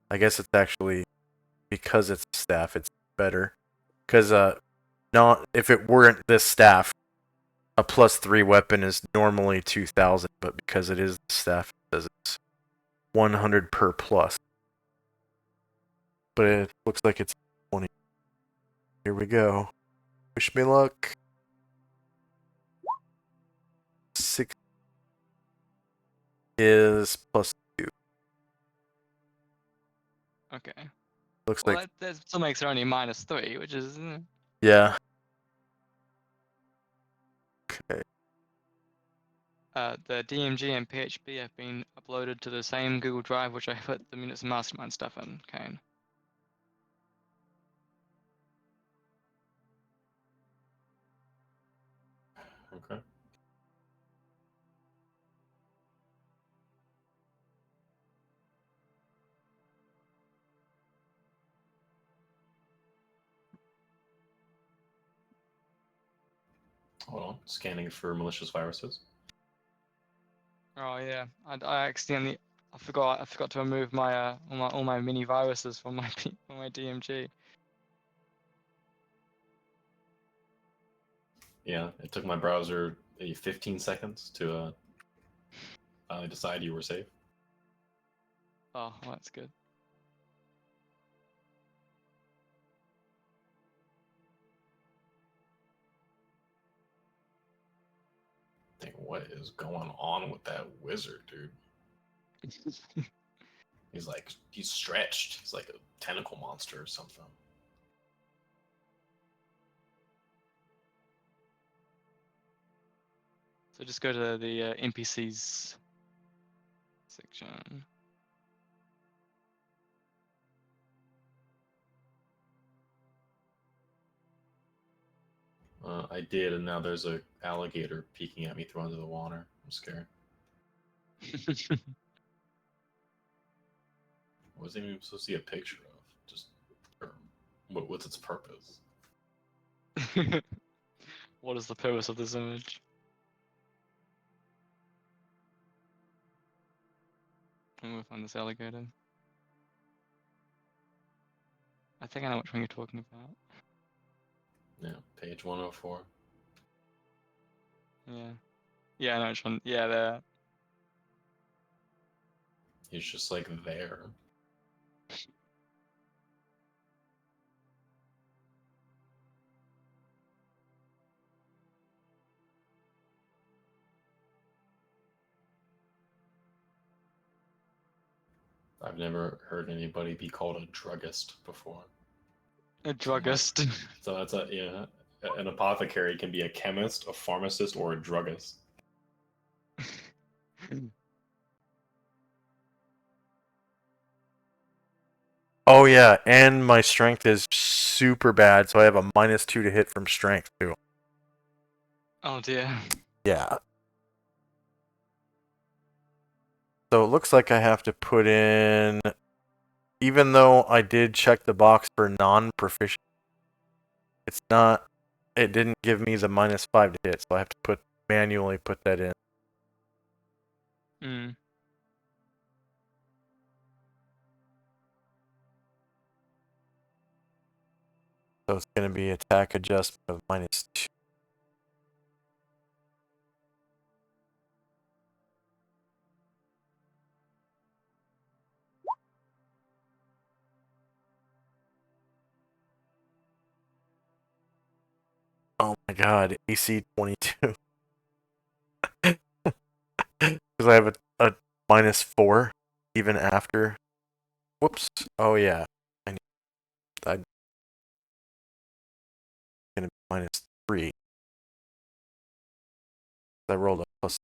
I guess it's actually, because it's a staff, it's better. Because, not, if it weren't this staff, a plus 3 weapon is normally 2,000, but because it is the staff, it says it's 100 per plus. But it looks like it's 20. Here we go. Wish me luck. 6 is plus 2. Okay. Looks Well, like, that still makes it only -3, which is. yeah. Okay. The DMG and PHP have been uploaded to the same Google Drive which I put the Minutes and Mastermind stuff in, Kane. Okay. Hold on, scanning for malicious viruses. Oh yeah, I accidentally I forgot to remove my all my mini viruses from my from my DMG. Yeah, it took my browser 15 seconds to finally decide you were safe. Oh, well, that's good. Think, what is going on with that wizard, dude? He's stretched. He's like a tentacle monster or something. So just go to the NPCs section. I did, and now there's a alligator peeking at me through under the water. I'm scared. What was it even supposed to see a picture of? Just, what's its purpose? What is the purpose of this image? I'm gonna find this alligator. I think I know which one you're talking about. Yeah, page 104. Yeah. Yeah, I know which one. Yeah, there. He's just like there. I've never heard anybody be called a druggist before. A druggist. So that's a yeah. An apothecary can be a chemist, a pharmacist, or a druggist. Oh yeah, and my strength is super bad, so I have a -2 to hit from strength too. Oh dear. Yeah. So it looks like I have to put in, even though I did check the box for non-proficient, it's not, it didn't give me the -5 to hit, so I have to manually put that in. Mm. So it's going to be attack adjustment of -2. Oh my god, AC 22. Because I have a -4 even after. Whoops. Oh yeah. I'm going to be -3. I rolled a plus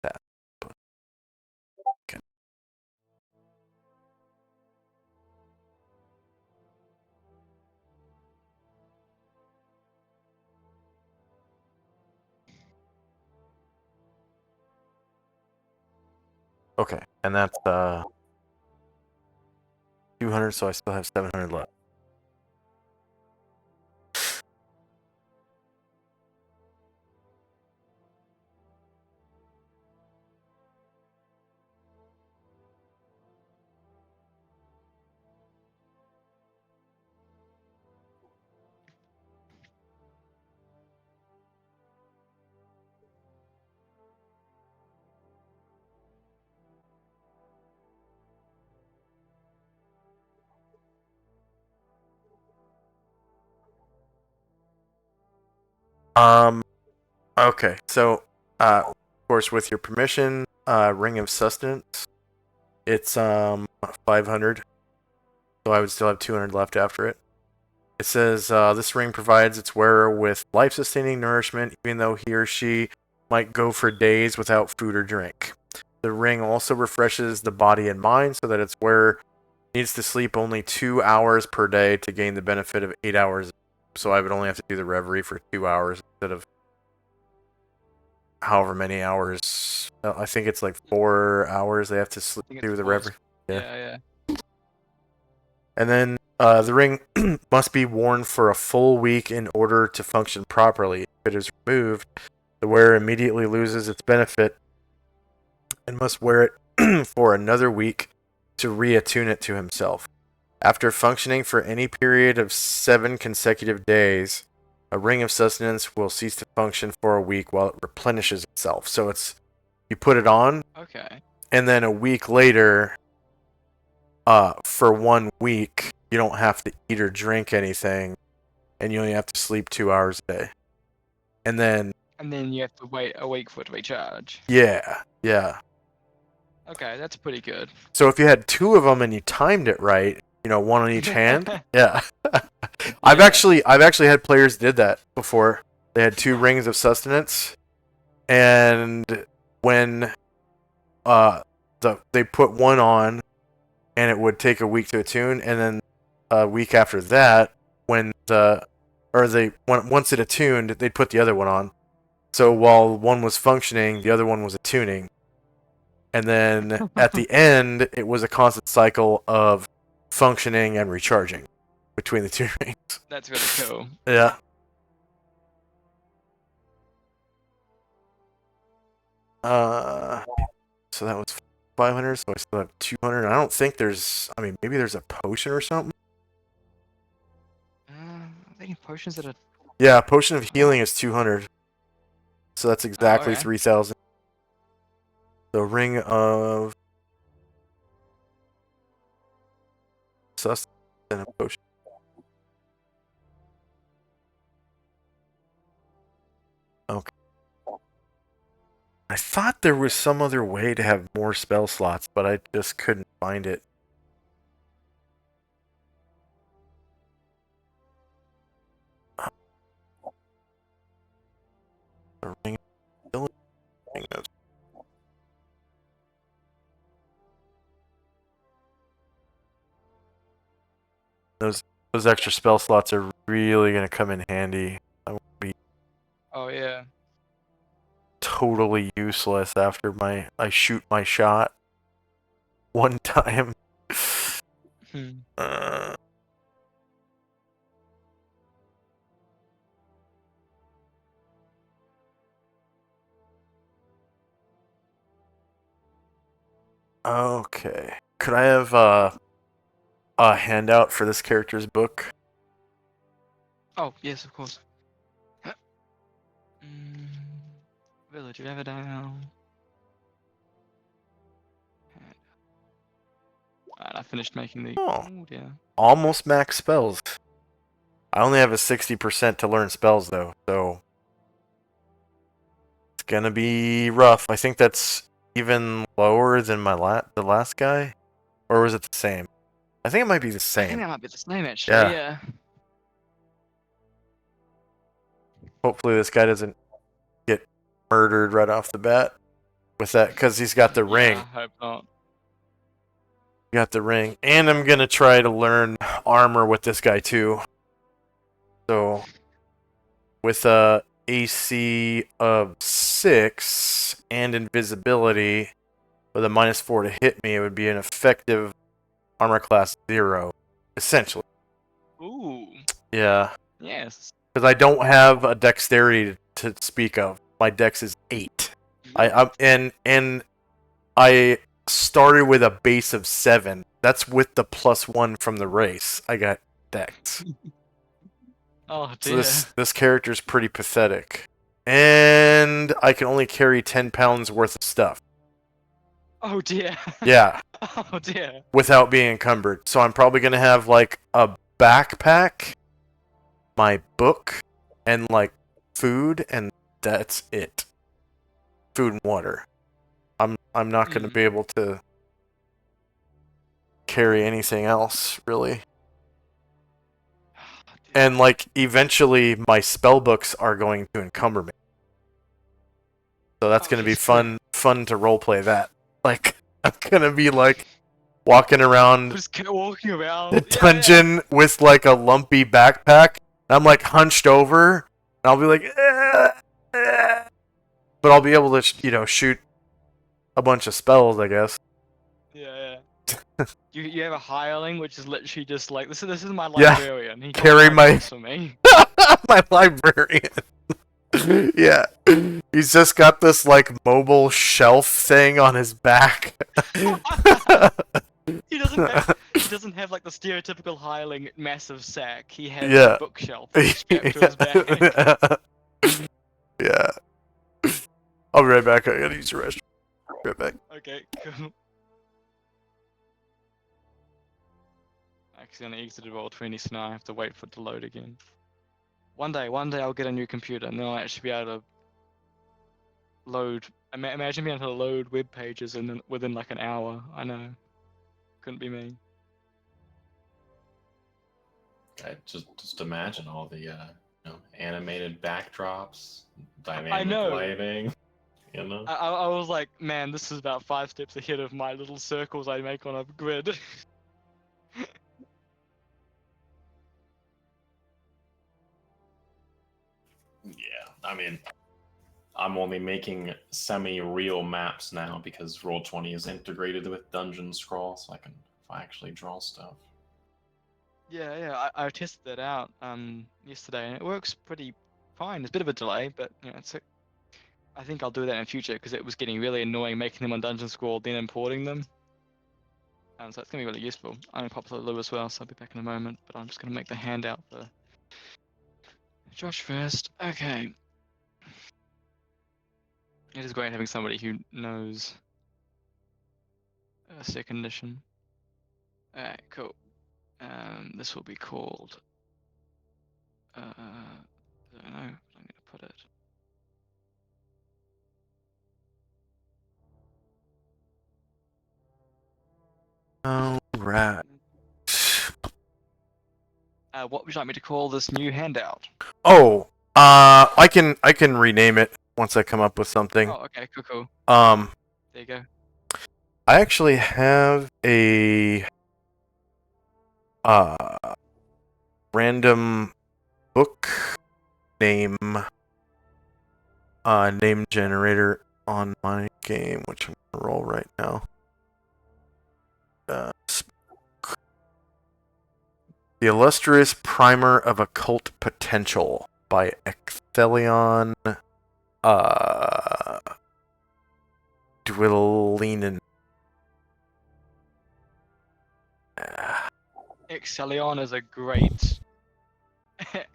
that. Okay. Okay, and that's 200, so I still have 700 left. Okay, so of course, with your permission, Ring of Sustenance, it's 500, so I would still have 200 left after it. It says this ring provides its wearer with life-sustaining nourishment, even though he or she might go for days without food or drink. The ring also refreshes the body and mind, so that its wearer needs to sleep only 2 hours per day to gain the benefit of 8 hours. So I would only have to do the reverie for 2 hours instead of however many hours. I think it's like 4 hours they have to sleep, do the reverie. Yeah. And then the ring must be worn for a full week in order to function properly. If it is removed, the wearer immediately loses its benefit and must wear it for another week to reattune it to himself. After functioning for any period of 7 consecutive days, a ring of sustenance will cease to function for a week while it replenishes itself. So it's, you put it on, Okay. and then a week later, for 1 week, you don't have to eat or drink anything, and you only have to sleep 2 hours a day. And then you have to wait a week for it to recharge. yeah. Okay, that's pretty good. So if you had 2 of them and you timed it right, one on each hand, yeah. I've actually had players did that before. They had 2 rings of sustenance, and when they put one on, and it would take a week to attune, and then a week after that, once it attuned, they'd put the other one on. So while one was functioning, the other one was attuning. And then at the end, it was a constant cycle of functioning and recharging between the 2 rings. That's really cool. Yeah. So that was 500, so I still have 200. I don't think maybe there's a potion or something. I think potions that are. Yeah, potion of healing is 200. So that's exactly okay. 3,000. The ring of sustenance and a potion. Okay. I thought there was some other way to have more spell slots, but I just couldn't find it. The ring of ring of- Those extra spell slots are really gonna come in handy. I won't be Oh yeah. totally useless after I shoot my shot one time. Hmm. Okay. Could I have a handout for this character's book? Oh yes, of course. Mm, Village of Avdale. Alright, I finished making the. Oh, Oh dear. almost max spells. I only have a 60% to learn spells though, so it's gonna be rough. I think that's even lower than the last guy, or was it the same? I think it might be the I think same. that might be the same actually. Yeah. Yeah. Hopefully this guy doesn't get murdered right off the bat with that, because he's got the Yeah, ring. I hope not. Got the ring, and I'm gonna try to learn armor with this guy too. So with a AC of 6 and invisibility with a -4 to hit me, it would be an effective armor class 0, essentially. Ooh. Yeah, Yes. because I don't have a dexterity to speak of. My dex is 8. And I started with a base of 7. That's with the +1 from the race. I got dex. Oh So dear. this character's pretty pathetic. And I can only carry 10 pounds worth of stuff. Oh dear. Yeah, Oh dear. without being encumbered. So I'm probably going to have like a backpack, my book, and like food, and that's it. Food and water. I'm not going to be able to carry anything else, really. And like eventually my spell books are going to encumber me. So that's going to be yes, fun to roleplay that. Like I'm going to be like walking around Just kept walking around. the dungeon with like a lumpy backpack. And I'm like hunched over, and I'll be like, but I'll be able to, shoot a bunch of spells, I guess. Yeah. You have a hireling, which is literally just like this is my Yeah, librarian. He carry got my- books for me. My librarian. Yeah, he's just got this like mobile shelf thing on his back. He doesn't have like the stereotypical hireling massive sack. He has Yeah. a bookshelf strapped to his back. Yeah. I'll be right back. I gotta use the restroom. Right back. Okay, cool. I accidentally exited Roll20, so now I have to wait for it to load again. One day I'll get a new computer, and then I'll actually be able to load. Imagine being able to load web pages within like an hour. I know, couldn't be me. Just imagine all the animated backdrops, dynamic know. lighting. I was like, man, this is about 5 steps ahead of my little circles I make on a grid. Yeah, I mean, I'm only making semi-real maps now because Roll20 is integrated with Dungeon Scroll, so I can actually draw stuff. Yeah, I tested that out yesterday, and it works pretty fine. There's a bit of a delay, but I think I'll do that in future because it was getting really annoying making them on Dungeon Scroll, then importing them. So it's gonna be really useful. I'm gonna pop to the loo as well, so I'll be back in a moment. But I'm just gonna make the handout for Josh first. Okay. It is great having somebody who knows second edition. Alright, cool. This will be called. I don't know. I'm going to put it. Alright. What would you like me to call this new handout? Oh, I can rename it once I come up with something. Oh, okay, cool. There you go. I actually have a random book name name generator on my game, which I'm gonna roll right now. The Illustrious Primer of Occult Potential by Ecthelion Dwellinen. Excellion is a great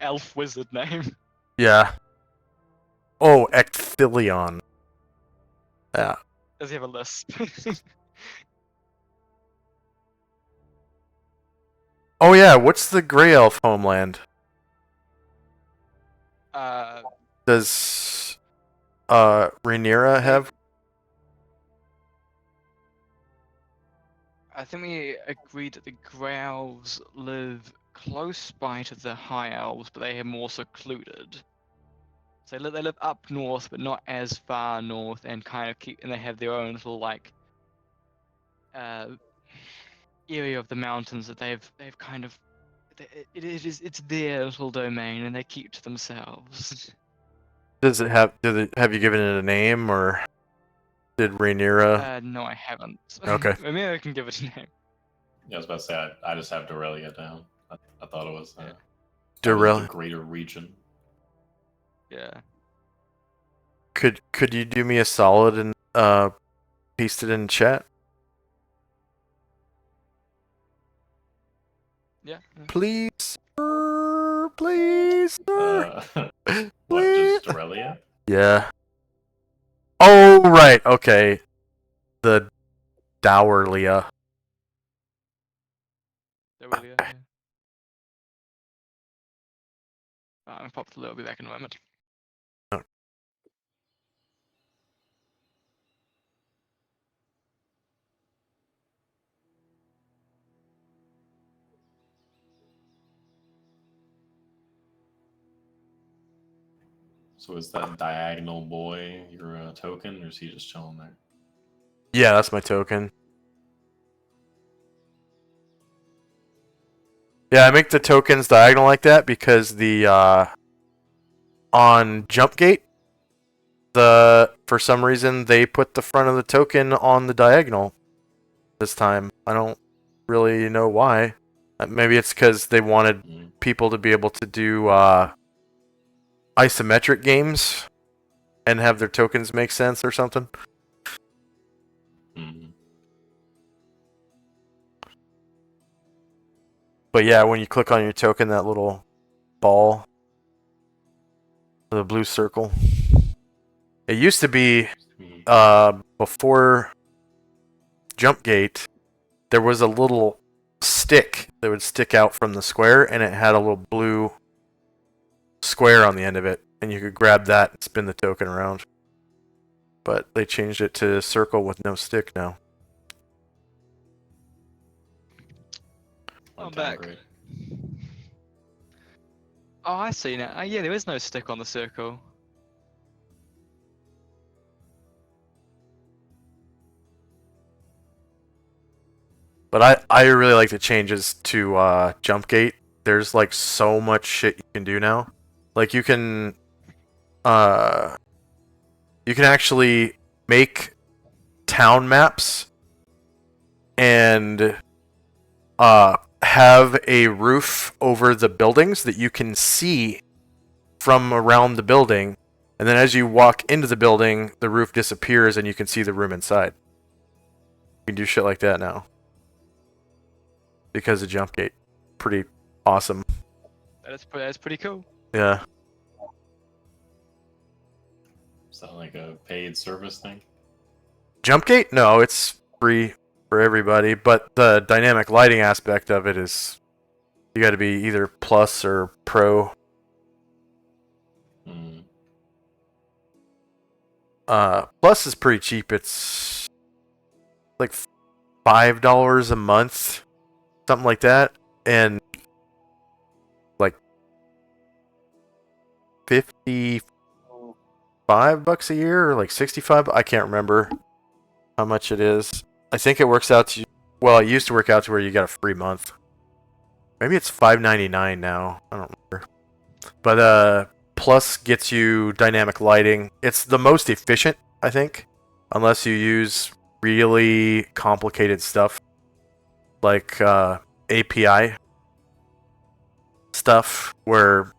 elf wizard name. Yeah. Oh, Ecthelion. Yeah. Does he have a lisp? Oh yeah, what's the Grey Elf homeland? Does Rhaenyra have? I think we agreed that the Grey Elves live close by to the High Elves, but they are more secluded. So they live up north, but not as far north, and they have their own little like area of the mountains that they've kind of it's their little domain, and they keep to themselves. Have you given it a name, or did Rhaenyra? No, I haven't. Okay. Maybe I can give it a name. Yeah, I was about to say I just have Dorelia down. I thought it was Dorelia. the greater region. Yeah. Could you do me a solid and paste it in chat? Yeah. Please, sir. Please, sir. What, just Dorelia? Yeah. Oh, right. Okay. The Dowerlia. Dorelia, yeah. I'm gonna pop the little bit back in a moment. So is that diagonal boy your token, or is he just chilling there? Yeah, that's my token. Yeah, I make the tokens diagonal like that because the on Jumpgate, for some reason they put the front of the token on the diagonal this time. I don't really know why. Maybe it's because they wanted people to be able to do isometric games and have their tokens make sense or something. But yeah, when you click on your token, that little ball, the blue circle. It used to be before Jumpgate, there was a little stick that would stick out from the square, and it had a little blue square on the end of it, and you could grab that and spin the token around. But they changed it to circle with no stick now. I'm back. Oh, I see now. Yeah, there is no stick on the circle. But I really like the changes to Jumpgate. There's like so much shit you can do now. Like you can actually make town maps and have a roof over the buildings that you can see from around the building, and then as you walk into the building, the roof disappears and you can see the room inside. You can do shit like that now because of Jumpgate. Pretty awesome. That's pretty cool. Yeah. Is that like a paid service thing? Jumpgate? No, it's free for everybody, but the dynamic lighting aspect of it is you got to be either plus or pro. Hmm. Plus is pretty cheap. It's like $5 a month, something like that, and like $55 a year, or like 65. I can't remember how much it is. I think it works out to, well, it used to work out to where you got a free month. Maybe it's $5.99 now. I don't remember. But Plus gets you dynamic lighting. It's the most efficient, I think, unless you use really complicated stuff like API stuff, where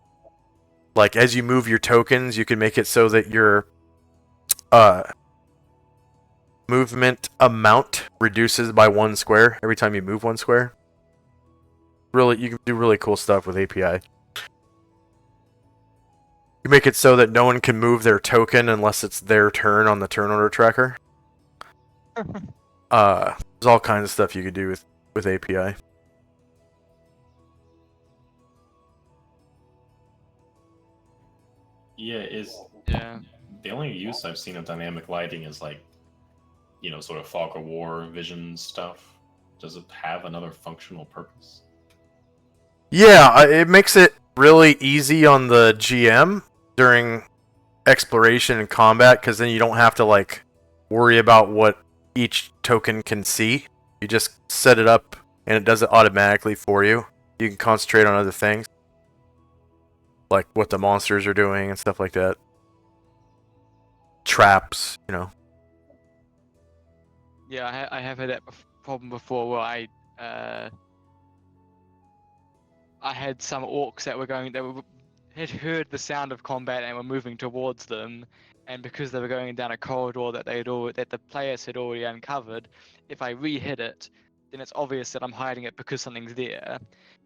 like as you move your tokens, you can make it so that your movement amount reduces by 1 square every time you move 1 square. Really, you can do really cool stuff with API. You make it so that no one can move their token unless it's their turn on the turn order tracker. There's all kinds of stuff you could do with API. Yeah, the only use I've seen of dynamic lighting is like, sort of fog of war vision stuff. Does it have another functional purpose? Yeah, it makes it really easy on the GM during exploration and combat, because then you don't have to like worry about what each token can see. You just set it up and it does it automatically for you. You can concentrate on other things, like what the monsters are doing and stuff like that. Traps, Yeah, I have had that problem before where I had some orcs that had heard the sound of combat and were moving towards them, and because they were going down a corridor that that the players had already uncovered, if I re-hit it, then it's obvious that I'm hiding it because something's there.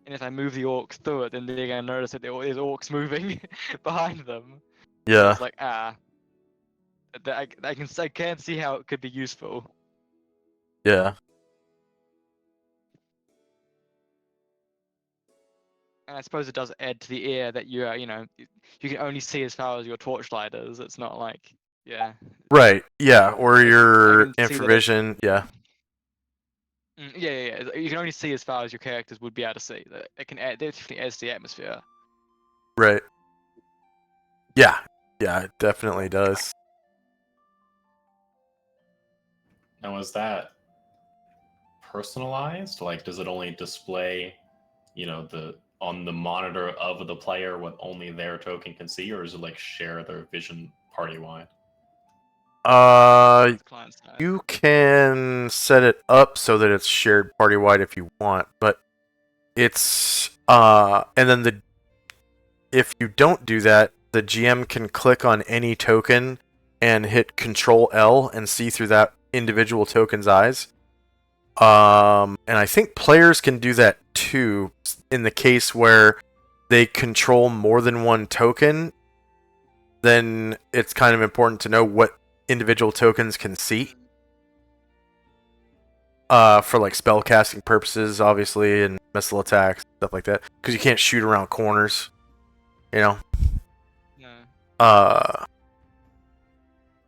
And if I move the orcs through it, then they're going to notice that there's orcs moving behind them. So Yeah, it's like, I can see how it could be useful. yeah, And I suppose it does add to the air that you can only see as far as your torchlight is. It's not like, yeah. right, yeah, or I your can see that it- infravision, yeah, Yeah. You can only see as far as your characters would be able to see. That it can definitely adds to the atmosphere. right, yeah, it definitely does. Now, is that personalized? Like, does it only display, on the monitor of the player what only their token can see, or is it like share their vision party wide? Client side. You can set it up so that it's shared party wide if you want, but it's and then if you don't do that, the GM can click on any token and hit Control L and see through that individual token's eyes. And I think players can do that too in the case where they control more than one token. Then it's kind of important to know what individual tokens can see. For like spell casting purposes, obviously, and missile attacks, stuff like that. Because you can't shoot around corners, No.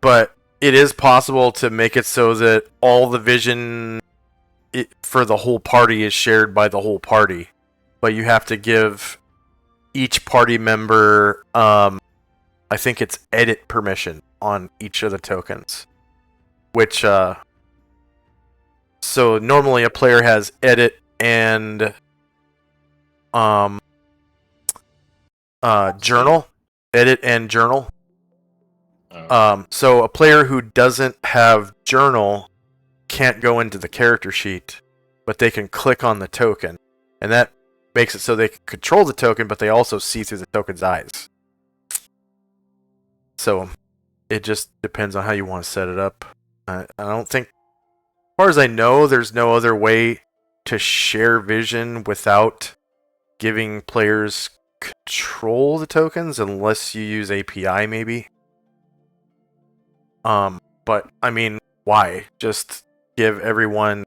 But it is possible to make it so that all the vision for the whole party is shared by the whole party. But you have to give each party member, I think it's edit permission on each of the tokens. Which, so normally a player has edit and journal. Edit and journal. So a player who doesn't have journal can't go into the character sheet, but they can click on the token, and that makes it so they can control the token, but they also see through the token's eyes. So it just depends on how you want to set it up. I don't think, as far as I know, there's no other way to share vision without giving players control the tokens, unless you use API, maybe. But I mean, why? Just give everyone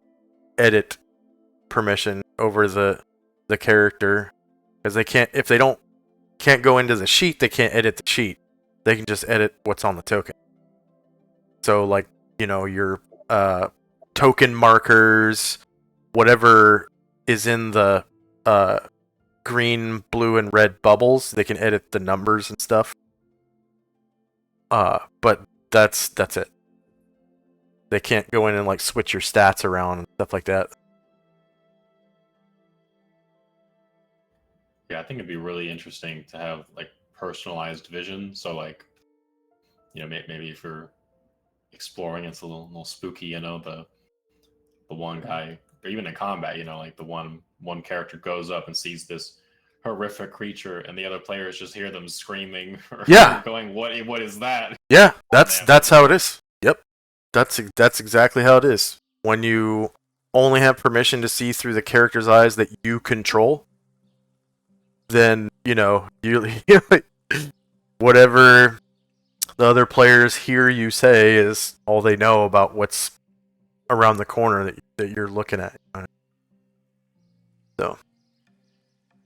edit permission over the character, because they can't, if they can't go into the sheet, they can't edit the sheet. They can just edit what's on the token. So like, your token markers, whatever is in the green, blue, and red bubbles, they can edit the numbers and stuff. But that's it. They can't go in and like switch your stats around and stuff like that. Yeah, I think it'd be really interesting to have like personalized vision. So like, maybe if you're exploring, it's a little spooky. The one guy, or even in combat, like the one character goes up and sees this horrific creature, and the other players just hear them screaming or going, "What is that?" Yeah, that's how it is. Yep, that's exactly how it is. When you only have permission to see through the character's eyes that you control, then you whatever the other players hear you say is all they know about what's around the corner that you're looking at. So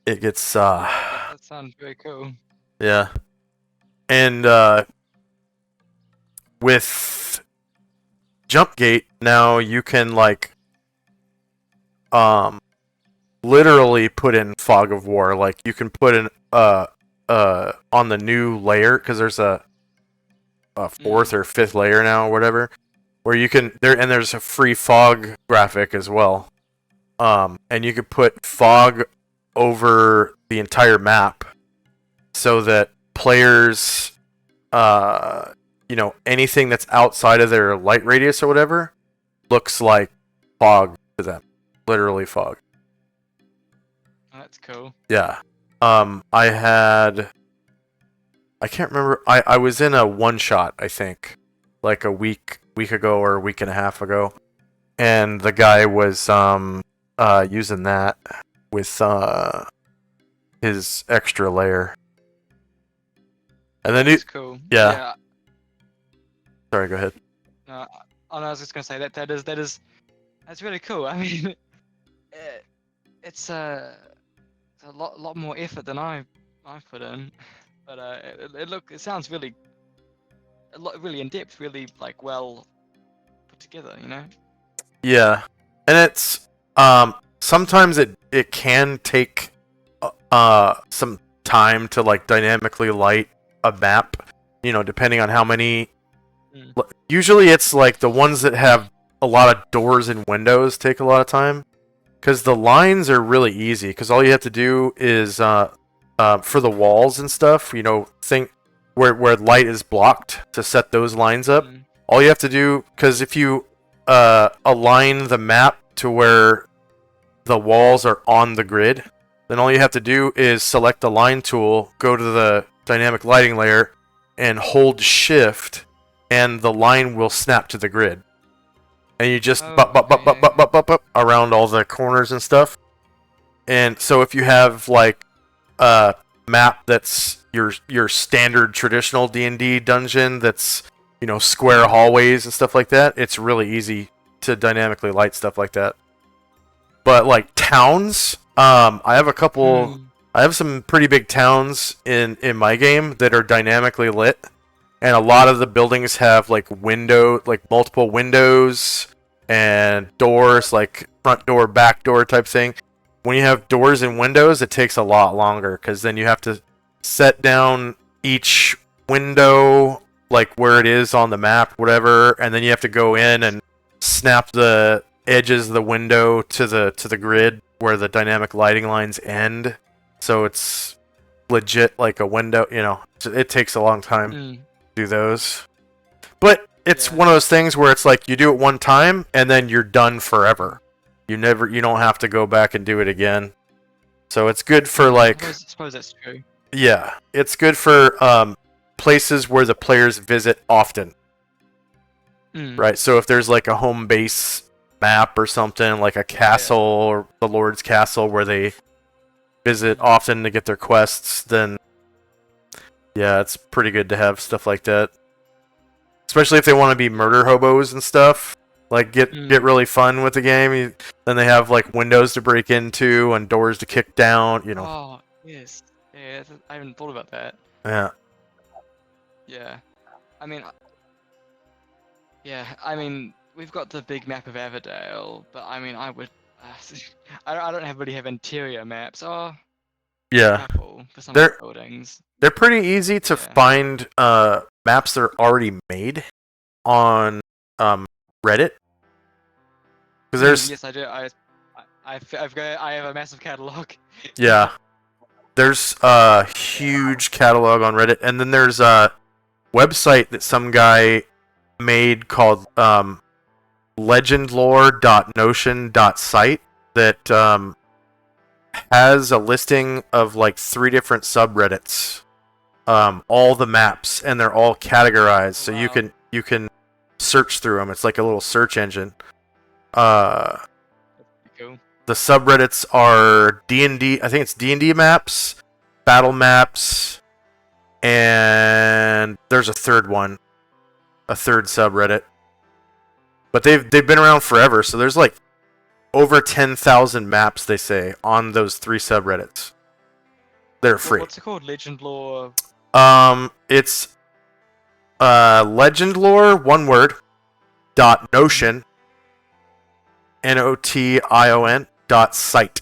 it gets That sounds very cool. yeah. And with Jumpgate now you can like literally put in Fog of War. Like you can put in on the new layer, because there's a fourth or fifth layer now or whatever, where you can there's a free fog graphic as well. And you could put fog over the entire map so that players anything that's outside of their light radius or whatever looks like fog to them. Literally fog. Oh, that's cool. Yeah. I can't remember. I was in a one shot, I think, like a week ago or a week and a half ago, and the guy was using that with his extra layer. And then That's cool. yeah. Sorry, go ahead. No, I was just gonna say that's really cool. I mean, it's a lot more effort than I put in, but it sounds really in depth, really like well put together, Yeah, and it's sometimes it can take some time to like dynamically light a map, depending on how many. Usually it's like the ones that have a lot of doors and windows take a lot of time, because the lines are really easy, because all you have to do is for the walls and stuff, think where light is blocked, to set those lines up. All you have to do, because if you align the map to where the walls are on the grid, then all you have to do is select the line tool, go to the dynamic lighting layer, and hold shift, and the line will snap to the grid. And you just bup around all the corners and stuff. And so if you have like a map that's your standard traditional D&D dungeon that's square hallways and stuff like that, it's really easy to dynamically light stuff like that. But like towns, I have a couple. I have some pretty big towns in my game that are dynamically lit, and a lot of the buildings have like multiple windows and doors, like front door, back door type thing. When you have doors and windows, it takes a lot longer, because then you have to set down each window like where it is on the map, whatever, and then you have to go in and snap the edges of the window to the grid where the dynamic lighting lines end. So it's legit like a window, it takes a long time to do those. But it's one of those things where it's like you do it one time and then you're done forever. You don't have to go back and do it again. So it's good for like I suppose that's true. Yeah, it's good for places where the players visit often. Right? So if there's like a home base map or something, like a castle or the Lord's Castle where they visit often to get their quests, then yeah, it's pretty good to have stuff like that. especially if they want to be murder hobos and stuff. Like get Mm. really fun with the game. Then they have like windows to break into and doors to kick down. You know. Oh, yes. Yeah, I haven't thought about that. Yeah. Yeah. I mean, I mean, we've got the big map of Averdale, but I mean, I would. I don't really have interior maps. Oh, a Yeah. couple for some They're- buildings. They're pretty easy to Yeah. find maps that are already made on Reddit. Because there's Yes, I do. I have a massive catalog. yeah, there's a huge catalog on Reddit, and then there's a website that some guy made called legendlore.notion.site that has a listing of like 3 different subreddits, all the maps, and they're all categorized, so you Wow. can search through them. It's like a little search engine. That's pretty cool. The subreddits are D&D. I think it's D&D maps, battle maps, and there's a third one, a third subreddit. But they've been around forever, so there's like over 10,000 maps, they say, on those 3 subreddits. They're free. What's it called? Legend lore. It's legend lore, one word, .notion, NOTION .site.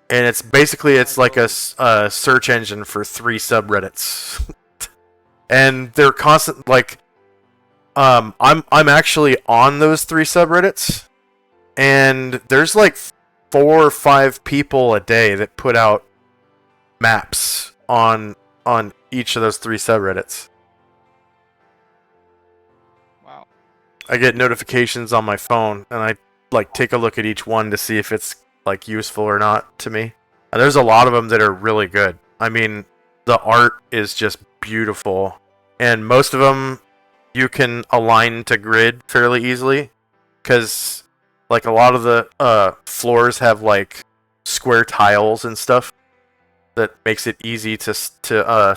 And it's basically like a search engine for 3 subreddits. And they're constant, like I'm actually on those 3 subreddits, and there's like 4 or 5 people a day that put out maps on each of those 3 subreddits. Wow. I get notifications on my phone, and I like take a look at each one to see if it's like useful or not to me. And there's a lot of them that are really good. I mean, the art is just beautiful, and most of them you can align to grid fairly easily, because like a lot of the floors have like square tiles and stuff that makes it easy to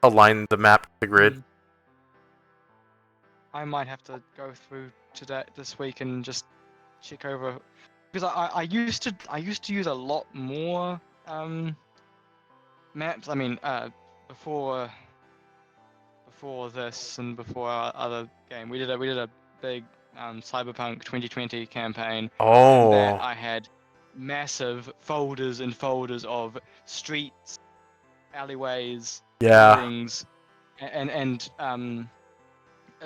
align the map to the grid. Mm. I might have to go through this week and just check over, because I used to use a lot more maps. I mean, before this and before our other game, we did a big Cyberpunk 2020 campaign. And that I had massive folders and folders of streets, alleyways, Yeah. buildings, and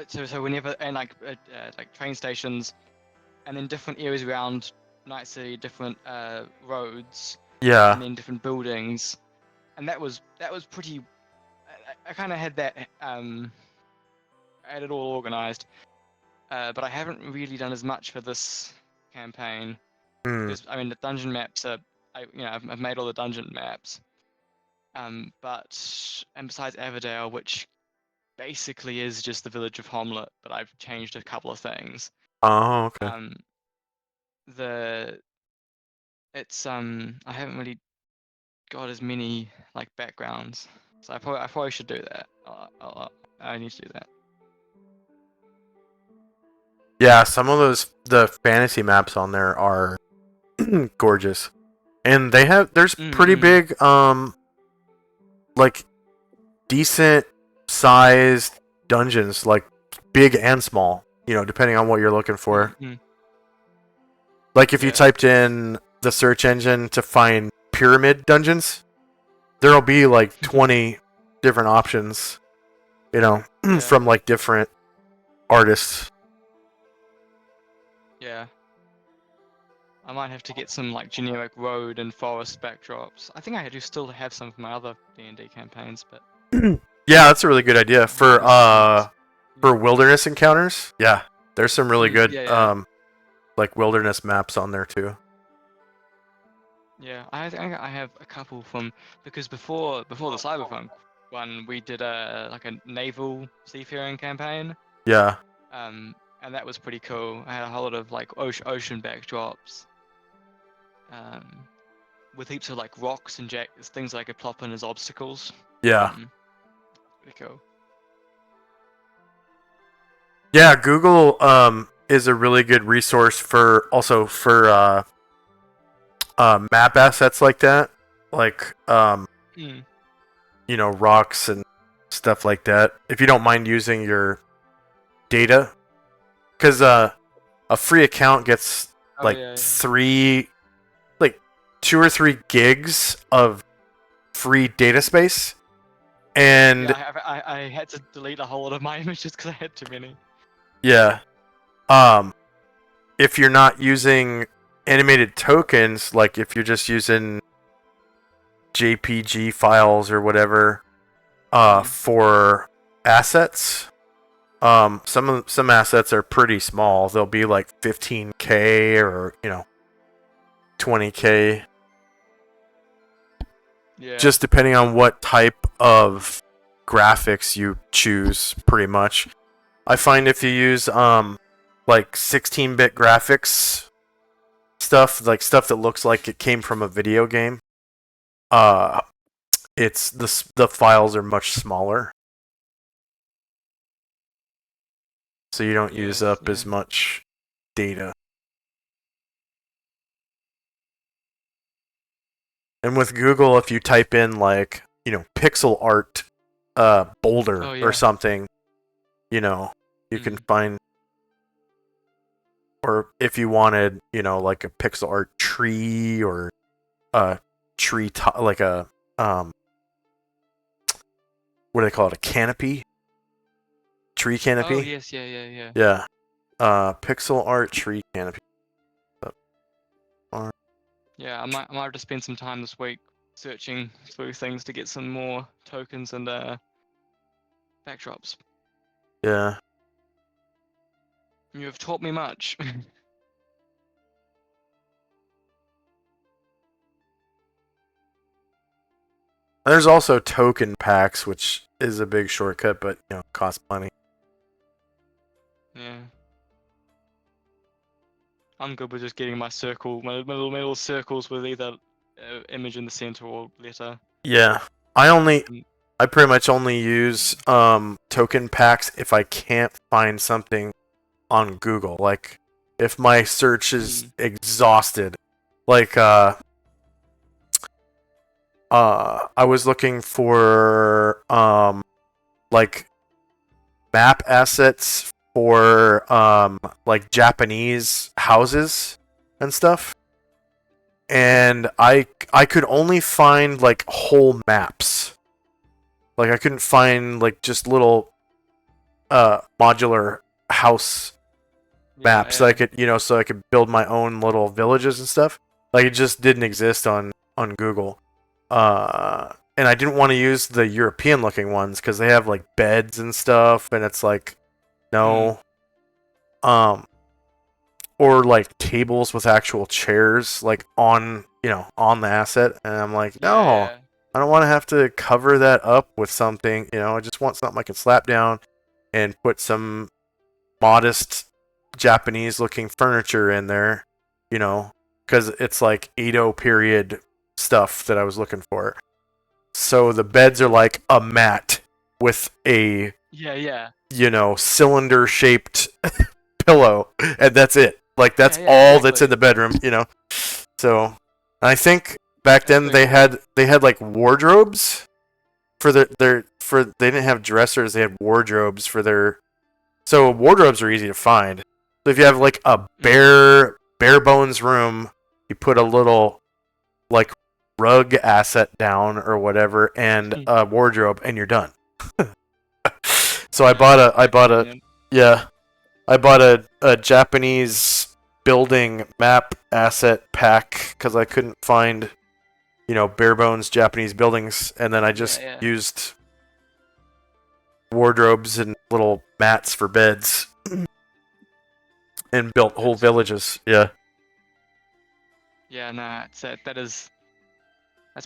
so whenever, and like train stations, and then different areas around Night City, different roads, Yeah. and then different buildings, and that was pretty. I kind of had that. I had it all organized, but I haven't really done as much for this campaign. Because I mean, the dungeon maps are, I've made all the dungeon maps. But besides Averdale, which basically is just the village of Homlet, but I've changed a couple of things. Oh, okay. I haven't really got as many like backgrounds, so I probably should do that. I need to do that. Yeah, some of the fantasy maps on there are gorgeous. And there's pretty big like decent sized dungeons, like big and small, depending on what you're looking for. Mhm. Like if you Yeah. typed in the search engine to find pyramid dungeons, there'll be like 20 different options, Yeah. from like different artists. Yeah. I might have to get some like generic road and forest backdrops. I think I do still have some of my other D&D campaigns, but Yeah, that's a really good idea for wilderness encounters. Yeah, there's some really good yeah. like wilderness maps on there too. Yeah, I think I have a couple from, because before the Cyberpunk one, we did a naval seafaring campaign. Yeah. And that was pretty cool. I had a whole lot of like ocean backdrops. With heaps of like rocks and things I could plop in as obstacles. Yeah. Pretty cool. Yeah, Google is a really good resource for map assets like that, like Mm. rocks and stuff like that. If you don't mind using your data, because a free account gets Oh like yeah. 2 or 3 gigs of free data space, and Yeah, I had to delete a whole lot of my images because I had too many. yeah, if you're not using animated tokens, like if you're just using JPG files or whatever, for assets, some assets are pretty small. They'll be like 15K or 20K, Yeah. just depending on what type of graphics you choose. Pretty much, I find if you use like 16-bit graphics stuff, like stuff that looks like it came from a video game, it's the files are much smaller, so you don't use Yes, up as yeah. much data. And with Google, if you type in like pixel art boulder Oh, or yeah. something, you can find. Or if you wanted, like a pixel art tree or a tree like a what do they call it? A canopy? Tree canopy? Oh yes, yeah. Yeah. Pixel art tree canopy. Yeah, I might have to spend some time this week searching through things to get some more tokens and backdrops. Yeah. You have taught me much. There's also token packs, which is a big shortcut, but costs money. Yeah. I'm good with just getting my circle, my little circles with either image in the center or letter. Yeah. I pretty much only use token packs if I can't find something on Google. Like if my search is exhausted. Like I was looking for like map assets for like Japanese houses and stuff. And I could only find like whole maps. Like I couldn't find like just little modular house maps that I could so I could build my own little villages and stuff. Like it just didn't exist on Google. And I didn't want to use the European looking ones because they have like beds and stuff, and it's like no. Or like tables with actual chairs like on on the asset, and I'm like, no, I don't want to have to cover that up with something. I just want something I can slap down and put some modest Japanese looking furniture in there, because it's like Edo period stuff that I was looking for. So the beds are like a mat with a cylinder shaped pillow, and that's it. Like that's all that's in the bedroom, So I think back then they had like wardrobes for they didn't have dressers, they had wardrobes for their. So wardrobes are easy to find. So if you have like a bare bones room, you put a little like rug asset down or whatever and a wardrobe, and you're done. So I bought a Japanese building map asset pack because I couldn't find bare bones Japanese buildings, and then I just used wardrobes and little mats for beds and built whole villages. Yeah. Yeah, nah, that's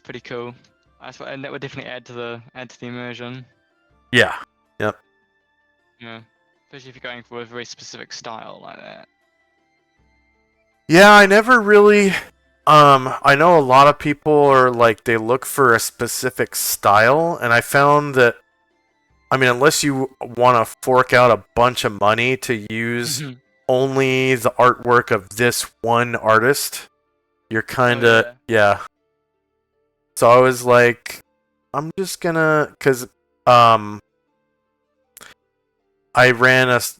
pretty cool. And that would definitely add to the immersion. Yeah. Yep. Yeah, especially if you're going for a very specific style like that. Yeah, I never really. I know a lot of people are like they look for a specific style, and I found that I mean, unless you want to fork out a bunch of money to use only the artwork of this one artist, you're kind of yeah. So I was like, I'm just gonna, cause I ran a 2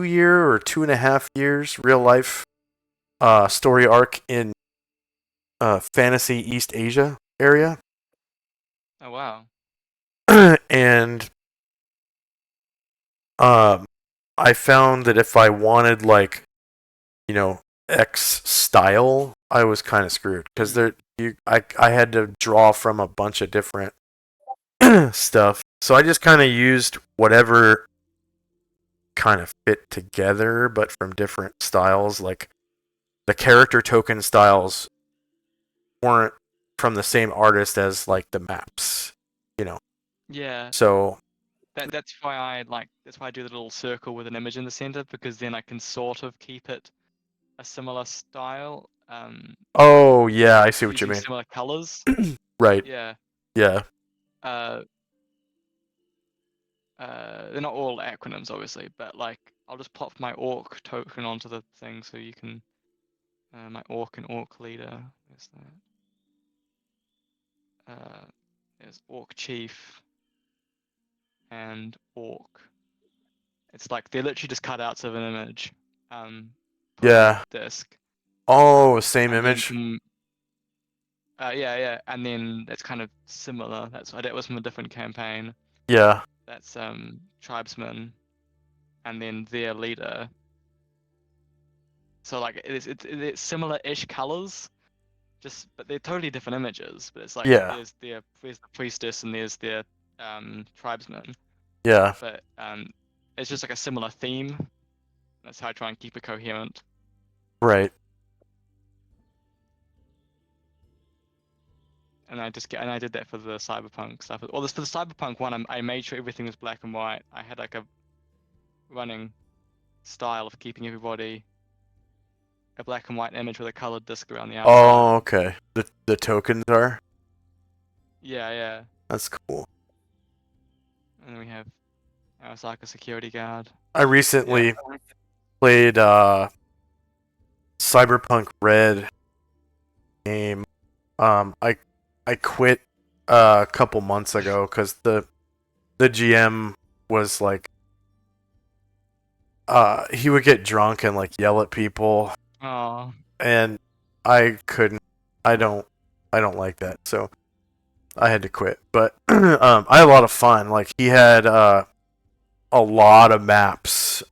year or 2.5 years real life story arc in fantasy East Asia area. Oh wow. And I found that if I wanted like, you know, X style, I was kind of screwed because I had to draw from a bunch of different stuff. So I just kind of used whatever kind of fit together, but from different styles. Like the character token styles weren't from the same artist as like the maps, you know. Yeah. So That's why I do the little circle with an image in the center, because then I can sort of keep it a similar style. oh yeah, I see what you Using mean. similar colors. Right. Yeah. Yeah. They're not all acronyms, obviously, but like I'll just pop my orc token onto the thing so you can. My orc and orc leader. Where's that? There's orc chief and orc. It's like they're literally just cutouts of an image, put on Yeah. a disc. Oh, same And then image. yeah, and then it's kind of similar. That was from a different campaign. Yeah. That's tribesman, and then their leader. So like it's similar-ish colors, but they're totally different images. But it's like Yeah. there's the priestess and there's their tribesman. Yeah. But it's just like a similar theme. That's how I try and keep it coherent. Right. And I did that for the cyberpunk stuff. Well, for the cyberpunk one, I made sure everything was black and white. I had like a running style of keeping everybody a black and white image with a colored disc around the outside. Oh, okay. The tokens are. Yeah. That's cool. And then we have Arasaka security guard. I recently played Cyberpunk Red game. I quit a couple months ago because the GM was like he would get drunk and like yell at people. Oh. And I couldn't. I don't like that. So I had to quit. But I had a lot of fun. Like he had a lot of maps.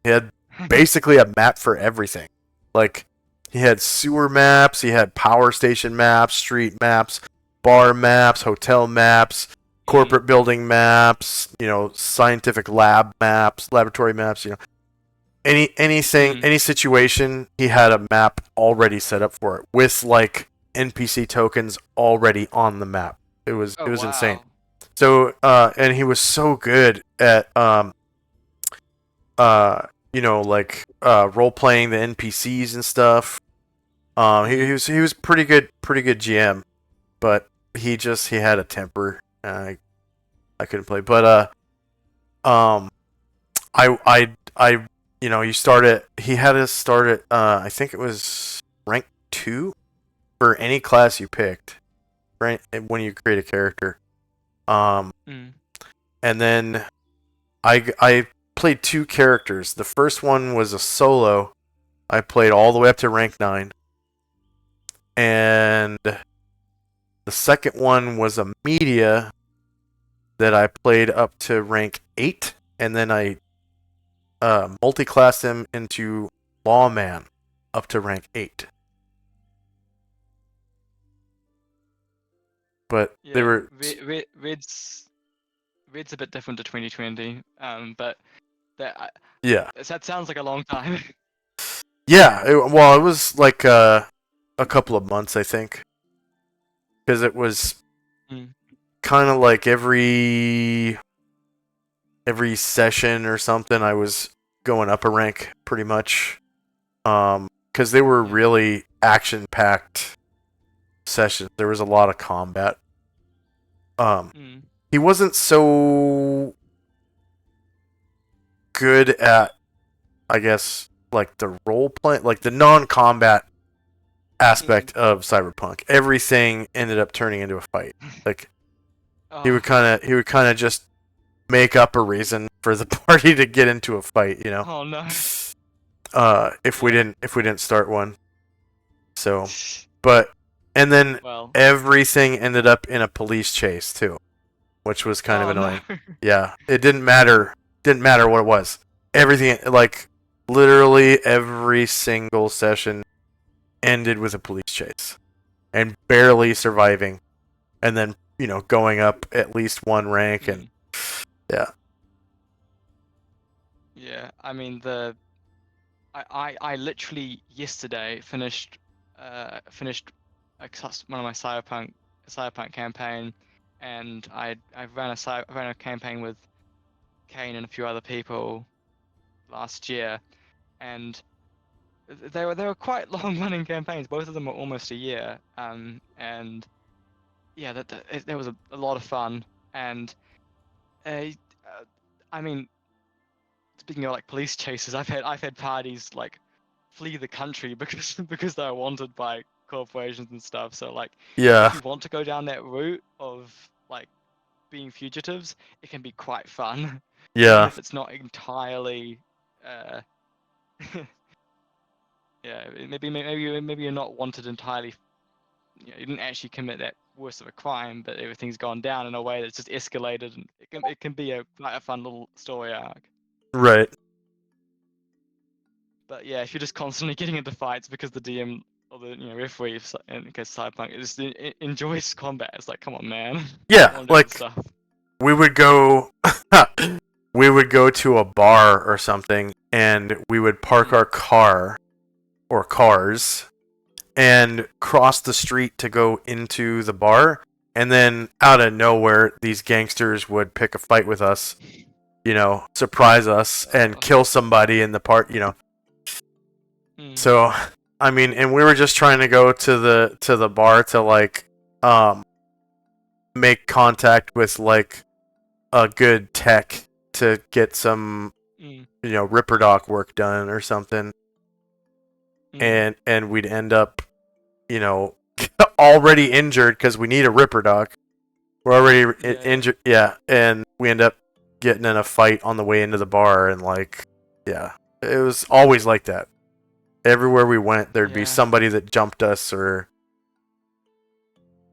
He had basically a map for everything. Like he had sewer maps, he had power station maps, street maps, bar maps, hotel maps, corporate building maps, you know, scientific lab maps, laboratory maps, you know. Anything, any situation, he had a map already set up for it with like NPC tokens already on the map. It was insane. So and he was so good at you know, like role playing the NPCs and stuff. He was pretty good GM, but he had a temper. I couldn't play, but I you know, he had us start at I think it was rank 2 for any class you picked, right? When you create a character. And then I played 2 characters. The first one was a solo. I played all the way up to rank 9. And the second one was a media that I played up to rank 8, and then I multi-classed him into lawman up to rank 8. But yeah, they were Red's a bit different to 2020. But that sounds like a long time. Yeah, it was like a couple of months, I think, because it was kind of like every session or something I was going up a rank pretty much, because they were really action packed sessions. There was a lot of combat, he wasn't so good at, I guess, like the role play, like the non-combat aspect of Cyberpunk. Everything ended up turning into a fight. Like he would kind of just make up a reason for the party to get into a fight, you know. Oh no. If we didn't start one. So, but and then Well. everything ended up in a police chase too, which was kind of annoying. No. Yeah, it didn't matter. Didn't matter what it was. Everything, like literally every single session, ended with a police chase, and barely surviving, and then going up at least one rank, and yeah. Yeah, I mean I literally yesterday finished one of my cyberpunk campaign, and I ran a campaign with Kane and a few other people last year, and they were quite long running campaigns. Both of them were almost a year, and yeah, that was a lot of fun. And I mean, speaking of like police chases, I've had parties like flee the country because they're wanted by corporations and stuff. So like, Yeah. if you want to go down that route of like being fugitives, it can be quite fun. Even Yeah. if it's not entirely, yeah, maybe you're not wanted entirely. You didn't actually commit that worst of a crime, but everything's gone down in a way that's just escalated, and it can be quite a fun little story arc. Right. But yeah, if you're just constantly getting into fights because the DM or the referee in case Cyberpunk just enjoys combat, it's like, come on, man. Yeah, like stuff. we would go to a bar or something, and we would park our car or cars and cross the street to go into the bar, and then out of nowhere these gangsters would pick a fight with us, surprise us and kill somebody in the part, So, I mean, and we were just trying to go to the bar to like make contact with like a good tech to get some Ripper Doc work done or something. And we'd end up already injured because we need a Ripper Doc. We're already injured, and we end up getting in a fight on the way into the bar, and like, yeah, it was always like that. Everywhere we went, there'd be somebody that jumped us or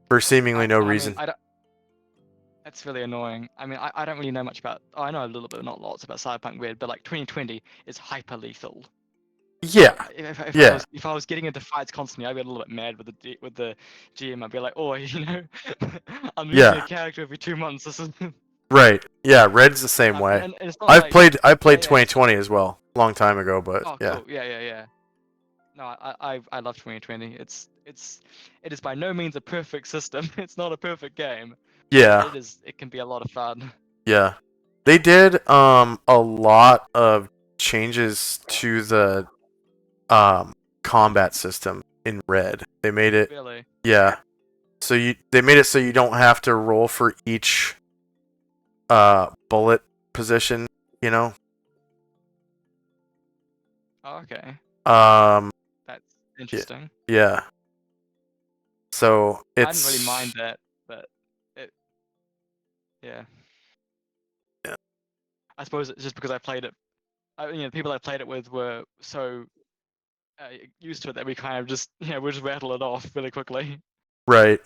for seemingly no reason. That's really annoying. I mean, I don't really know much about. Oh, I know a little bit, not lots, about Cyberpunk Red, but like 2020 is hyper lethal. Yeah. If I was getting into fights constantly, I'd be a little bit mad with the GM. I'd be like, oh, I'm losing a character every 2 months. This is right. Yeah, Red's the same way. and it's not I played 2020 as well, a long time ago, but yeah. Cool. Yeah. No, I love 2020. It is by no means a perfect system. It's not a perfect game. Yeah. It can be a lot of fun. Yeah. They did a lot of changes to the combat system in Red. They made it Really? Yeah. So they made it so you don't have to roll for each bullet position, Oh, okay. That's interesting. Yeah. So I didn't really mind that, but yeah. I suppose it's just because I played it. The people I played it with were so used to it that we kind of just we just rattle it off really quickly. Right.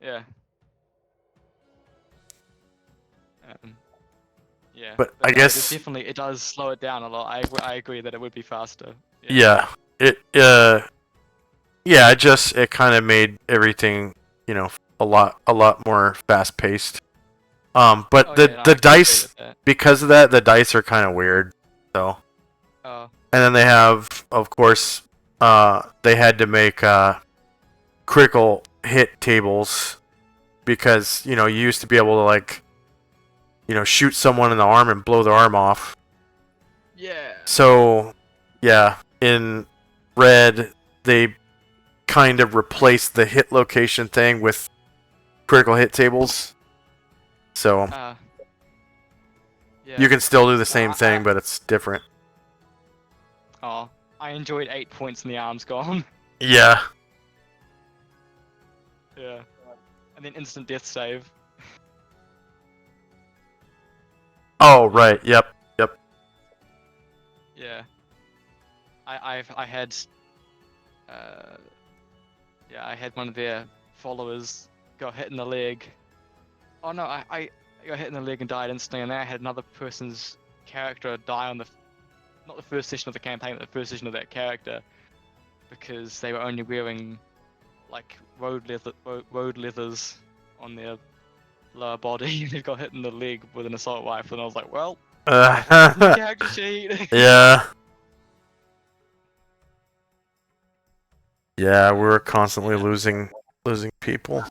Yeah. Yeah. But I guess it does slow it down a lot. I agree that it would be faster. Yeah. It it kind of made everything a lot more fast paced. But the dice, because of that, the dice are kind of weird. So. Oh. And then they have, of course, they had to make critical hit tables because you used to be able to like shoot someone in the arm and blow their arm off. Yeah. So yeah, in Red they kind of replaced the hit location thing with critical hit tables. So Yeah. you can still do the same I- thing, but it's different. Oh, I enjoyed 8 points and the arm's gone. Yeah. Yeah. And then instant death save. Oh, right. Yep. Yep. Yeah. I had I had one of their followers got hit in the leg. Oh no, I got hit in the leg and died instantly, and then I had another person's character die on not the first session of the campaign, but the first session of that character, because they were only wearing like road leathers on their lower body. They got hit in the leg with an assault rifle, and I was like, well, new character sheet. Yeah. Yeah, we were constantly losing people.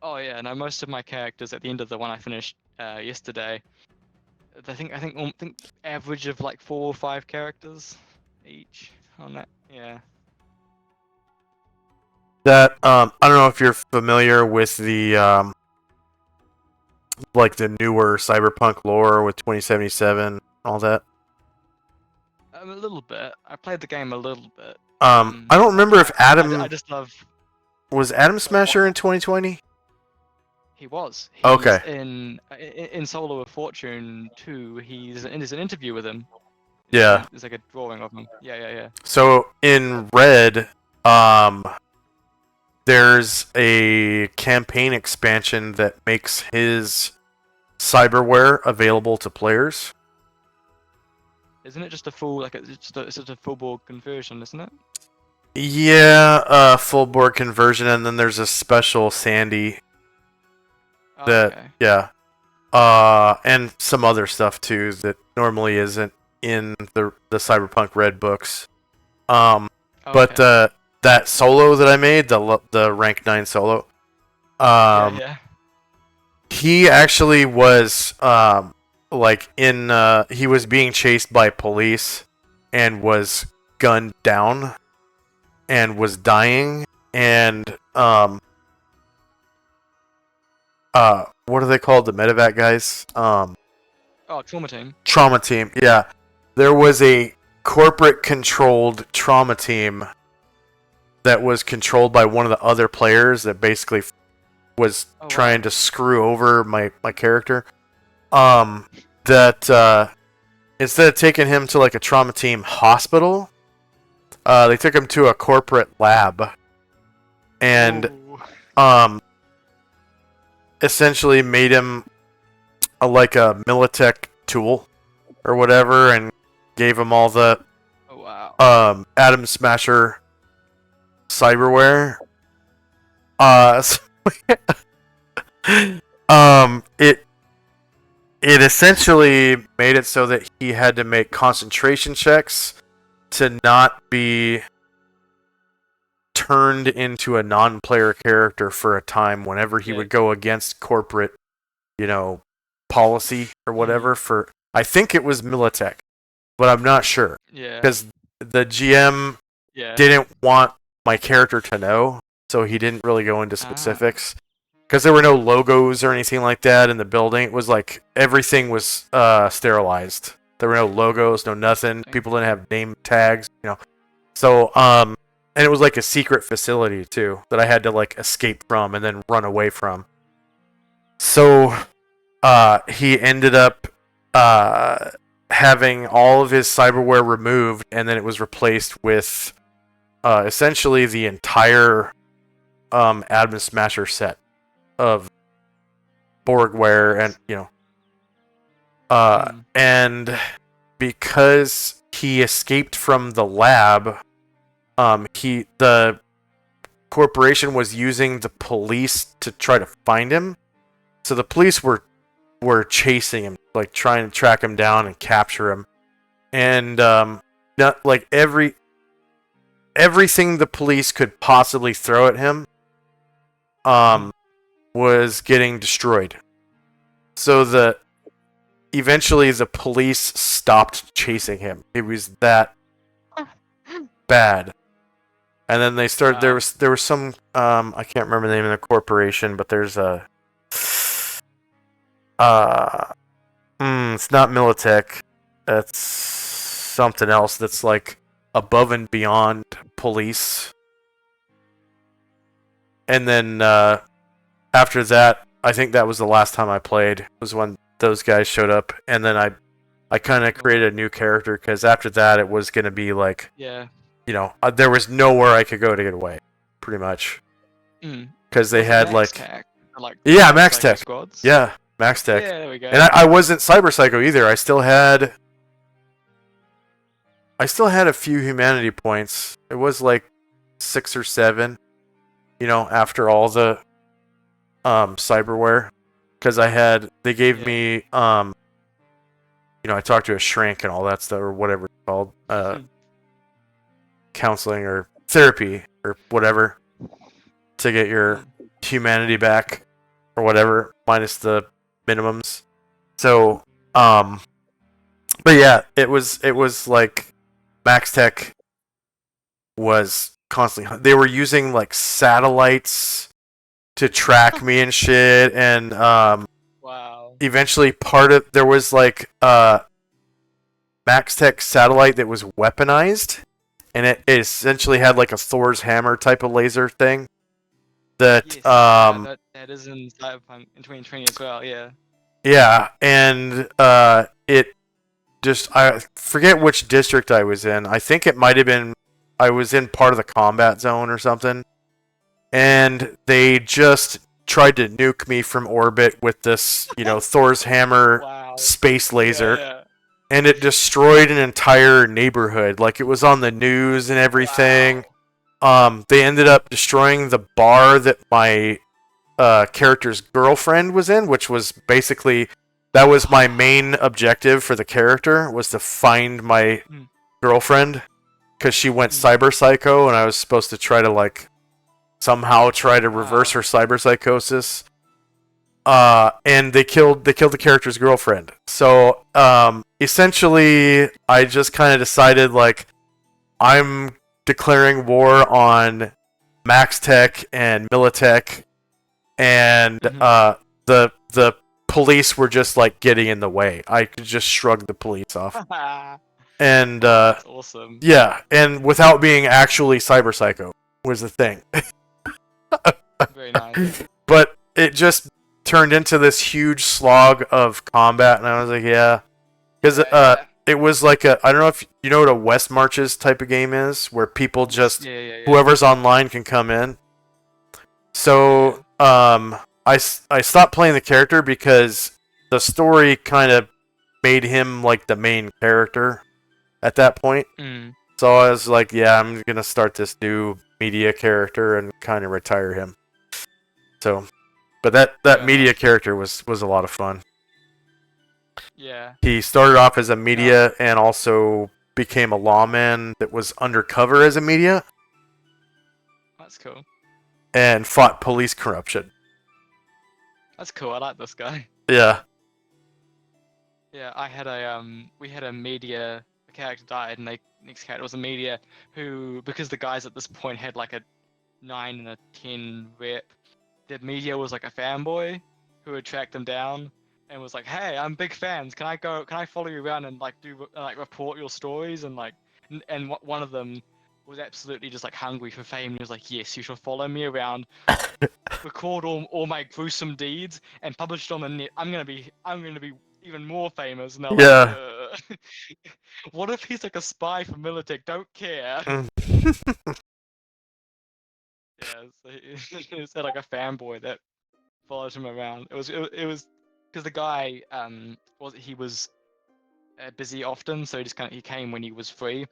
Oh yeah, no, most of my characters at the end of the one I finished yesterday, I think average of like 4 or 5 characters each on that. Yeah. That I don't know if you're familiar with the like the newer cyberpunk lore with 2077, all that. A little bit. I played the game a little bit. I don't remember if Adam I just love. was Adam Smasher in 2020. He was. He's Okay. in Solo of Fortune 2. There's an interview with him. Yeah. There's like a drawing of him. Yeah. So in Red, there's a campaign expansion that makes his cyberware available to players. Isn't it just a full it's just a full board conversion, isn't it? Yeah, full board conversion, and then there's a special Sandy Oh, that okay. yeah, and some other stuff too that normally isn't in the Cyberpunk Red books. But that solo that I made, the rank 9 solo, yeah. he actually was like in he was being chased by police and was gunned down and was dying, and what are they called, the medevac guys? Oh, trauma team. Trauma team. Yeah, there was a corporate controlled trauma team that was controlled by one of the other players that basically was trying to screw over my character. That instead of taking him to like a trauma team hospital, they took him to a corporate lab, and essentially made him like a Militech tool or whatever, and gave him all the Atom Smasher cyberware. It essentially made it so that he had to make concentration checks to not be turned into a non-player character for a time whenever he would go against corporate, policy or whatever. For I think it was Militech, but I'm not sure. Yeah. Because the GM didn't want my character to know, so he didn't really go into specifics. Because there were no logos or anything like that in the building. It was like everything was sterilized. There were no logos, no nothing. People didn't have name tags, So, and it was like a secret facility too that I had to like escape from and then run away from. So, he ended up having all of his cyberware removed, and then it was replaced with essentially the entire Admin Smasher set of Borgware, and and because he escaped from the lab, the corporation was using the police to try to find him. So the police were chasing him, like trying to track him down and capture him, and not like everything the police could possibly throw at him was getting destroyed. So eventually the police stopped chasing him. It was that bad. And then they started. There was some I can't remember the name of the corporation, but there's It's not Militech. That's something else that's like above and beyond police. And then after that, I think that was the last time I played, was when those guys showed up. And then I kind of created a new character, because after that it was going to be like, Yeah. you know, there was nowhere I could go to get away, pretty much. Because they Was it had Max like... Tech? Like Yeah, Max Psycho Tech. Squads? Yeah, Max Tech. Yeah, there we go. And I wasn't Cyber Psycho either. I still had a few humanity points. It was like 6 or 7, you know, after all the cyberware, because they gave me you know, I talked to a shrink and all that stuff, or whatever it's called, counseling or therapy or whatever, to get your humanity back or whatever, minus the minimums. So but yeah, it was like Max Tech was constantly... They were using like satellites to track me and shit, and Wow. eventually there was like Max Tech satellite that was weaponized, and it essentially had like a Thor's hammer type of laser thing that Yes, that is in Cyberpunk in 2020 as well. Yeah. yeah, and it just... I forget which district I was in. I think it might have been... I was in part of the combat zone or something, and they just tried to nuke me from orbit with this, you know, Thor's hammer Wow. space laser, Yeah. and it destroyed an entire neighborhood. Like, it was on the news and everything. Wow. They ended up destroying the bar that my character's girlfriend was in, which was basically... That was my main objective for the character, was to find my girlfriend, because she went cyber psycho, and I was supposed to try to like somehow try to reverse her cyber psychosis. And they killed the character's girlfriend. So essentially, I just kind of decided, like, I'm declaring war on Max Tech and Militech, and the police were just like getting in the way. I could just shrug the police off. And That's awesome. yeah, and without being actually cyber psycho was the thing. Very nice. But it just turned into this huge slog of combat, and I was like, yeah, because it was like a... I don't know if you know what a West Marches type of game is, where people just... whoever's online can come in. So I stopped playing the character because the story kind of made him like the main character at that point. So I was like, yeah, I'm gonna start this new media character and kind of retire him. So, but that media character was a lot of fun. Yeah. He started off as a media and also became a lawman that was undercover as a media. That's cool. And fought police corruption. That's cool. I like this guy. Yeah. Yeah, I had we had a media character died, and next character was a media who, because the guys at this point had like a 9 and a 10 rep, the media was like a fanboy who would track them down and was like, hey, I'm big fans. Can I follow you around and like report your stories? And like, and one of them was absolutely just like hungry for fame. He was like, yes, you should follow me around, record all my gruesome deeds, and publish it on the net. I'm gonna be even more famous. And yeah. Like, what if he's like a spy for Militech? Don't care. Yeah, so he said like a fanboy that followed him around. It was because the guy was busy often, so he came when he was free.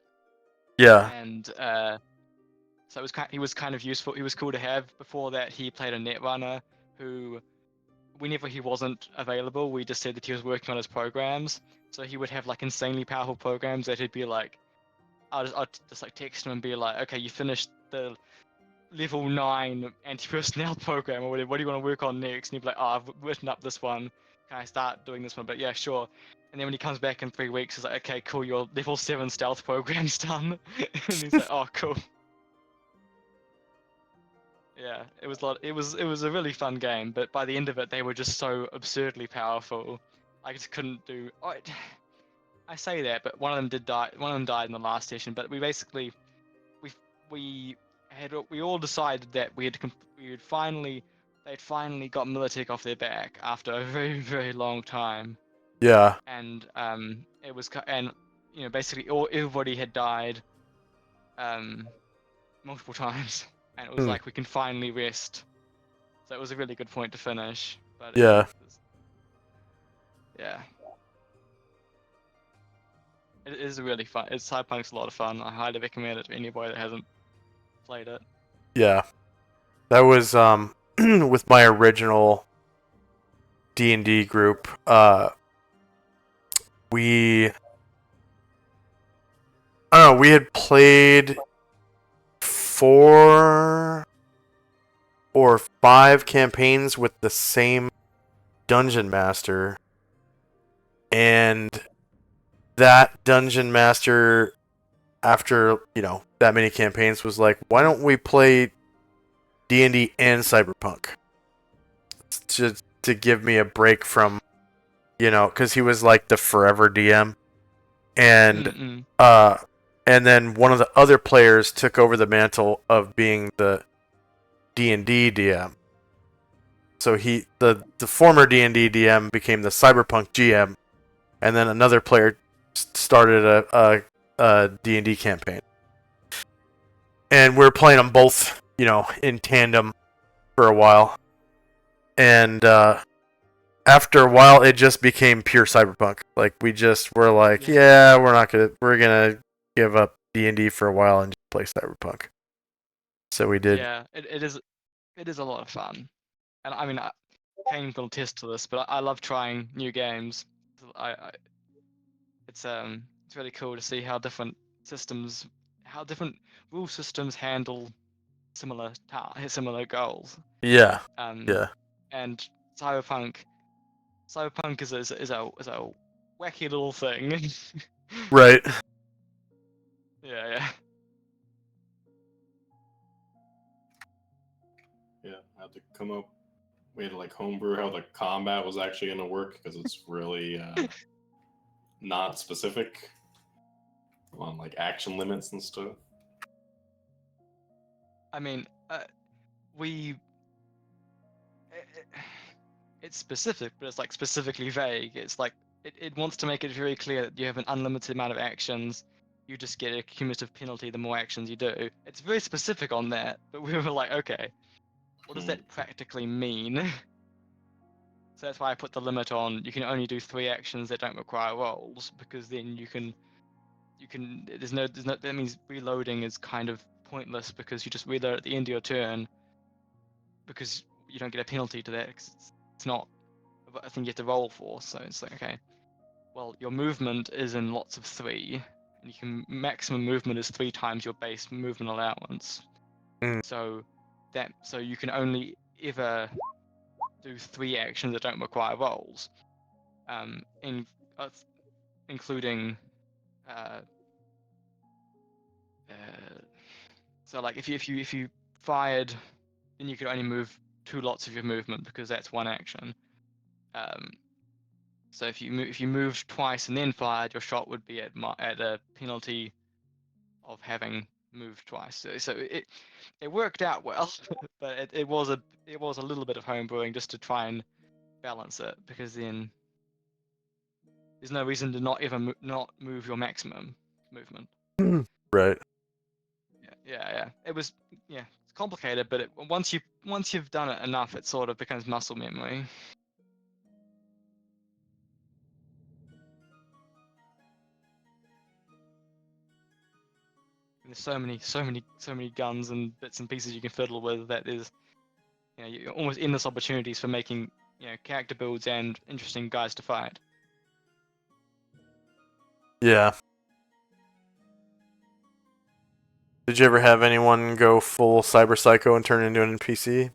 Yeah. And so he was kind of useful. He was cool to have. Before that, he played a netrunner who, whenever he wasn't available, we just said that he was working on his programs. So he would have like insanely powerful programs that he'd be like, I'd just like text him and be like, okay, you finished the level 9 anti-personnel program or whatever. What do you want to work on next? And he'd be like, oh, I've written up this one. Can I start doing this one? But yeah, sure. And then when he comes back in 3 weeks, he's like, okay, cool, your level 7 stealth program's done. And he's like, oh, cool. Yeah, it was a lot. It was a really fun game, but by the end of it, they were just so absurdly powerful. I just couldn't do. I say that, but one of them did die. One of them died in the last session. But we basically, we we all decided that we had finally they'd finally got Militech off their back after a very very long time, Yeah. and it was and basically everybody had died multiple times, and it was Hmm. like we can finally rest. So it was a really good point to finish. But Yeah. yeah. It is really fun. Cyberpunk's a lot of fun. I highly recommend it to anybody that hasn't played it. Yeah. That was with my original D&D group. We I don't know, we had played 4 or 5 campaigns with the same dungeon master, and that dungeon master, after that many campaigns, was like, why don't we play D&D and Cyberpunk to give me a break from, because he was like the forever DM, and Mm-mm. and then one of the other players took over the mantle of being the D&D DM. So the former D&D DM became the Cyberpunk GM, and then another player started a D&D campaign. And we were playing them both, in tandem for a while. And after a while, it just became pure Cyberpunk. Like, we just were like, yeah, we're gonna give up D&D for a while and just play Cyberpunk. So we did. Yeah, it is a lot of fun, and I mean, Kane will attest to this, but I love trying new games. It's really cool to see how different rule systems handle similar goals. Yeah. Um, Yeah. and Cyberpunk is a wacky little thing. Right. Yeah. Yeah, I had to come up. We had to like homebrew how the combat was actually going to work because it's really not specific on like action limits and stuff. I mean, we. It's specific, but it's like specifically vague. It's like it wants to make it very clear that you have an unlimited amount of actions. You just get a cumulative penalty the more actions you do. It's very specific on that, but we were like, okay, what does that practically mean? So that's why I put the limit on. You can only do 3 actions that don't require rolls, because then you can. There's no. That means reloading is kind of pointless because you just reload at the end of your turn, because you don't get a penalty to that. 'Cause it's not a thing you have to roll for. So it's like, okay, well, your movement is in lots of 3, and maximum movement is 3 times your base movement allowance. Mm. So you can only ever do 3 actions that don't require rolls, including so like if you fired, then you could only move 2 lots of your movement because that's 1 action. So if you moved twice and then fired, your shot would be at a penalty of having moved twice. So it worked out well, but it was a little bit of homebrewing just to try and balance it, because then there's no reason to not ever not move your maximum movement. Right. Yeah. It was it's complicated, but once you've done it enough, it sort of becomes muscle memory. There's so many guns and bits and pieces you can fiddle with that is, you're almost endless opportunities for making, character builds and interesting guys to fight. Yeah. Did you ever have anyone go full cyber psycho and turn into an NPC?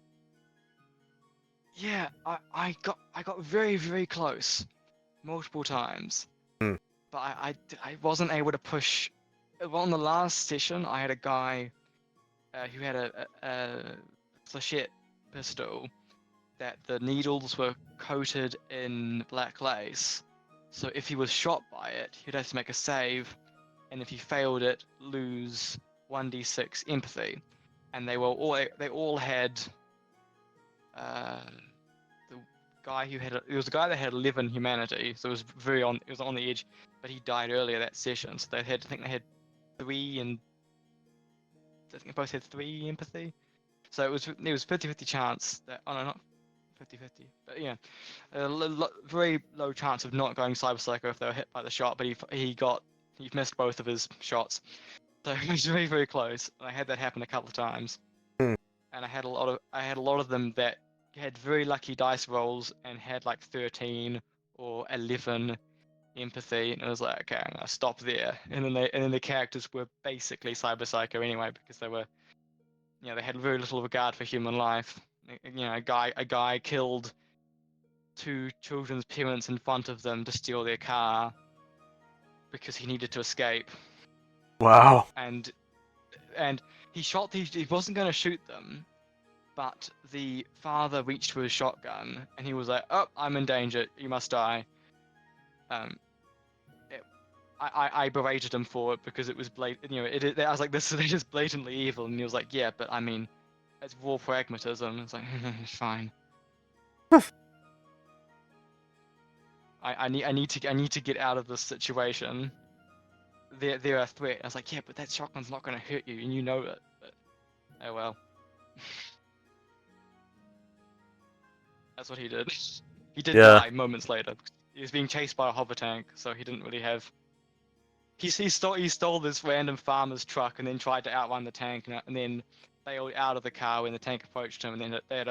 Yeah, I got very very close multiple times, Hmm. but I wasn't able to push. Well, on the last session, I had a guy who had a flechette pistol that the needles were coated in black lace. So if he was shot by it, he'd have to make a save, and if he failed it, lose 1d6 empathy. And they all had the guy who had it was the guy that had 11 humanity, so it was on the edge, but he died earlier that session. So they had 3, and I think they both had 3 empathy. So it was 50-50 chance that no, not 50-50, but yeah, very low chance of not going Cyber Psycho if they were hit by the shot. But he missed both of his shots, so it was very, very close. And I had that happen a couple of times, Hmm. and I had a lot of them that had very lucky dice rolls and had like 13 or 11 empathy, and it was like, okay, I'm gonna stop there. And then the characters were basically Cyber Psycho anyway, because they were, they had very little regard for human life. A guy killed 2 children's parents in front of them to steal their car because he needed to escape, Wow. and he wasn't going to shoot them, but the father reached for his shotgun and he was like, "Oh, I'm in danger. You must die." I berated him for it because it was I was like, "This is just blatantly evil," and he was like, "Yeah, but I mean, it's raw pragmatism." It's like, fine. I need to get out of this situation. They're a threat. I was like, yeah, but that shotgun's not gonna hurt you, and you know it. But oh well. That's what he did. He did Yeah. die moments later. He was being chased by a hover tank, so he didn't really have. He stole this random farmer's truck and then tried to outrun the tank, and then bailed out of the car when the tank approached him, and then they had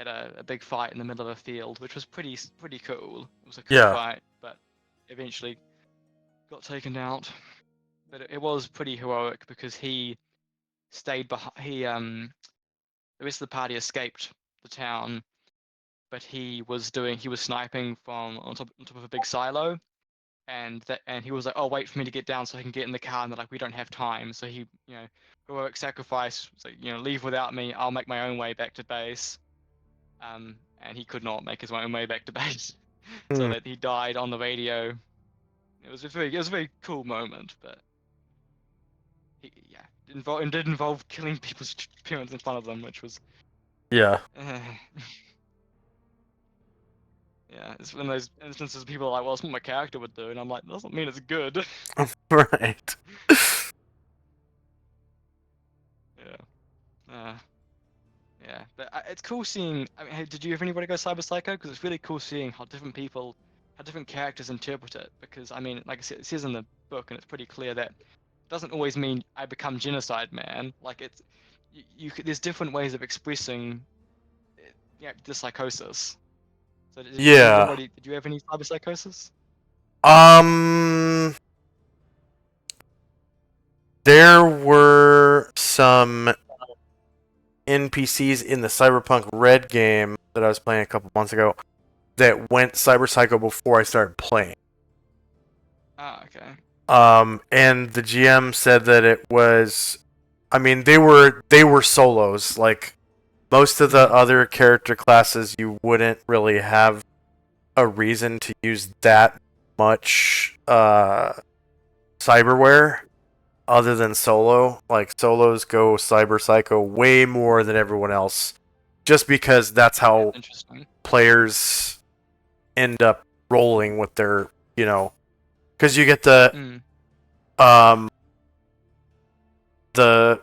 a big fight in the middle of a field, which was pretty cool. It was a cool Yeah. fight, but eventually got taken out. But it was pretty heroic because he stayed behind. The rest of the party escaped the town, but he was sniping from on top of a big silo, and he was like, "Oh, wait for me to get down so I can get in the car." And they're like, "We don't have time." So he, heroic sacrifice. So leave without me. I'll make my own way back to base. And he could not make his own way back to base, so Hmm. that he died on the radio. It was a very cool moment, but it did involve killing people's parents in front of them, which was Yeah. yeah. It's one of those instances people are like, "Well, it's what my character would do," and I'm like, "That doesn't mean it's good." Right. Yeah. Yeah, but it's cool seeing. I mean, hey, did you ever anybody go Cyber Psycho? Because it's really cool seeing how different characters interpret it. Because I mean, like I said, it says in the book, and it's pretty clear that it doesn't always mean I become genocide man. Like it's, there's different ways of expressing, the psychosis. So Yeah. did you have any cyber psychosis? There were some NPCs in the Cyberpunk Red game that I was playing a couple months ago that went Cyber Psycho before I started playing. Ah, okay. And the GM said that it was, I mean, they were solos. Like most of the other character classes, you wouldn't really have a reason to use that much cyberware other than solo. Like solos go Cyber Psycho way more than everyone else, just because that's how Interesting. players end up rolling with their, because you get the the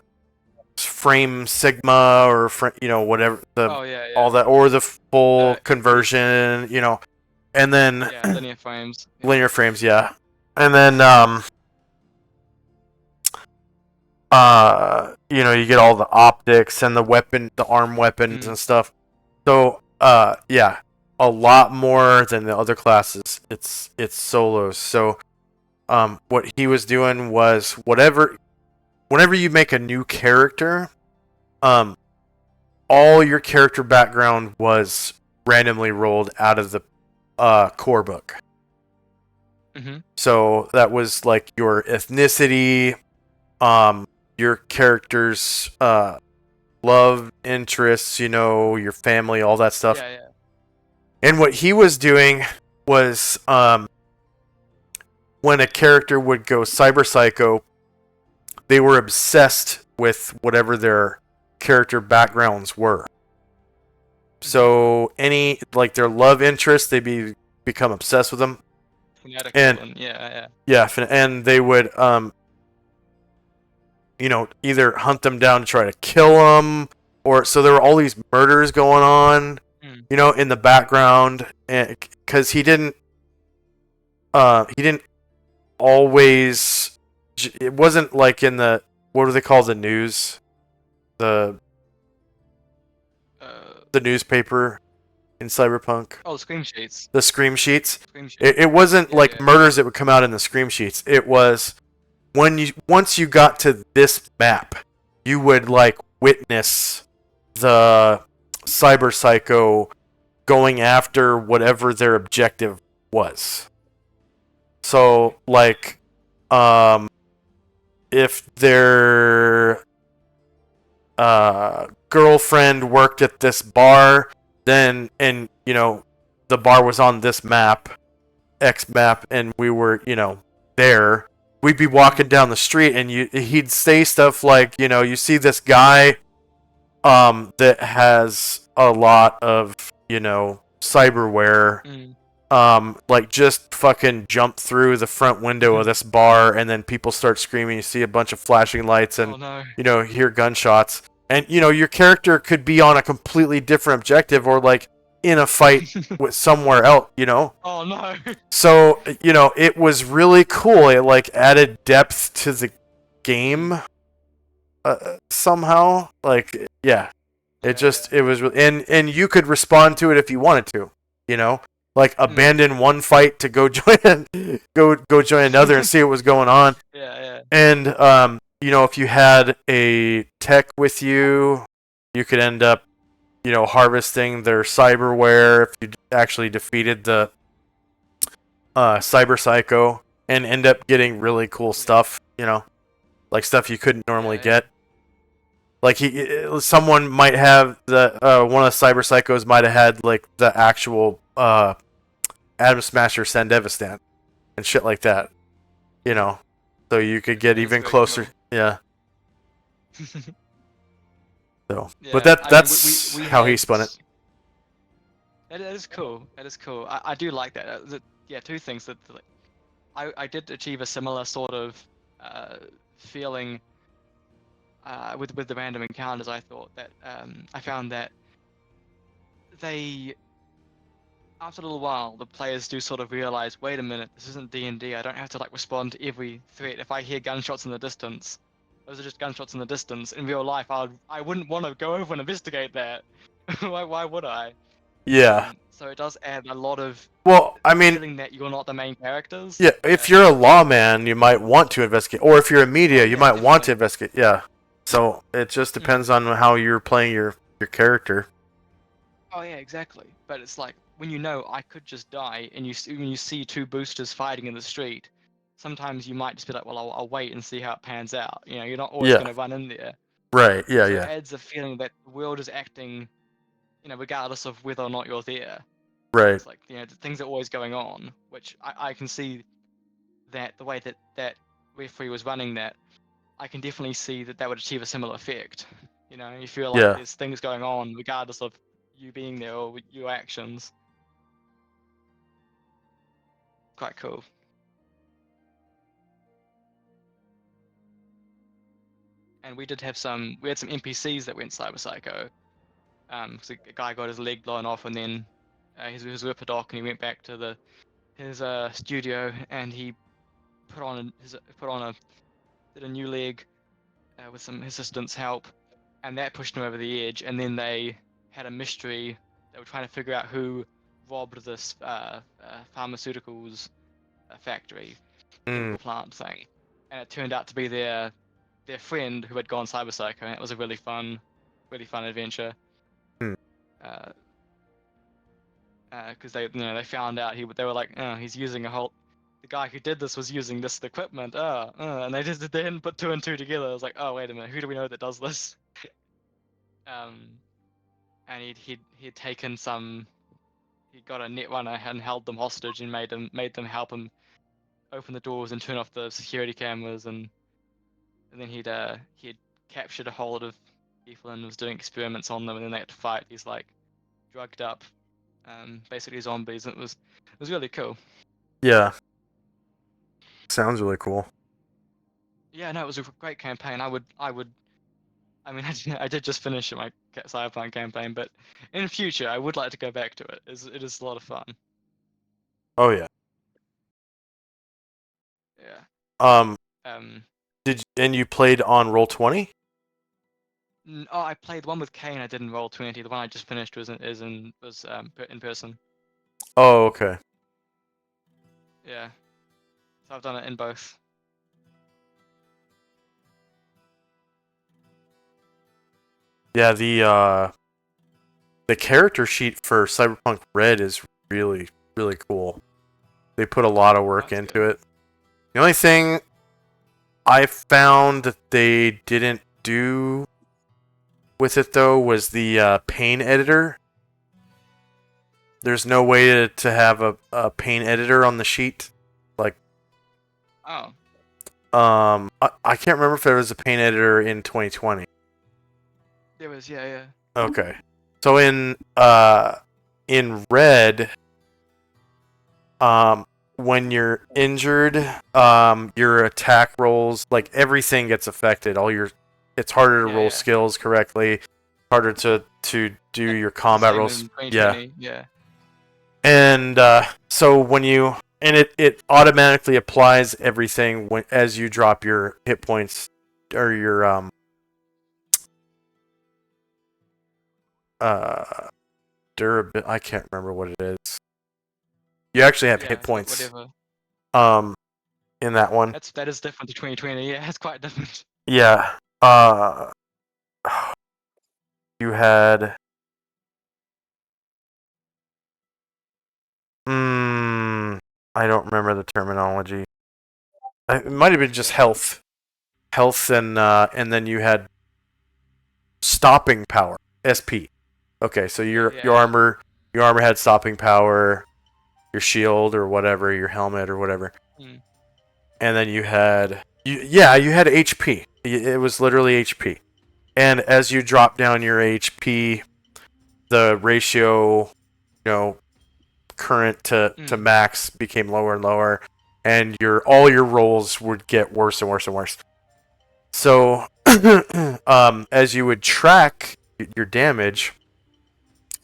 frame sigma or whatever all that, or the full conversion, and then linear frames. linear frames, yeah, and then you get all the optics and the arm weapons and stuff. So yeah, a lot more than the other classes. It's solos. So what he was doing was whenever you make a new character, all your character background was randomly rolled out of the core book. Mm-hmm. So that was like your ethnicity, your character's love interests, your family, all that stuff. Yeah, yeah. And what he was doing was when a character would go cyber psycho, they were obsessed with whatever their character backgrounds were. So any their love interest, they become obsessed with them. Fanatical And yeah. And they would either hunt them down to try to kill them, or so there were all these murders going on, in the background, and because he didn't always, it wasn't like in the, what do they call the news, the newspaper in Cyberpunk. Oh, scream sheets. The scream sheets. Scream sheets. It wasn't murders that would come out in the scream sheets. It was once you got to this map, you would witness the cyber psycho going after whatever their objective was. So if their girlfriend worked at this bar, then the bar was on this map, X map, and we were there, we'd be walking down the street and he'd say stuff like, you see this guy that has a lot of cyberware, just fucking jump through the front window of this bar, and then people start screaming, you see a bunch of flashing lights, and hear gunshots, and your character could be on a completely different objective, or in a fight with somewhere else, Oh no. So, it was really cool. It added depth to the game somehow. It was really, and you could respond to it if you wanted to, abandon one fight to go join another and see what was going on. Yeah. And if you had a tech with you, you could end up harvesting their cyberware if you actually defeated the cyber psycho, and end up getting really cool stuff, stuff you couldn't normally get. Someone might have one of the cyber psychos might have had the actual Atom Smasher Sandevistan and shit like that, so you could get even closer. Cool. Yeah. So, yeah, but that's how he spun it. That is cool. That is cool. I do like that. Yeah, two things that I did achieve a similar sort of feeling with the random encounters. I thought that I found that they, after a little while, the players do sort of realize, wait a minute, this isn't D&D. I don't have to respond to every threat. If I hear gunshots in the distance, those are just gunshots in the distance. In real life, I wouldn't want to go over and investigate that. Why would I? Yeah. So it does add a lot of feeling that you're not the main characters. Yeah, if you're a lawman, you might want to investigate, or if you're a media, you might want to investigate. Yeah. So it just depends on how you're playing your character. Oh yeah, exactly. But it's when I could just die, and when you see two boosters fighting in the street, sometimes you might just be like, well, I'll wait and see how it pans out. You're not always going to run in there. Right. Yeah. So yeah. It adds a feeling that the world is acting, regardless of whether or not you're there. Right. It's things are always going on, which I can see that the way that referee was running that, I can definitely see that would achieve a similar effect. You feel like there's things going on regardless of you being there or your actions. Quite cool. And we had some NPCs that went cyber psycho. So a guy got his leg blown off, and then he was with a doc, and he went back to his studio, and he did a new leg with some assistant's help, and that pushed him over the edge. And then they had a mystery. They were trying to figure out who robbed this pharmaceuticals factory, chemical plant thing, and it turned out to be their friend who had gone cyber psycho, and it was a really fun adventure. Because they found out they were like, oh, he's using a whole the guy who did this was using this equipment. And they didn't put two and two together. I was like, oh wait a minute, who do we know that does this? And he'd taken some. He got a netrunner and held them hostage and made them help him open the doors and turn off the security cameras, and then he'd captured a whole lot of people and was doing experiments on them, and then they had to fight these like drugged up, basically zombies. And it was really cool. Yeah. Sounds really cool. Yeah, no, it was a great campaign. I mean, I did just finish my Cyberpunk campaign, but in future I would like to go back to it. It is a lot of fun. Oh yeah. Yeah. Um, Um. and you played on Roll20? Oh, I played one with Kane. I didn't roll 20. The one I just finished was in person. Oh, okay. Yeah. So I've done it in both. Yeah, the character sheet for Cyberpunk Red is really, really cool. They put a lot of work That's into good. it. The only thing I found that they didn't do with it though was the pane editor. There's no way to have a pane editor on the sheet. Like, Oh. I can't remember if there was a pane editor in 2020. There was, yeah. Okay. So in Red, when you're injured, your attack rolls, like everything gets affected. It's harder to roll skills correctly, harder to do your combat rolls. Yeah. And so when you it automatically applies everything as you drop your hit points or your durability. I can't remember what it is. You actually have hit points. Whatever. In that one. That is different to 2020. Yeah, it's quite different. Yeah. You had. I don't remember the terminology. It might have been just health, and then you had stopping power, SP. Okay, so your armor had stopping power, your shield or whatever, your helmet or whatever, and then you had HP. It was literally HP, and as you drop down your HP, the ratio, current to max became lower and lower, and all your rolls would get worse and worse and worse. So, as you would track your damage,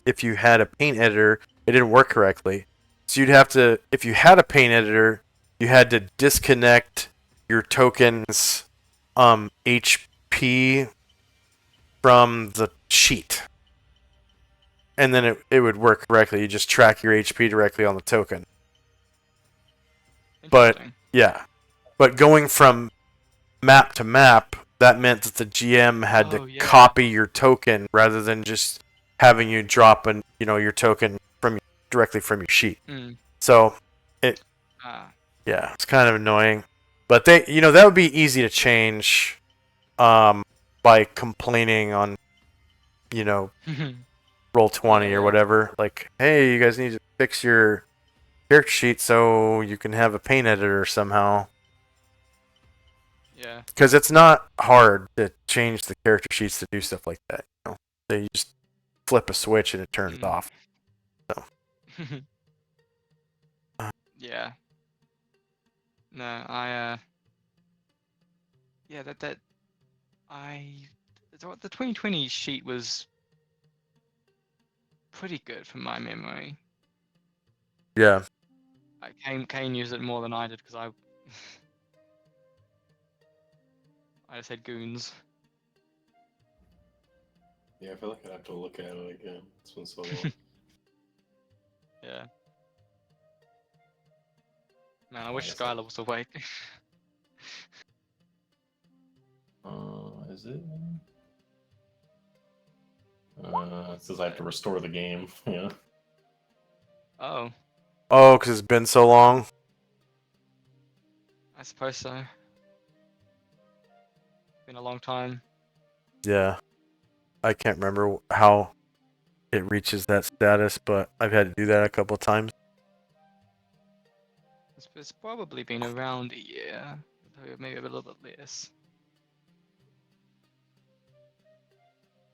if you had a paint editor, it didn't work correctly. So you'd have to, if you had a paint editor, you had to disconnect your token's HP from the sheet. And then it would work correctly. You just track your HP directly on the token. But going from map to map, that meant that the GM had to copy your token rather than just having you drop your token directly from your sheet. So it's kind of annoying. But that would be easy to change by complaining on Roll20 or whatever. Like, hey, you guys need to fix your character sheet so you can have a paint editor somehow. Yeah. Because it's not hard to change the character sheets to do stuff like that. They just flip a switch and it turns off. So. Yeah. No, the 2020 sheet was pretty good from my memory. Yeah. Kane used it more than I did because I just had goons. Yeah, I feel like I'd have to look at it again. It's been so long. Yeah. Man, I wish Skylar was awake. Is it? It says I have to restore the game. Yeah. Oh. Oh, because it's been so long? I suppose so. Been a long time. Yeah. I can't remember how it reaches that status, but I've had to do that a couple of times. It's probably been around a year, maybe a little bit less.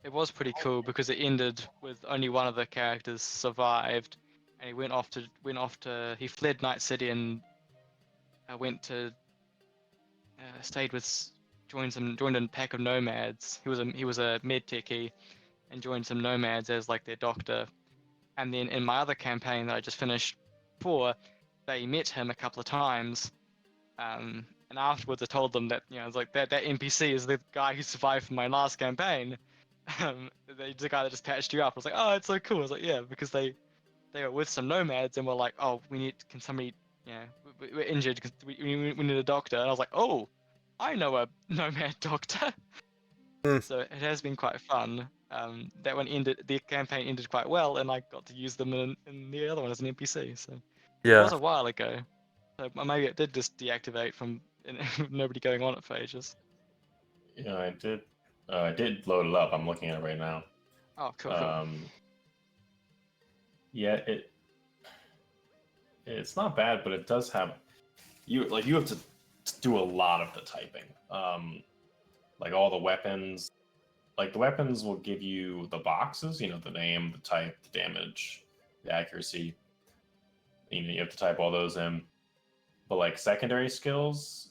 It was pretty cool because it ended with only one of the characters survived, and he he fled Night City and went to stayed with joined a pack of nomads. He was a med techie and joined some nomads as like their doctor. And then in my other campaign that I just finished before, they met him a couple of times. And afterwards I told them that, you know, it's like that NPC is the guy who survived from my last campaign. The guy that just patched you up. I was like, oh, it's so cool. I was like, yeah, because they were with some nomads and were like, oh, can somebody, yeah, we're injured because we need a doctor. And I was like, oh, I know a nomad doctor. Hmm. So it has been quite fun. The campaign ended quite well, and I got to use them in the other one as an NPC. So it Yeah. was a while ago. So maybe it did just deactivate from nobody going on it for ages. Yeah, I did. I did load it up. I'm looking at it right now. Oh, cool. Yeah, it's not bad, but it does have you have to do a lot of the typing. Like all the weapons, like the weapons will give you the boxes, you know, the name, the type, the damage, the accuracy. You have to type all those in. But like secondary skills,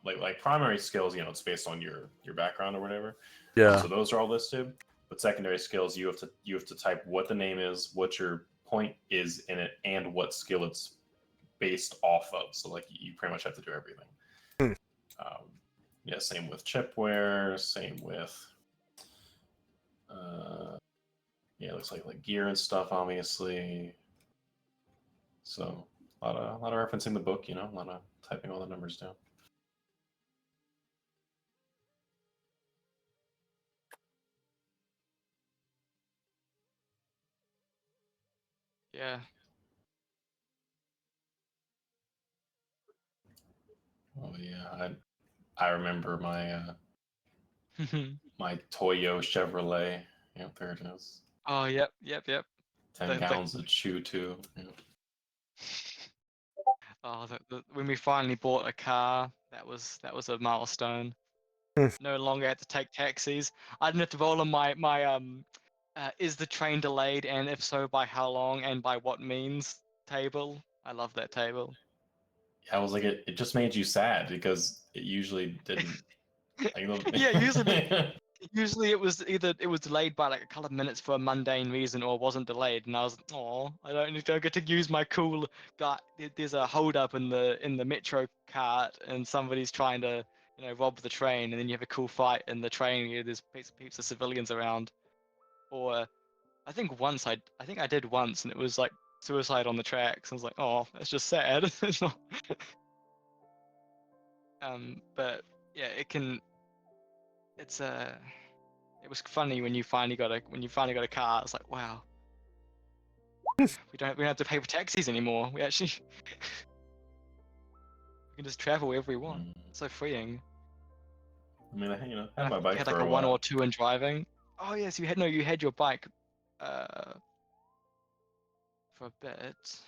like primary skills, you know, it's based on your background or whatever. Yeah. So those are all listed. But secondary skills, you have to type what the name is, what your point is in it, and what skill it's based off of. So like you pretty much have to do everything. Hmm. Yeah, same with chipware, same with yeah, it looks like gear and stuff, obviously. So a lot of referencing the book, you know, a lot of typing all the numbers down. Yeah. Oh yeah, I remember my my Toyo Chevrolet. Yeah, there it is. Oh, yep. 10 The, gallons of chew too. Yeah. oh, when we finally bought a car, that was a milestone. Hmm. No longer had to take taxis. I didn't have to roll on my is the train delayed, and if so, by how long and by what means table. I love that table. I was like, it just made you sad because it usually didn't. Yeah, usually it was delayed by like a couple of minutes for a mundane reason or wasn't delayed, and I was, oh, I don't get to use my cool guy. There's a hold up in the metro cart, and somebody's trying to, you know, rob the train, and then you have a cool fight in the train. There's heaps of civilians around. Or I think I did once, and it was like suicide on the tracks. I was like, oh, that's just sad. It's not. But yeah, it's it was funny when you finally got a car. It's like, wow, we don't have to pay for taxis anymore. We actually we can just travel wherever we want. Mm. It's so freeing. I mean, you know, I And had I my think you bike had for like a a 1 or while. 2 in driving. Oh yes, you had your bike for a bit.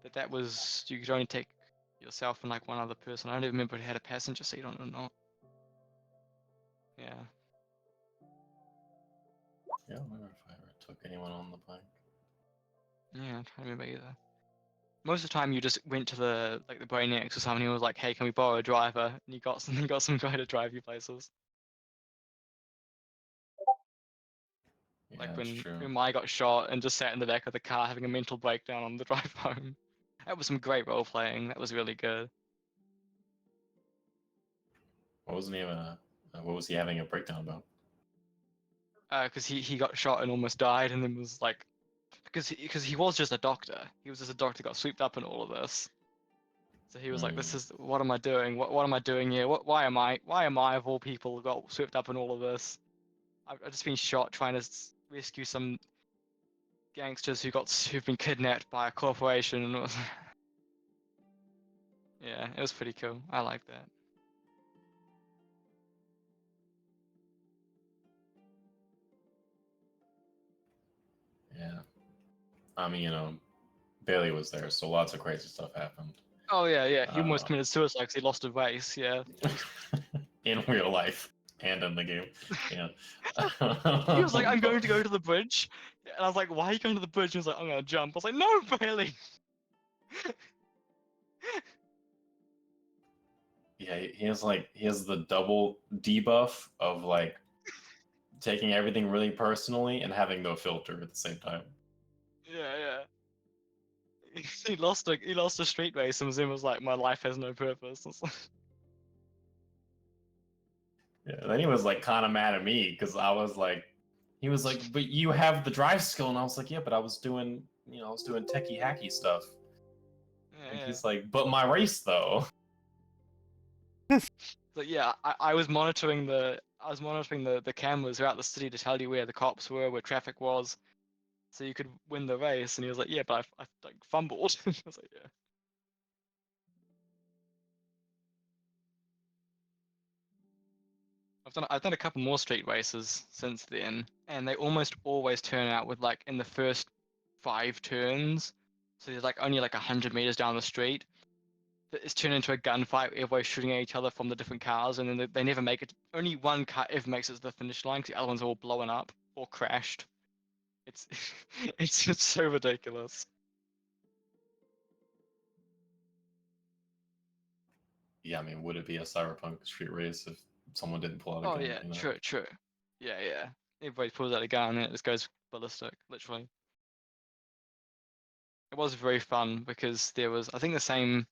But that was, you could only take yourself and like one other person. I don't even remember if it had a passenger seat on it or not. Yeah. Yeah, I don't remember if I ever took anyone on the bike. Yeah, I can't remember either. Most of the time you just went to the Brainiacs or something who was like, hey, can we borrow a driver? And you got some guy to drive you places. Yeah, Like that's when true. Mai got shot and just sat in the back of the car having a mental breakdown on the drive home. That was some great role playing. That was really good. What wasn't he what was he having a breakdown about? Because he got shot and almost died, and then was like, because he was just a doctor. He was just a doctor, got swept up in all of this. So he was like, "This is, what am I doing? What am I doing here? Why am I of all people got swept up in all of this? I've just been shot trying to rescue some gangsters who've been kidnapped by a corporation." Yeah, it was pretty cool. I like that. Yeah. I mean, Bailey was there, so lots of crazy stuff happened. Oh yeah. He almost Uh, committed suicide because he lost a race. Yeah. in real life and in the game. Yeah. He was like, "I'm But- going to go to the bridge," and I was like, "Why are you going to the bridge?" He was like, "I'm gonna jump." I was like, "No, Bailey." yeah, he has the double debuff of like taking everything really personally and having no filter at the same time. Yeah. He lost a street race, and Zim was like, "My life has no purpose." I was like, Yeah, and then he was like kind of mad at me because I was like, he was like, "But you have the drive skill," and I was like, "Yeah, but I was doing, I was doing techie hacky stuff." And yeah. he's like, "But my race though." But yeah, I was monitoring the cameras throughout the city to tell you where the cops were, where traffic was, so you could win the race. And he was like, "Yeah, but I like fumbled." I was like, "Yeah." I've done a couple more street races since then, and they almost always turn out with like in the first 5 turns. So there's like only like 100 meters down the street. It's turned into a gunfight. Everybody's shooting at each other from the different cars, and then they never make it. Only one car ever makes it to the finish line, 'cause the other ones are all blowing up or crashed. It's it's just so ridiculous. Yeah, I mean, would it be a cyberpunk street race if someone didn't pull out a Oh gun? yeah, true. Yeah. Everybody pulls out a gun and it just goes ballistic, literally. It was very fun because there was, I think the same.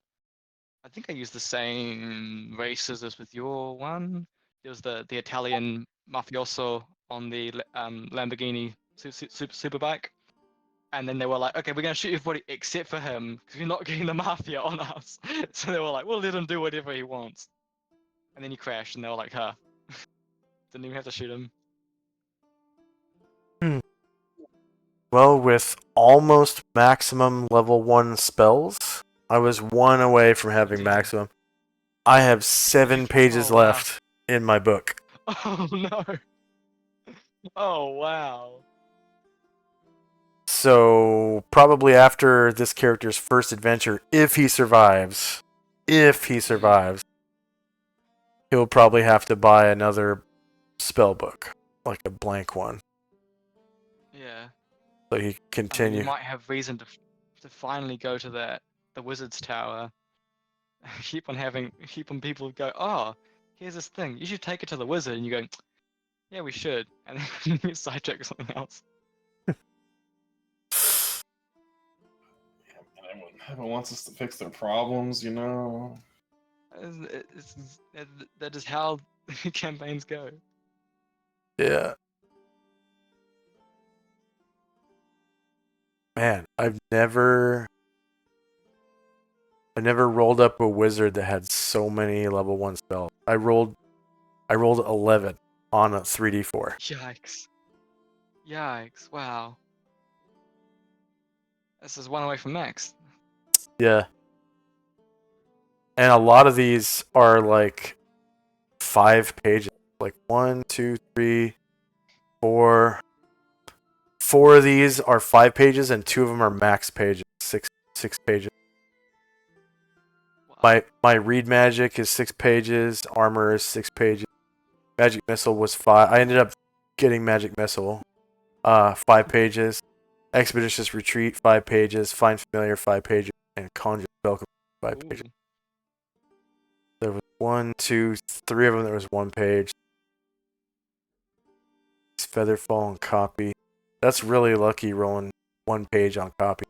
I think I used the same races as with your one. There was the Italian mafioso on the Lamborghini superbike, and then they were like, "Okay, we're gonna shoot everybody except for him because we're not getting the mafia on us." So they were like, "We'll let him do whatever he wants." And then he crashed, and they were like, "Huh." Didn't even have to shoot him. Well, with almost maximum level 1 spells, I was 1 away from having Damn. maximum. I have 7 pages Oh, wow. left in my book. Oh no. Oh wow. So, probably after this character's first adventure, if he survives, he'll probably have to buy another spell book, like a blank one, Yeah. so he can I mean, you continue. might have reason to finally go to the wizard's tower. keep on people go, "Oh, here's this thing. You should take it to the wizard." And you go, "Yeah, we should." And then you sidetrack something else. Everyone wants us to fix their problems, you know. That is how campaigns go. Yeah. Man, I've never rolled up a wizard that had so many level 1 spells. I rolled 11 on a 3d4. Yikes! Wow. This is one away from max. Yeah. And a lot of these are like 5 pages. Like 1, 2, 3, 4. 4 of these are 5 pages, and 2 of them are max pages. 6 pages. Wow. My read magic is 6 pages. Armor is 6 pages. Magic missile was 5. I ended up getting magic missile. 5 pages. Expeditious retreat 5 pages. Find familiar 5 pages. And conjure spell 5 pages. Ooh. There was 1, 2, 3 of them. There was 1 page. Featherfall and copy. That's really lucky rolling 1 page on copy.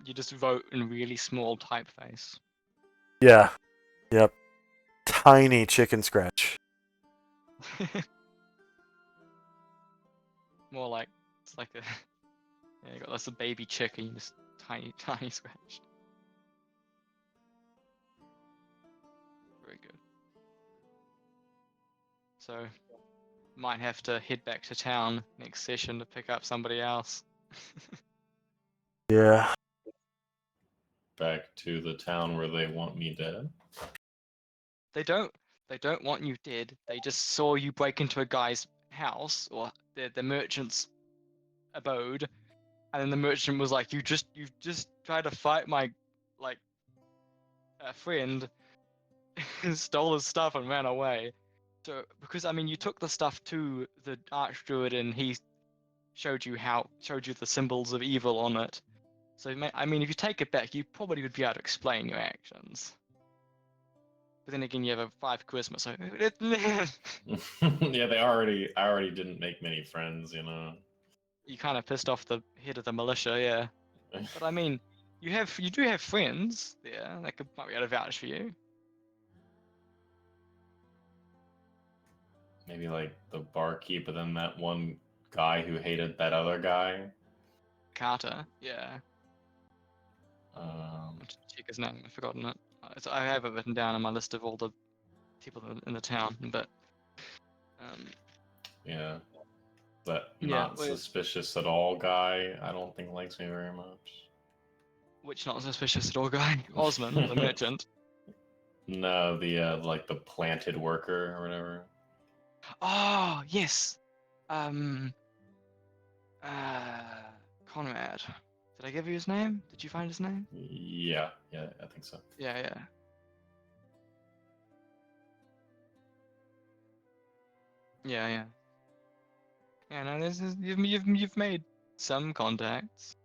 You just vote in really small typeface. Yeah. Yep. Tiny chicken scratch. More like it's like a yeah, you got that's a baby chicken, you just tiny scratch. Very good. So might have to head back to town next session to pick up somebody else. Yeah. Back to the town where they want me dead. They don't want you dead. They just saw you break into a guy's house or the merchant's abode, and then the merchant was like, you just tried to fight my like friend, stole his stuff and ran away. So because I mean you took the stuff to the archdruid and he showed you the symbols of evil on it. So I mean if you take it back, you probably would be able to explain your actions. But then again, you have a 5 charisma, so Yeah, I already didn't make many friends, you know. you kind of pissed off the head of the militia, yeah. But I mean, you do have friends there that might be able to vouch for you. Maybe like the barkeep, but then that one guy who hated that other guy. Carter, yeah. Um, I'll just check his name. I've forgotten it. I have it written down on my list of all the people in the town, but yeah, that yeah. not suspicious at all guy. I don't think likes me very much. Which not suspicious at all guy? Osmond, the merchant. No, the like the planted worker or whatever. Oh yes. Um. Conrad. Did I give you his name? Did you find his name? Yeah, I think so. Yeah. Yeah. Yeah, no, you've made some contacts.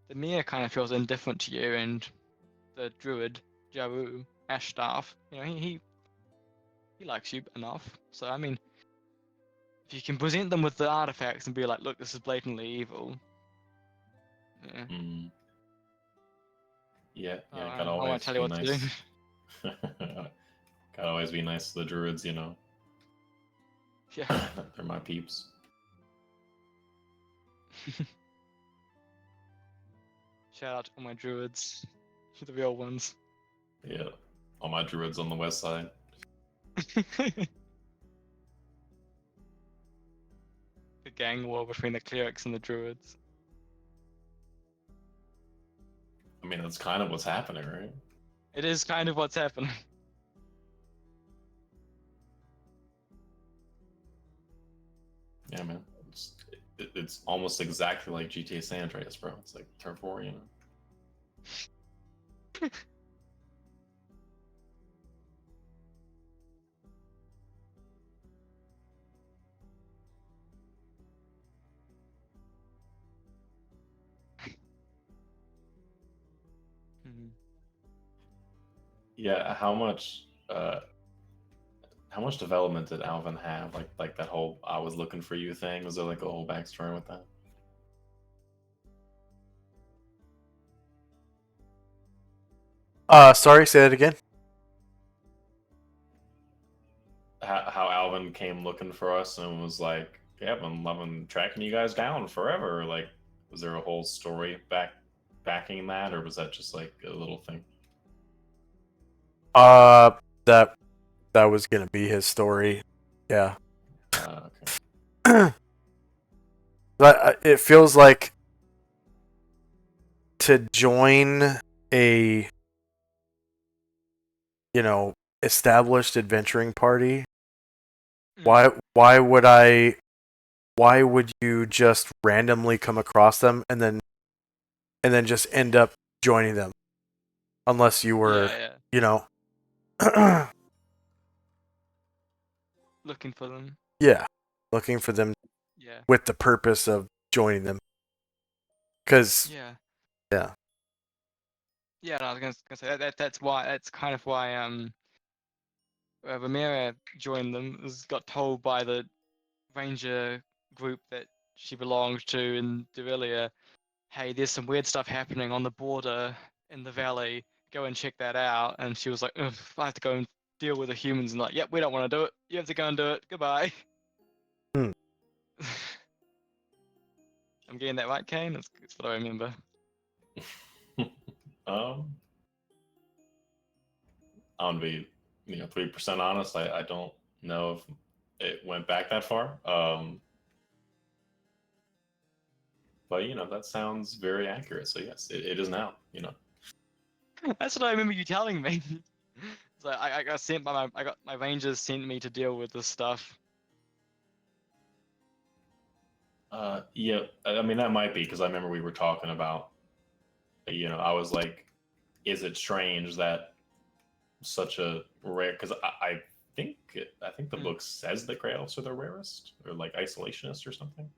The Mia kind of feels indifferent to you, and the druid Jaru Ashstaff, you know, he likes you enough. So I mean, if you can present them with the artifacts and be like, look, this is blatantly evil. Yeah. Mm. Yeah, I gotta won't always tell you be what to do. nice. Gotta always be nice to the druids, you know. Yeah. They're my peeps. Shout out to all my druids, the real ones. Yeah, all my druids on the west side. The gang war between the clerics and the druids. I mean, that's kind of what's happening, right? It is kind of what's happening. Yeah, man. It's almost exactly like GTA San Andreas, bro. It's like Turf War, you know. Mhm. Yeah, how much development did Alvin have? Like that whole "I was looking for you" thing. Was there like a whole backstory with that? Sorry, say that again. How Alvin came looking for us and was like, "Yeah, I've been tracking you guys down forever." Like, was there a whole story backing that, or was that just like a little thing? That was gonna be his story. Yeah. Okay. But it feels like to join a, you know, established adventuring party. Why would you just randomly come across them and then just end up joining them? Unless you were, Yeah. you know, Looking for them. yeah, looking for them Yeah. with the purpose of joining them. Because Yeah. yeah. Yeah, no, I was gonna say that's why that's kind of why Ramira joined them. Got told by the ranger group that she belonged to in Devillia, hey, there's some weird stuff happening on the border in the valley. Go and check that out. And she was like, ugh, I have to go and deal with the humans. And like, yep, we don't want to do it. You have to go and do it. Goodbye. Hmm. I'm getting that right, Kane? That's what I remember. I'm gonna be 3% honest. I don't know if it went back that far. But that sounds very accurate. So yes, it is now. That's what I remember you telling me. So I got sent by I got my rangers sent me to deal with this stuff. Yeah. I mean, that might be because I remember we were talking about. I was like, is it strange that such a rare? Because I think the Hmm. book says that gray elves are the rarest, or like isolationists or something.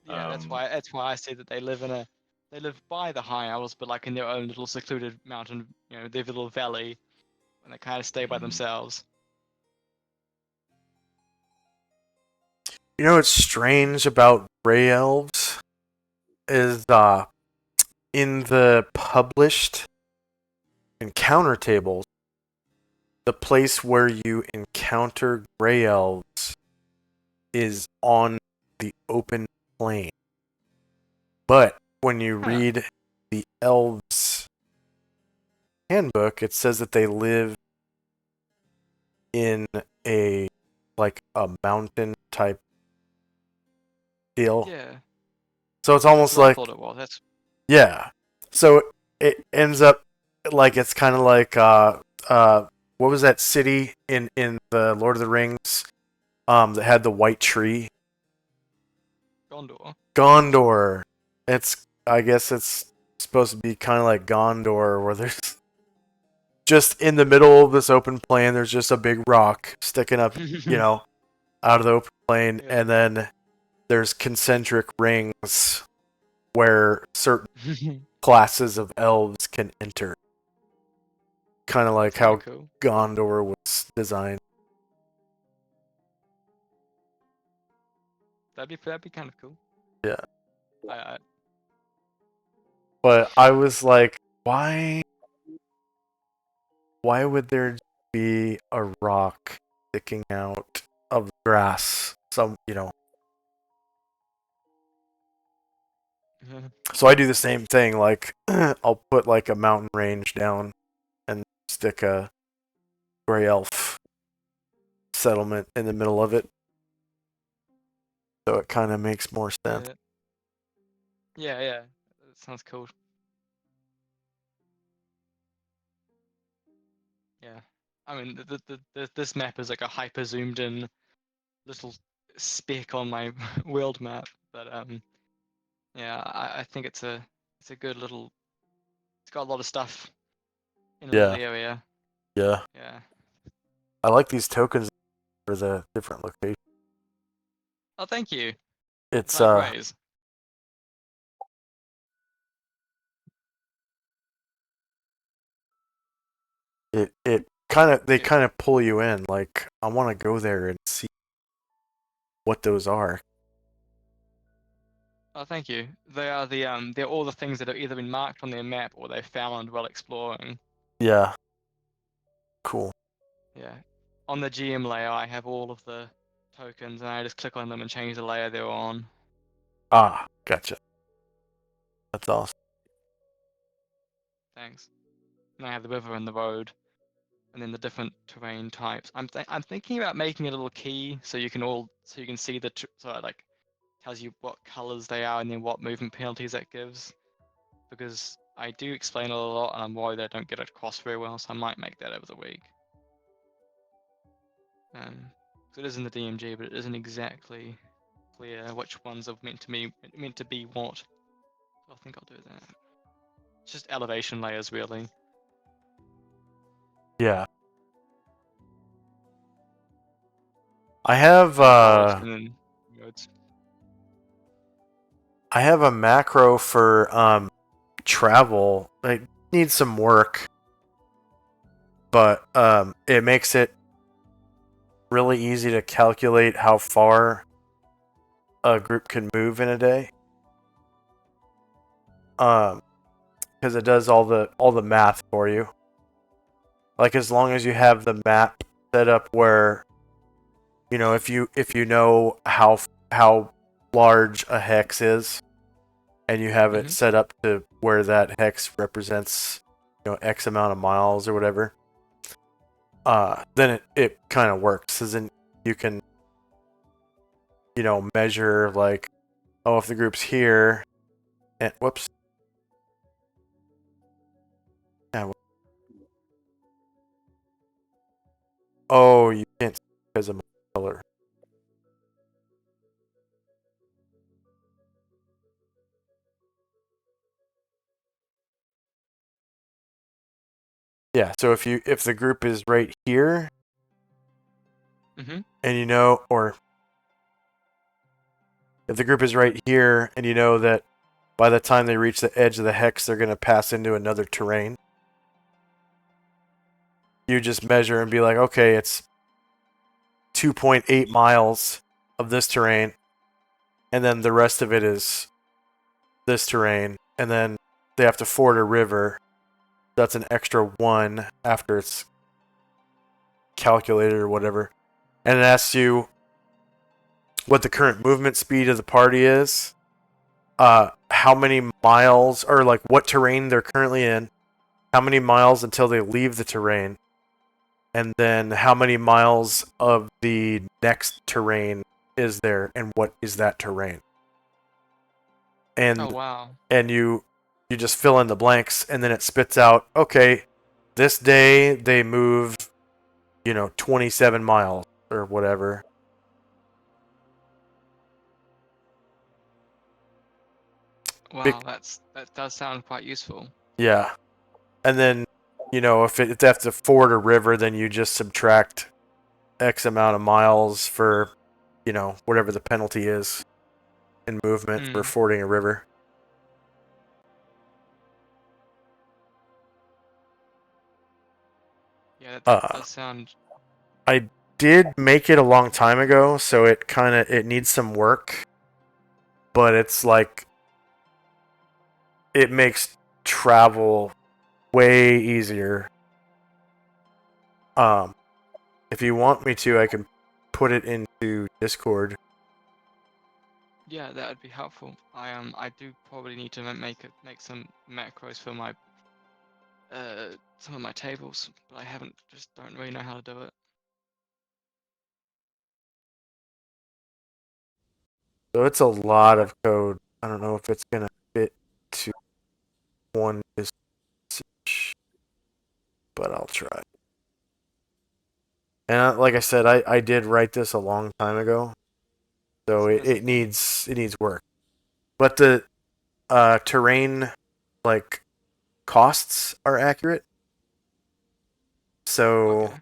Yeah, that's Um, why I say that they live by the high elves, but like in their own little secluded mountain, their little valley, and they kind of stay by Mhm. themselves. You know what's strange about gray elves is in the published encounter tables, the place where you encounter gray elves is on the open plain. But when you Huh. read the elves handbook, it says that they live in a mountain type deal. Yeah, So it's that's almost what I like, thought it was. That's yeah. So it ends up like it's kind of like what was that city in the Lord of the Rings that had the white tree? Gondor. Gondor. I guess it's supposed to be kind of like Gondor, where there's just in the middle of this open plain, there's just a big rock sticking up, out of the open plain, Yeah. and then there's concentric rings where certain classes of elves can enter. Kind of like That's kind how of cool. Gondor was designed. That'd be kind of cool. Yeah. I But I was like, why would there be a rock sticking out of the grass? So I do the same thing. Like, I'll put like a mountain range down and stick a gray elf settlement in the middle of it. So it kind of makes more sense. yeah. That sounds cool. Yeah. I mean, this map is like a hyper zoomed in little speck on my world map, but yeah, I think it's a good little. It's got a lot of stuff in a little Yeah, area. yeah. Yeah. I like these tokens for the different locations. Oh, thank you. It's High praise. it kind of they Yeah. kind of pull you in. Like, I want to go there and see what those are. Oh, thank you. They're all the things that have either been marked on their map or they found while exploring. Yeah, cool. Yeah. On the GM layer, I have all of the tokens, and I just click on them and change the layer they're on. Ah, gotcha. That's awesome. Thanks. And I have the river and the road, and then the different terrain types. I'm thinking about making a little key so you can see so it like tells you what colors they are and then what movement penalties that gives. Because I do explain it a lot, and I'm worried I don't get it across very well, so I might make that over the week. So it is in the DMG, but it isn't exactly clear which ones are meant to be what. So I think I'll do that. It's just elevation layers, really. Yeah. I have And then roads. I have a macro for travel. It needs some work, but it makes it really easy to calculate how far a group can move in a day. Because it does all the math for you. Like, as long as you have the map set up where, if you know how large a hex is, and you have it Mhm. set up to where that hex represents, X amount of miles or whatever, then it kind of works. As in, you can measure like, oh, if the group's here, and whoops. Yeah. Oh, you can't see because of my color. Yeah, so if the group is right here, Mm-hmm. and or if the group is right here, and that by the time they reach the edge of the hex, they're going to pass into another terrain, you just measure and be like, okay, it's 2.8 miles of this terrain, and then the rest of it is this terrain, and then they have to ford a river. That's an extra 1 after it's calculated or whatever. And it asks you what the current movement speed of the party is, how many miles, or like what terrain they're currently in, how many miles until they leave the terrain, and then how many miles of the next terrain is there, and what is that terrain. And Oh wow. and you just fill in the blanks, and then it spits out, okay, this day they move 27 miles or whatever. Wow, that does sound quite useful. Yeah. And then, if they have to ford a river, then you just subtract X amount of miles for, whatever the penalty is in movement for fording a river. Yeah, that does sound. I did make it a long time ago, so it needs some work. But it's like, it makes travel way easier. If you want me to, I can put it into Discord. Yeah, that would be helpful. I do probably need to make some macros for my some of my tables, but I don't really know how to do it. So it's a lot of code. I don't know if it's gonna fit to one message, but I'll try. And like I said, I did write this a long time ago, so it needs work. But the terrain like costs are accurate, so Okay.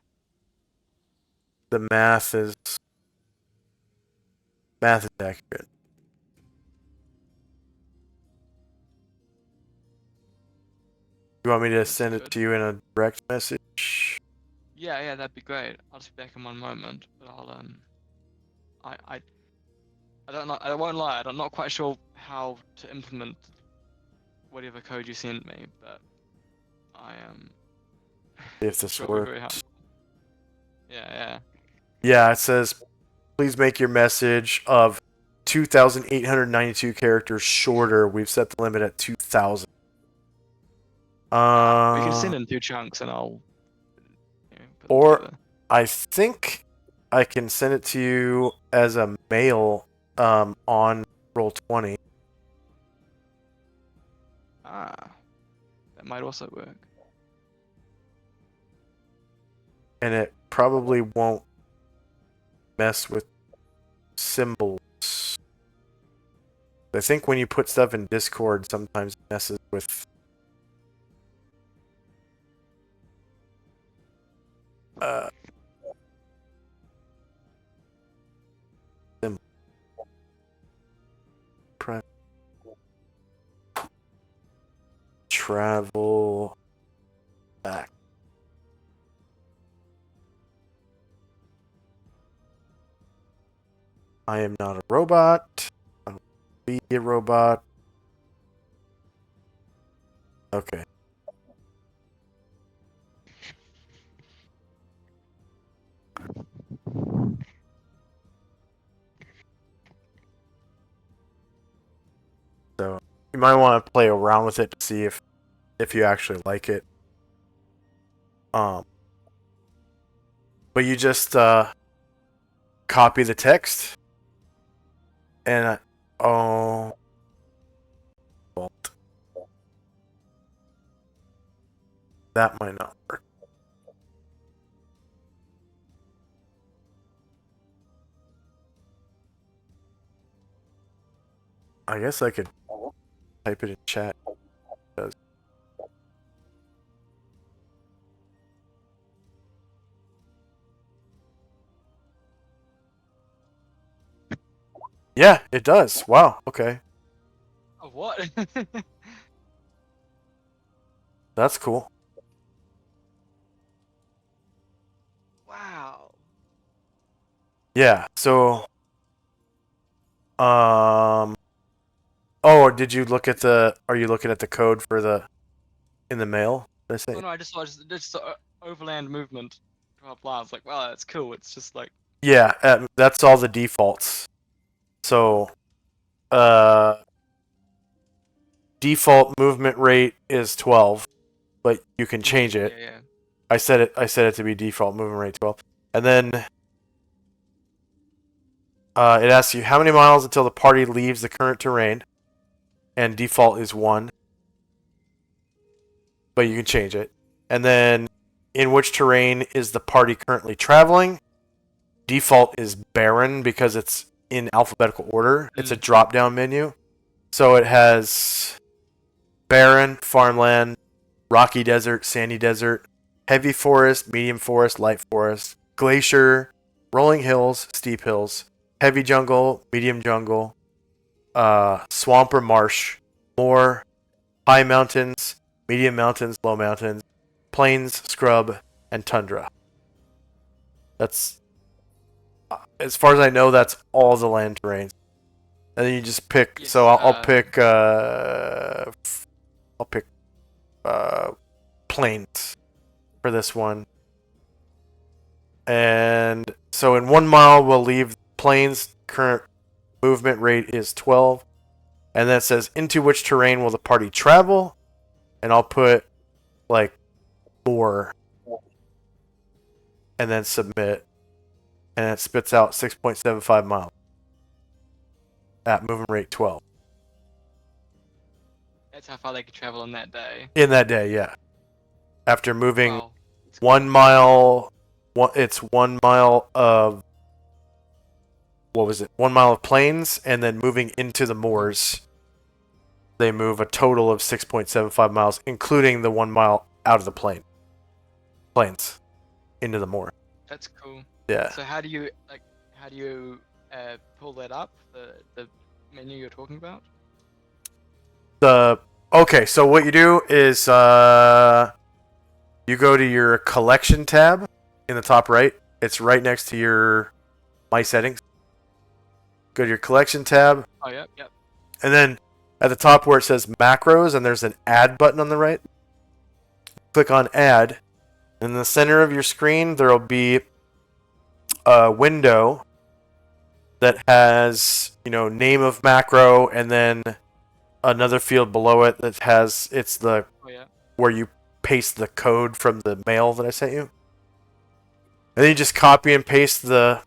the math is accurate. You want me to send it to you in a direct message? Yeah, that'd be great. I'll just be back in one moment, but I don't know. I won't lie. I'm not quite sure how to implement whatever code you sent me, but I am. If this Sure, it'll be very works. helpful. Yeah. Yeah, it says, please make your message of 2,892 characters shorter. We've set the limit at 2,000. We can send in 2 chunks, and I'll. Put them Or together. I think I can send it to you as a mail on Roll20. That might also work. And it probably won't mess with symbols. I think when you put stuff in Discord, sometimes it messes with symbols. Travel back. I am not a robot. I don't be a robot. Okay. So you might want to play around with it to see if you actually like it. But you just copy the text And oh, that might not work. I guess I could type it in chat. Yeah, it does. Wow. Okay. Oh, what? That's cool. Wow. Yeah. So, oh, did you look at the? Are you looking at the code for the in the mail? Did I say? Oh no, I just saw just overland movement. Blah blah. It's like, wow, that's cool. It's just like, Yeah, that's all the defaults. So, default movement rate is 12, but you can change it. yeah. I set it to be default movement rate 12, and then it asks you how many miles until the party leaves the current terrain, and default is 1, but you can change it. And then in which terrain is the party currently traveling? Default is barren because it's in alphabetical order. It's a drop-down menu. So it has barren, farmland, rocky desert, sandy desert, heavy forest, medium forest, light forest, glacier, rolling hills, steep hills, heavy jungle, medium jungle, swamp or marsh, moor, high mountains, medium mountains, low mountains, plains, scrub, and tundra. That's, as far as I know, that's all the land terrains. And then you just pick. Yes, so I'll pick. Plains for this one. And so in 1 mile, we'll leave plains. Current movement rate is 12. And then it says, into which terrain will the party travel? And I'll put, like, more. And then submit. And it spits out 6.75 miles. At movement rate 12. That's how far they could travel in that day. In that day, yeah. After moving Wow. 1 mile, it's 1 mile of, what was it? 1 mile of plains, and then moving into the moors, they move a total of 6.75 miles, including the 1 mile out of the plains, into the moor. That's cool. Yeah. So how do you pull that up? The menu you're talking about? Okay, so what you do is you go to your collection tab in the top right. It's right next to your My Settings. Go to your collection tab. Oh, yep. And then at the top where it says macros and there's an add button on the right, click on add. In the center of your screen, there will be a window that has, name of macro, and then another field below it that has, where you paste the code from the mail that I sent you. And then you just copy and paste the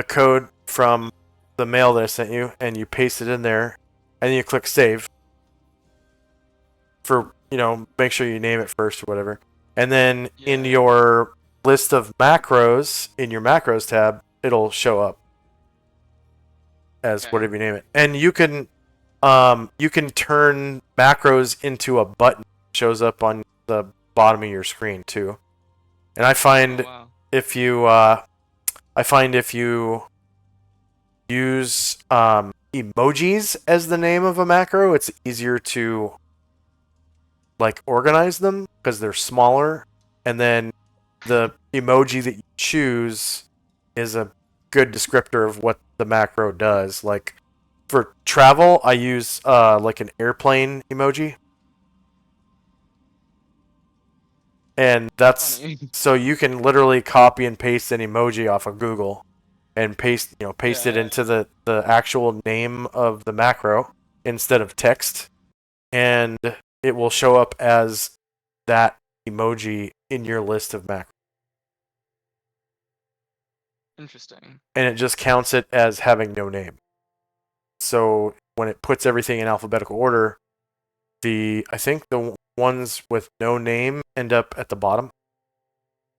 code from the mail that I sent you, and you paste it in there, and then you click save. For, make sure you name it first or whatever. And then in your list of macros, in your macros tab, it'll show up as whatever you name it. And you can turn macros into a button that shows up on the bottom of your screen too. And I find if you use emojis as the name of a macro, it's easier to organize them because they're smaller, and then the emoji that you choose is a good descriptor of what the macro does. Like for travel, I use an airplane emoji. And that's so you can literally copy and paste an emoji off of Google and paste it into the actual name of the macro instead of text, and it will show up as that emoji in your list of macros. Interesting. And it just counts it as having no name. so when it puts everything in alphabetical order, I think the ones with no name end up at the bottom.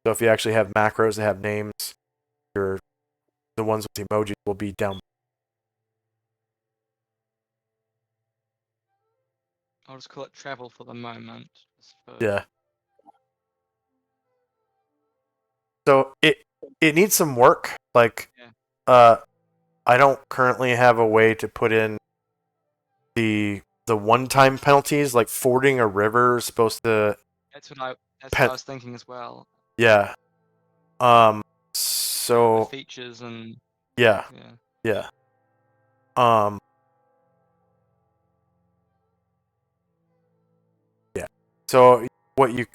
So if you actually have macros that have names, the ones with emojis will be down. I'll just call it travel for the moment. Yeah. So it needs some work. Like, I don't currently have a way to put in the one-time penalties. Like fording a river is supposed to. That's what I was thinking as well. Yeah. So the features and yeah. Yeah. So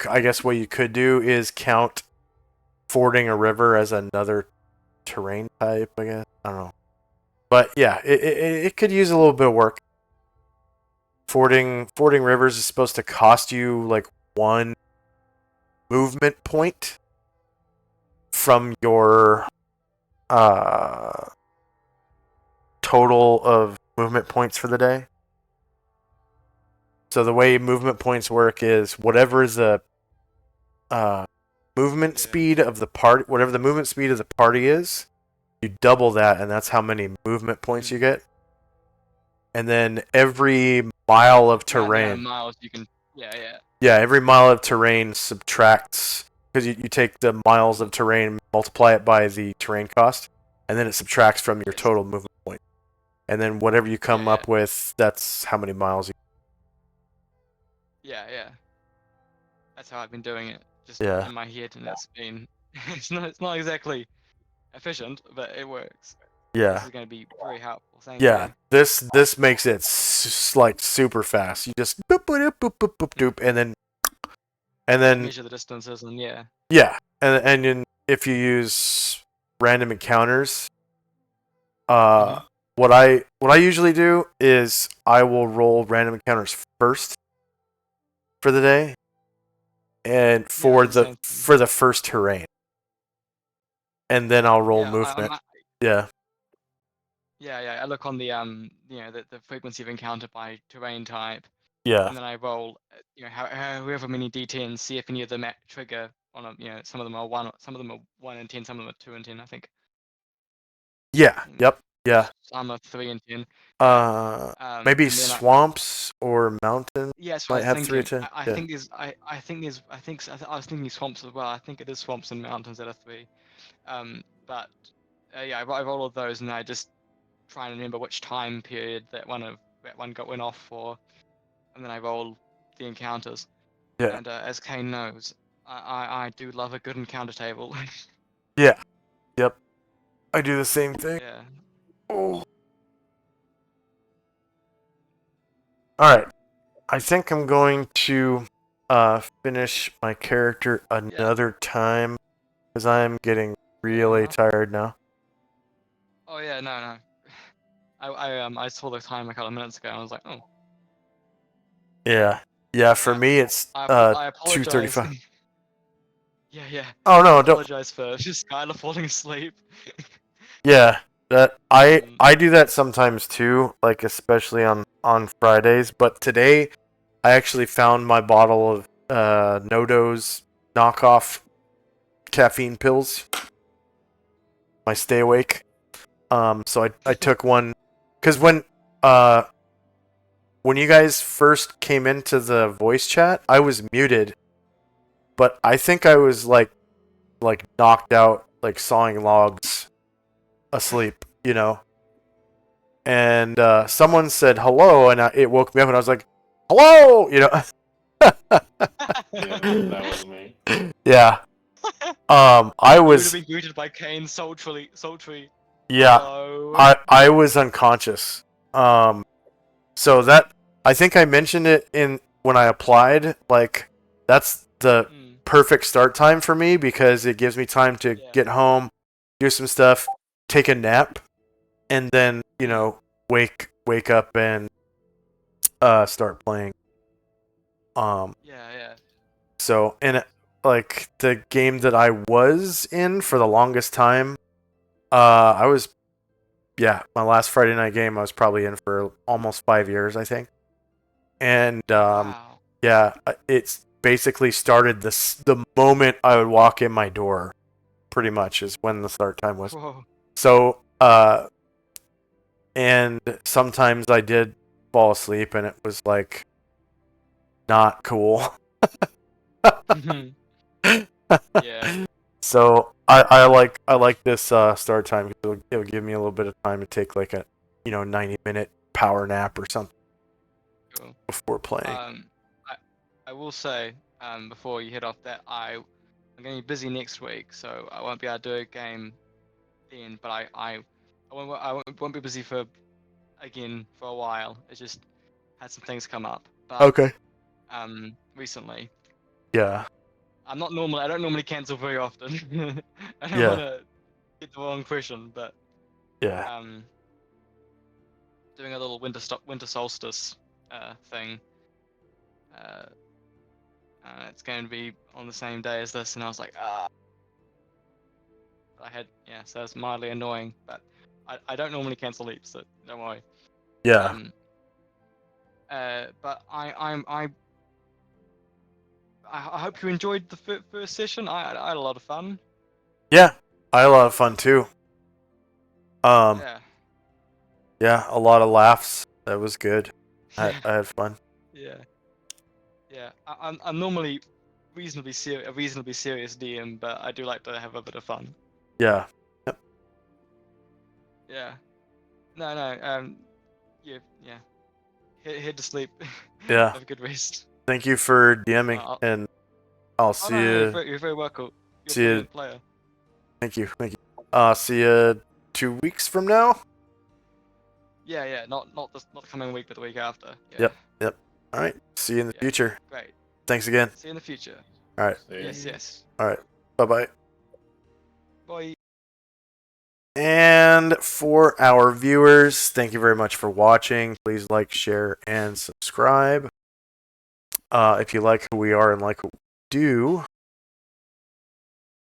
I guess what you could do is count fording a river as another terrain type, I guess. I don't know. But yeah, it could use a little bit of work. Fording rivers is supposed to cost you like 1 movement point from your total of movement points for the day. So the way movement points work is whatever the movement speed of the party, whatever the movement speed of the party is, you double that, and that's how many movement points you get. And then every mile of terrain, miles you can, yeah, every mile of terrain subtracts, because you take the miles of terrain, multiply it by the terrain cost, and then it subtracts from your total movement point. And then whatever you come up with, that's how many miles you. Yeah. That's how I've been doing it, just Yeah. in my head, and it's been it's not exactly efficient, but it works. Yeah. This is going to be very helpful. Thank you. This makes it like super fast. You just boop boop boop boop boop doop, and then Measure the distances, and and then if you use random encounters, what I usually do is I will roll random encounters first for the day, and for the first terrain, and then I'll roll movement. Yeah. I look on the the frequency of encounter by terrain type. Yeah. And then I roll, however many d10s, see if any of them trigger on a, some of them are 1, some of them are 1 and 10, some of them are 2 and 10, I think. Yeah. Yep. Yeah. Some are 3 and 10. Maybe swamps or mountains. Yes, might have 3 or 10. I think I was thinking swamps as well. I think it is swamps and mountains that are 3. But I roll all of those, and I just try and remember which time period that one went off for, and then I roll the encounters. Yeah. And as Kane knows, I do love a good encounter table. Yeah. Yep. I do the same thing. Yeah. Oh. Alright. I think I'm going to finish my character another time, because I'm getting really tired now. Oh yeah, no. I saw the time a couple of minutes ago, and I was like, oh. Yeah, for me it's I apologize. 2:35. Yeah. Oh no, I apologize for just Skylar falling asleep. Yeah, that I do that sometimes too, like especially on Fridays. But today, I actually found my bottle of No-Dose knockoff caffeine pills. My stay awake. So I took one, because when you guys first came into the voice chat, I was muted, but I think I was like knocked out, like sawing logs, asleep, and someone said hello, and it woke me up, and I was like, hello, Yeah, that was me. Yeah. I was. You would have been greeted by Kane sultry. Yeah. Hello. I was unconscious. So that, I think I mentioned it when I applied. Like, that's the perfect start time for me, because it gives me time to get home, do some stuff, take a nap, and then wake up and start playing. Yeah. So, and like the game that I was in for the longest time, I was yeah, my last Friday night game I was probably in for almost 5 years, I think. And Wow. yeah, it's basically started the moment I would walk in my door, pretty much is when the start time was. Whoa. So and sometimes I did fall asleep, and it was like not cool. Yeah. So I like this start time because it'll give me a little bit of time to take like a 90-minute power nap or something Cool. before playing. I will say, before you head off that I'm going to be busy next week, so I won't be able to do a game then. But I won't be busy for a while. It's just had some things come up. But Okay. recently, Yeah. I don't normally cancel very often. I don't Yeah. want to get the wrong impression, but Yeah. doing a little winter solstice thing. It's going to be on the same day as this, and I was like, so that's mildly annoying, but I don't normally cancel leaps, so don't worry. Yeah. But I hope you enjoyed the first session. I had a lot of fun. Yeah. I had a lot of fun too. Yeah. Yeah, a lot of laughs. That was good. I had fun. Yeah. Yeah. I'm normally a reasonably serious DM, but I do like to have a bit of fun. Yeah. Yep. Yeah. No. Yeah. Yeah. Head to sleep. Yeah. Have a good rest. Thank you for DMing, and I'll see you. You're very welcome. You're a See you. brilliant player. Thank you. See you 2 weeks from now. Yeah. Not the coming week, but the week after. Yeah. Yep. All right. See you in the Yeah. future. Great. Thanks again. See you in the future. All right. Yes. All right. Bye-bye. Bye. And for our viewers, thank you very much for watching. Please like, share, and subscribe. If you like who we are and like what we do,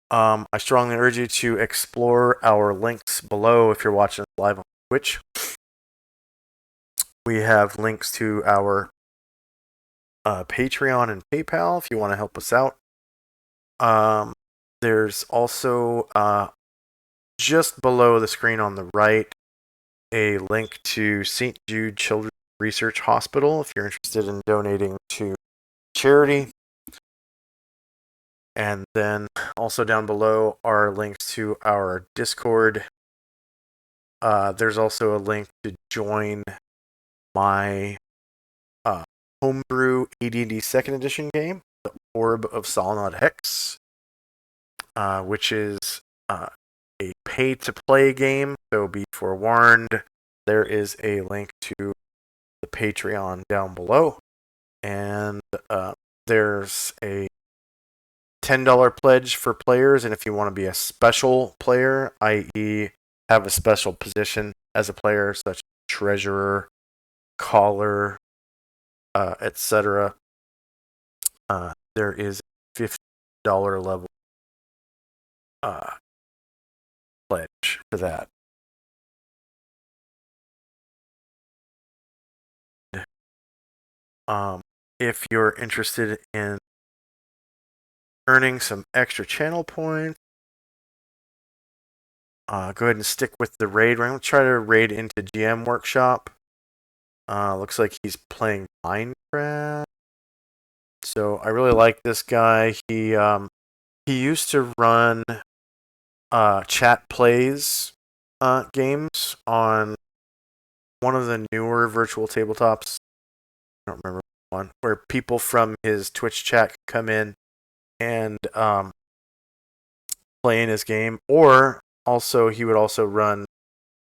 I strongly urge you to explore our links below if you're watching us live on Twitch. We have links to our Patreon and PayPal if you want to help us out. There's also just below the screen on the right a link to St. Jude Children's Research Hospital if you're interested in donating to charity. And then also down below are links to our Discord. There's also a link to join my homebrew AD&D 2nd edition game, the Orb of Solnod Hex, which is a pay-to-play game, so be forewarned. There is a link to the Patreon down below, and there's a $10 pledge for players, and if you want to be a special player, i.e. have a special position as a player, such as treasurer, caller, etc., there is a $50 level pledge for that. If you're interested in earning some extra channel points, go ahead and stick with the raid. We're going to try to raid into GM Workshop. Looks like he's playing Minecraft. So I really like this guy. He used to run chat plays games on one of the newer virtual tabletops. I don't remember one where people from his Twitch chat could come in and play in his game, or also he would also run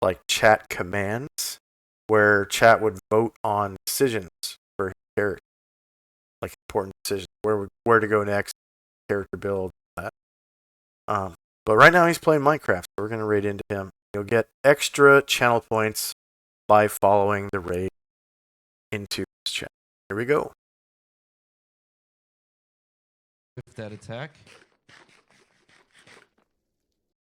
like chat commands where chat would vote on decisions for his character, like important decisions, where to go next, character build, that. But right now he's playing Minecraft, so we're gonna raid into him. You'll get extra channel points by following the raid into his chat. Here we go. With that attack.